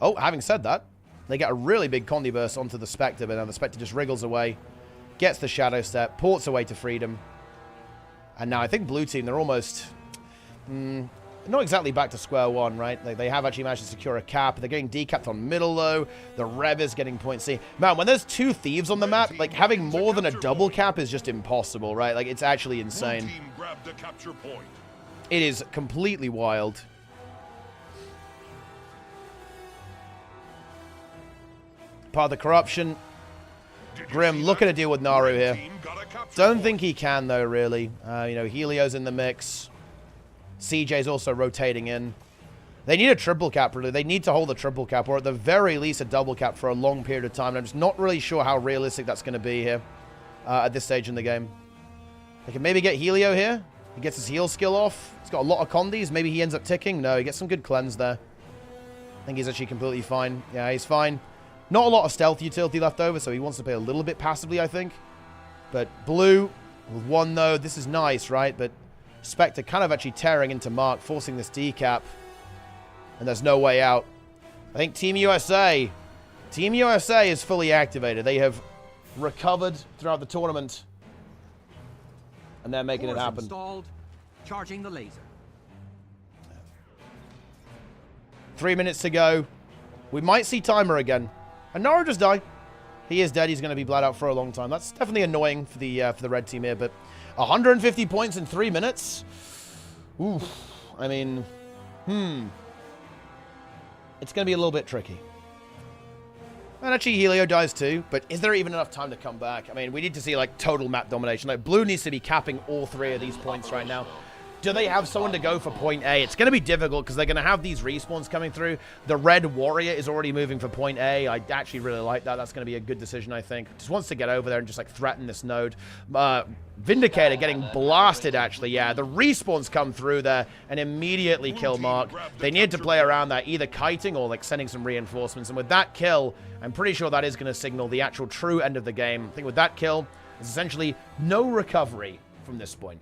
Speaker 1: Oh, having said that, they get a really big Condi burst onto the Spectre, but now the Spectre just wriggles away. Gets the Shadow Step, ports away to freedom. And now I think blue team, they're almost... not exactly back to square one, right? They have actually managed to secure a cap. They're getting decapped on middle, though. The Rev is getting point C. Man, when there's two thieves on the map, like, having more than a double cap is just impossible, right? Like, it's actually insane.
Speaker 2: Blue team grabbed the capture point.
Speaker 1: It is completely wild. Part of the corruption... Grim looking to deal with Naru here. Don't think he can, though, really. You know, Helio's in the mix. CJ's also rotating in. They need a triple cap, really. They need to hold a triple cap, or at the very least a double cap for a long period of time. And I'm just not really sure how realistic that's going to be here at this stage in the game. They can maybe get Helio here. He gets his heal skill off. He's got a lot of condis. Maybe he ends up ticking. No, he gets some good cleanse there. I think he's actually completely fine. Yeah, he's fine. Not a lot of stealth utility left over, so he wants to play a little bit passively, I think. But blue, with one node, this is nice, right? But Spectre kind of actually tearing into Mark, forcing this decap. And there's no way out. I think Team USA is fully activated. They have recovered throughout the tournament. And they're making it happen.
Speaker 3: Installed. Charging the laser.
Speaker 1: 3 minutes to go. We might see timer again. And Naru just died. He is dead. He's going to be bled out for a long time. That's definitely annoying for the red team here. But 150 points in 3 minutes. Ooh. I mean, it's going to be a little bit tricky. And actually, Helio dies too. But is there even enough time to come back? I mean, we need to see, like, total map domination. Like, blue needs to be capping all three of these points right now. Do they have someone to go for point A? It's going to be difficult because they're going to have these respawns coming through. The red warrior is already moving for point A. I actually really like that. That's going to be a good decision, I think. Just wants to get over there and just, like, threaten this node. Vindicator getting blasted, actually. Yeah, the respawns come through there and immediately kill Mark. They need to play around that, either kiting or, like, sending some reinforcements. And with that kill, I'm pretty sure that is going to signal the actual true end of the game. I think with that kill, there's essentially no recovery from this point.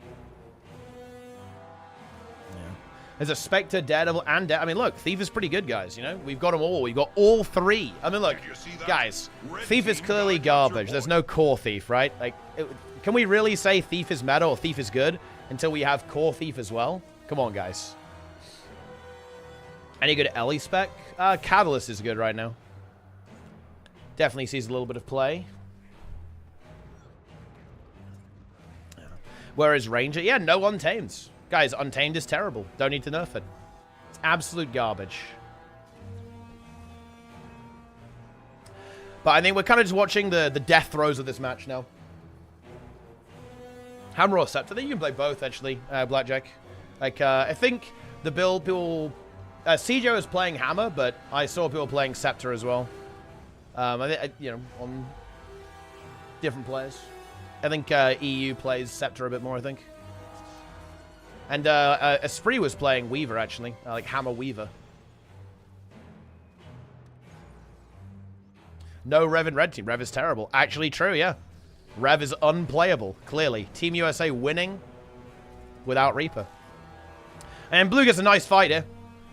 Speaker 1: There's a Spectre, Daredevil, and I mean, look, Thief is pretty good, guys, you know? We've got them all. We've got all three. I mean, look, guys, Thief is clearly garbage. There's no core Thief, right? Like, can we really say Thief is meta or Thief is good until we have core Thief as well? Come on, guys. Any good Ellie spec? Catalyst is good right now. Definitely sees a little bit of play. Whereas Ranger, yeah, no Untamed. Guys, Untamed is terrible. Don't need to nerf it. It's absolute garbage. But I think we're kind of just watching the death throes of this match now. Hammer or Scepter? I think you can play both, actually, Blackjack. Like, I think the build people... CJ was playing Hammer, but I saw people playing Scepter as well. You know, on different players. I think EU plays Scepter a bit more, I think. And Esprit was playing Weaver, actually. Like Hammer Weaver. No Rev in Red Team. Rev is terrible. Actually true, yeah. Rev is unplayable, clearly. Team USA winning without Reaper. And Blue gets a nice fight here.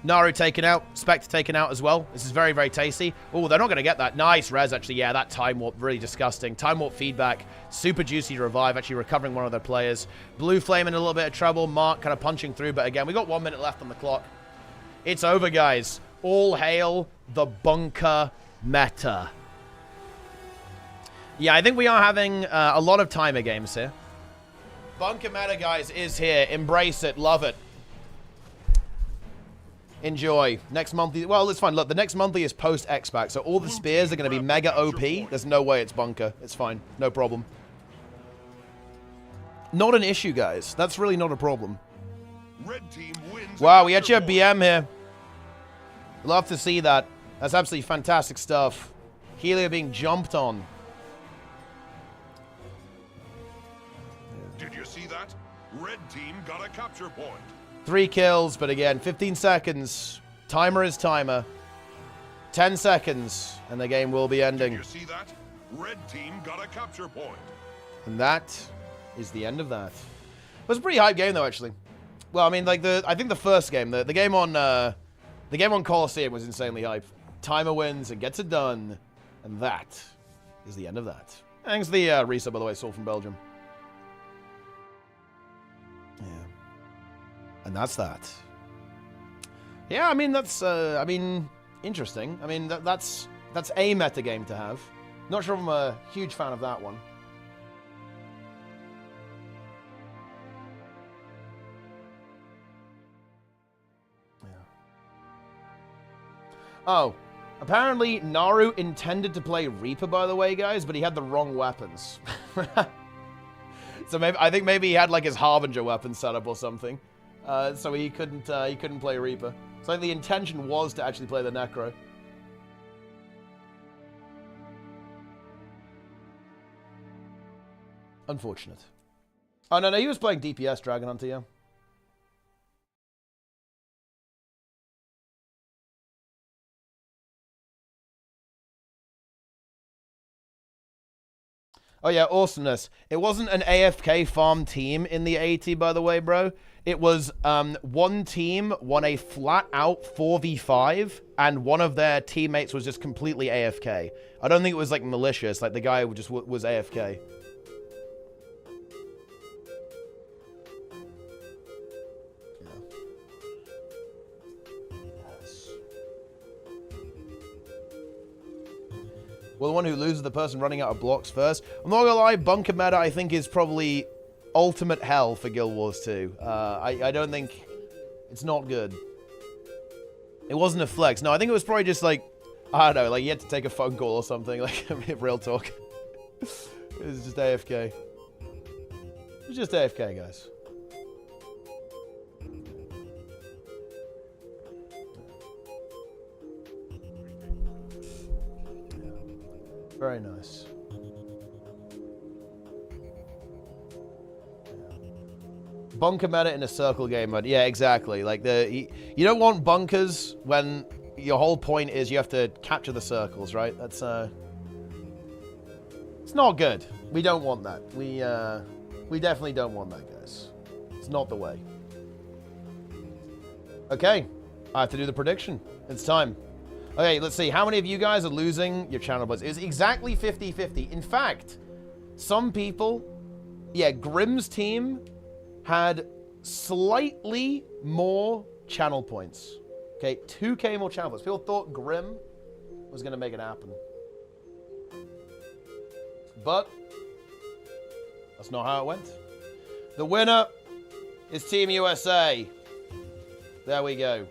Speaker 1: Naru taken out. Spectre taken out as well. This is very, very tasty. Oh, they're not going to get that. Nice res, actually. Yeah, that Time Warp, really disgusting. Time Warp feedback. Super juicy to revive, actually recovering one of their players. Blue Flame in a little bit of trouble. Mark kind of punching through, but again, we got 1 minute left on the clock. It's over, guys. All hail the bunker meta. Yeah, I think we are having a lot of timer games here. Bunker meta, guys, is here. Embrace it. Love it. Enjoy. Next monthly... Well, it's fine. Look, the next monthly is post-X-Pack, so all the spears are going to be mega OP. There's no way it's bunker. It's fine. No problem. Not an issue, guys. That's really not a problem.
Speaker 2: Red team wins.
Speaker 1: Wow, we actually have BM here. Love to see that. That's absolutely fantastic stuff. Helia being jumped on.
Speaker 2: Did you see that? Red team got a capture point.
Speaker 1: 3 kills, but again, 15 seconds. Timer is timer. 10 seconds, and the game will be ending.
Speaker 2: Did you see that? Red team got a capture point.
Speaker 1: And that is the end of that. It was a pretty hype game, though, actually. Well, I mean, like I think the first game, the game on Coliseum was insanely hype. Timer wins and gets it done, and that is the end of that. Thanks to the resub, by the way, Saul from Belgium. Yeah. And that's that. Yeah, I mean, that's, interesting. I mean, that's a meta game to have. Not sure if I'm a huge fan of that one. Yeah. Oh, apparently Naru intended to play Reaper, by the way, guys, but he had the wrong weapons. So maybe I think maybe he had like his Harbinger weapon set up or something. So he couldn't play Reaper. So I think the intention was to actually play the Necro. Unfortunate. Oh, no, he was playing DPS Dragon Hunter, yeah. Oh, yeah, awesomeness. It wasn't an AFK farm team in the AT, by the way, bro. It was one team won a flat-out 4v5, and one of their teammates was just completely AFK. I don't think it was, like, malicious. Like, the guy just was AFK. Well, the one who loses, the person running out of blocks first. I'm not gonna lie, bunker meta, I think, is probably ultimate hell for Guild Wars 2. I don't think... It's not good. It wasn't a flex. No, I think it was probably just like... I don't know, like you had to take a phone call or something. Like, real talk. It was just AFK. It was just AFK, guys. Very nice. Bunker meta in a circle game mode. Yeah, exactly. Like you don't want bunkers when your whole point is you have to capture the circles, right? That's it's not good. We don't want that. We definitely don't want that, guys. It's not the way. Okay, I have to do the prediction. It's time. Okay, let's see. How many of you guys are losing your channel buzz? It was exactly 50-50. In fact, some people... Yeah, Grimm's team had slightly more channel points. Okay, 2K more channel points. People thought Grimm was going to make it happen. But that's not how it went. The winner is Team USA. There we go.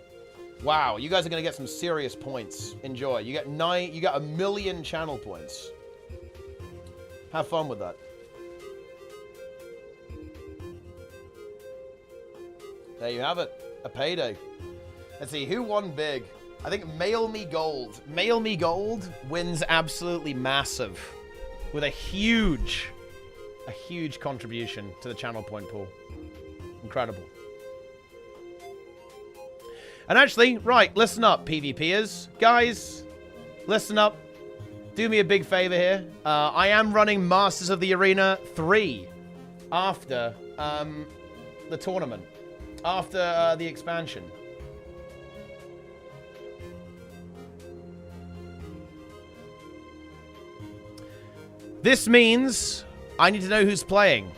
Speaker 1: Wow, you guys are going to get some serious points. Enjoy. You get 1 million channel points. Have fun with that. There you have it. A payday. Let's see, who won big? I think Mail Me Gold. Mail Me Gold wins absolutely massive with a huge contribution to the channel point pool. Incredible. And actually, right, listen up, PvPers. Guys, listen up. Do me a big favor here. I am running Masters of the Arena 3 after the tournament. After the expansion. This means I need to know who's playing.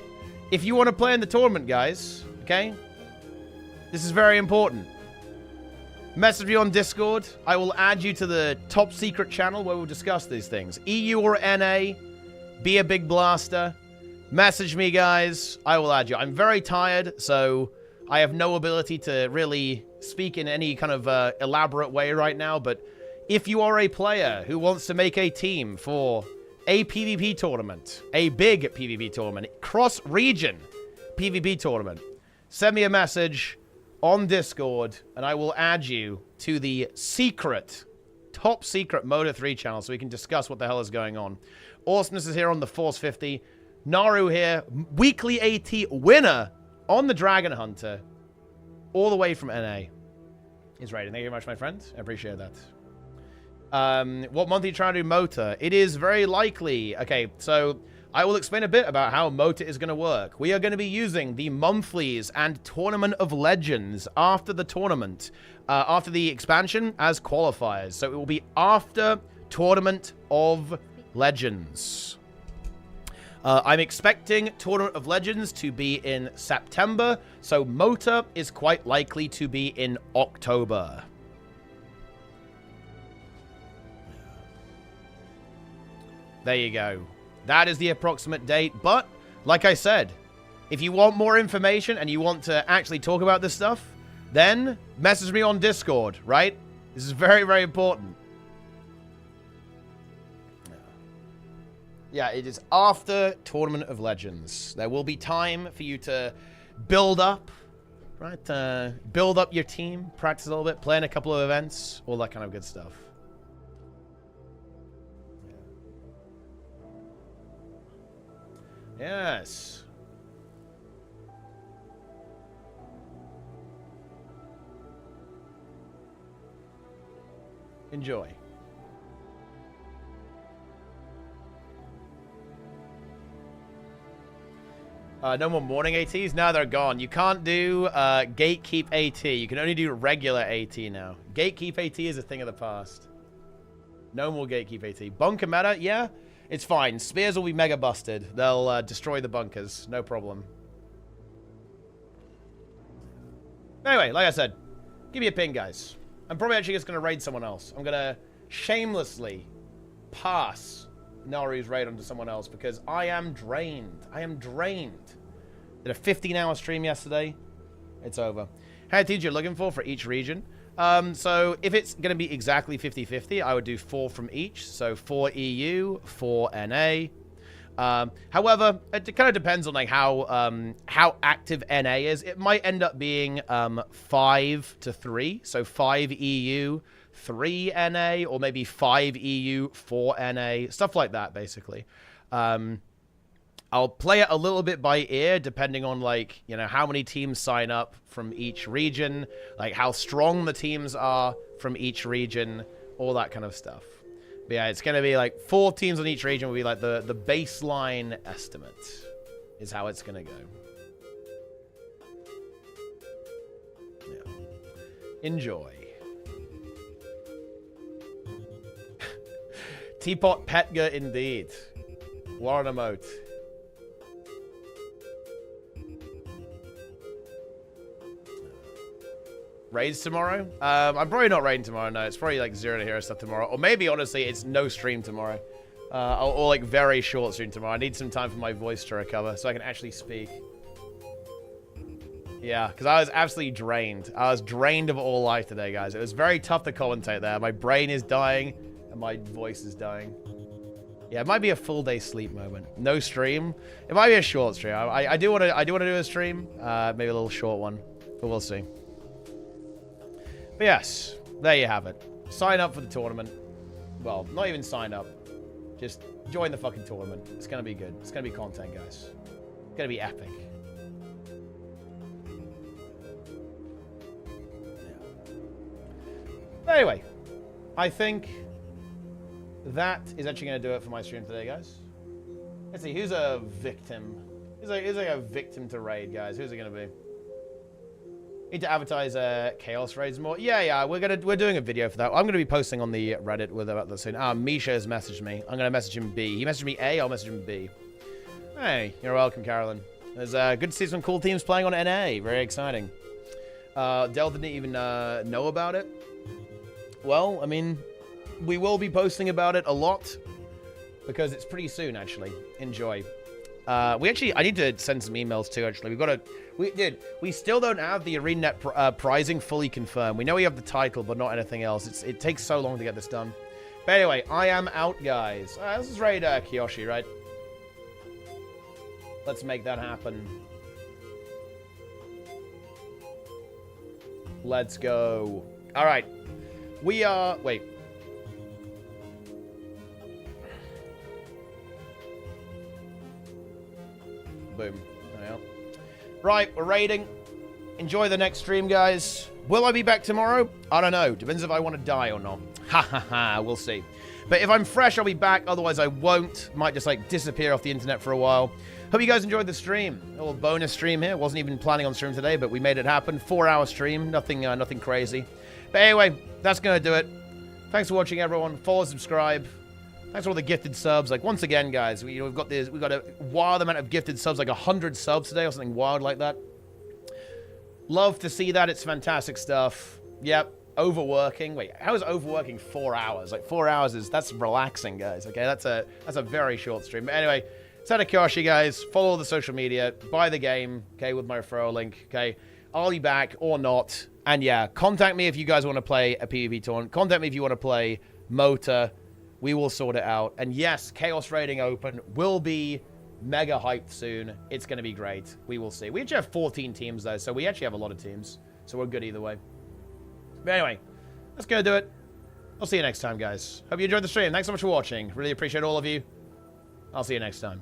Speaker 1: If you want to play in the tournament, guys, okay? This is very important. Message me on Discord. I will add you to the top secret channel where we'll discuss these things. EU or NA, be a big blaster. Message me, guys. I will add you. I'm very tired, so I have no ability to really speak in any kind of elaborate way right now, but if you are a player who wants to make a team for a PvP tournament, a big PvP tournament, cross-region PvP tournament, send me a message on Discord, and I will add you to the secret, top secret Moto 3 channel so we can discuss what the hell is going on. Awesomeness is here on the Force 50. Naru here, weekly AT winner on the Dragon Hunter, all the way from NA. Is rating. Thank you very much, my friend. I appreciate that. What month are you trying to do Mota? It is very likely. Okay, so I will explain a bit about how Mota is going to work. We are going to be using the monthlies and Tournament of Legends after the tournament, after the expansion as qualifiers. So it will be after Tournament of Legends. I'm expecting Tournament of Legends to be in September, so Mota is quite likely to be in October. There you go. That is the approximate date, but like I said, if you want more information and you want to actually talk about this stuff, then message me on Discord, right? This is very, very important. Yeah, it is after Tournament of Legends. There will be time for you to build up, right? Build up your team, practice a little bit, play in a couple of events, all that kind of good stuff. Yes. Enjoy. No more morning ATs? No, they're gone. You can't do Gatekeep AT. You can only do regular AT now. Gatekeep AT is a thing of the past. No more Gatekeep AT. Bunker meta? Yeah, it's fine. Spears will be mega busted. They'll destroy the bunkers. No problem. Anyway, like I said, give me a ping, guys. I'm probably actually just going to raid someone else. I'm going to shamelessly pass Naru's raid onto someone else because I am drained. I am drained. Did a 15-hour stream yesterday. It's over. How many teams you're looking for each region? So if it's going to be exactly 50-50, I would do 4 from each. So 4 EU, 4 NA. However, it kind of depends on like how active NA is. It might end up being 5 to 3. So 5 EU, 3 NA, or maybe 5 EU, 4 NA, stuff like that, basically. I'll play it a little bit by ear, depending on, like, you know, how many teams sign up from each region, like how strong the teams are from each region, all that kind of stuff. But yeah, it's going to be like 4 teams on each region will be like the baseline estimate is how it's going to go. Yeah. Enjoy. Teapot Petga indeed. What an emote. Raids tomorrow? I'm probably not raiding tomorrow, no. It's probably like Zero to Hero stuff tomorrow. Or maybe, honestly, it's no stream tomorrow. Or like very short stream tomorrow. I need some time for my voice to recover so I can actually speak. Yeah, because I was absolutely drained. I was drained of all life today, guys. It was very tough to commentate there. My brain is dying and my voice is dying. Yeah, it might be a full day sleep moment. No stream. It might be a short stream. I do want to do a stream. Maybe a little short one, but we'll see. But yes, there you have it. Sign up for the tournament. Well, not even sign up. Just join the fucking tournament. It's gonna be good. It's gonna be content, guys. It's gonna be epic. But anyway, I think that is actually going to do it for my stream today, guys. Let's see, who's a victim? Who's like a victim to raid, guys? Who's it going to be? Need to advertise chaos raids more. Yeah, we're doing a video for that. I'm going to be posting on the Reddit about that soon. Misha has messaged me. I'm going to message him B. He messaged me A. I'll message him B. Hey, you're welcome, Carolyn. It's good to see some cool teams playing on NA. Very exciting. Dell didn't even know about it. Well, I mean, we will be posting about it a lot because it's pretty soon, actually. Enjoy. I need to send some emails too, actually. We still don't have the ArenaNet prizing fully confirmed. We know we have the title, but not anything else. It takes so long to get this done. But anyway, I am out, guys. This is raid Kiyoshi, right? Let's make that happen. Let's go. All right. We are... Wait. Boom. Yeah. Right, we're raiding. Enjoy the next stream, guys. Will I be back tomorrow? I don't know. Depends if I want to die or not. Ha ha ha. We'll see. But if I'm fresh, I'll be back. Otherwise, I won't. Might just, like, disappear off the internet for a while. Hope you guys enjoyed the stream. A little bonus stream here. Wasn't even planning on stream today, but we made it happen. 4-hour stream. Nothing crazy. But anyway, that's going to do it. Thanks for watching, everyone. Follow, subscribe. Thanks for all the gifted subs. Like, once again, guys, we've got a wild amount of gifted subs, like 100 subs today or something wild like that. Love to see that. It's fantastic stuff. Yep. Overworking. Wait, how is overworking 4 hours? Like, 4 hours that's relaxing, guys. Okay, that's a very short stream. But anyway, Kiyoshi, guys. Follow the social media. Buy the game, okay, with my referral link, okay? I'll be back or not. And yeah, contact me if you guys want to play a PvP tournament. Contact me if you want to play Motor. We will sort it out. And yes, Chaos Raiding Open will be mega hyped soon. It's going to be great. We will see. We actually have 14 teams, though, so we actually have a lot of teams. So we're good either way. But anyway, that's going to do it. I'll see you next time, guys. Hope you enjoyed the stream. Thanks so much for watching. Really appreciate all of you. I'll see you next time.